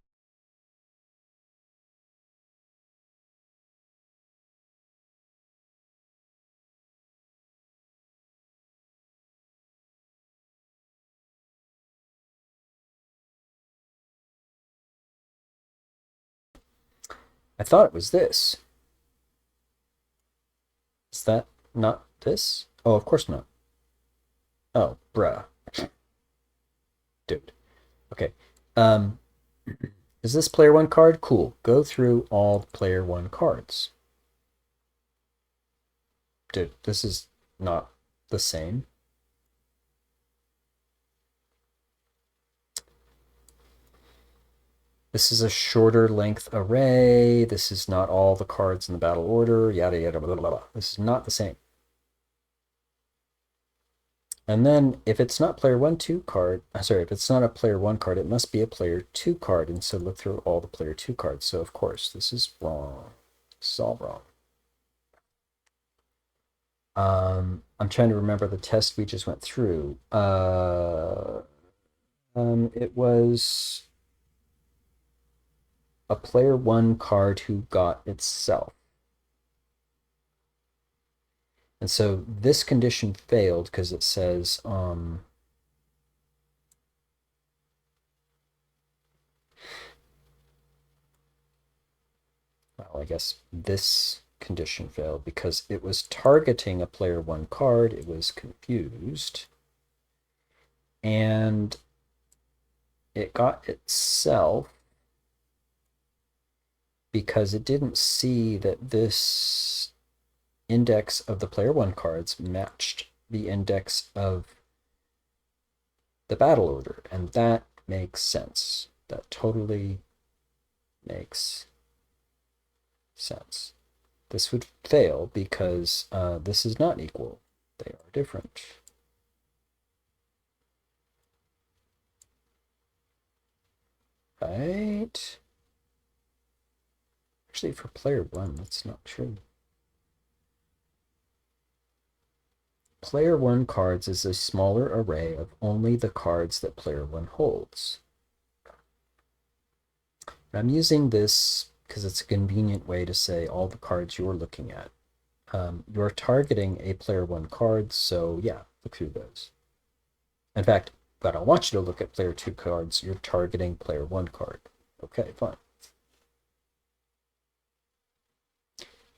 I thought it was this. Is that not this? Oh, of course not. Oh, bruh. Dude. Okay. Um, is this player one card? Cool. Go through all player one cards. Dude, this is not the same. This is a shorter length array. This is not all the cards in the battle order. Yada, yada, blah, blah, blah. This is not the same. And then if it's not player one, two card, sorry, if it's not a player one card, it must be a player two card. And so look through all the player two cards. So of course, this is wrong. This is all wrong. I'm trying to remember the test we just went through. It was a player one card who got itself. And so this condition failed because it says, well, I guess this condition failed because it was targeting a player 1 card. It was confused. And it got itself because it didn't see that this index of the player 1 cards matched the index of the battle order. And that makes sense. That totally makes sense. This would fail because this is not equal. They are different. Right? Actually, for player 1, that's not true. Player 1 cards is a smaller array of only the cards that player 1 holds. I'm using this because it's a convenient way to say all the cards you're looking at. You're targeting a player 1 card, so yeah, look through those. In fact, but I want you to look at player 2 cards. You're targeting player 1 card. Okay, fine.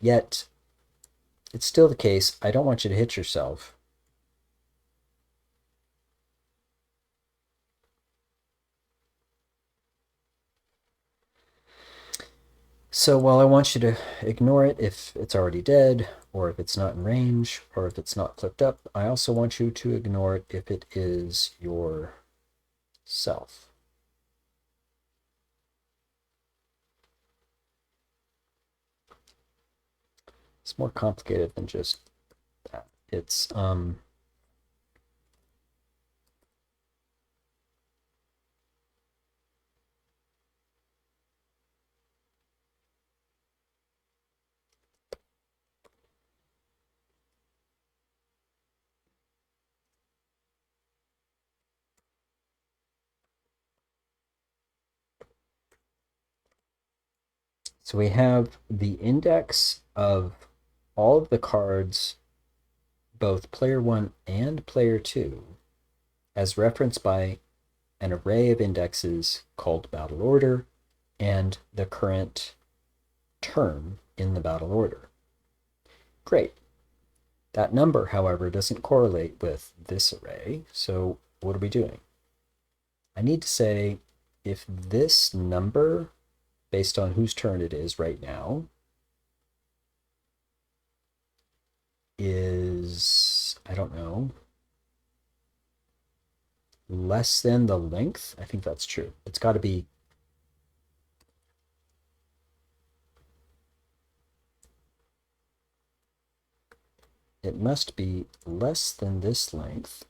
Yet, it's still the case. I don't want you to hit yourself. So while I want you to ignore it if it's already dead, or if it's not in range, or if it's not clipped up, I also want you to ignore it if it is your self. It's more complicated than just that. It's so we have the index of all of the cards, both player 1 and player 2, as referenced by an array of indexes called battle order and the current term in the battle order. Great. That number, however, doesn't correlate with this array, so what are we doing? I need to say if this number, based on whose turn it is right now, is, I don't know, less than the length. I think that's true. It's got to be it must be less than this length,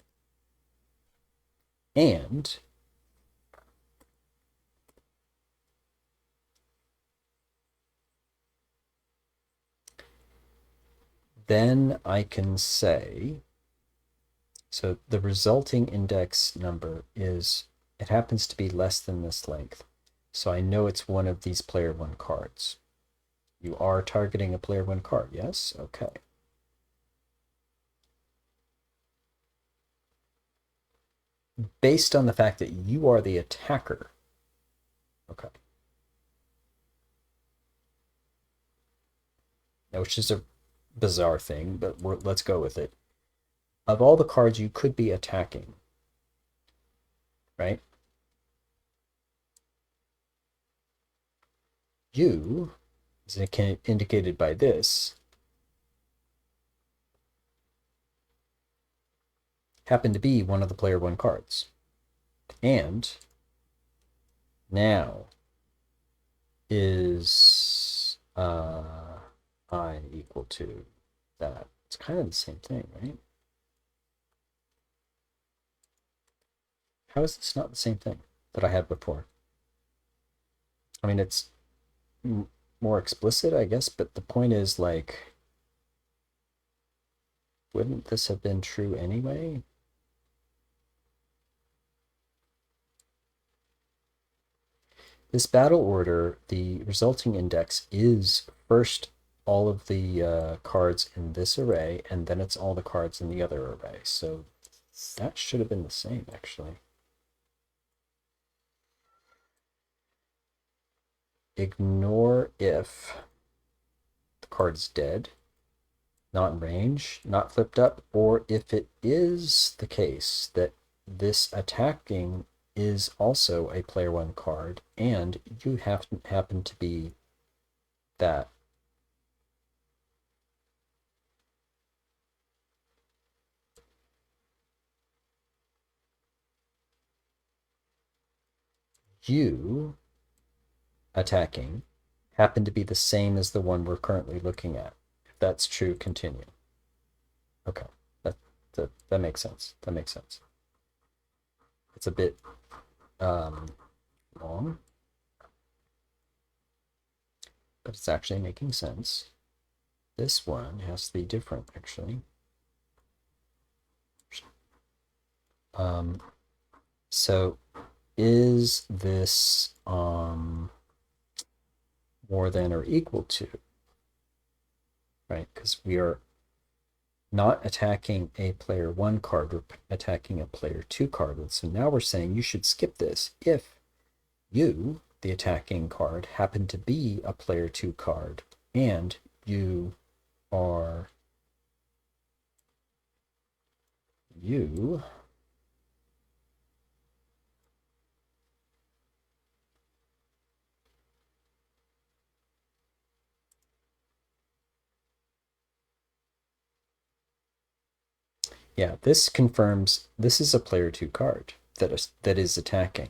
and then I can say, so the resulting index number is, it happens to be less than this length. So I know it's one of these player 1 cards. You are targeting a player 1 card, yes? Okay. Based on the fact that you are the attacker. Okay. Now, which is a bizarre thing, but let's go with it. Of all the cards you could be attacking, right? You, as indicated by this, happen to be one of the player 1 cards. And now is I equal to that. It's kind of the same thing, right? How is this not the same thing that I had before? I mean, it's more explicit, I guess, but the point is, like, wouldn't this have been true anyway? This battle order, the resulting index is first all of the cards in this array, and then it's all the cards in the other array. So that should have been the same, actually. Ignore if the card's dead, not in range, not flipped up, or if it is the case that this attacking is also a player one card and you happen to be that. You attacking happen to be the same as the one we're currently looking at. If that's true, continue. Okay, that that makes sense. That makes sense. It's a bit long, but it's actually making sense. This one has to be different, actually. So is this more than or equal to, right? Because we are not attacking a player one card, we're attacking a player two card. So now we're saying you should skip this if you, the attacking card, happen to be a player two card and you are you yeah, this confirms this is a player two card that is attacking.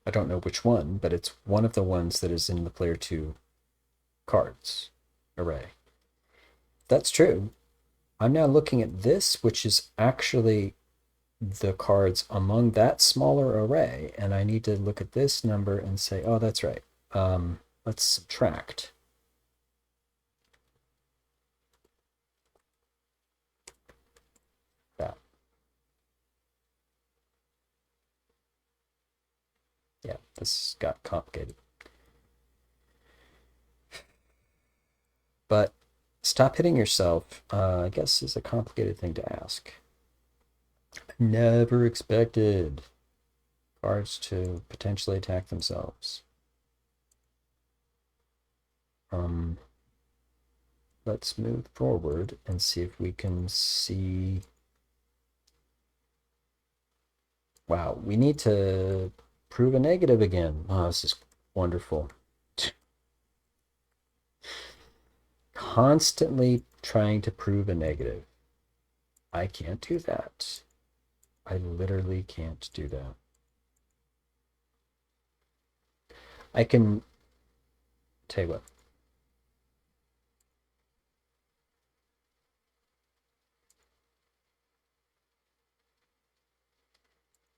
I don't know which one, but it's one of the ones that is in the player two cards array. That's true. I'm now looking at this, which is actually the cards among that smaller array, and I need to look at this number and say, oh, that's right. Let's subtract that. Yeah, this got complicated. But stop hitting yourself, I guess, is a complicated thing to ask. Never expected cards to potentially attack themselves. Let's move forward and see if we can see. Wow, we need to prove a negative again. Oh, this is wonderful. Constantly trying to prove a negative. I can't do that. I literally can't do that. I can tell you what.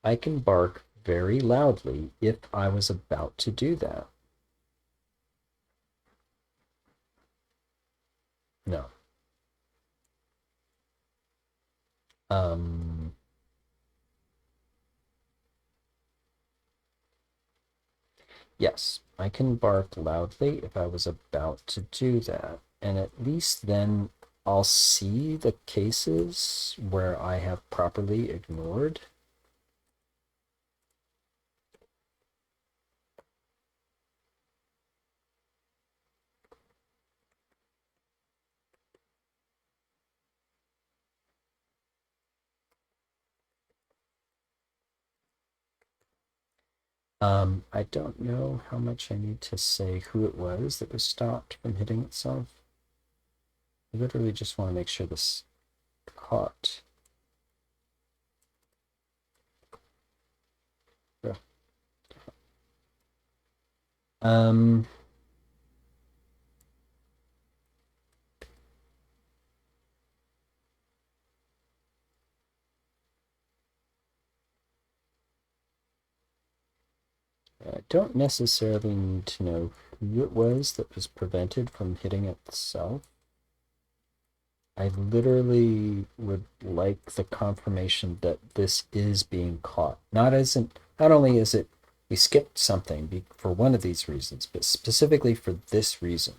I can bark very loudly if I was about to do that. No. Um, yes, I can bark loudly if I was about to do that. And at least then I'll see the cases where I have properly ignored. I don't know how much I need to say who it was that was stopped from hitting itself. I literally just want to make sure this caught. Yeah. Um, I don't necessarily need to know who it was that was prevented from hitting itself. I literally would like the confirmation that this is being caught. Not only is it we skipped something for one of these reasons, but specifically for this reason.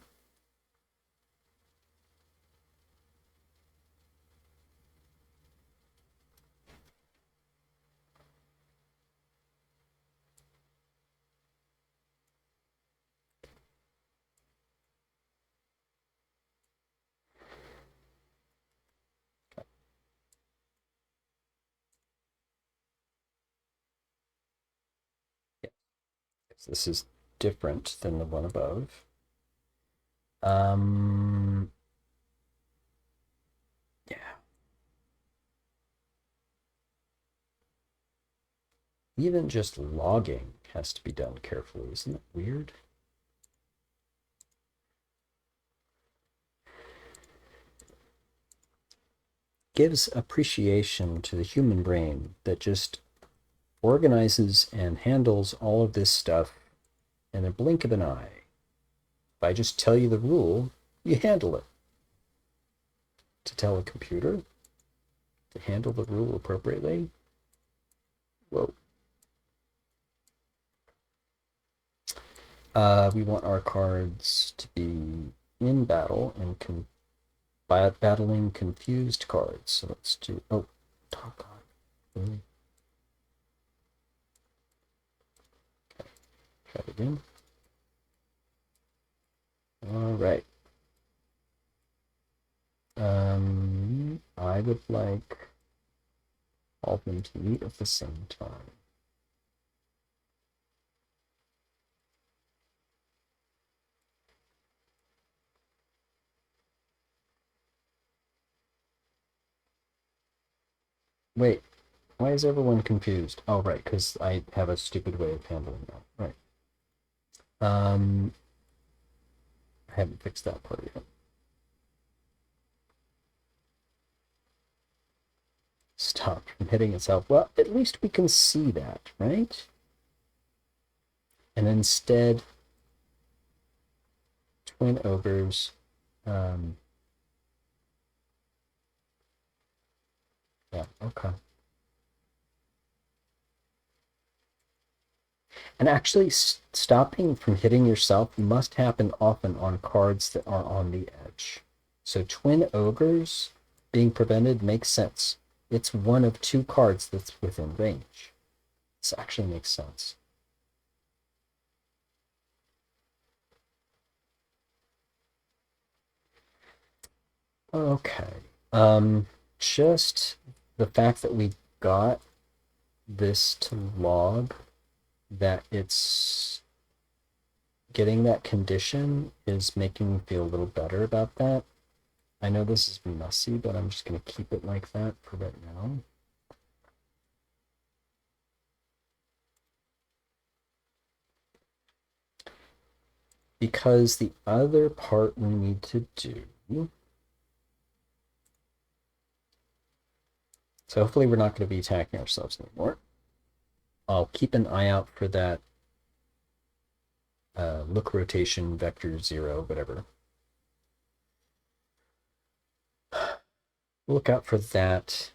This is different than the one above. Yeah. Even just logging has to be done carefully. Isn't that weird? Gives appreciation to the human brain that just organizes and handles all of this stuff in a blink of an eye. If I just tell you the rule, you handle it. To tell a computer to handle the rule appropriately? Whoa. We want our cards to be in battle and battling confused cards. So let's do. Oh, top card. Really? Okay. Try it again. All right. I would like all of them to meet at the same time. Wait, why is everyone confused? Oh, right, because I have a stupid way of handling that. Right. I haven't fixed that part yet. Stop from hitting itself. Well, at least we can see that, right? And instead, twin ogres. Yeah, okay. And actually, stopping from hitting yourself must happen often on cards that are on the edge. So twin ogres being prevented makes sense. It's one of two cards that's within range. This actually makes sense. Okay. Just the fact that we got this to log that it's getting that condition is making me feel a little better about that. I know this is messy, but I'm just going to keep it like that for right now. Because the other part we need to do, so hopefully we're not going to be attacking ourselves anymore. I'll keep an eye out for that look rotation vector 0, whatever. Look out for that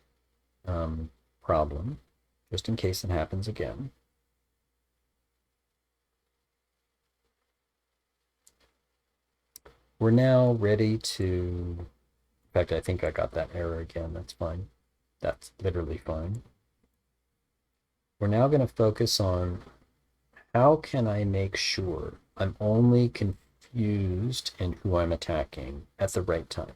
problem, just in case it happens again. We're now ready to, in fact, I think I got that error again. That's fine. That's literally fine. We're now going to focus on how can I make sure I'm only confused in who I'm attacking at the right time.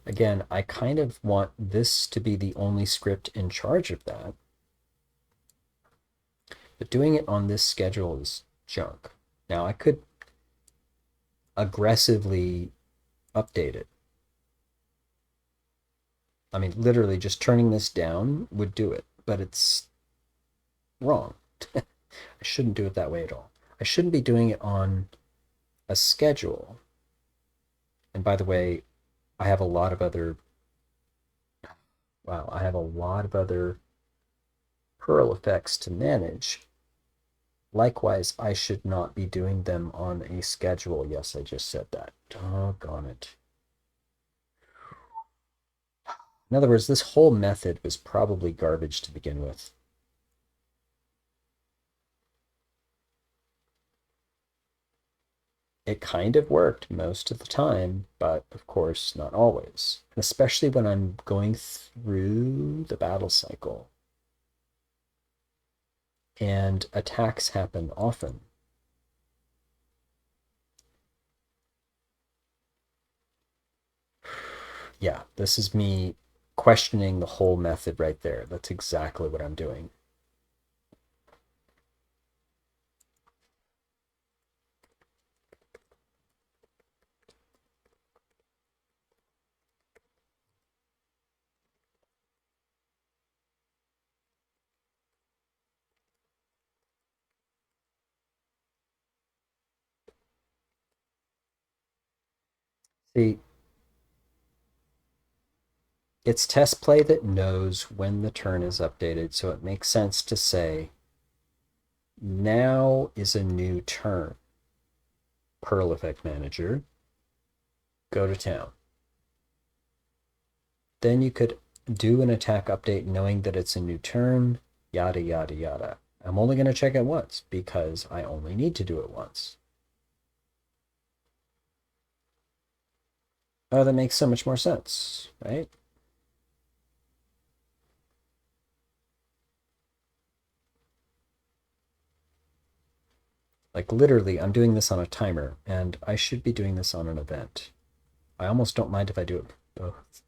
Again, I kind of want this to be the only script in charge of that. But doing it on this schedule is junk. Now, I could aggressively update it. I mean, literally just turning this down would do it, but it's wrong. I shouldn't do it that way at all. I shouldn't be doing it on a schedule. And by the way, I have a lot of other, wow, I have a lot of other Perl effects to manage. Likewise, I should not be doing them on a schedule. Yes, I just said that. Doggone it. In other words, this whole method was probably garbage to begin with. It kind of worked most of the time, but of course, not always. Especially when I'm going through the battle cycle. And attacks happen often. Yeah, this is me questioning the whole method right there. That's exactly what I'm doing. See, it's test play that knows when the turn is updated, so it makes sense to say, now is a new turn. Perl effect manager, go to town. Then you could do an attack update knowing that it's a new turn, yada, yada, yada. I'm only going to check it once because I only need to do it once. Oh, that makes so much more sense, right? Like literally, I'm doing this on a timer, and I should be doing this on an event. I almost don't mind if I do it both.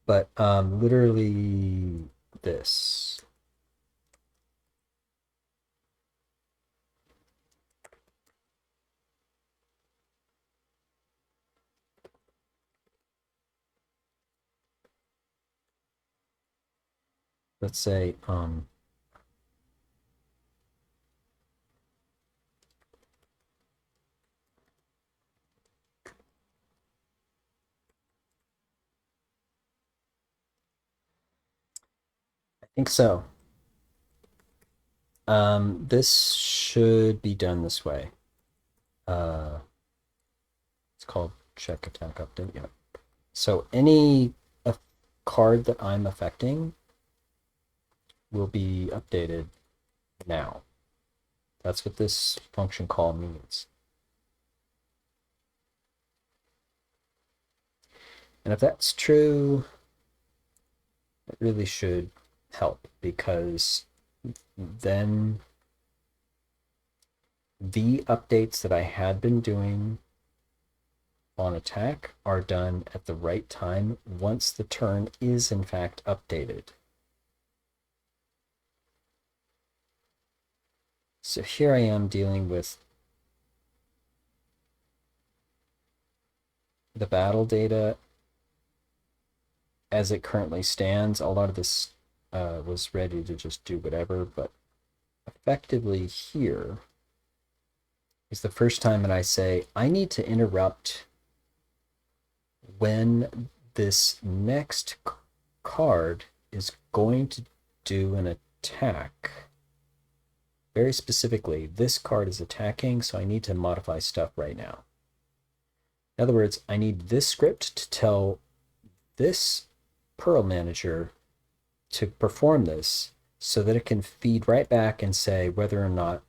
But literally this. Let's say I think so. This should be done this way. It's called check attack update. Yeah. So any card that I'm affecting will be updated now. That's what this function call means. And if that's true, it really should help because then the updates that I had been doing on attack are done at the right time once the turn is in fact updated. So here I am dealing with the battle data as it currently stands. A lot of this was ready to just do whatever, but effectively here is the first time that I say, I need to interrupt when this next card is going to do an attack. Very specifically, this card is attacking, so I need to modify stuff right now. In other words, I need this script to tell this Perl manager to perform this so that it can feed right back and say whether or not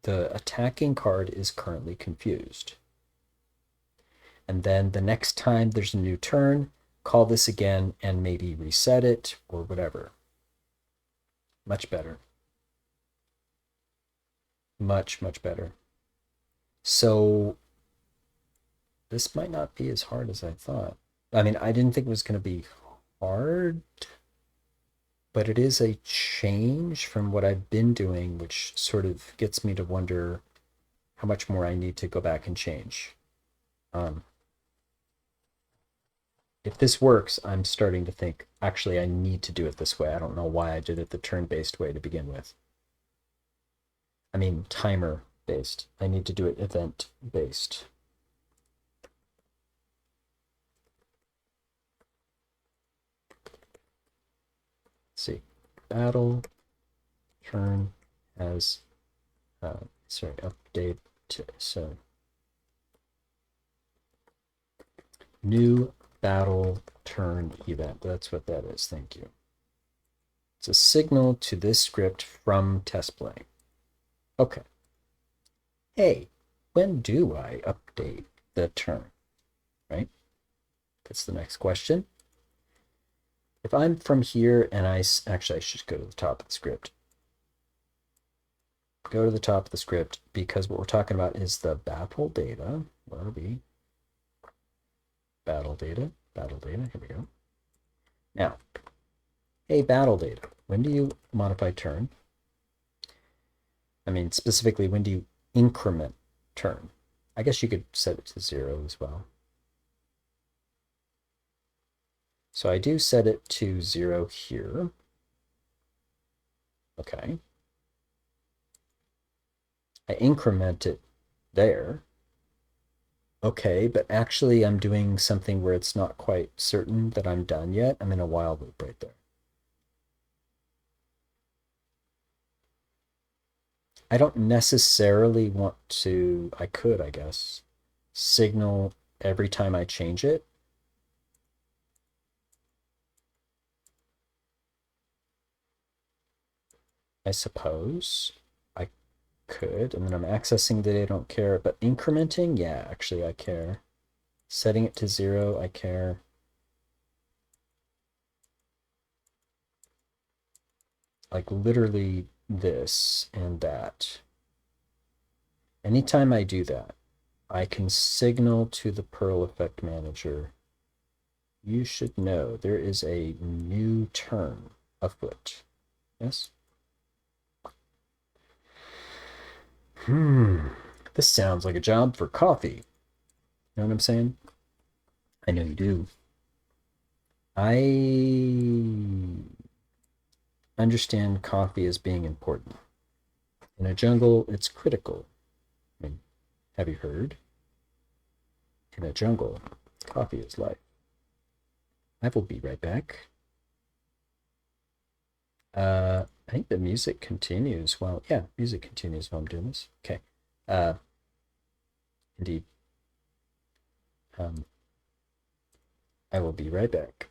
the attacking card is currently confused. And then the next time there's a new turn, call this again and maybe reset it or whatever. Much better. Much, much better. So this might not be as hard as I thought. I mean, I didn't think it was going to be hard, but it is a change from what I've been doing, which sort of gets me to wonder how much more I need to go back and change. If this works, I'm starting to think, actually, I need to do it this way. I don't know why I did it the turn-based way to begin with. I mean, timer-based. I need to do it event-based. Let's see. Battle turn has, update. So, new battle turn event. That's what that is. Thank you. It's a signal to this script from test play. Okay. Hey, when do I update the turn? Right? That's the next question. If I'm from here and actually I should go to the top of the script. Go to the top of the script because what we're talking about is the battle data. Where are we? Battle data. battle data. Here we go. Now, hey, battle data. When do you modify turn? I mean, specifically, when do you increment turn? I guess you could set it to 0 as well. So I do set it to 0 here. Okay. I increment it there. Okay, but actually I'm doing something where it's not quite certain that I'm done yet. I'm in a while loop right there. I don't necessarily want to, I could, I guess, signal every time I change it. I suppose I could, and then I'm accessing the data, I don't care, but incrementing, yeah, actually I care. Setting it to 0, I care. Like literally this and that. Anytime I do that, I can signal to the Perl effect manager, you should know there is a new turn afoot. Yes? This sounds like a job for coffee. You know what I'm saying? I know you do. I understand coffee as being important. In a jungle, it's critical. I mean, have you heard? In a jungle, coffee is life. I will be right back. I think the music continues while, yeah, music continues while I'm doing this. Okay. Uh, indeed. I will be right back.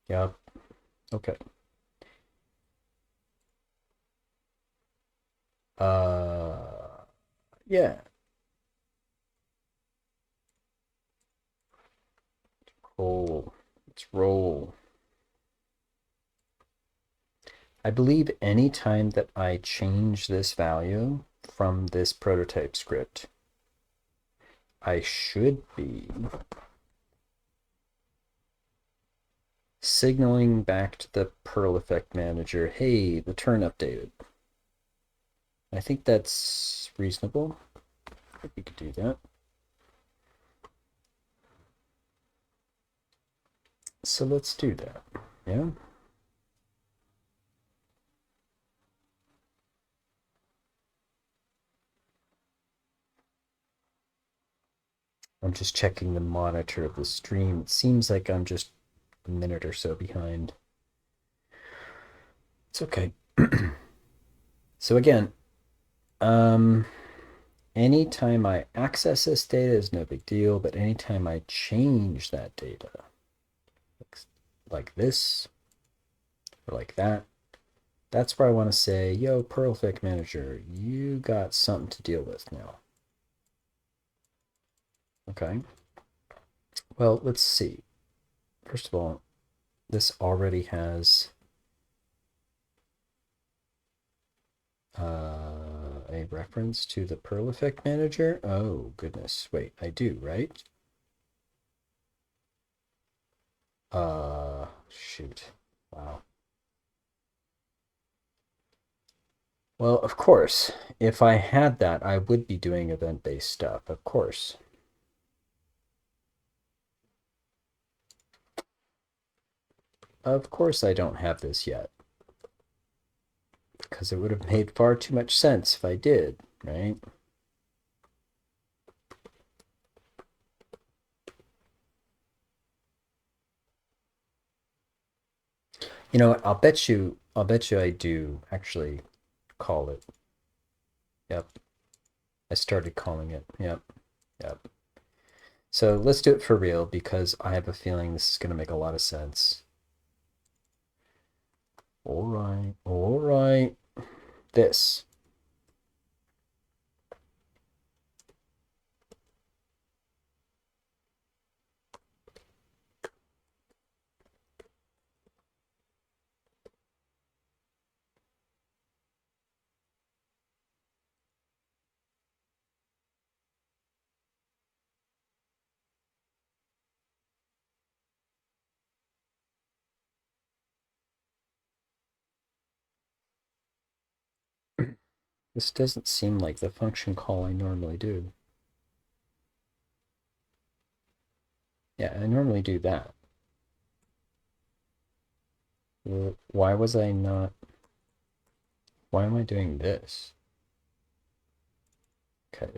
Yep. Okay. Yeah. Roll. Let's roll. I believe any time that I change this value from this prototype script, I should be signaling back to the Perl effect manager, hey, the turn updated. I think that's reasonable. I think we could do that. So let's do that. Yeah. I'm just checking the monitor of the stream. It seems like I'm just a minute or so behind. It's okay. So again, anytime I access this data is no big deal, but anytime I change that data, like this or like that, that's where I want to say, yo, Perfect Manager, you got something to deal with now. Okay. Well, let's see. First of all, this already has a reference to the Perl Effect Manager. Oh, goodness. Wait, I do, right? Shoot. Wow. Well, of course, if I had that, I would be doing event-based stuff, of course. Of course I don't have this yet, because it would have made far too much sense if I did, right? You know what? I'll bet you I do actually call it. Yep. I started calling it. Yep. Yep. So let's do it for real because I have a feeling this is going to make a lot of sense. All right. All right. This. This doesn't seem like the function call I normally do. Yeah, I normally do that. Why was I not? Why am I doing this? Okay,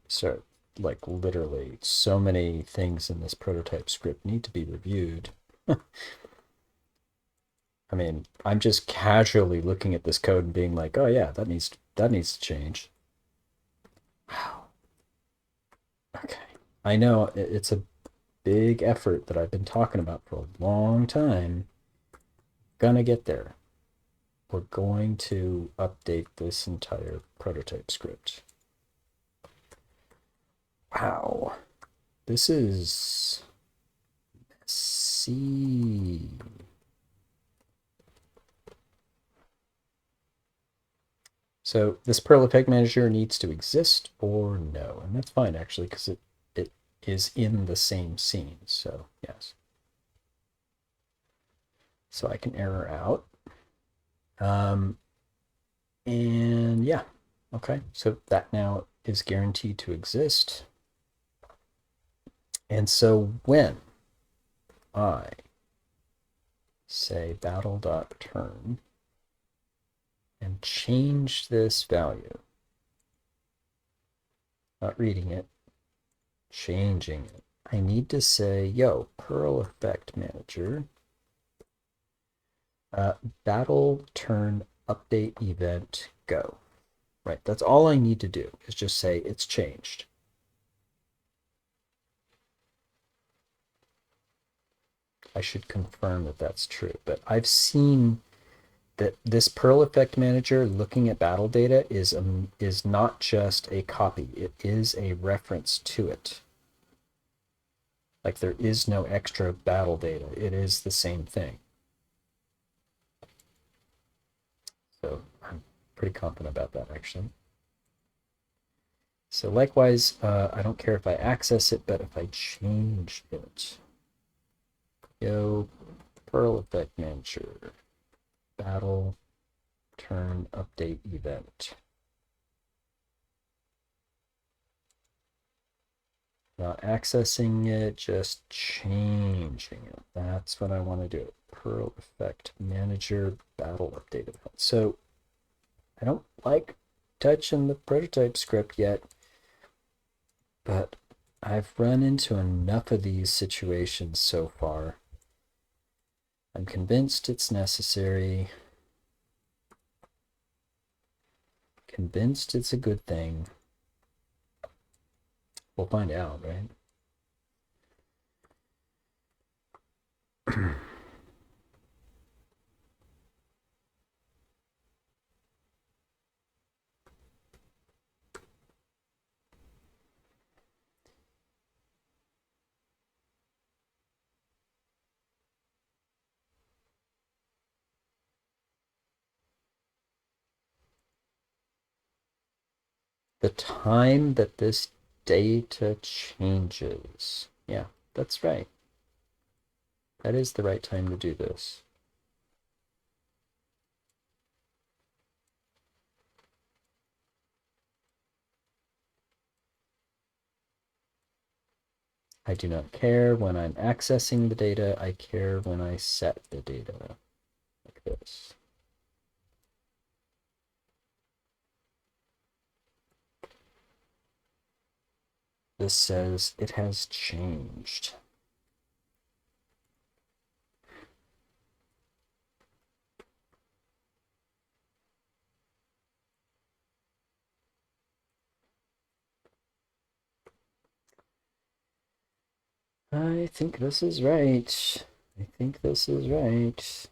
so like literally so many things in this prototype script need to be reviewed. I mean, I'm just casually looking at this code and being like, oh yeah, that needs to change. Wow. Okay. I know it's a big effort that I've been talking about for a long time. Gonna get there. We're going to update this entire prototype script. Wow. This is messy. So this Perl effect manager needs to exist or no, and that's fine actually because it is in the same scene. So yes. So I can error out. And yeah, okay. So that now is guaranteed to exist. And so when I say battle.turn and change this value, not reading it, changing it, I need to say, yo, Perl effect manager, battle turn update event go. Right, that's all I need to do is just say it's changed. I should confirm that that's true. But I've seen that this Perl effect manager looking at battle data is not just a copy. It is a reference to it. Like there is no extra battle data. It is the same thing. So I'm pretty confident about that actually. So likewise, I don't care if I access it, but if I change it, yo, Perl effect manager, battle, turn, update event. Not accessing it, just changing it. That's what I want to do. Perl effect manager, battle update event. So I don't like touching the prototype script yet, but I've run into enough of these situations so far. I'm convinced it's necessary. Convinced it's a good thing. We'll find out, right? The time that this data changes. Yeah, that's right. That is the right time to do this. I do not care when I'm accessing the data. I care when I set the data, like this. This says it has changed. I think this is right. I think this is right.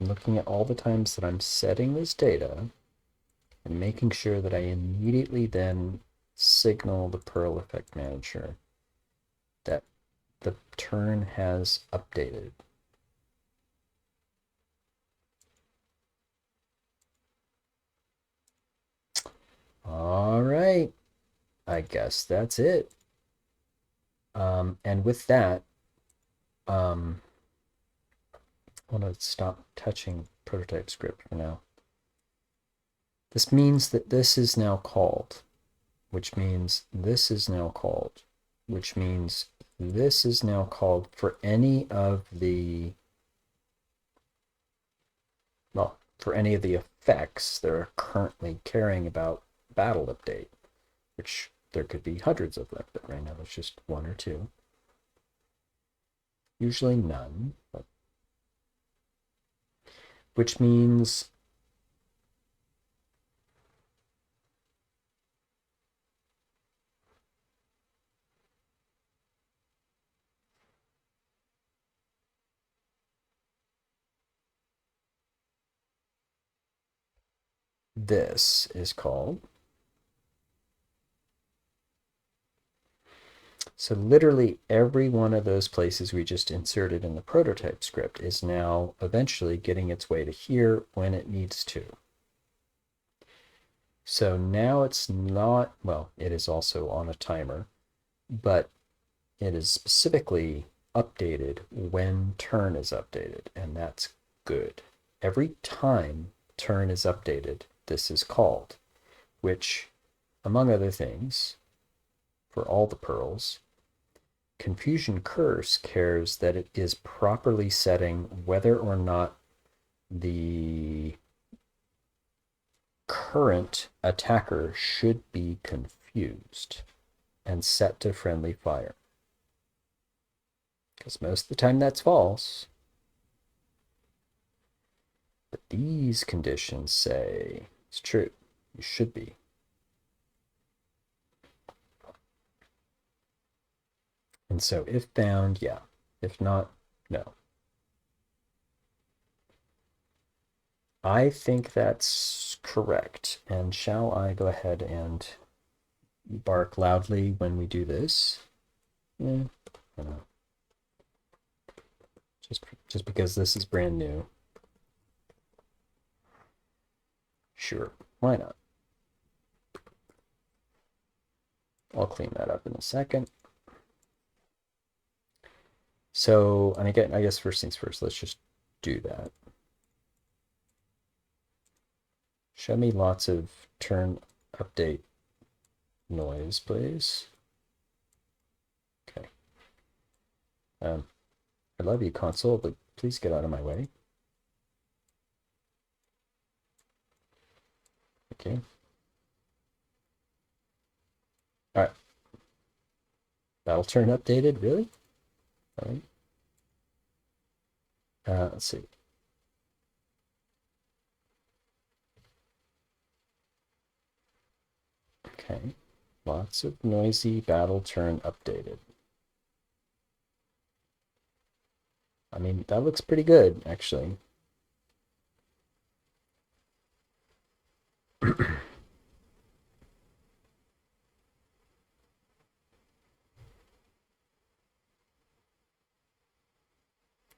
I'm looking at all the times that I'm setting this data and making sure that I immediately then signal the Perl effect manager that the turn has updated. All right, I guess that's it. And with that, I want to stop touching prototype script for now. This means that this is now called, which means this is now called, which means this is now called for any of the, well, for any of the effects that are currently caring about battle update, which there could be hundreds of them, but right now there's just one or two. Usually none, but which means this is called. So literally every one of those places we just inserted in the prototype script is now eventually getting its way to here when it needs to. So now it's not, well, it is also on a timer, but it is specifically updated when turn is updated, and that's good. Every time turn is updated, this is called, which, among other things, for all the Perls, Confusion Curse cares that it is properly setting whether or not the current attacker should be confused and set to friendly fire. Because most of the time that's false. But these conditions say it's true. You should be. And so if bound, yeah. If not, no. I think that's correct. And shall I go ahead and bark loudly when we do this? Yeah, I don't know. Just because this is brand new. Sure, why not? I'll clean that up in a second. So, and again, I guess first things first, let's just do that. Show me lots of turn update noise, please. Okay. I love you, console, but please get out of my way. Okay. All right. That'll turn updated, really? All right. Let's see. Okay. Lots of noisy battle turn updated. I mean, that looks pretty good, actually.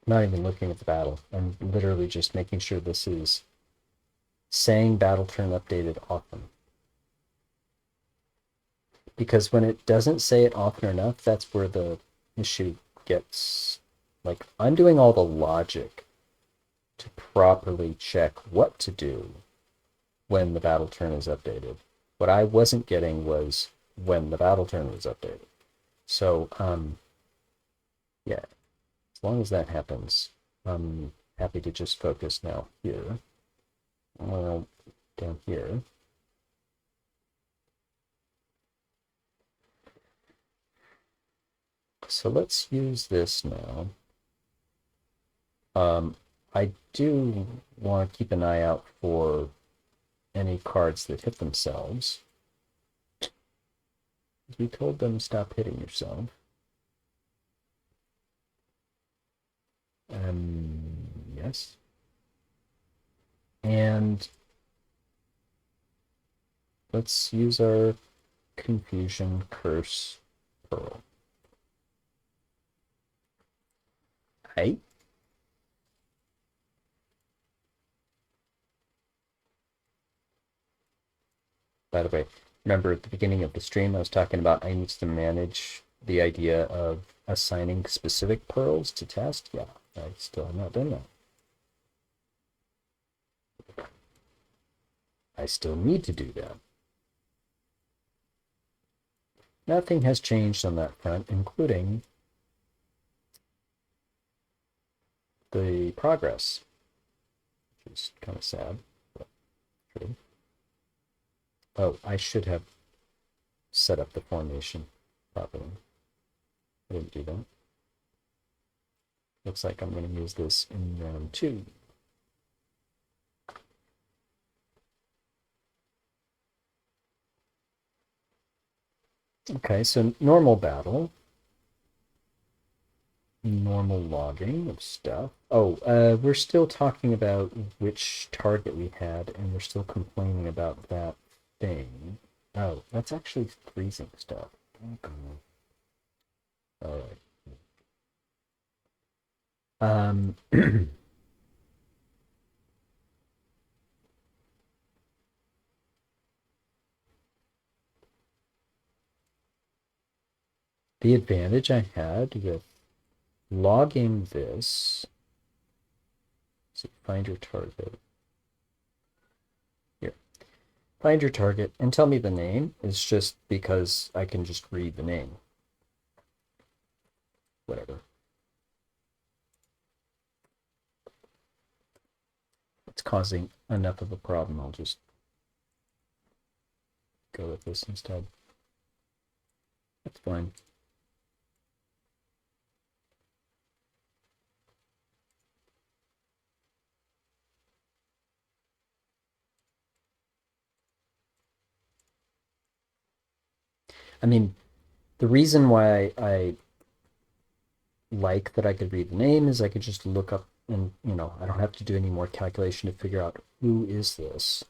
Not even looking at the battle. I'm literally just making sure this is saying battle turn updated often. Because when it doesn't say it often enough, that's where the issue gets, like, I'm doing all the logic to properly check what to do when the battle turn is updated. What I wasn't getting was when the battle turn was updated. So, yeah, as long as that happens, I'm happy to just focus now here, down here. So let's use this now. I do want to keep an eye out for any cards that hit themselves. We told them stop hitting yourself. Yes. And let's use our confusion curse pearl. Hey. By the way, remember at the beginning of the stream, I was talking about I need to manage the idea of assigning specific pearls to test. Yeah, I still have not done that. I still need to do that. Nothing has changed on that front, including the progress, which is kind of sad, but true. Oh, I should have set up the formation properly. I didn't do that. Looks like I'm going to use this in round 2. Okay, so normal battle. Normal logging of stuff. Oh, we're still talking about which target we had, and we're still complaining about that thing. Oh, that's actually freezing stuff. All right. The advantage I had with logging this, so find your target. Here, find your target and tell me the name. It's just because I can just read the name. Whatever. It's causing enough of a problem. I'll just go with this instead. That's fine. I mean, the reason why I like that I could read the name is I could just look up and, I don't have to do any more calculation to figure out who is this.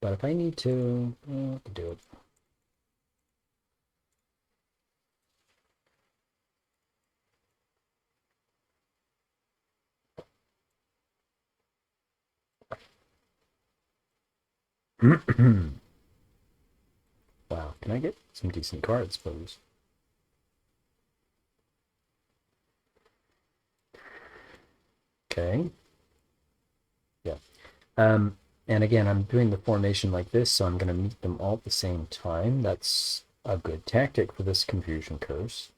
But if I need to, I can do it. Wow, can I get some decent cards, please? Okay. Yeah. And again, I'm doing the formation like this, so I'm going to meet them all at the same time. That's a good tactic for this confusion curse,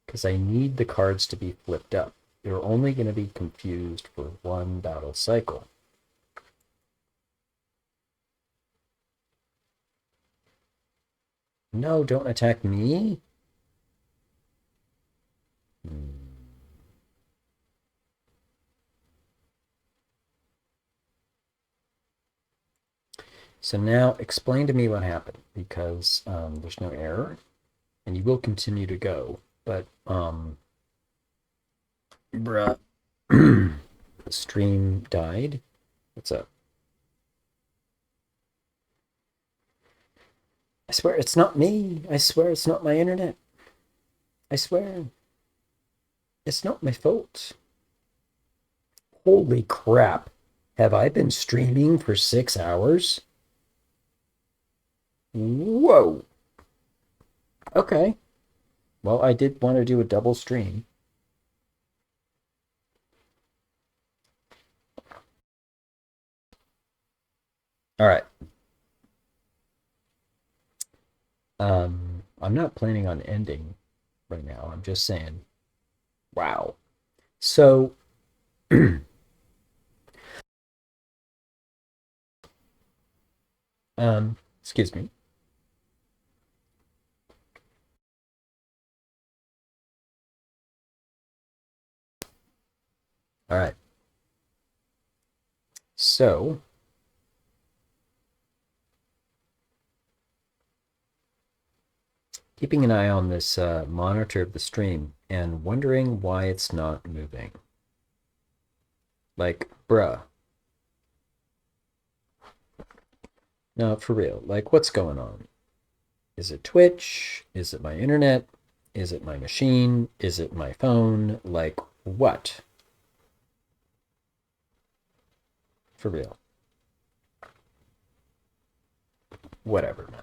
because I need the cards to be flipped up. They're only going to be confused for one battle cycle. No, don't attack me. So now explain to me what happened, because there's no error, and you will continue to go. But, bruh, the stream died. What's up? I swear it's not me. I swear it's not my internet. I swear. It's not my fault. Holy crap. Have I been streaming for 6 hours? Whoa. Okay. Well, I did want to do a double stream. All right. I'm not planning on ending right now. I'm just saying, wow. So, excuse me. All right. So, keeping an eye on this monitor of the stream and wondering why it's not moving. Like, bruh. No, for real. Like, what's going on? Is it Twitch? Is it my internet? Is it my machine? Is it my phone? Like, what? For real. Whatever, man.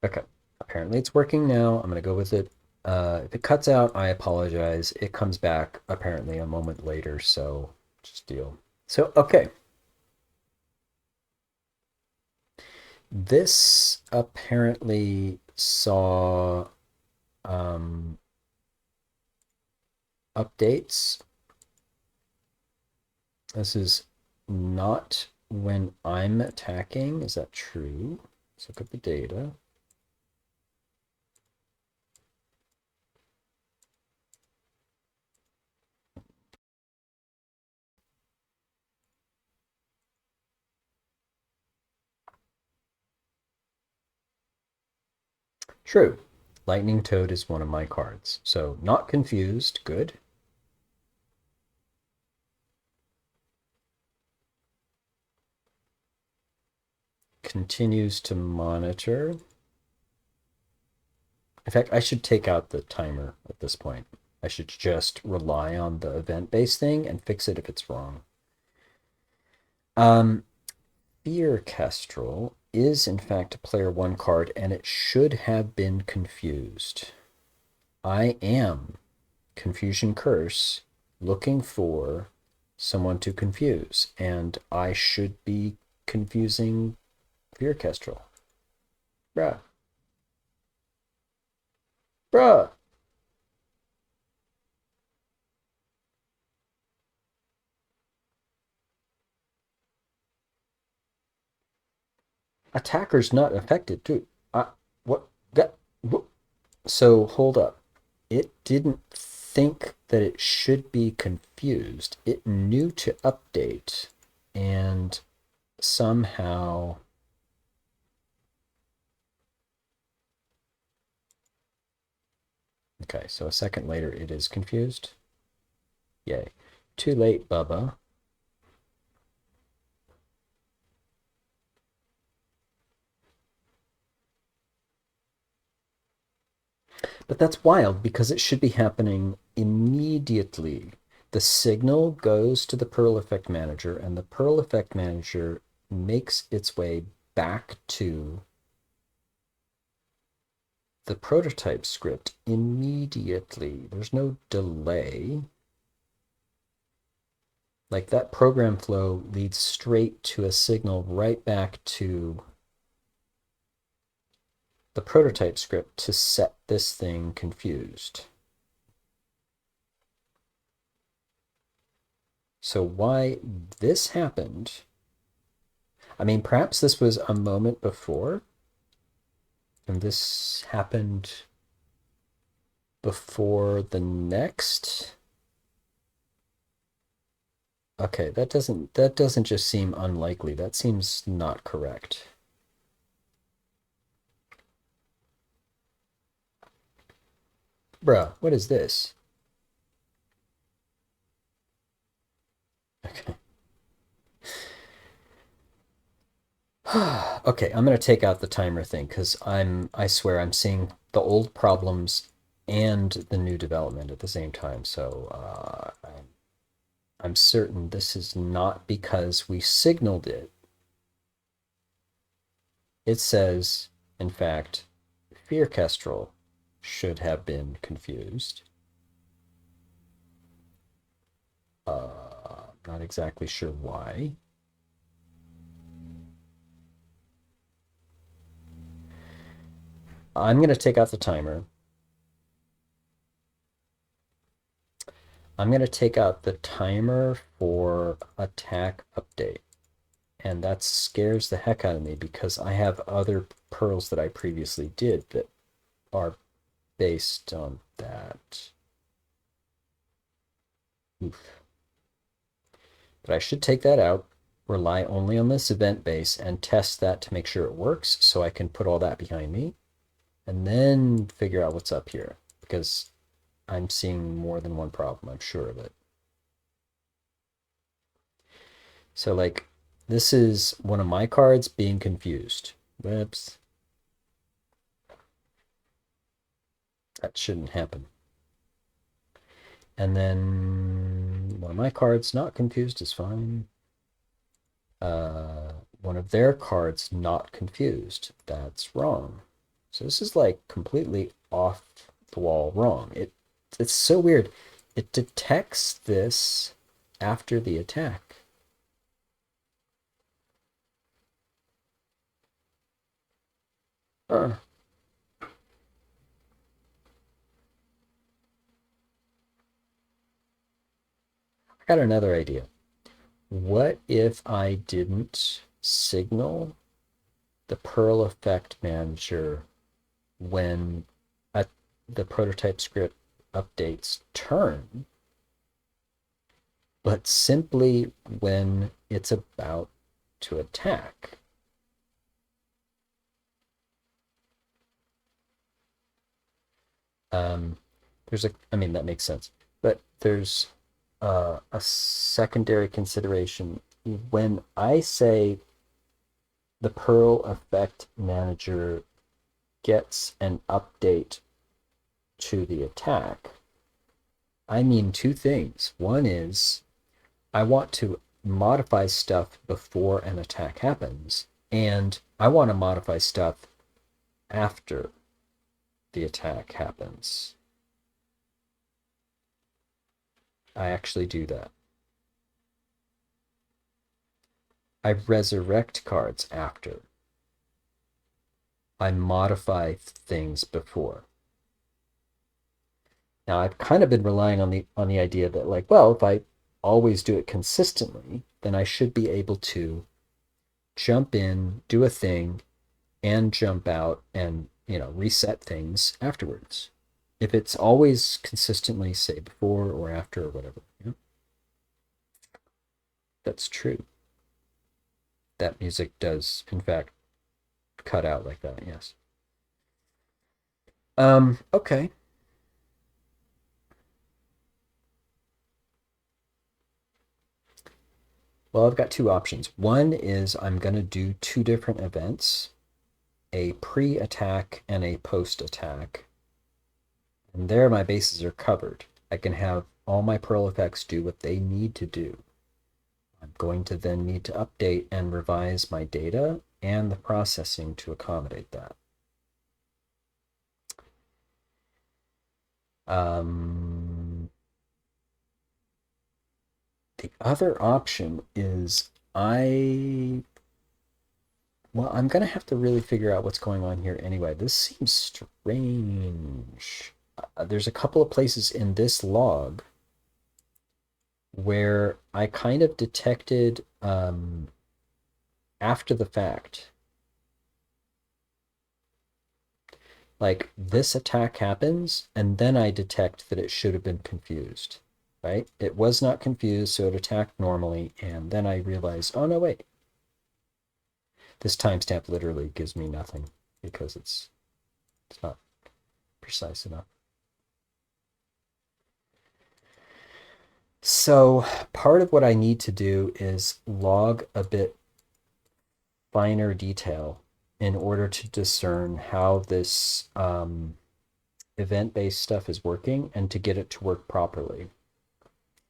Okay. Apparently it's working now. I'm going to go with it. If it cuts out, I apologize. It comes back apparently a moment later, so just deal. So, okay. This apparently saw updates. This is not when I'm attacking. Is that true? Let's look at the data. True. Lightning Toad is one of my cards. So not confused. Good. Continues to monitor. In fact, I should take out the timer at this point. I should just rely on the event-based thing and fix it if it's wrong. Fear Kestrel is in fact a player one card, and it should have been confused. I am Confusion Curse looking for someone to confuse, and I should be confusing Fear Kestrel. Bruh. Bruh. Attacker's not affected, too. What? What? So hold up. It didn't think that it should be confused. It knew to update, and somehow Okay, so a second later it is confused. Yay. Too late, Bubba. But that's wild because it should be happening immediately. The signal goes to the Perl Effect Manager, and the Perl Effect Manager makes its way back to the prototype script immediately. There's no delay. Like that program flow leads straight to a signal right back to the prototype script to set this thing confused. So why this happened, I mean, perhaps this was a moment before, and this happened before the next. Okay, that doesn't just seem unlikely. That seems not correct. Bruh, what is this? Okay. Okay, I'm gonna take out the timer thing because I swear I'm seeing the old problems and the new development at the same time. So I'm certain this is not because we signaled it. It says, in fact, Fear Kestrel should have been confused. Not exactly sure why. I'm going to take out the timer. I'm going to take out the timer for attack update. And that scares the heck out of me because I have other pearls that I previously did that are based on that. Oof. But I should take that out, rely only on this event base, and test that to make sure it works so I can put all that behind me and then figure out what's up here because I'm seeing more than one problem. I'm sure of it. So like this is one of my cards being confused. Whoops. That shouldn't happen. And then one of my cards not confused is fine. One of their cards not confused. That's wrong. So this is like completely off the wall wrong. It's so weird. It detects this after the attack. Uh, I got another idea. What if I didn't signal the Perl Effect Manager when the prototype script updates turn, but simply when it's about to attack? Um, I mean, that makes sense, but there's a secondary consideration. When I say the Perl Effect Manager gets an update to the attack, I mean two things. One is I want to modify stuff before an attack happens, and I want to modify stuff after the attack happens. I actually do that. I resurrect cards after. I modify things before. Now I've kind of been relying on the idea that like, well, if I always do it consistently, then I should be able to jump in, do a thing, and jump out and, reset things afterwards. If it's always consistently, say, before or after or whatever, that's true. That music does, in fact, cut out like that, yes. Okay. Well, I've got two options. One is I'm going to do two different events, a pre-attack and a post-attack. And there my bases are covered. I can have all my Perl effects do what they need to do. I'm going to then need to update and revise my data and the processing to accommodate that. The other option is I'm going to have to really figure out what's going on here anyway. This seems strange. There's a couple of places in this log where I kind of detected after the fact, like this attack happens, and then I detect that it should have been confused, right? It was not confused, so it attacked normally, and then I realize, oh no, wait. This timestamp literally gives me nothing because it's not precise enough. So part of what I need to do is log a bit finer detail in order to discern how this event-based stuff is working and to get it to work properly.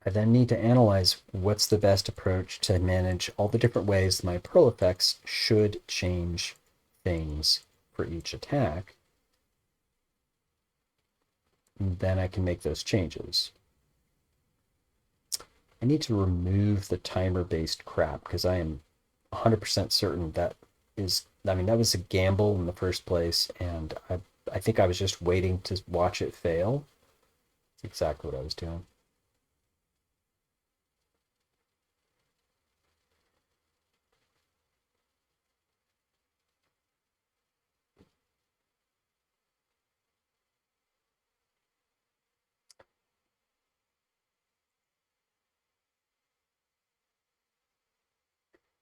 I then need to analyze what's the best approach to manage all the different ways my Perl effects should change things for each attack. And then I can make those changes. I need to remove the timer-based crap because I am 100% certain that was a gamble in the first place, and I think I was just waiting to watch it fail. That's exactly what I was doing.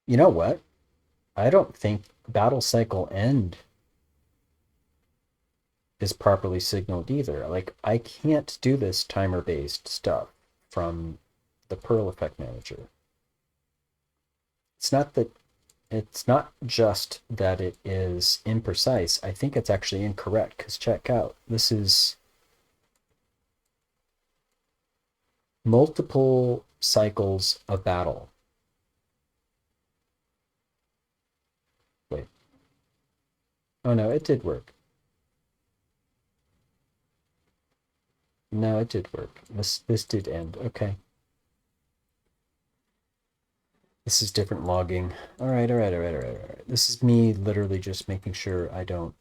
You know what? I don't think battle cycle end is properly signaled either. Like, I can't do this timer-based stuff from the Perl effect manager. It's not just that it is imprecise. I think it's actually incorrect because check out, this is multiple cycles of battle. Wait. Oh no, it did work. No, it did work. This did end. Okay. This is different logging. All right, all right, all right, all right, all right. This is me literally just making sure I don't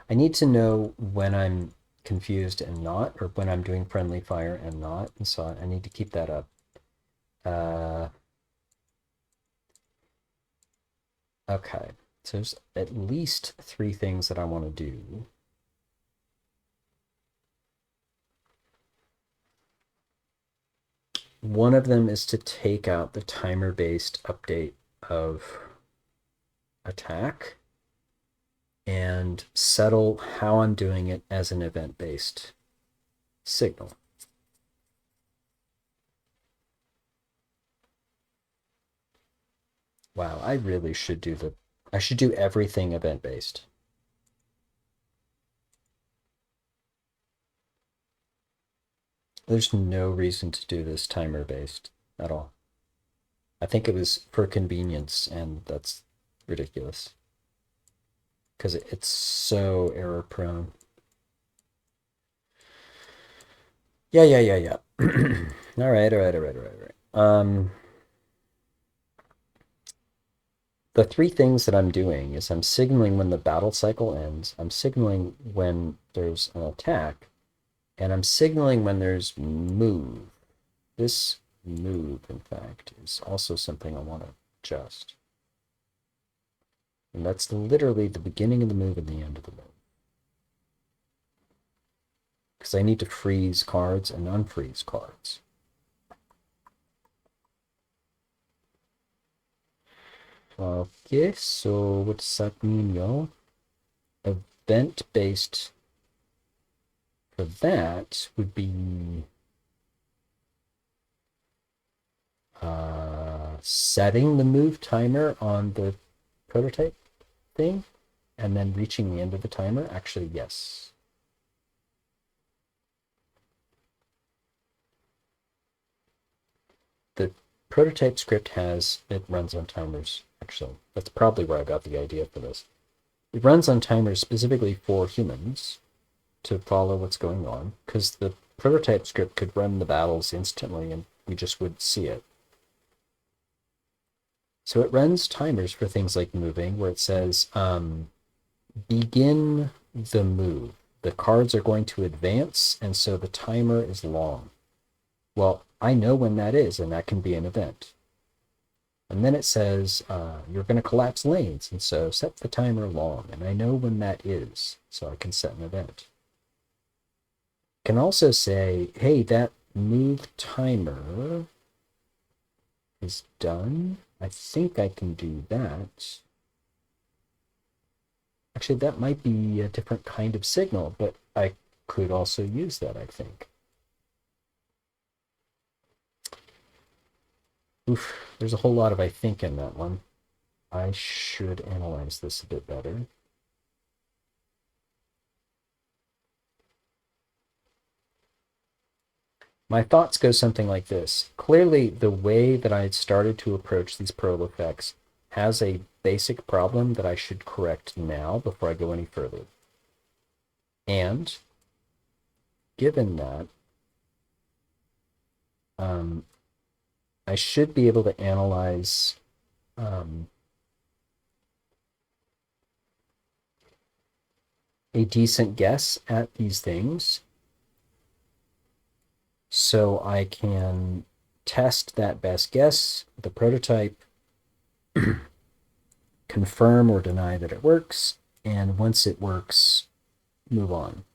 I need to know when I'm confused and not, or when I'm doing friendly fire and not, and so I need to keep that up. Okay, so there's at least three things that I want to do. One of them is to take out the timer-based update of attack and settle how I'm doing it as an event-based signal. Wow, I really should I should do everything event-based. There's no reason to do this timer-based at all. I think it was for convenience, and that's ridiculous. Because it's so error prone. Yeah. All right. The three things that I'm doing is I'm signaling when the battle cycle ends, I'm signaling when there's an attack, and I'm signaling when there's move. This move, in fact, is also something I want to adjust. And that's literally the beginning of the move and the end of the move. Because I need to freeze cards and unfreeze cards. Okay, so what does that mean, y'all? Event-based for that would be setting the move timer on the prototype thing and then reaching the end of the timer. Actually, yes. The prototype script it runs on timers, actually. That's probably where I got the idea for this. It runs on timers specifically for humans to follow what's going on, because the prototype script could run the battles instantly and we just would see it. So it runs timers for things like moving, where it says, begin the move. The cards are going to advance, and so the timer is long. Well, I know when that is, and that can be an event. And then it says, you're going to collapse lanes, and so set the timer long, and I know when that is, so I can set an event. I can also say, hey, that move timer is done. I think I can do that. Actually, that might be a different kind of signal, but I could also use that, I think. Oof, there's a whole lot of I think in that one. I should analyze this a bit better. My thoughts go something like this. Clearly, the way that I had started to approach these Perl effects has a basic problem that I should correct now before I go any further. And given that, I should be able to analyze a decent guess at these things, so I can test that best guess, the prototype, confirm or deny that it works, and once it works, move on.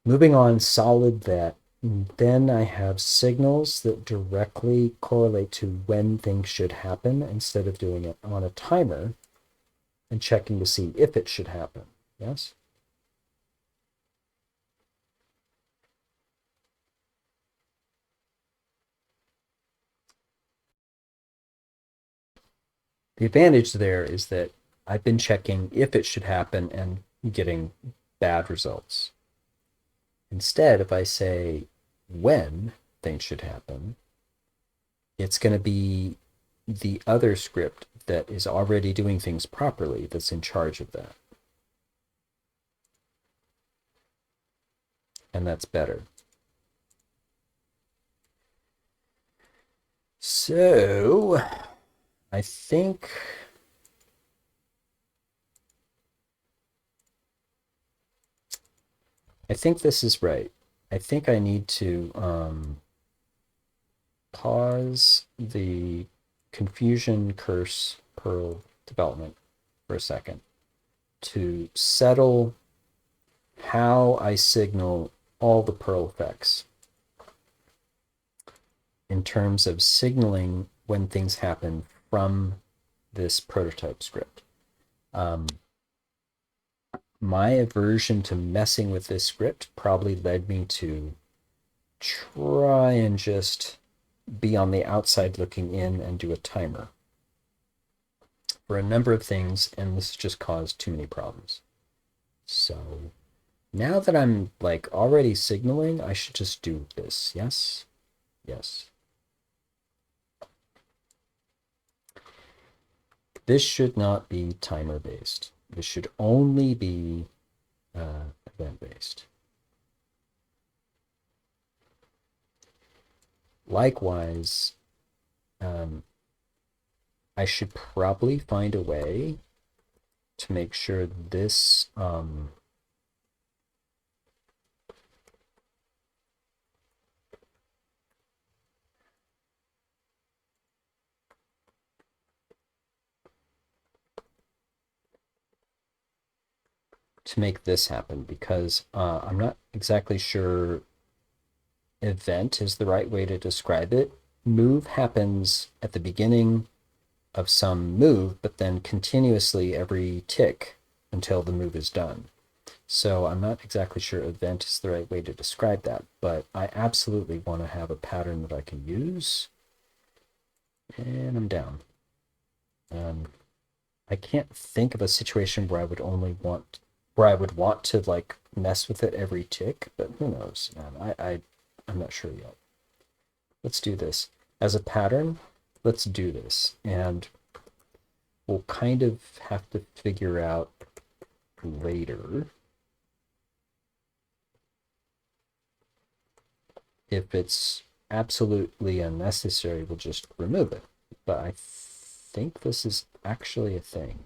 Moving on, solid that. Then I have signals that directly correlate to when things should happen instead of doing it on a timer and checking to see if it should happen. Yes? The advantage there is that I've been checking if it should happen and getting bad results. Instead, if I say when things should happen, it's going to be the other script that is already doing things properly that's in charge of that. And that's better. So, I think this is right. I think I need to pause the confusion curse Perl development for a second to settle how I signal all the Perl effects in terms of signaling when things happen from this prototype script. My aversion to messing with this script probably led me to try and just be on the outside looking in and do a timer for a number of things, and this just caused too many problems. So now that I'm like already signaling, I should just do this. Yes? Yes. This should not be timer based. This should only be event based. Likewise, I should probably find a way to make sure this to make this happen, because I'm not exactly sure event is the right way to describe it. Move happens at the beginning of some move, but then continuously every tick until the move is done. So I'm not exactly sure event is the right way to describe that, but I absolutely want to have a pattern that I can use. And I'm down. I can't think of a situation where I would want to like mess with it every tick, but who knows, man. I'm not sure yet. Let's do this. As a pattern, let's do this. And we'll kind of have to figure out later if it's absolutely unnecessary, we'll just remove it. But I think this is actually a thing.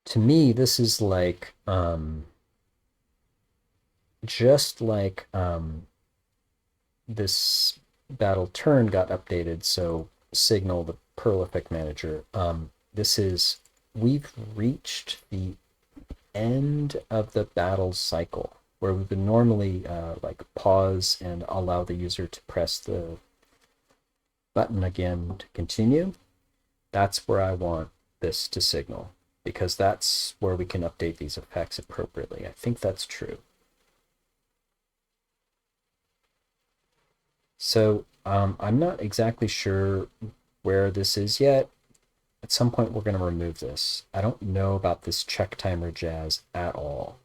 To me, this is like just like this battle turn got updated, so signal the Perl effect manager. This is we've reached the end of the battle cycle where we would normally like pause and allow the user to press the button again to continue. That's where I want this to signal because that's where we can update these effects appropriately. I think that's true. So I'm not exactly sure where this is yet. At some point, we're going to remove this. I don't know about this check timer jazz at all.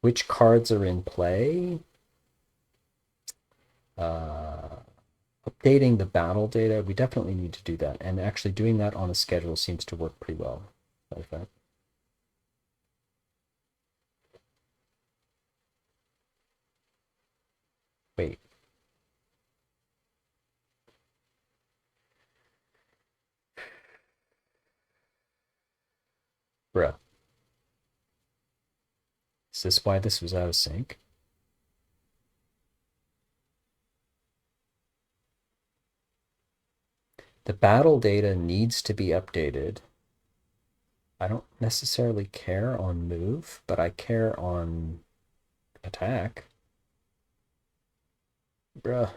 Which cards are in play? Updating the battle data, we definitely need to do that. And actually doing that on a schedule seems to work pretty well. Matter of fact. Wait. Bruh. Is this why this was out of sync? The battle data needs to be updated. I don't necessarily care on move, but I care on attack. Bruh.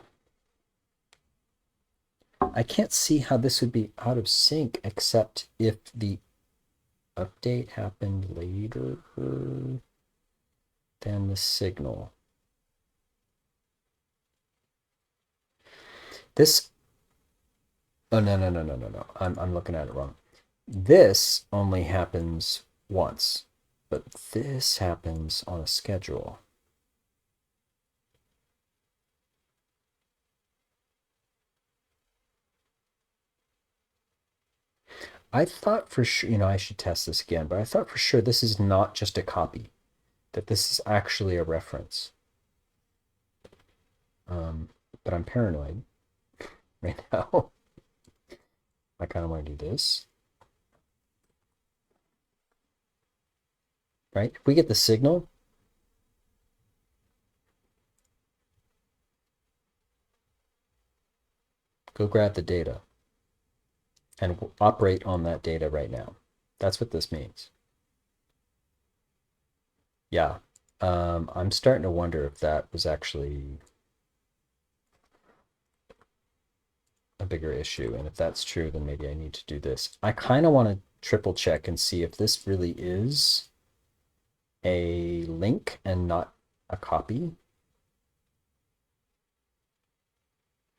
I can't see how this would be out of sync except if the update happened later than the signal. This, oh, no. I'm looking at it wrong. This only happens once, but this happens on a schedule. I thought for sure, I should test this again, but I thought for sure this is not just a copy, that this is actually a reference. But I'm paranoid right now. I kind of want to do this. Right? If we get the signal, go grab the data and operate on that data right now. That's what this means. Yeah. I'm starting to wonder if that was actually a bigger issue. And if that's true, then maybe I need to do this. I kind of want to triple check and see if this really is a link and not a copy.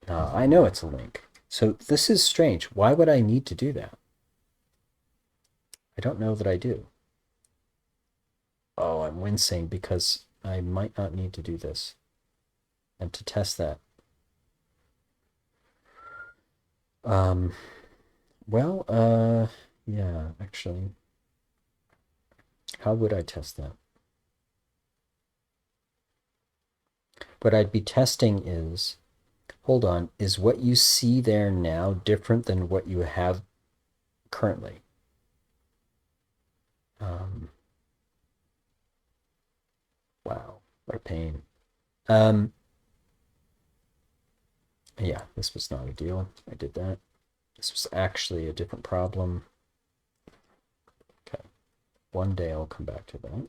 I know it's a link. So this is strange. Why would I need to do that? I don't know that I do. Oh, I'm wincing because I might not need to do this. And to test that. Well, yeah, actually. How would I test that? What I'd be testing is, hold on, is what you see there now different than what you have currently? Wow, what a pain. Yeah, this was not a deal. I did that. This was actually a different problem. Okay, one day I'll come back to that.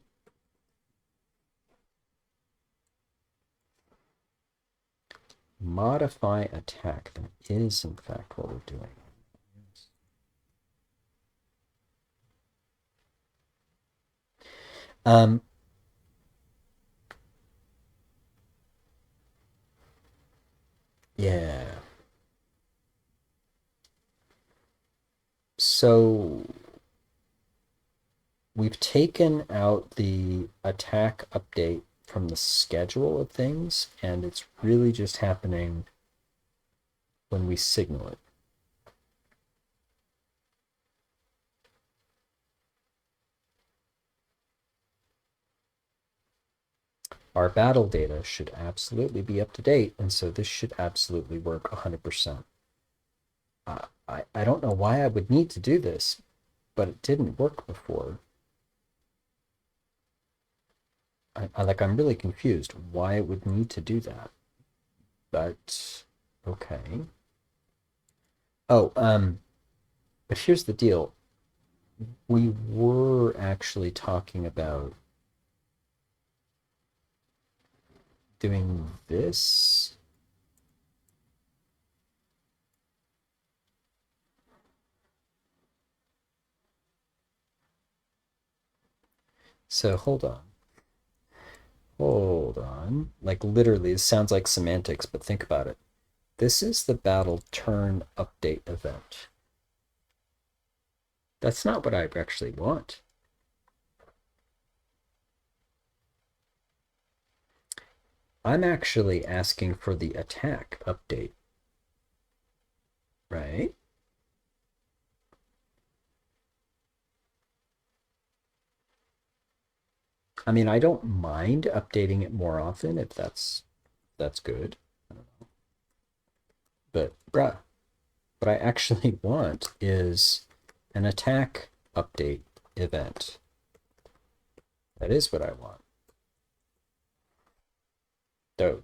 modify attack. That is, in fact, what we're doing. Um, yeah. So we've taken out the attack update from the schedule of things, and it's really just happening when we signal it. Our battle data should absolutely be up to date, and so this should absolutely work 100%. I don't know why I would need to do this, but it didn't work before. I'm really confused why it would need to do that. But okay. Oh, but here's the deal. We were actually talking about doing this. So hold on. Hold on. Like literally, this sounds like semantics, but think about it. This is the battle turn update event. That's not what I actually want. I'm actually asking for the attack update, right? I mean, I don't mind updating it more often if that's good. I don't know. But bruh, what I actually want is an attack update event. That is what I want. Though,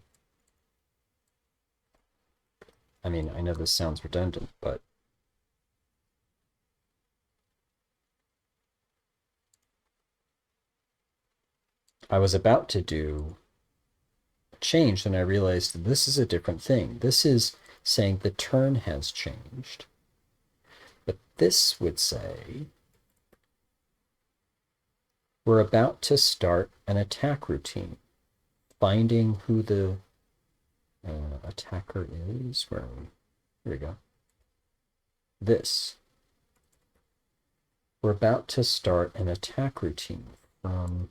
I mean, I know this sounds redundant, but I was about to do a change and I realized that this is a different thing. This is saying the turn has changed. But this would say we're about to start an attack routine, finding who the attacker is. Where are we? Here we go. This. We're about to start an attack routine from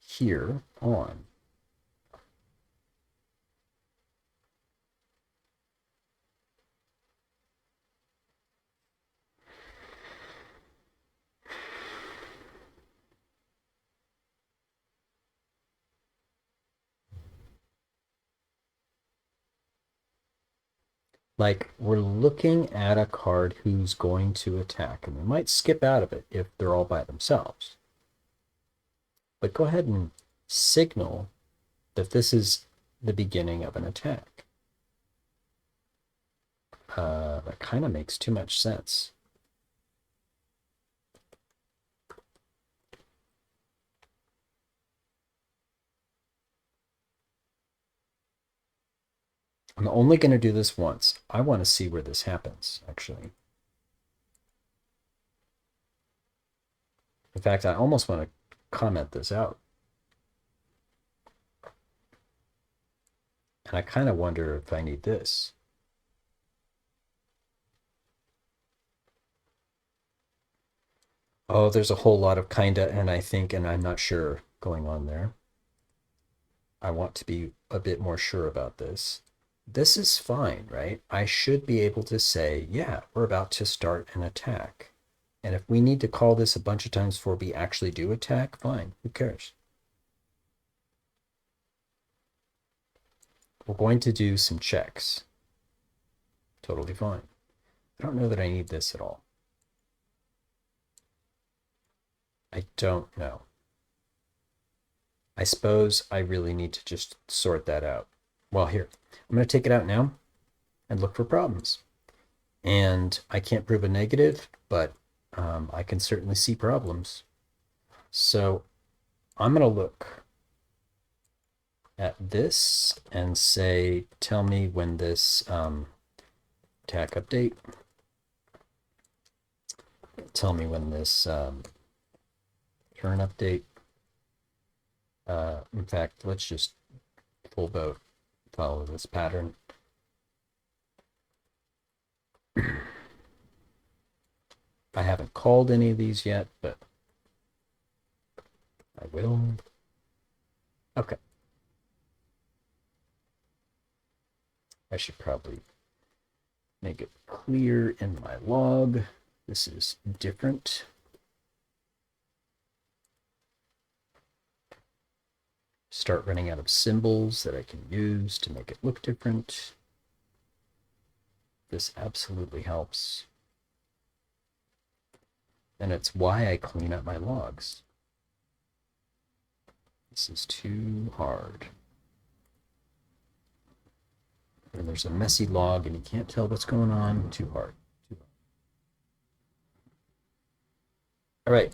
here on. Like, we're looking at a card who's going to attack, and we might skip out of it if they're all by themselves. But go ahead and signal that this is the beginning of an attack. That kind of makes too much sense. I'm only going to do this once. I want to see where this happens, actually. In fact, I almost want to comment this out. And I kind of wonder if I need this. Oh, there's a whole lot of kinda and I think and I'm not sure going on there. I want to be a bit more sure about this. This is fine, right? I should be able to say, yeah, we're about to start an attack. And if we need to call this a bunch of times before we actually do attack, fine. Who cares? We're going to do some checks. Totally fine. I don't know that I need this at all. I don't know. I suppose I really need to just sort that out. Well, here, I'm going to take it out now and look for problems. And I can't prove a negative, but I can certainly see problems. So I'm going to look at this and say, tell me when this attack update, tell me when this turn update, in fact, let's just full boat follow this pattern. I haven't called any of these yet, but I will. Okay. I should probably make it clear in my log. This is different. Start running out of symbols that I can use to make it look different. This absolutely helps. And it's why I clean up my logs. This is too hard. And there's a messy log and you can't tell what's going on. Too hard. Too hard. All right.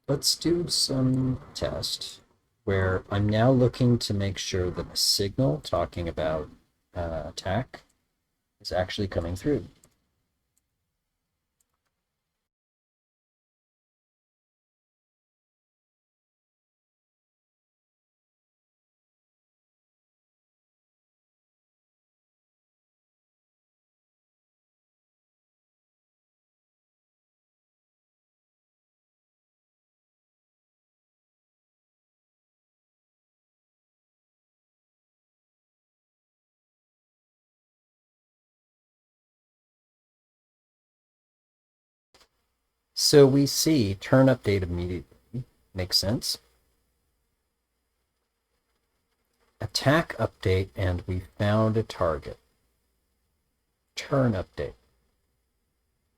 Let's do some test where I'm now looking to make sure that the signal talking about attack is actually coming through. So we see turn update immediately. Makes sense. Attack update and we found a target. Turn update.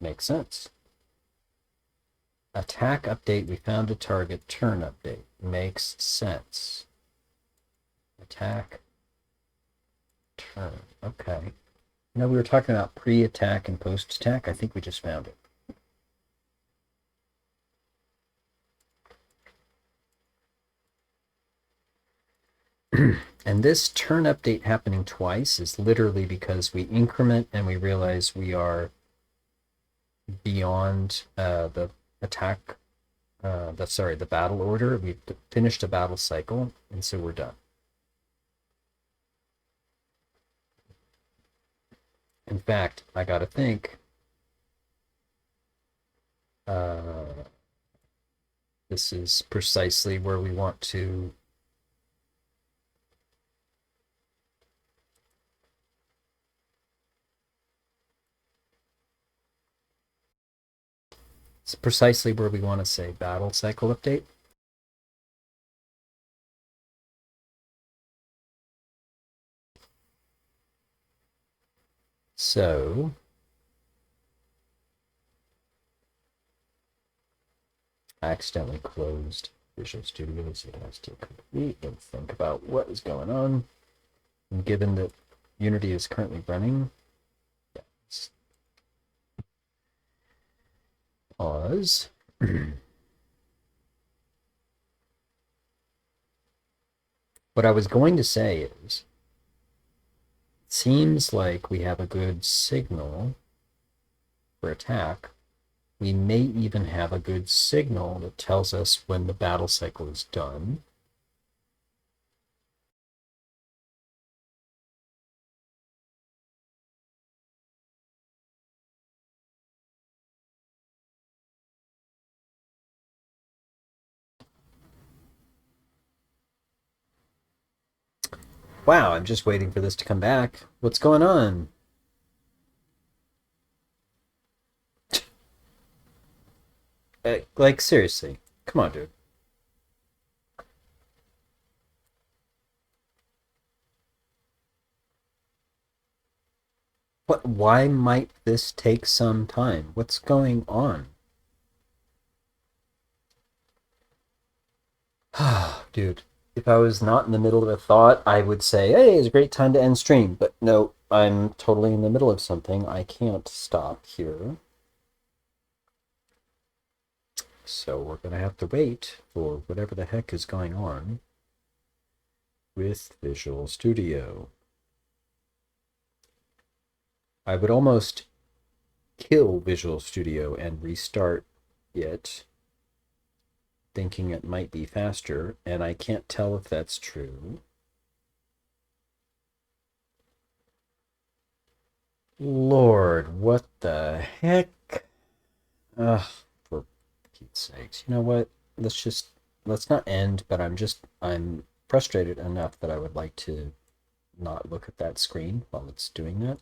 Makes sense. Attack update, we found a target. Turn update. Makes sense. Attack. Turn. Okay. Now we were talking about pre-attack and post-attack. I think we just found it. And this turn update happening twice is literally because we increment and we realize we are beyond the attack, the battle order. We've finished a battle cycle, and so we're done. In fact, I gotta think, this is precisely where we want to it's precisely where we want to say battle cycle update. So I accidentally closed Visual Studio, so it has to complete and think about what is going on. And given that Unity is currently running, yes. Pause. What I was going to say is, it seems like we have a good signal for attack. We may even have a good signal that tells us when the battle cycle is done. Wow, I'm just waiting for this to come back. What's going on? Like, seriously. Come on, dude. Why might this take some time? What's going on? Dude, if I was not in the middle of a thought, I would say, hey, it's a great time to end stream. But no, I'm totally in the middle of something. I can't stop here. So we're going to have to wait for whatever the heck is going on. with Visual Studio. I would almost kill Visual Studio and restart it, thinking it might be faster, and I can't tell if that's true. Lord, what the heck? Ugh, for Pete's sakes. You know what? Let's not end, but I'm frustrated enough that I would like to not look at that screen while it's doing that.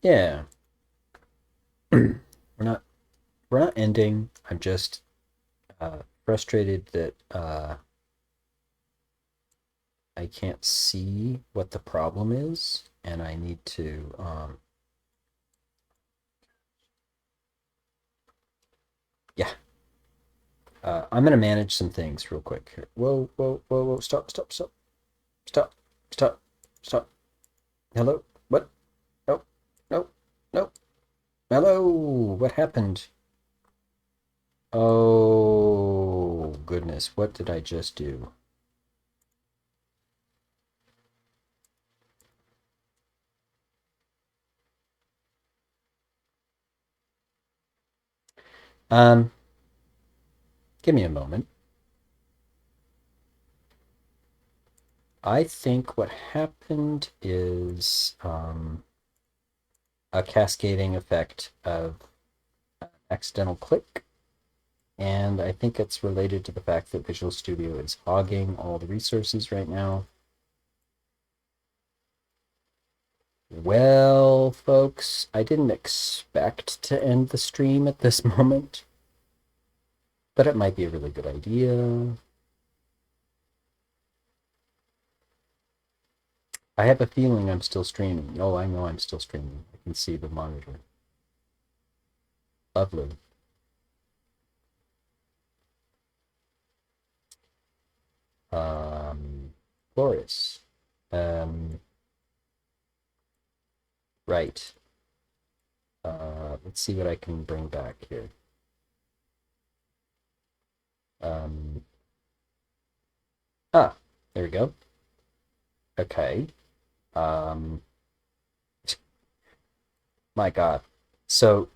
Yeah. we're not we're not ending. I'm just frustrated that I can't see what the problem is, and I need to yeah. I'm gonna manage some things real quick here. Whoa, whoa, whoa, whoa! Stop, stop, stop, stop, stop, stop. Hello? What? No, no, no. Hello? What happened? Oh goodness! What did I just do? Um, give me a moment. I think what happened is a cascading effect of accidental click, and I think it's related to the fact that Visual Studio is hogging all the resources right now. Well, folks, I didn't expect to end the stream at this moment, but it might be a really good idea. I have a feeling I'm still streaming. Oh, I know I'm still streaming. I can see the monitor. Lovely. Glorious. Right. Let's see what I can bring back here. Um, there we go. Okay. Um, my God. So,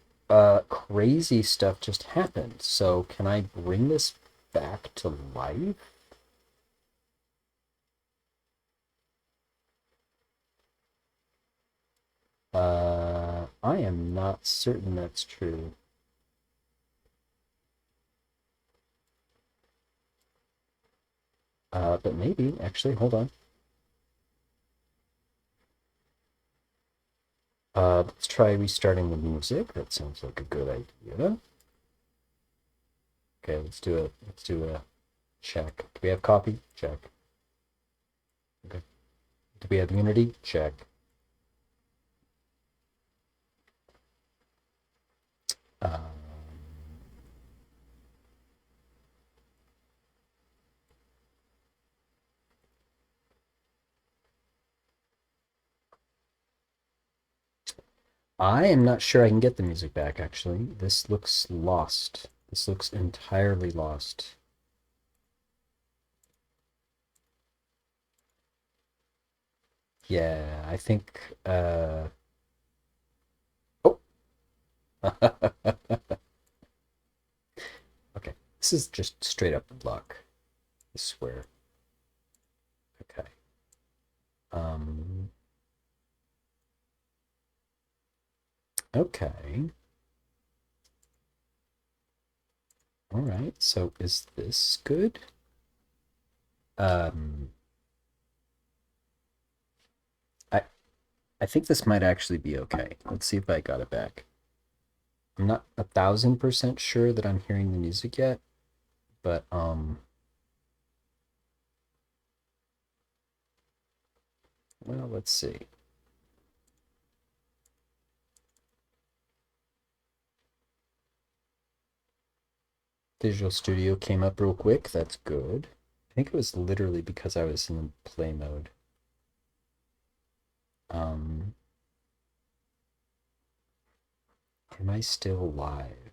crazy stuff just happened. So, can I bring this back to life? I am not certain that's true. But maybe, actually, hold on. Let's try restarting the music. That sounds like a good idea. Okay, let's do a check. Do we have copy? Check. Okay. Do we have Unity? Check. Um, I am not sure I can get the music back, actually. This looks lost. This looks entirely lost. Yeah, I think, oh! Okay, this is just straight up luck, I swear. Okay. Um, okay. All right, so is this good? Um, I I think this might actually be okay. Let's see if I got it back. I'm not 1,000% sure that I'm hearing the music yet, but well, let's see. Visual Studio came up real quick. That's good. I think it was literally because I was in play mode. Um, am I still live?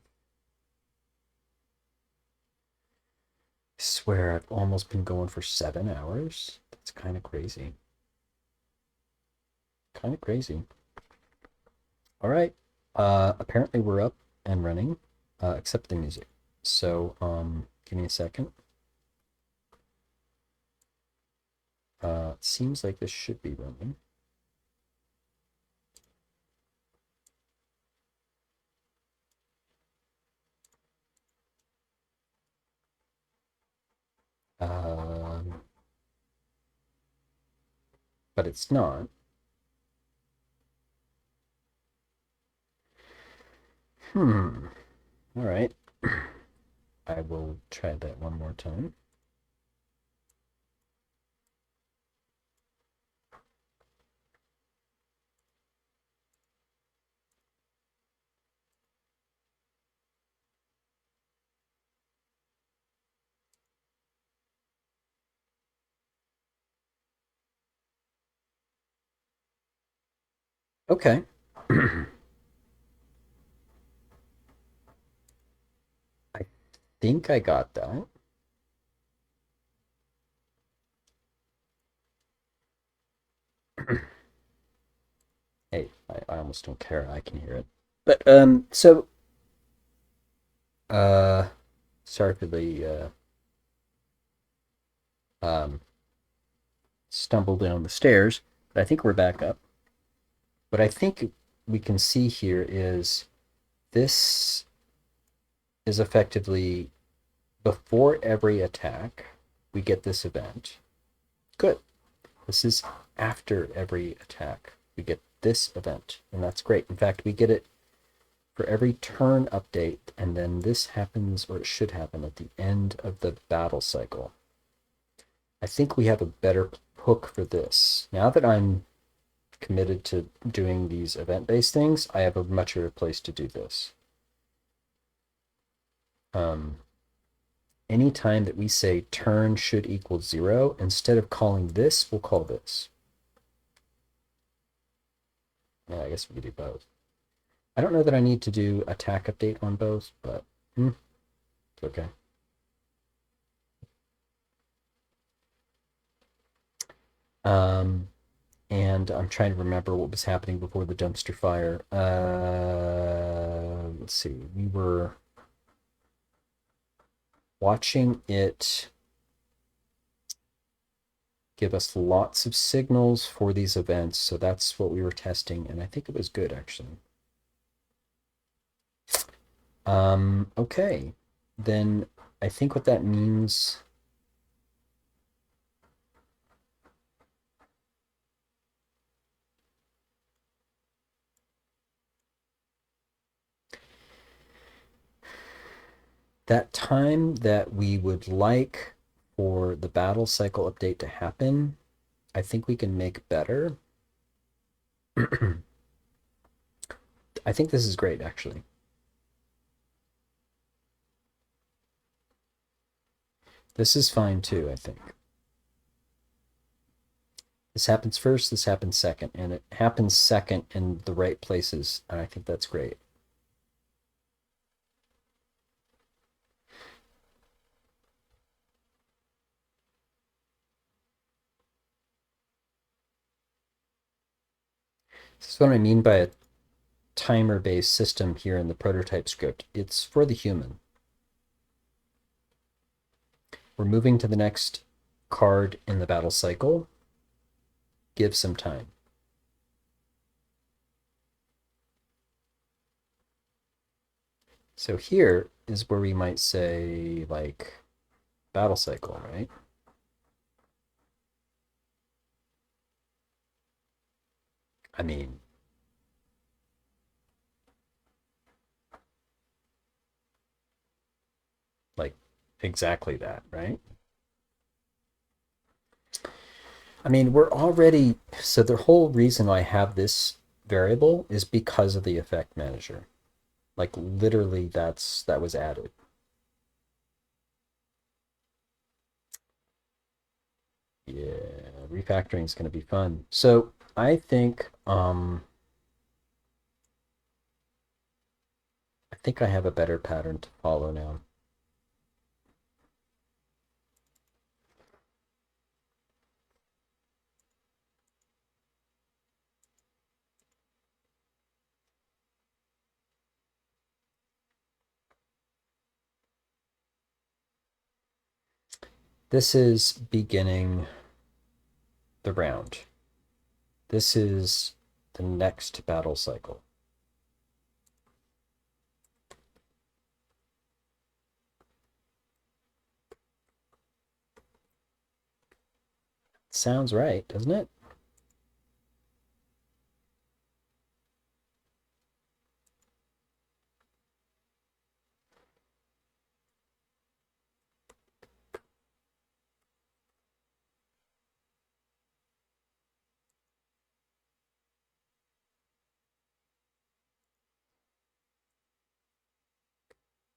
swear I've almost been going for 7 hours. That's kind of crazy. Kind of crazy. All right. Apparently we're up and running, except the music. So, give me a second. It seems like this should be running. But it's not. All right. I will try that one more time. Okay. I think I got that. Hey, I almost don't care. I can hear it. But uh sorry for the stumble down the stairs, but I think we're back up. What I think we can see here is this is effectively before every attack, we get this event. Good. This is after every attack. We get this event, and that's great. In fact, we get it for every turn update, and then this happens, or it should happen, at the end of the battle cycle. I think we have a better hook for this. Now that I'm committed to doing these event-based things, I have a much better place to do this. Anytime that we say turn should equal 0, instead of calling this, we'll call this. Yeah, I guess we could do both. I don't know that I need to do attack update on both, but it's okay. And I'm trying to remember what was happening before the dumpster fire. Let's see. We were watching it give us lots of signals for these events. So that's what we were testing, and I think it was good, actually. Okay. Then I think what that means... that time that we would like for the battle cycle update to happen, I think we can make better. I think this is great, actually. This is fine too, I think. This happens first, this happens second, and it happens second in the right places, and I think that's great. This is what I mean by a timer-based system here in the prototype script. It's for the human. We're moving to the next card in the battle cycle. Give some time. So here is where we might say, like, battle cycle, right? I mean, like, exactly that, right? I mean, we're already... So the whole reason I have this variable is because of the effect manager. Like, literally, that was added. Yeah, refactoring is going to be fun. So I think I have a better pattern to follow now. This is beginning the round. This is the next battle cycle. Sounds right, doesn't it?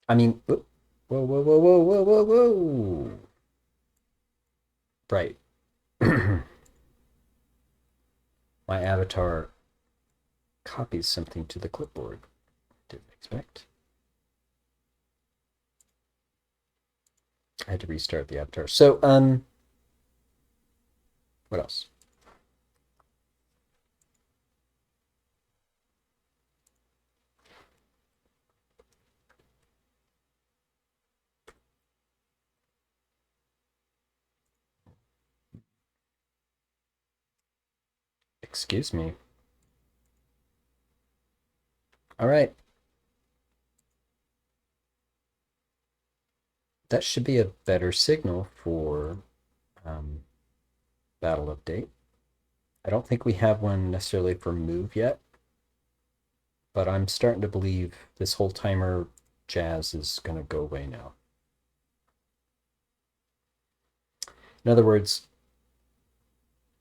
I mean, whoa, whoa, whoa, whoa, whoa, whoa, whoa. Right. My avatar copies something to the clipboard. Didn't expect. I had to restart the avatar. So, what else? Excuse me. All right. That should be a better signal for battle update. I don't think we have one necessarily for move yet, but I'm starting to believe this whole timer jazz is going to go away now. In other words,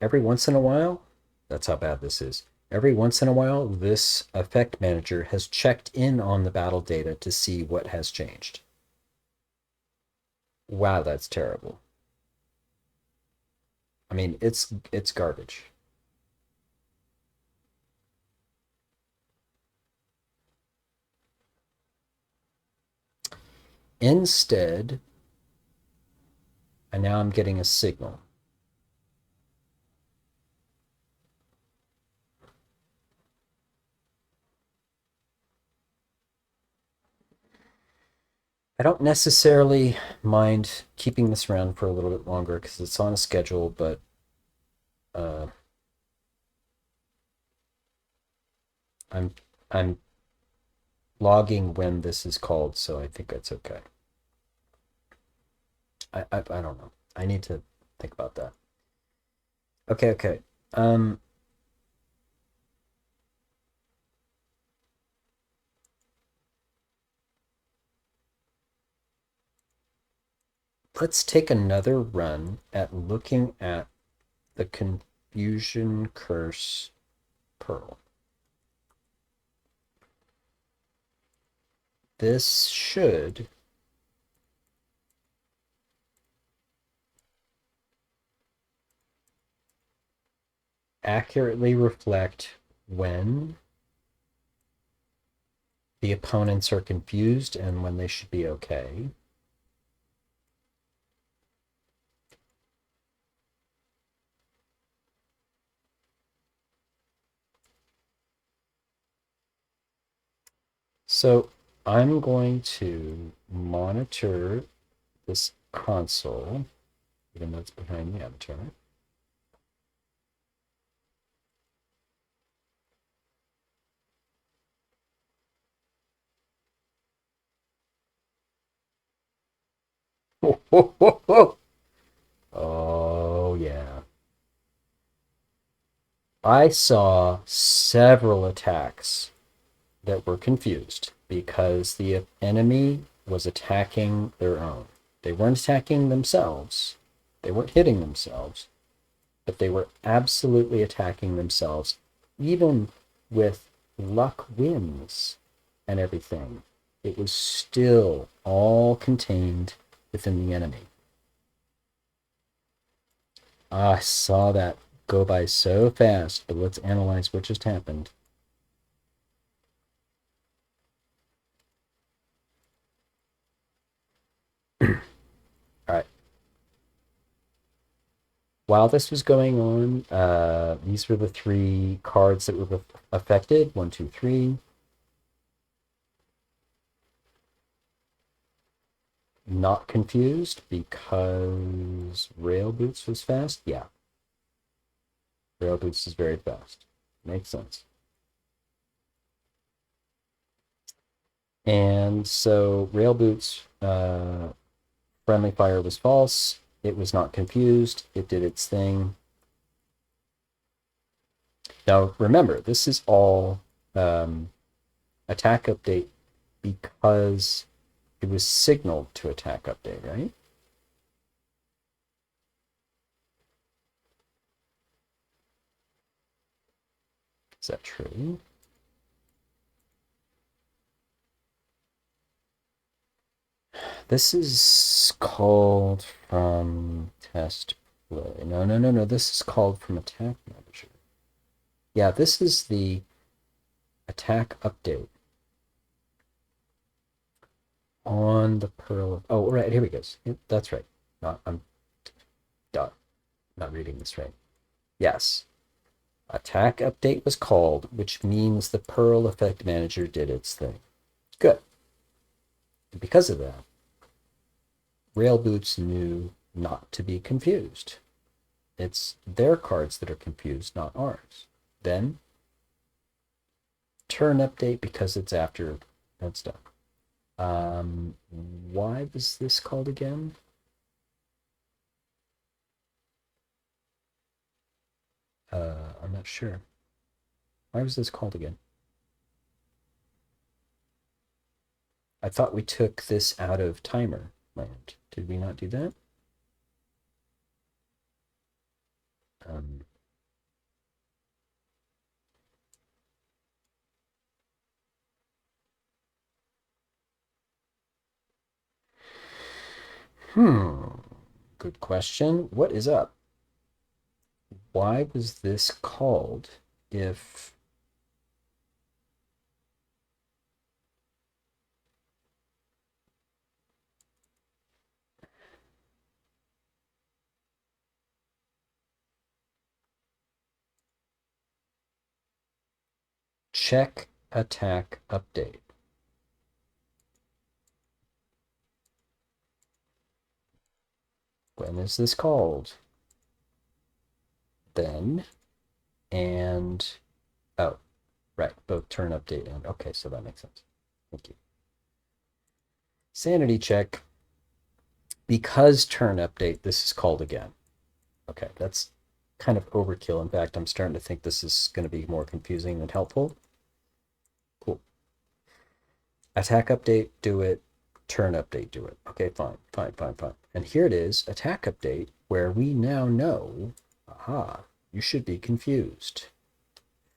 every once in a while, that's how bad this is. Every once in a while, this effect manager has checked in on the battle data to see what has changed. Wow, that's terrible. I mean, it's garbage. Instead, and now I'm getting a signal. I don't necessarily mind keeping this around for a little bit longer because it's on a schedule, but uh, I'm logging when this is called, so I think that's okay. I don't know. I need to think about that. Okay, okay. Let's take another run at looking at the confusion curse pearl. This should accurately reflect when the opponents are confused and when they should be okay. So I'm going to monitor this console, even though it's behind the avatar. Oh, yeah. I saw several attacks that were confused because the enemy was attacking their own. They weren't attacking themselves, they weren't hitting themselves, but they were absolutely attacking themselves, even with luck wins and everything. It was still all contained within the enemy. I saw that go by so fast, but let's analyze what just happened. All right. While this was going on, these were the three cards that were affected. 1, 2, 3. not confused because Rail Boots was fast? Yeah. Rail Boots is very fast. Makes sense. And so Rail Boots, friendly fire was false. It was not confused. It did its thing. Now, remember, this is all attack update because it was signaled to attack update, right? Is that true? This is called from test play. No. This is called from attack manager. Yeah, this is the attack update on the Pearl. Oh, right, here we go. That's right. I'm not reading this right. Yes. Attack update was called, which means the Pearl effect manager did its thing. Good. And because of that, Rail Boots knew not to be confused. It's their cards that are confused, not ours. Then, turn update because it's after that stuff. Why was this called again? I'm not sure. Why was this called again? I thought we took this out of timer land. Did we not do that? Um, Good question. What is up? Why was this called if check attack update? When is this called? Then and oh, right, both turn update and okay, so that makes sense. Thank you. Sanity check. Because turn update, this is called again. Okay, that's kind of overkill. In fact, I'm starting to think this is going to be more confusing than helpful. Cool. Attack update, do it. Turn update, do it. Okay, fine. And here it is, attack update, where we now know, aha, you should be confused.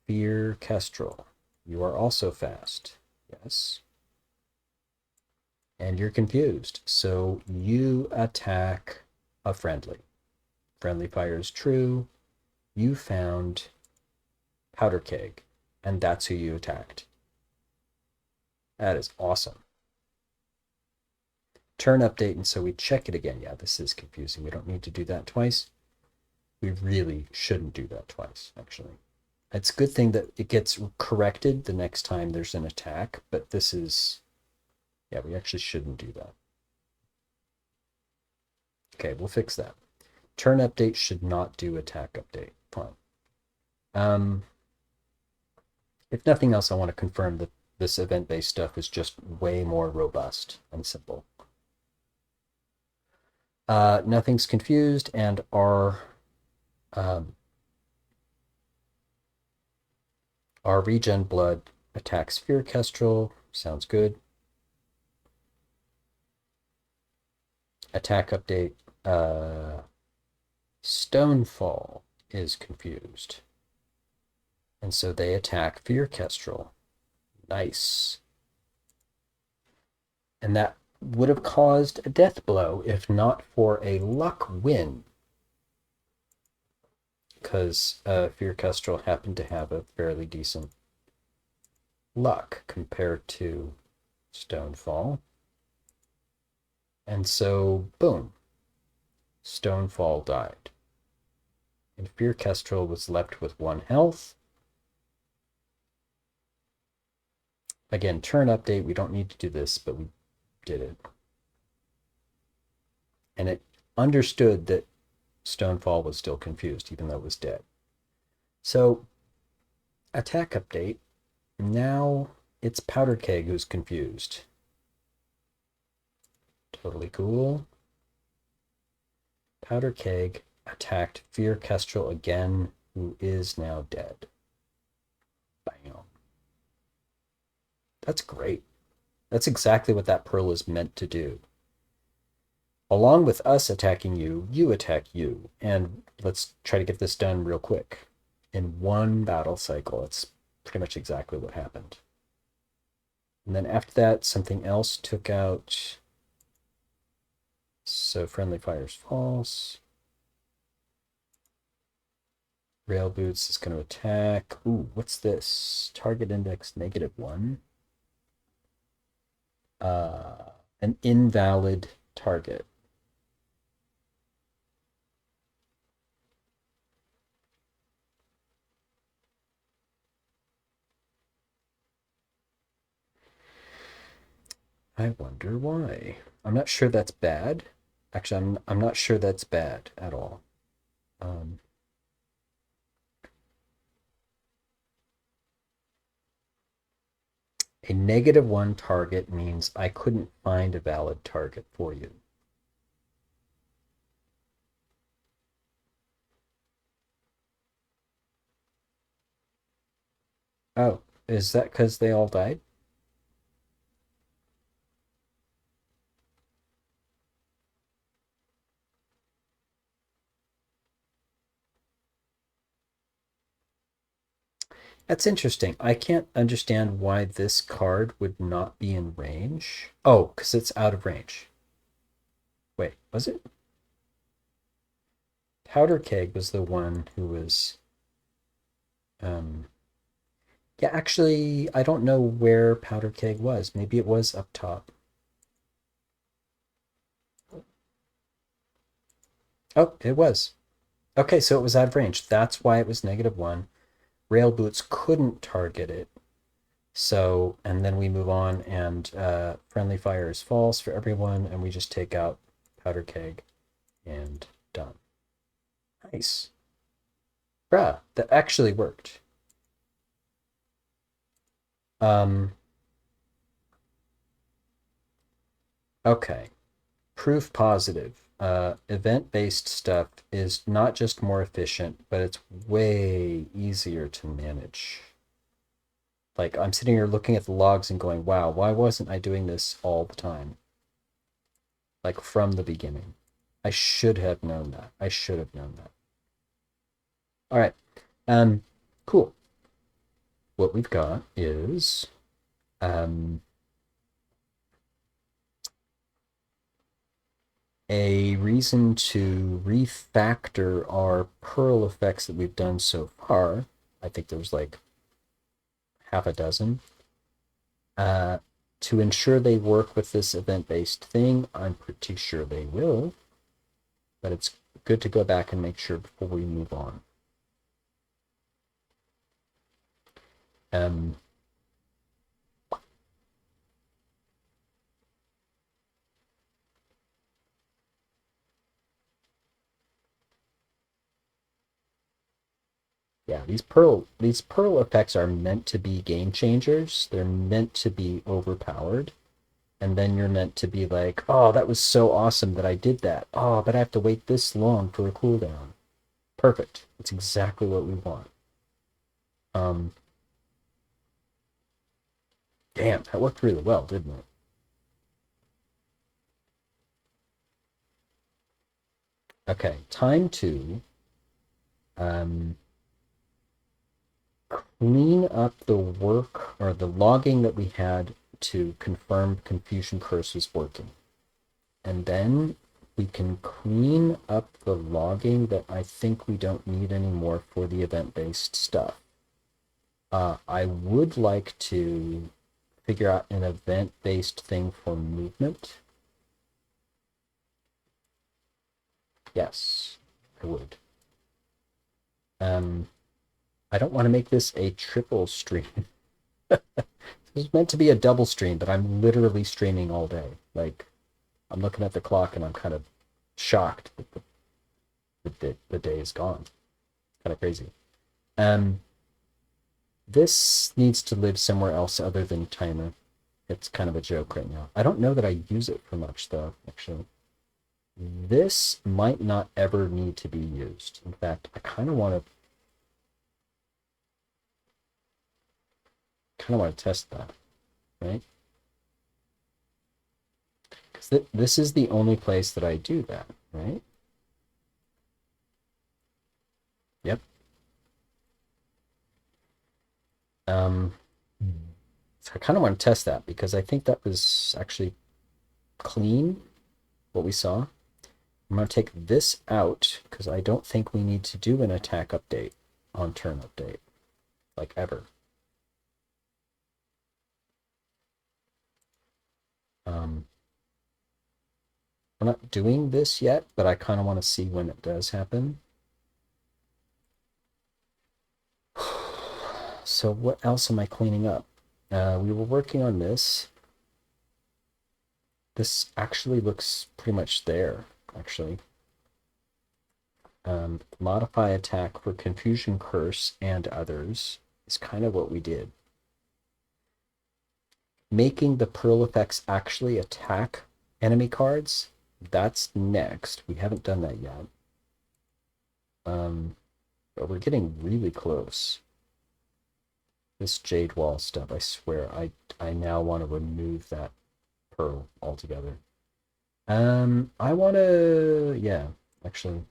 Fear Kestrel. You are also fast. Yes. And you're confused. So you attack a friendly. Friendly fire is true. You found Powder Keg, and that's who you attacked. That is awesome. Turn update, and so we check it again. Yeah, this is confusing. We don't need to do that twice. We really shouldn't do that twice, actually. It's a good thing that it gets corrected the next time there's an attack, but this is, yeah, we actually shouldn't do that. Okay, we'll fix that. Turn update should not do attack update. Fine. If nothing else, I want to confirm that this event-based stuff is just way more robust and simple. Nothing's confused, and our regen blood attacks Fear Kestrel. Sounds good. Attack update. Stonefall is confused. And so they attack Fear Kestrel. Nice. And that would have caused a death blow if not for a luck win. Because Fear Kestrel happened to have a fairly decent luck compared to Stonefall. And so, boom, Stonefall died. And Fear Kestrel was left with 1 health. Again, turn update, we don't need to do this, but we did it. And it understood that Stonefall was still confused, even though it was dead. So, attack update. Now it's Powder Keg who's confused. Totally cool. Powder Keg attacked Fear Kestrel again, who is now dead. Bam. That's great. That's exactly what that pearl is meant to do. Along with us attacking you, you attack you. And let's try to get this done real quick. In one battle cycle, that's pretty much exactly what happened. And then after that, something else took out. So friendly fire's false. Rail boots is going to attack. Ooh, what's this? Target index -1. An invalid target. I wonder why. I'm not sure that's bad. Actually, I'm not sure that's bad at all. A -1 target means I couldn't find a valid target for you. Oh, is that because they all died? That's interesting. I can't understand why this card would not be in range. Oh, because it's out of range. Wait, was it? Powder Keg was the one who was. Yeah, actually, I don't know where Powder Keg was. Maybe it was up top. Oh, it was. Okay, so it was out of range. That's why it was -1. Rail boots couldn't target it. So, and then we move on, and friendly fire is false for everyone, and we just take out Powder Keg, and done. Nice. Bruh, that actually worked. Okay. Proof positive. Event-based stuff is not just more efficient, but it's way easier to manage. Like, I'm sitting here looking at the logs and going, wow, why wasn't I doing this all the time? Like, from the beginning. I should have known that. I should have known that. All right. Cool. What we've got is a reason to refactor our Perl effects that we've done so far. I think there's like half a dozen. To ensure they work with this event-based thing. I'm pretty sure they will, but it's good to go back and make sure before we move on. Yeah, these pearl effects are meant to be game changers. They're meant to be overpowered. And then you're meant to be like, oh, that was so awesome that I did that. Oh, but I have to wait this long for a cooldown. Perfect. That's exactly what we want. Damn, that worked really well, didn't it? Okay, time to clean up the work or the logging that we had to confirm Confusion Curse is working. And then we can clean up the logging that I think we don't need anymore for the event-based stuff. I would like to figure out an event-based thing for movement. Yes, I would. I don't want to make this a triple stream. This is meant to be a double stream, but I'm literally streaming all day. Like, I'm looking at the clock and I'm kind of shocked that the day is gone. Kind of crazy. Um, this needs to live somewhere else other than timer. It's kind of a joke right now. I don't know that I use it for much though, actually. This might not ever need to be used. In fact, I kind of want to test that, right? Because this is the only place that I do that, right? Yep. So I kind of want to test that because I think that was actually clean, what we saw. I'm going to take this out because I don't think we need to do an attack update on turn update, like ever. We're not doing this yet, but I kind of want to see when it does happen. So what else am I cleaning up? We were working on this. This actually looks pretty much there, actually. Modify attack for Confusion Curse and others is kind of what we did. Making the Pearl effects actually attack enemy cards, that's next. We haven't done that yet. But we're getting really close. This Jade Wall stuff, I swear, I now want to remove that Pearl altogether. I want to, yeah, actually.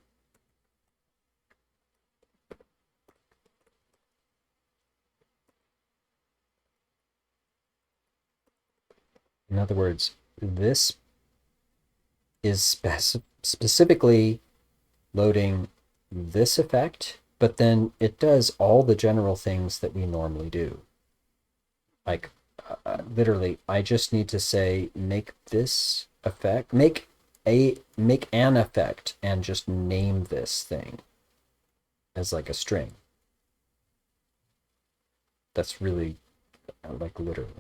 In other words, this is specifically loading this effect, but then it does all the general things that we normally do. Like, literally, I just need to say, make this effect, make an effect, and just name this thing as like a string. That's really, like, literally.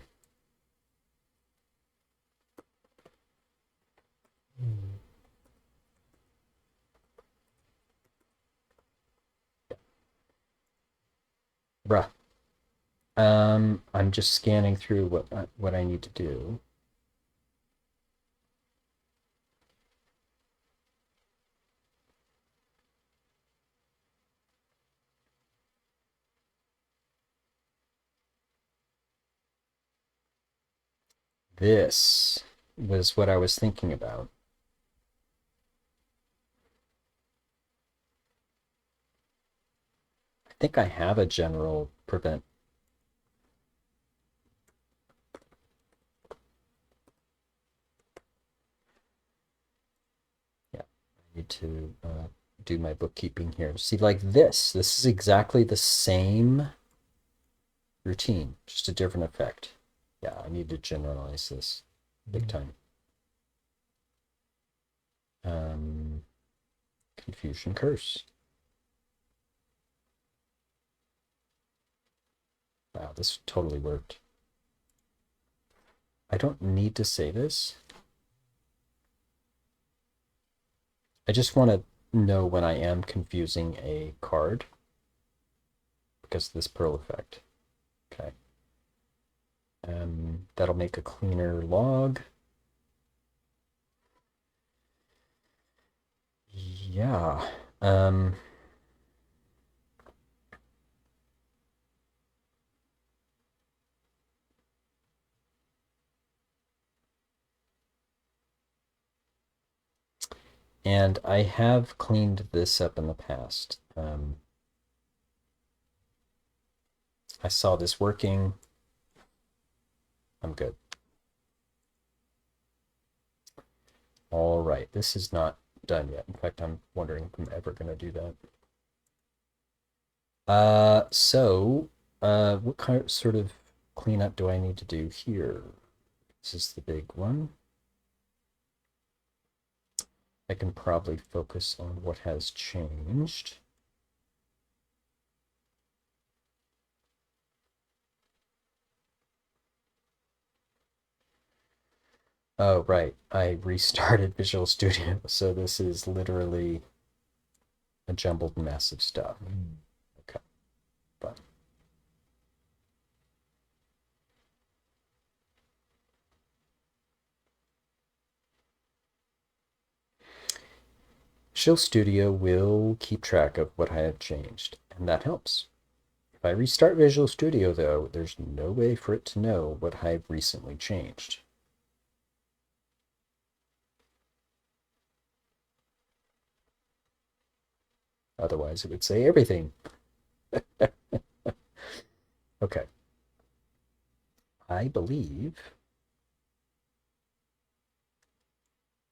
Bruh. I'm just scanning through what I need to do. This was what I was thinking about. I think I have a general prevent. Yeah, I need to do my bookkeeping here. See, like this is exactly the same routine, just a different effect. Yeah, I need to generalize this big time. Confusion Curse. Wow, this totally worked. I don't need to say this. I just want to know when I am confusing a card because of this Pearl effect. Okay. That'll make a cleaner log. Yeah. And I have cleaned this up in the past. I saw this working. I'm good. All right, this is not done yet. In fact, I'm wondering if I'm ever going to do that. What kind of sort of cleanup do I need to do here? This is the big one. I can probably focus on what has changed. Oh, right. I restarted Visual Studio, so this is literally a jumbled mess of stuff. Okay, fine. Visual Studio will keep track of what I have changed, and that helps. If I restart Visual Studio, though, there's no way for it to know what I've recently changed. Otherwise, it would say everything. Okay. I believe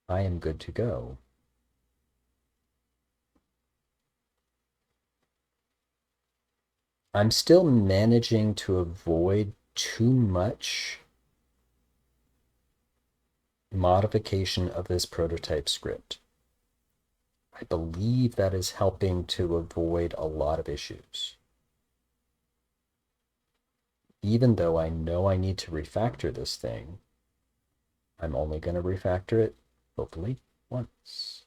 I am good to go. I'm still managing to avoid too much modification of this prototype script. I believe that is helping to avoid a lot of issues. Even though I know I need to refactor this thing, I'm only going to refactor it, hopefully, once.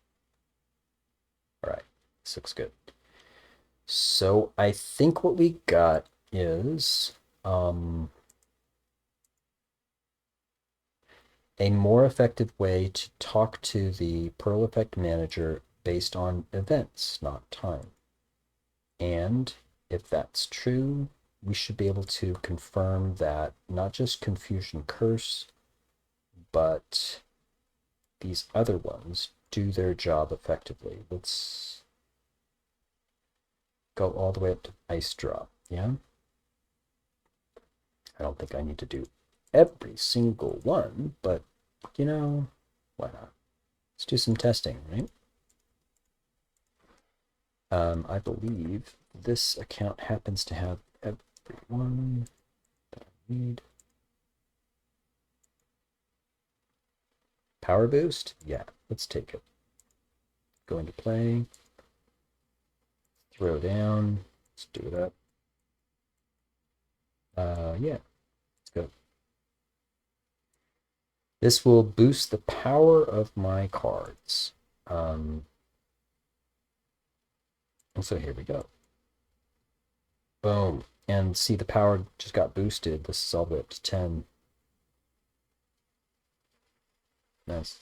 All right, this looks good. So I think what we got is a more effective way to talk to the Perl Effect Manager based on events, not time. And if that's true, we should be able to confirm that not just Confusion Curse, but these other ones do their job effectively. Let's go all the way up to Ice Drop. Yeah? I don't think I need to do every single one, but you know, why not? Let's do some testing, right? I believe this account happens to have everyone that I need. Power boost? Yeah, let's take it. Go into play. Throw down. Let's do it up. Yeah, let's go. This will boost the power of my cards. And so here we go. Boom. And see, the power just got boosted. This is all the way up to 10. Nice.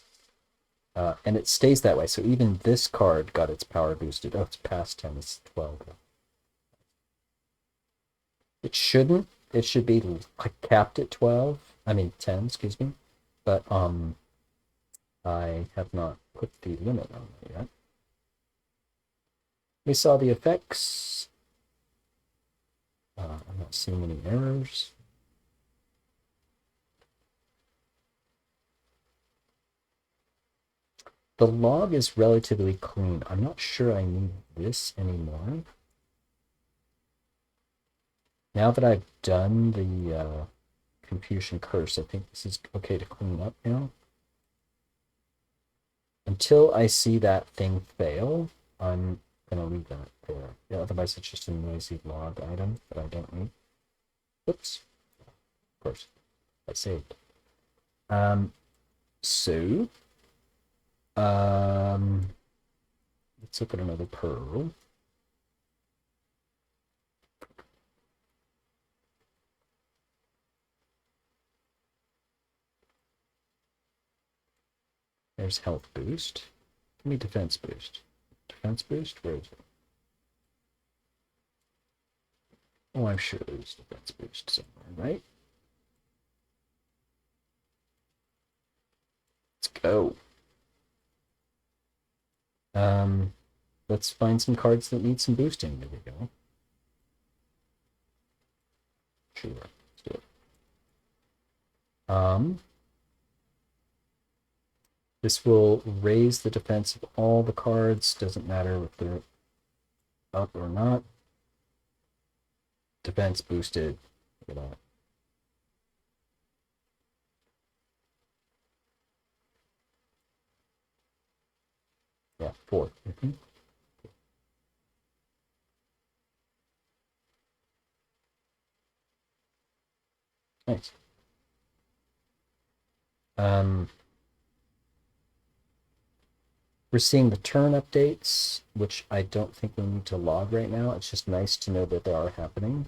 And it stays that way. So even this card got its power boosted. Oh, it's past 10. It's 12. It shouldn't. It should be like capped at 12. I mean 10, excuse me. But I have not put the limit on it yet. We saw the effects. I'm not seeing any errors. The log is relatively clean. I'm not sure I need this anymore. Now that I've done the Confusion Curse, I think this is okay to clean up now. Until I see that thing fail, I'm going to leave that there. Yeah, otherwise it's just a noisy log item that I don't need. Oops. Of course, I saved. So, let's look at another pearl. There's health boost. Give me defense boost. Defense boost? Where is it? Oh, I'm sure there's defense boost somewhere, right? Let's go. Let's find some cards that need some boosting. There we go. Sure, let's do it. This will raise the defense of all the cards. Doesn't matter if they're up or not. Defense boosted. Look at that. Yeah, 4. Nice. We're seeing the turn updates, which I don't think we need to log right now. It's just nice to know that they are happening.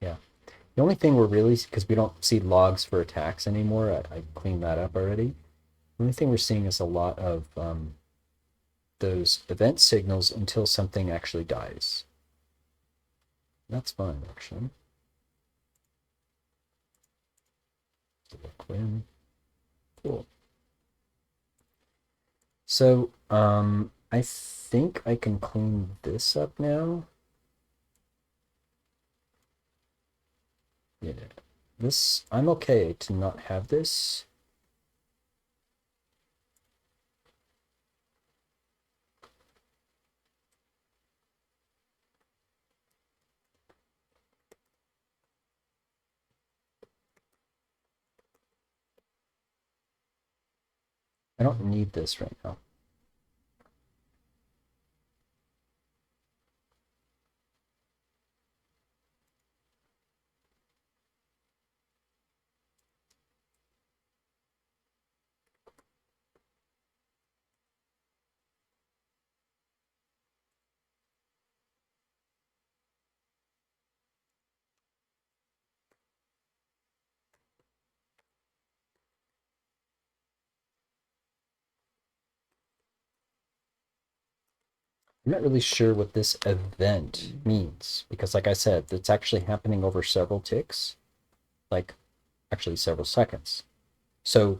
Yeah. The only thing we're really, because we don't see logs for attacks anymore, I cleaned that up already. The only thing we're seeing is a lot of those event signals until something actually dies. That's fine, actually. Cool. So, I think I can clean this up now. Yeah. This, I'm okay to not have this. I don't need this right now. I'm not really sure what this event means because, like I said, it's actually happening over several ticks, like actually several seconds. So,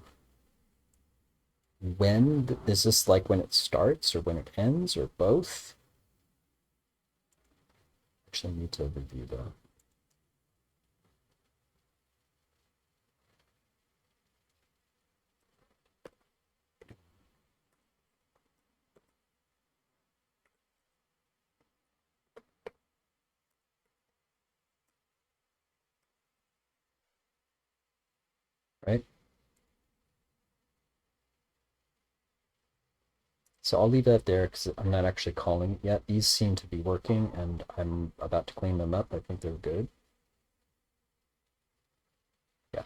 when is this, like when it starts or when it ends or both? Actually, need to review that. Right? So I'll leave that there because I'm not actually calling it yet. These seem to be working and I'm about to clean them up. I think they're good. Yeah.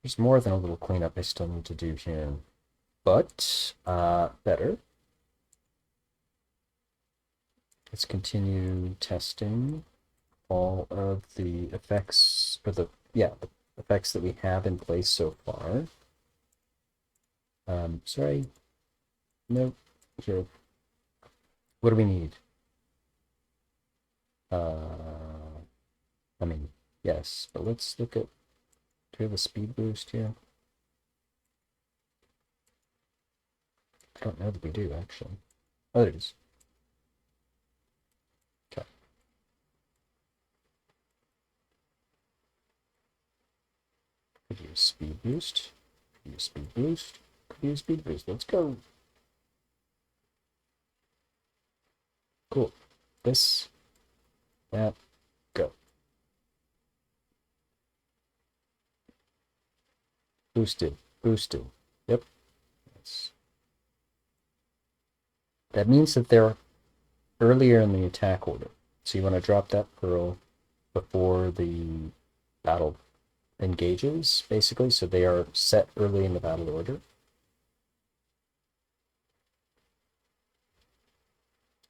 There's more than a little cleanup I still need to do here. But better. Let's continue testing all of the effects for the effects that we have in place so far. Sorry. Nope. Here. What do we need? I mean, yes, but let's look at, do we have a speed boost here? I don't know that we do, actually. Oh, there it is. Okay. Could use speed boost. Could use speed boost. Could use speed boost. Let's go. Cool. This, that, go. Boosted. Boosted. Yep. That means that they're earlier in the attack order. So you want to drop that pearl before the battle engages, basically. So they are set early in the battle order.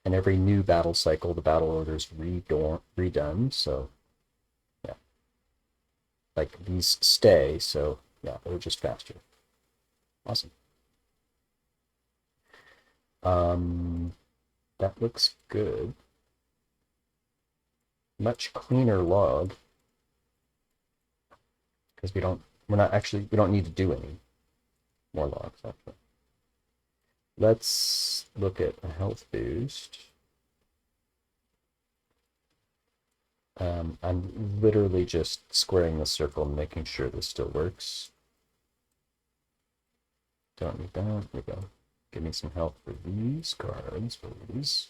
And every new battle cycle, the battle order is redone. So, yeah. Like, these stay, so, yeah, they're just faster. Awesome. That looks good. Much cleaner log. Because we don't need to do any more logs, actually. Let's look at a health boost. I'm literally just squaring the circle and making sure this still works. Don't need that. There we go. Give me some health for these cards, please.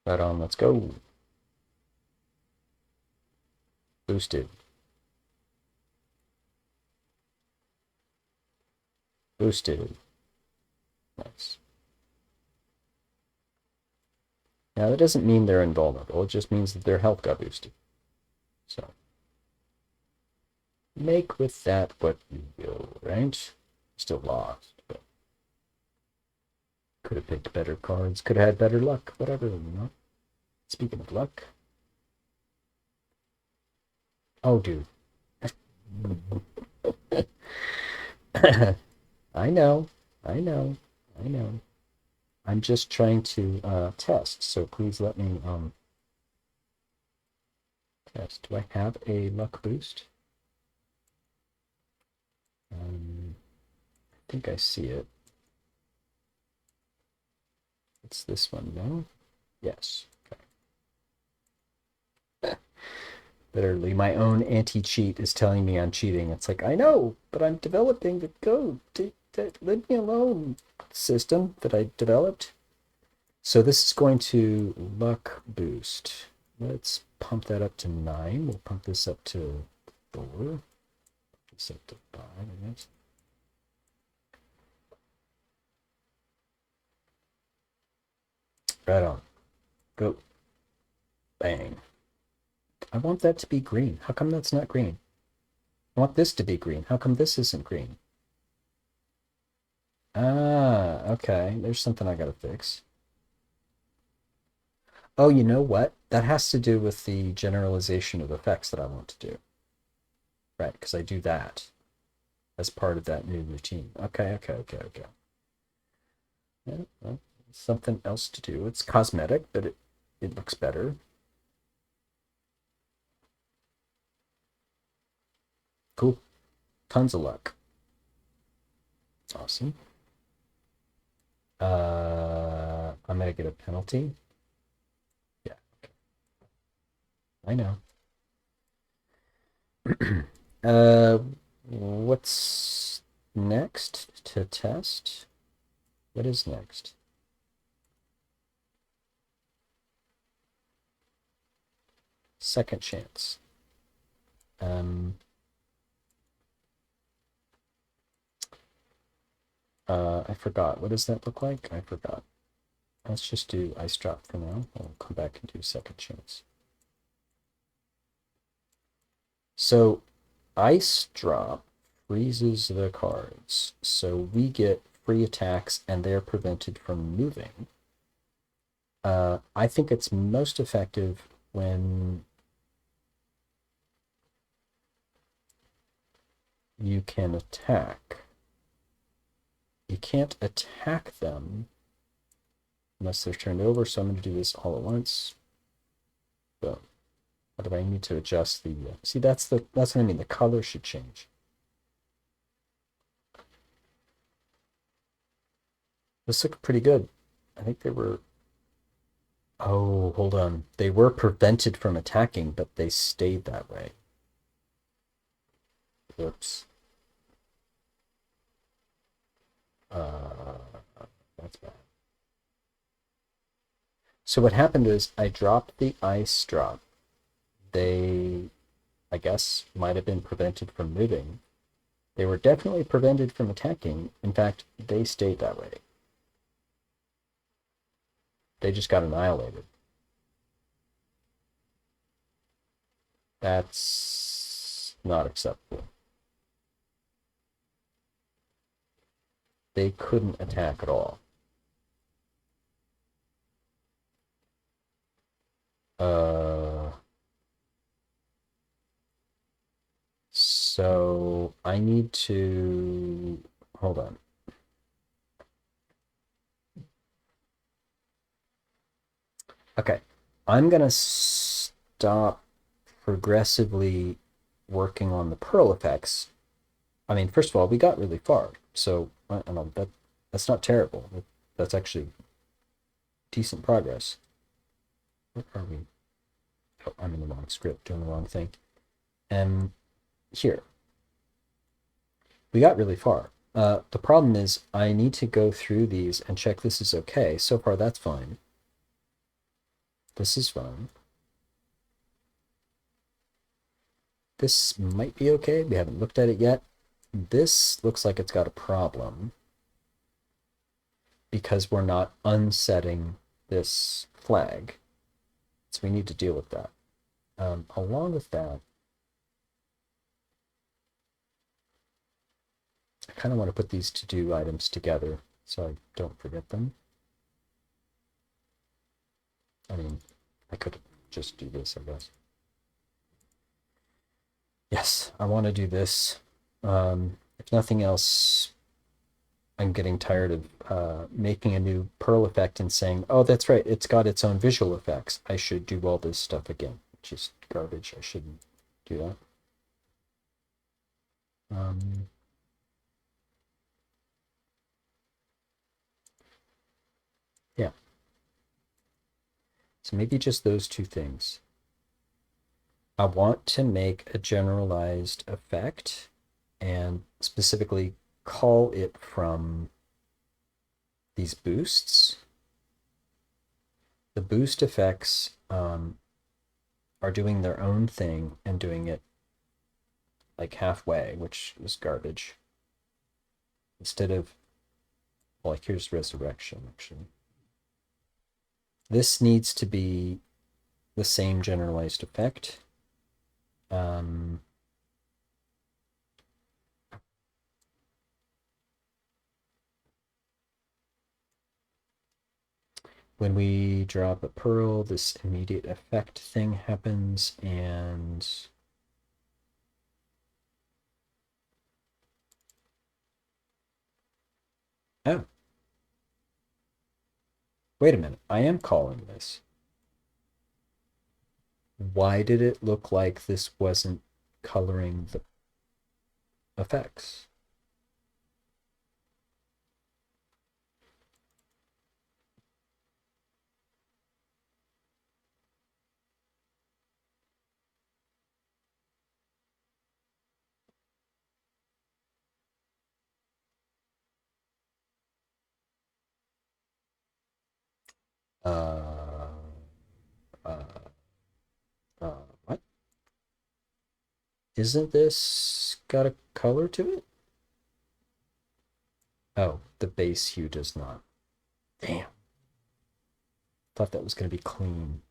Right on, let's go. Boosted. Boosted. Nice. Now, that doesn't mean they're invulnerable. It just means that their health got boosted. So, make with that what you will, right? Still lost, but could have picked better cards. Could have had better luck. Whatever, you know. Speaking of luck. Oh, dude. I know. I know. I know. I'm just trying to test, so please let me test. Do I have a luck boost? I think I see it. It's this one, no? Yes. Okay. Literally, my own anti-cheat is telling me I'm cheating. It's like, I know, but I'm developing the code. Leave me alone, system that I developed. So this is going to luck boost. Let's pump that up to 9. We'll pump this up to 4. Pump this up to 5, I guess. Right on. Go. Bang. I want that to be green. How come that's not green? I want this to be green. How come this isn't green? Ah, okay. There's something I gotta fix. Oh, you know what? That has to do with the generalization of effects that I want to do. Right, because I do that as part of that new routine. Okay. Yeah, well, something else to do. It's cosmetic, but it looks better. Cool. Tons of luck. Awesome. I'm gonna get a penalty. Yeah, okay. I know. What's next to test? What is next? Second chance. I forgot. What does that look like? I forgot. Let's just do ice drop for now. I'll come back and do second chance. So ice drop freezes the cards. So we get free attacks and they're prevented from moving. I think it's most effective when you can attack. You can't attack them unless they're turned over, so I'm going to do this all at once. Boom. What do I need to adjust the... see, that's what I mean. The color should change. This looked pretty good. I think they were... oh, hold on. They were prevented from attacking, but they stayed that way. Whoops. That's bad. So what happened is I dropped the ice drop. They, I guess, might have been prevented from moving. They were definitely prevented from attacking. In fact, they stayed that way. They just got annihilated. That's not acceptable. They couldn't attack at all. So I need to hold on. Okay, I'm gonna stop progressively working on the pearl effects. I mean, first of all, we got really far, so I don't know, that's not terrible. That's actually decent progress. What are we? Oh, I'm in the wrong script, doing the wrong thing. Here. We got really far. The problem is I need to go through these and check this is okay. So far, that's fine. This is fine. This might be okay. We haven't looked at it yet. this looks like it's got a problem because we're not unsetting this flag. So we need to deal with that. Along with that, I kind of want to put these to-do items together so I don't forget them. I mean, I could just do this, I guess. Yes, I want to do this. If nothing else, I'm getting tired of making a new Perl effect and saying, oh, that's right, it's got its own visual effects. I should do all this stuff again. Just garbage. I shouldn't do that. Yeah. So maybe just those two things. I want to make a generalized effect and specifically call it from these boosts. The boost effects are doing their own thing and doing it like halfway, which is garbage. Instead of, well, like here's resurrection, actually. This needs to be the same generalized effect. When we drop a pearl, this immediate effect thing happens, and oh, wait a minute, I am calling this. Why did it look like this wasn't coloring the effects? Uh, uh, what? Isn't this got a color to it? Oh, the base hue does not. Damn. Thought that was going to be clean.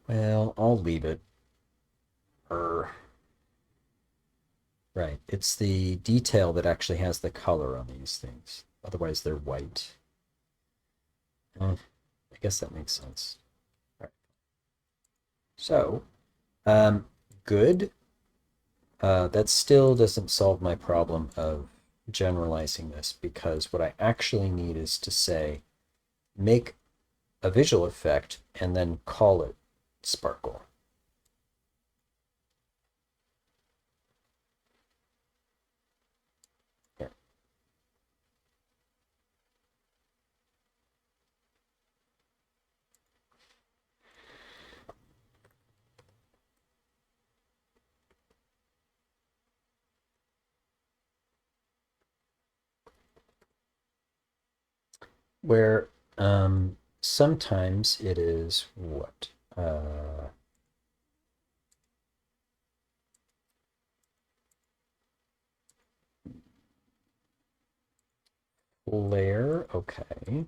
Well, I'll leave it. Right. It's the detail that actually has the color on these things. Otherwise, they're white. I guess that makes sense. All right. So, um, good. That still doesn't solve my problem of generalizing this because what I actually need is to say, make a visual effect and then call it sparkle. Here. Where sometimes it is what? Layer, okay.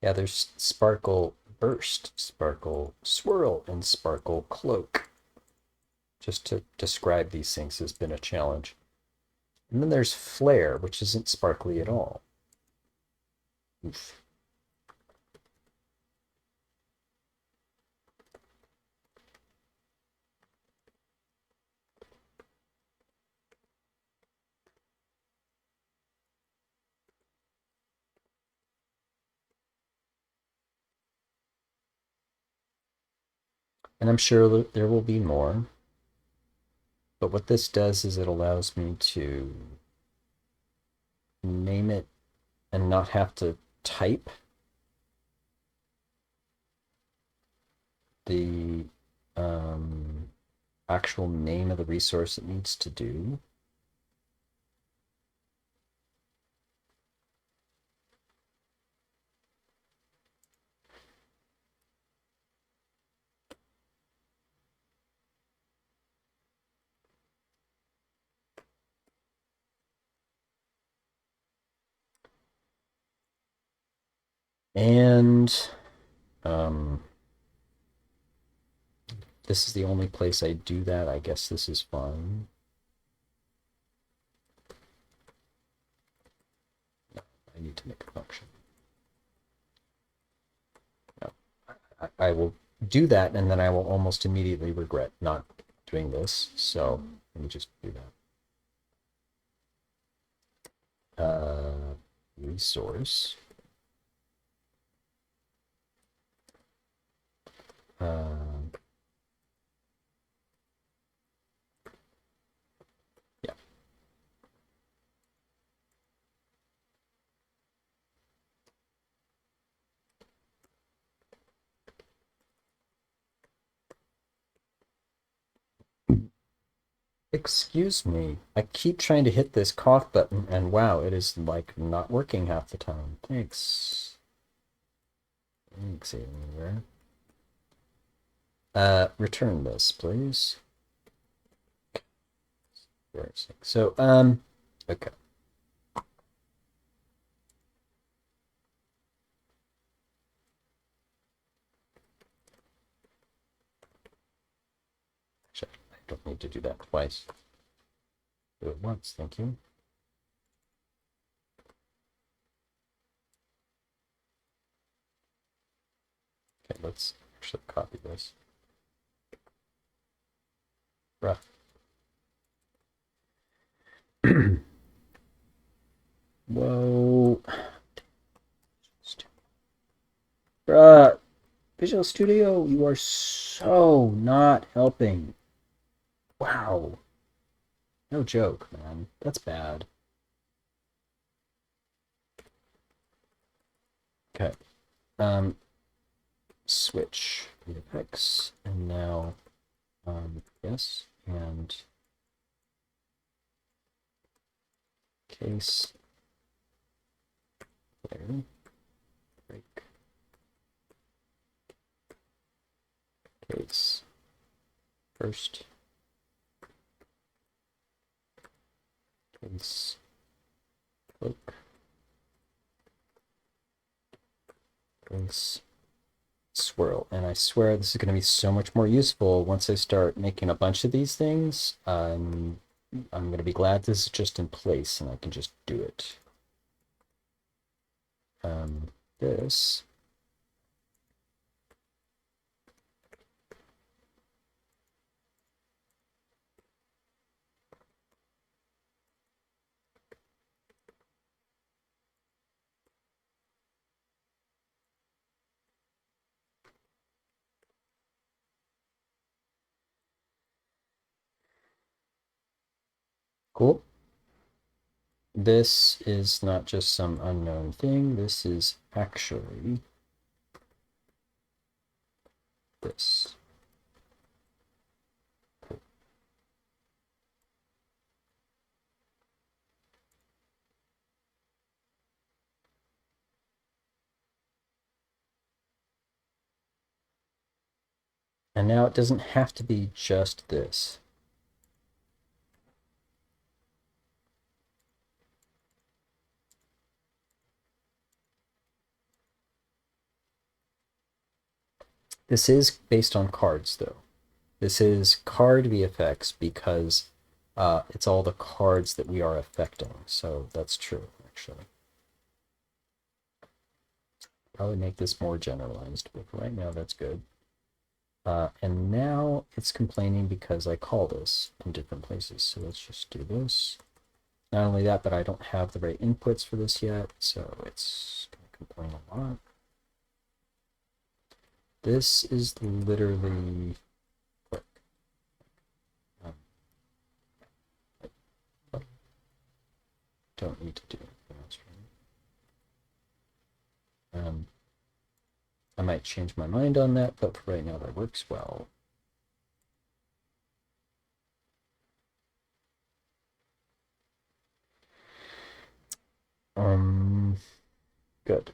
Yeah, there's sparkle burst, sparkle swirl, and sparkle cloak. Just to describe these things has been a challenge. And then there's flare, which isn't sparkly at all. Oof. And I'm sure there will be more. But what this does is it allows me to name it and not have to type the actual name of the resource it needs to do. And um, this is the only place I do that. I guess this is fine. No, I need to make a function. No, I will do that, and then I will almost immediately regret not doing this. So let me just do that. Resource. Yeah. Excuse me. I keep trying to hit this cough button, and wow, it is like not working half the time. Thanks. Thanks, Alienware. Return this, please. So, okay. Actually, I don't need to do that twice. Do it once, thank you. Okay, let's actually copy this. Rough. Whoa. Bruh, Visual Studio, you are so not helping. Wow. No joke, man. That's bad. Okay. Switch the effects, and now, yes, and case there, break, case, first, case, cloak, case, swirl. And I swear this is going to be so much more useful once I start making a bunch of these things. I'm going to be glad this is just in place and I can just do it. This. Cool. This is not just some unknown thing. This is actually this. And now it doesn't have to be just this. This is based on cards, though. This is card VFX because it's all the cards that we are affecting. So that's true, actually. Probably make this more generalized, but right now that's good. And now it's complaining because I call this in different places. So let's just do this. Not only that, but I don't have the right inputs for this yet, so it's going to complain a lot. This is literally don't need to do anything else right. I might change my mind on that, but for right now that works well. Good.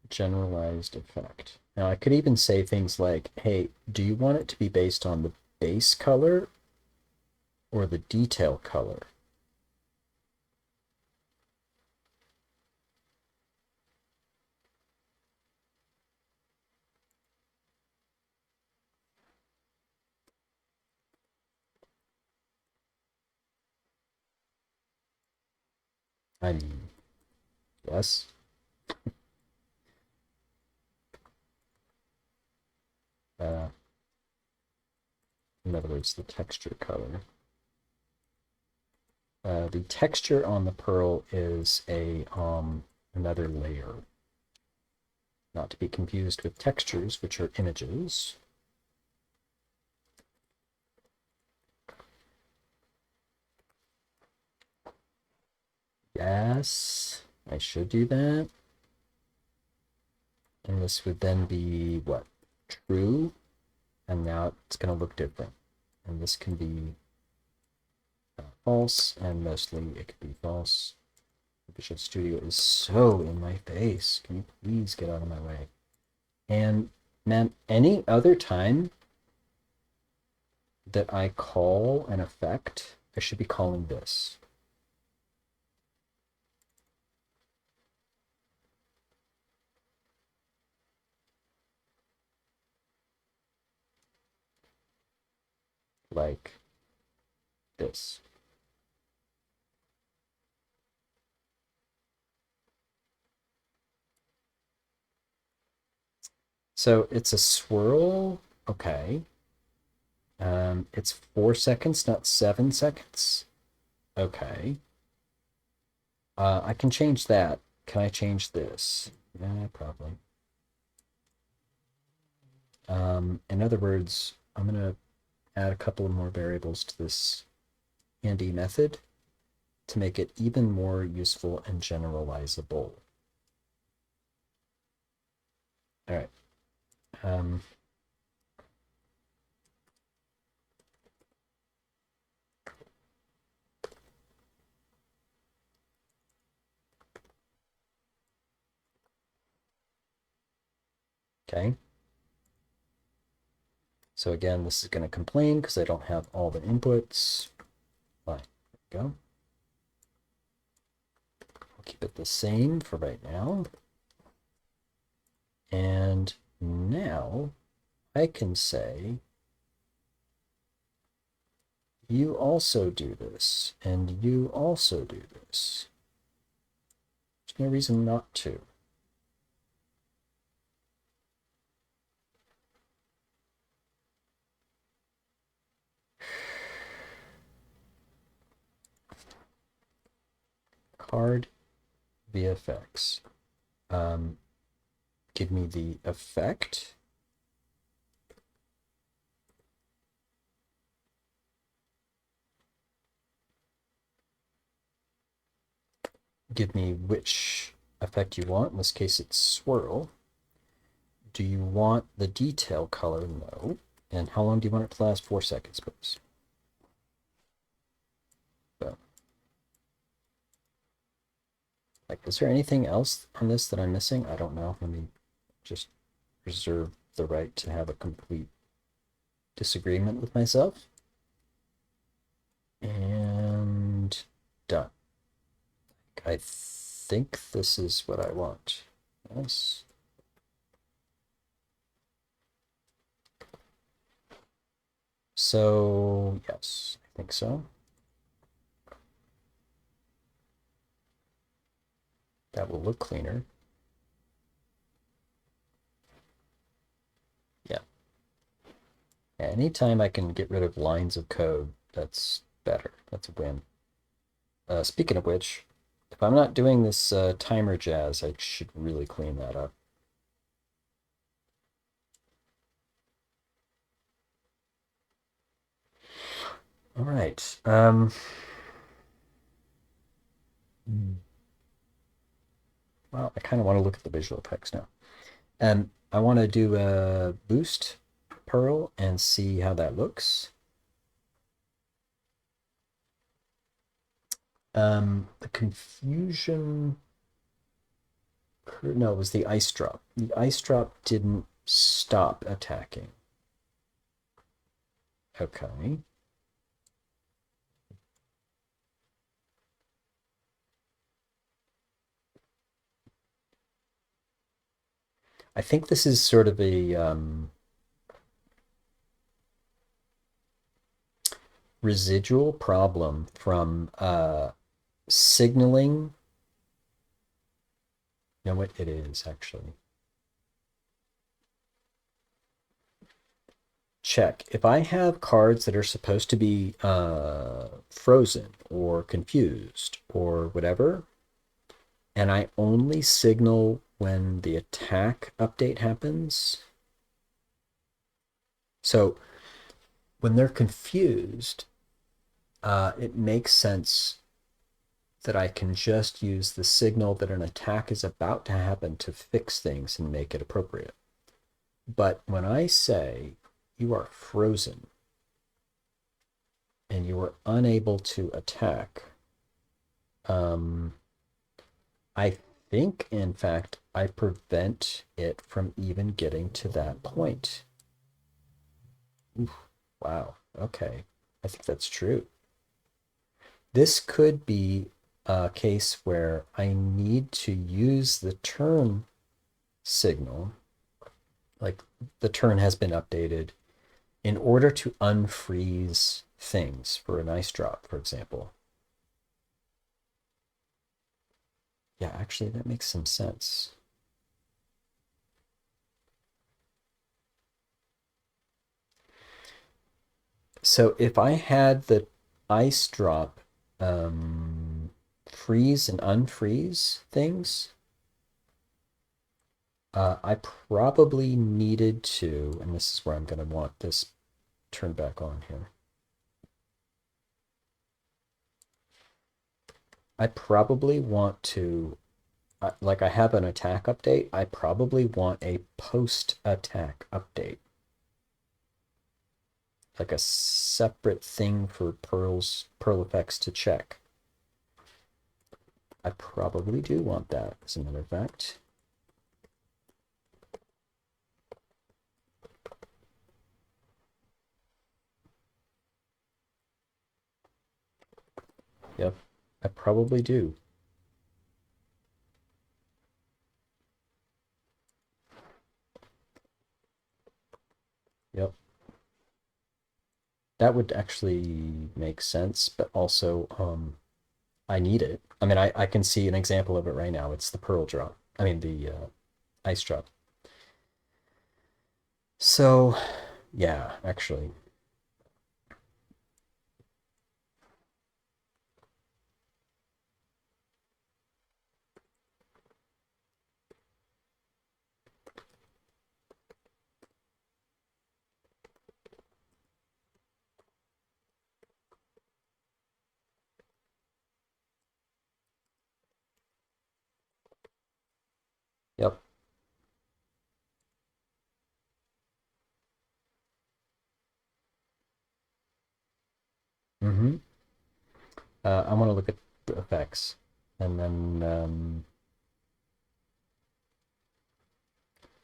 Generalized effect. Now I could even say things like, hey, do you want it to be based on the base color or the detail color? I mean, yes. Uh, in other words, the texture color. The texture on the pearl is a another layer, not to be confused with textures, which are images. Yes, I should do that. And this would then be what? True. And now it's going to look different. And this can be false, and mostly it could be false. Visual Studio is so in my face. Can you please get out of my way? And man, any other time that I call an effect, I should be calling this. Like this. So it's a swirl. Okay. It's 4 seconds, not 7 seconds. Okay. I can change that. Can I change this? Yeah, probably. In other words, I'm going to add a couple of more variables to this handy method to make it even more useful and generalizable. All right. Okay. So again, this is going to complain because I don't have all the inputs. Fine. There we go. I'll keep it the same for right now. And now I can say, you also do this, and you also do this. There's no reason not to. Card VFX. Give me the effect. Give me which effect you want. In this case, it's swirl. Do you want the detail color? No. And how long do you want it to last? 4 seconds, please. So, like, is there anything else on this that I'm missing? I don't know. Let me just reserve the right to have a complete disagreement with myself. And done. I think this is what I want. Yes. So, yes, I think so. That will look cleaner. Yeah. Anytime I can get rid of lines of code, that's better. That's a win. Speaking of which, if I'm not doing this timer jazz, I should really clean that up. All right. Well, I kind of want to look at the visual effects now. I want to do a boost pearl and see how that looks. The confusion. No, it was the ice drop. The ice drop didn't stop attacking. Okay. I think this is sort of a residual problem from signaling You know what? It is actually. Check. If I have cards that are supposed to be frozen or confused or whatever, and I only signal when the attack update happens. So when they're confused, it makes sense that I can just use the signal that an attack is about to happen to fix things and make it appropriate. But when I say you are frozen and you are unable to attack, I think, in fact, I prevent it from even getting to that point. Oof, wow. Okay. I think that's true. This could be a case where I need to use the turn signal, like the turn has been updated, in order to unfreeze things for an ice drop, for example. Yeah, actually, that makes some sense. So if I had the ice drop freeze and unfreeze things, I probably needed to, and this is where I'm going to want this turned back on here. I probably want to, like I have an attack update, I probably want a post-attack update. Like a separate thing for Pearl effects to check. I probably do want that, as a matter of fact. Yep, I probably do. Yep. That would actually make sense, but also I need it. I mean, I can see an example of it right now. It's the pearl drop. I mean, the ice drop. So, yeah, actually. Yep. Mm-hmm. I want to look at the effects. And then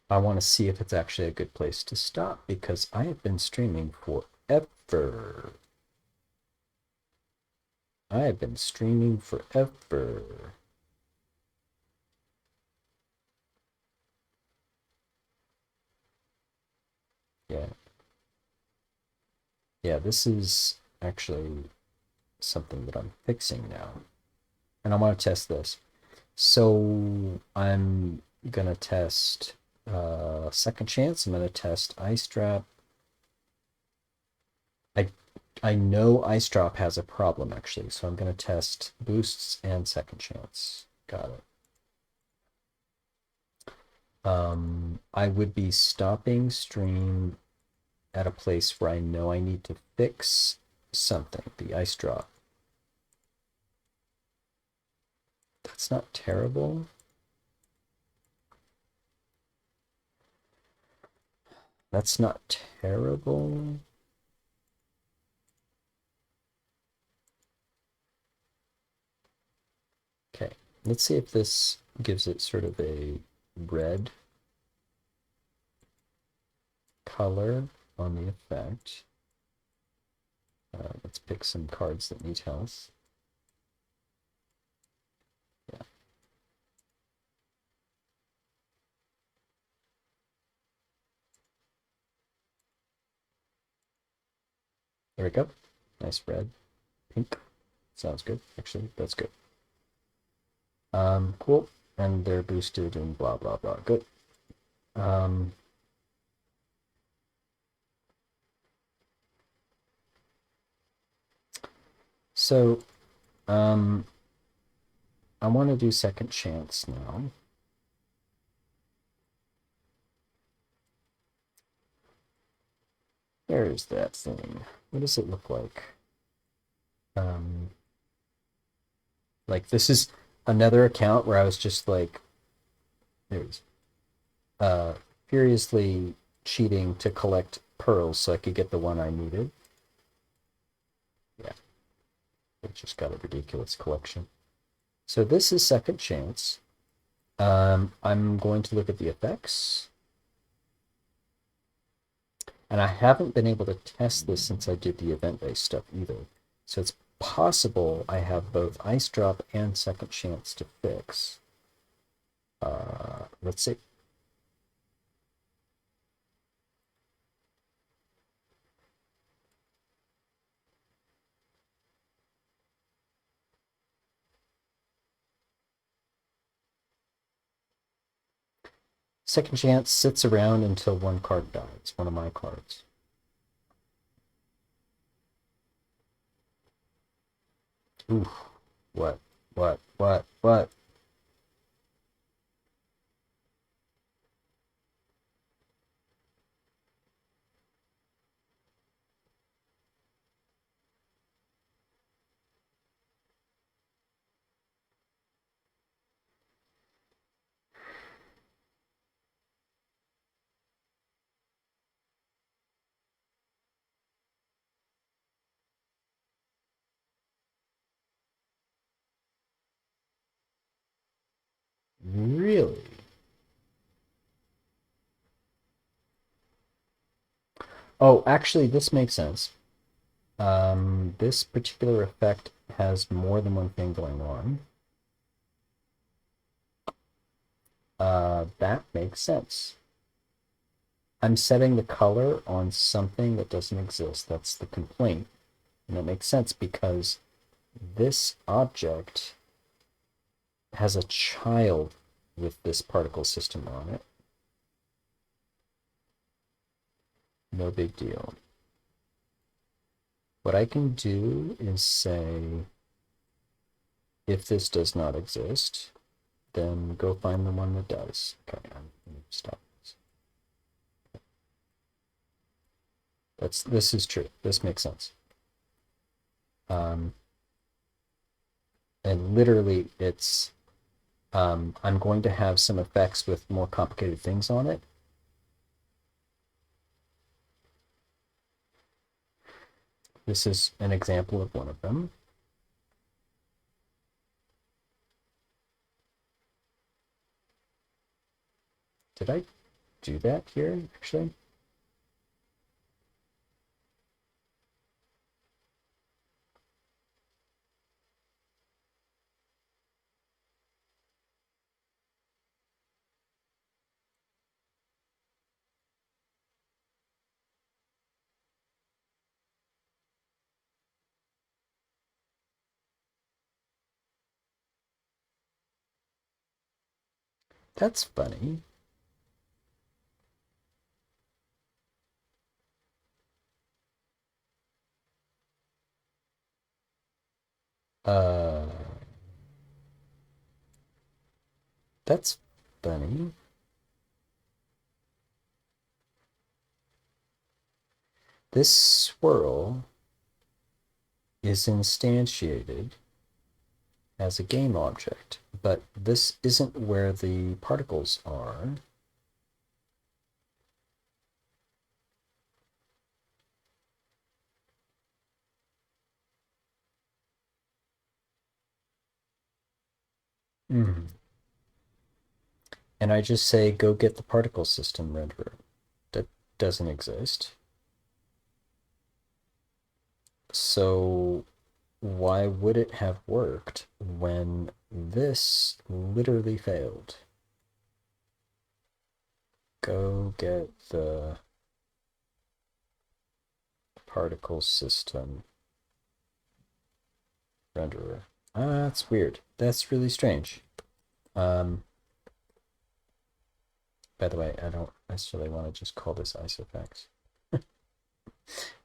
I want to see if it's actually a good place to stop because I have been streaming forever. I have been streaming forever. Yeah. Yeah, this is actually something that I'm fixing now. And I want to test this. So I'm gonna test second chance. I'm gonna test ice drop. I I know ice drop has a problem actually, so I'm gonna test boosts and second chance. Got it. I would be stopping stream at a place where I know I need to fix something, the ice drop. That's not terrible. That's not terrible. Okay, let's see if this gives it sort of a red color on the effect. Let's pick some cards that need health. Yeah. There we go. Nice red. Pink. Sounds good. Actually, that's good. Cool. and they're boosted and blah, blah, blah. Good. Um, so, um, I want to do second chance now. There's that thing. What does it look like? Like this is another account where I was just like, there's uh, furiously cheating to collect pearls so I could get the one I needed. Yeah, it just got a ridiculous collection. So this is second chance. I'm going to look at the effects. And I haven't been able to test this since I did the event-based stuff either. So it's possible I have both Ice Drop and Second Chance to fix. Let's see. Second Chance sits around until one card dies, one of my cards. Oof. What? What? Really? Oh, actually, this makes sense. This particular effect has more than one thing going on. That makes sense. I'm setting the color on something that doesn't exist. That's the complaint. And it makes sense because this object has a child with this particle system on it. No big deal. What I can do is say, if this does not exist, then go find the one that does. Okay, I'm going to stop this. This is true. This makes sense. And literally, it's I'm going to have some effects with more complicated things on it. This is an example of one of them. Did I do that here, actually? That's funny. Uh, that's funny. This swirl is instantiated as a game object, but this isn't where the particles are. And I just say, go get the particle system renderer. That doesn't exist. So why would it have worked when this literally failed? Go get the particle system renderer. That's weird. That's really strange. By the way, I don't necessarily want to just call this isofacts.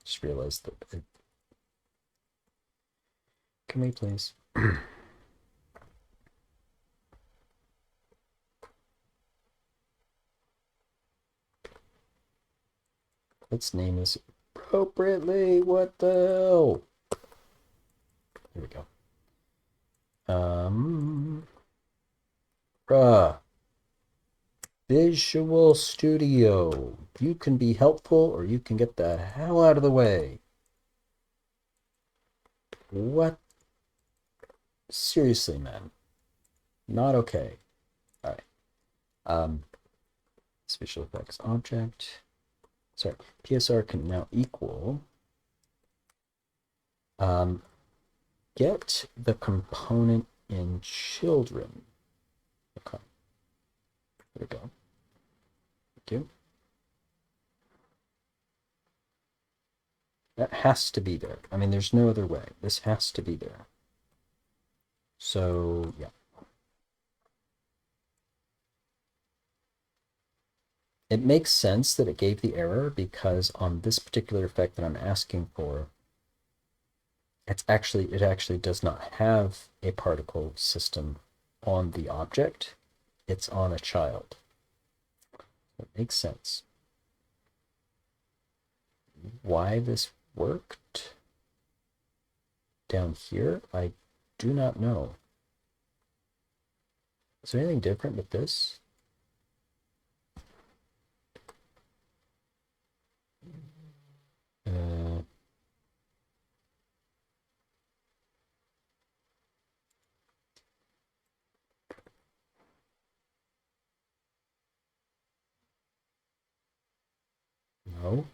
Just realized that. Can we please? Let's name this appropriately. What the hell? Here we go. Bruh. Visual Studio. You can be helpful or you can get the hell out of the way. What? Seriously, man. Not okay. All right. Special effects object. Sorry. PSR can now equal. Get the component in children. Okay. There we go. Thank you. That has to be there. I mean, there's no other way. This has to be there. So, yeah. It makes sense that it gave the error because on this particular effect that I'm asking for, it actually does not have a particle system on the object. It's on a child. It makes sense. Why this worked down here, I do not know. Is there anything different with this? No.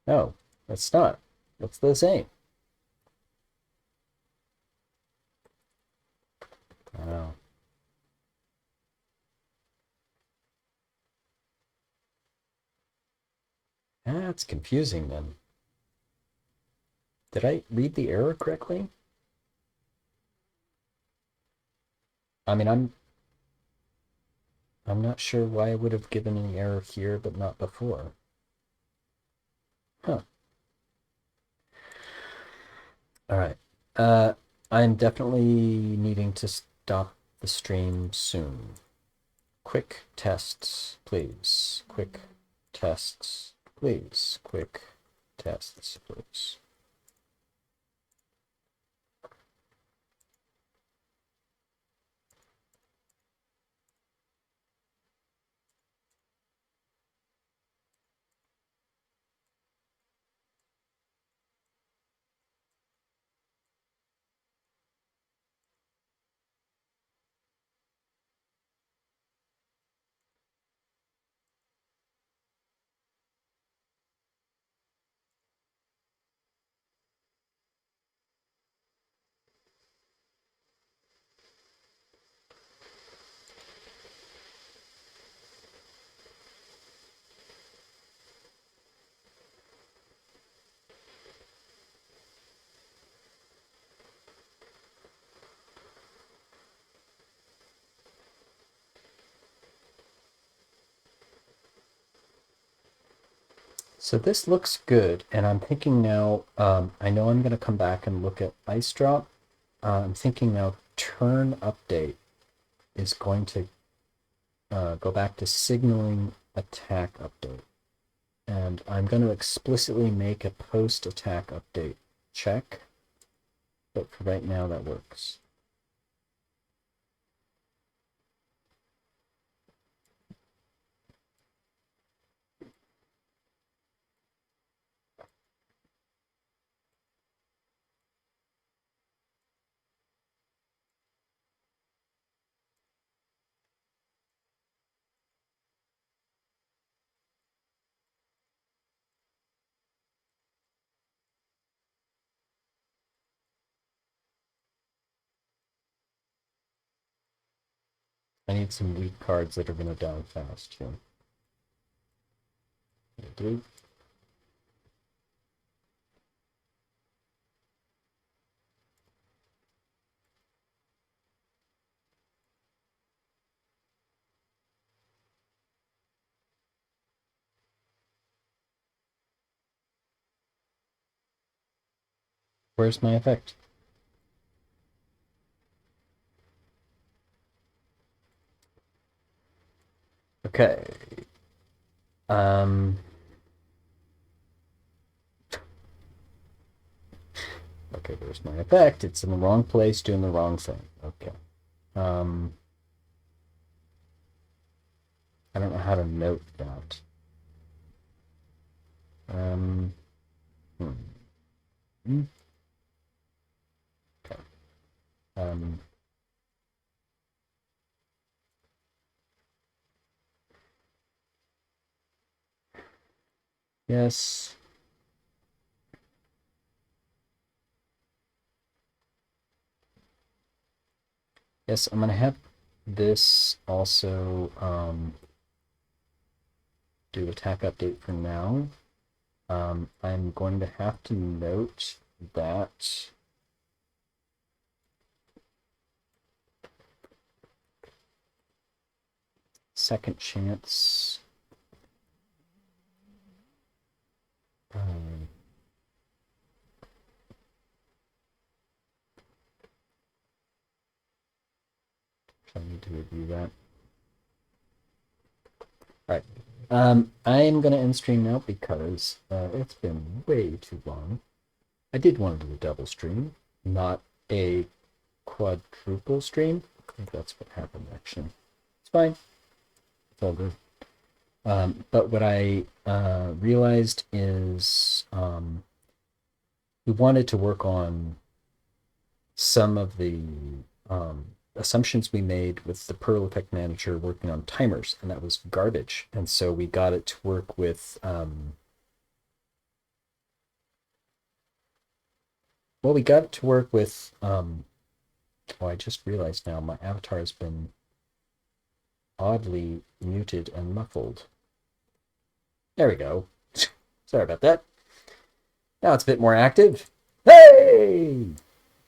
No, that's not. That's the same. Oh. That's confusing then. Did I read the error correctly? I mean, I'm not sure why I would have given an error here but not before. Huh. All right. I'm definitely needing to stop the stream soon. Quick tests, please. Quick tests, please. Quick tests, please. So this looks good, and I'm thinking now, I know I'm going to come back and look at ice drop. I'm thinking now turn update is going to go back to signaling attack update. And I'm going to explicitly make a post attack update check, but for right now that works. I need some weak cards that are going to down fast here. Do. Where's my effect? Okay. Um. Okay, there's my effect. It's in the wrong place, doing the wrong thing. Okay. Um. I don't know how to note that. Um. Hmm. Okay. Um. Yes. Yes, I'm gonna have this also do attack update for now. I'm going to have to note that second chance. Um, I need to review that. All right. I am going to end stream now because it's been way too long. I did want to do a double stream, not a quadruple stream. I think that's what happened, actually. It's fine. It's all good. But what I realized is we wanted to work on some of the assumptions we made with the Perl Effect Manager working on timers, and that was garbage. And so we got it to work with, well, we got it to work with, oh, I just realized now my avatar has been oddly muted and muffled. There we go. Sorry about that. Now it's a bit more active. Hey!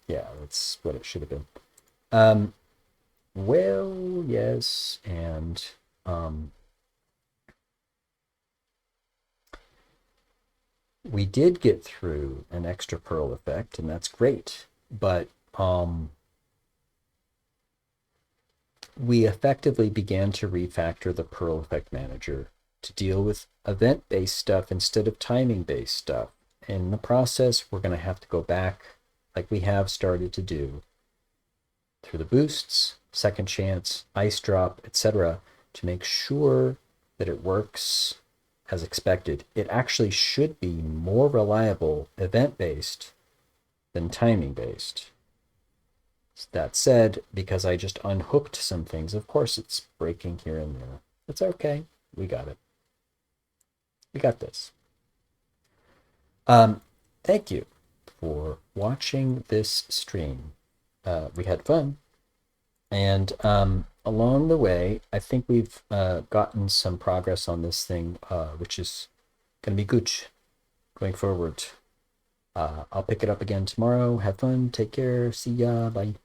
Yeah, that's what it should have been. Well, yes, and we did get through an extra Perl effect, and that's great. But we effectively began to refactor the Perl effect manager to deal with event-based stuff instead of timing-based stuff. In the process, we're going to have to go back, like we have started to do, through the boosts, second chance, ice drop, etc., to make sure that it works as expected. It actually should be more reliable event-based than timing-based. That said, because I just unhooked some things, of course it's breaking here and there. It's okay. We got it. We got this. Thank you for watching this stream. We had fun. And along the way, I think we've gotten some progress on this thing, which is going to be good going forward. I'll pick it up again tomorrow. Have fun. Take care. See ya. Bye.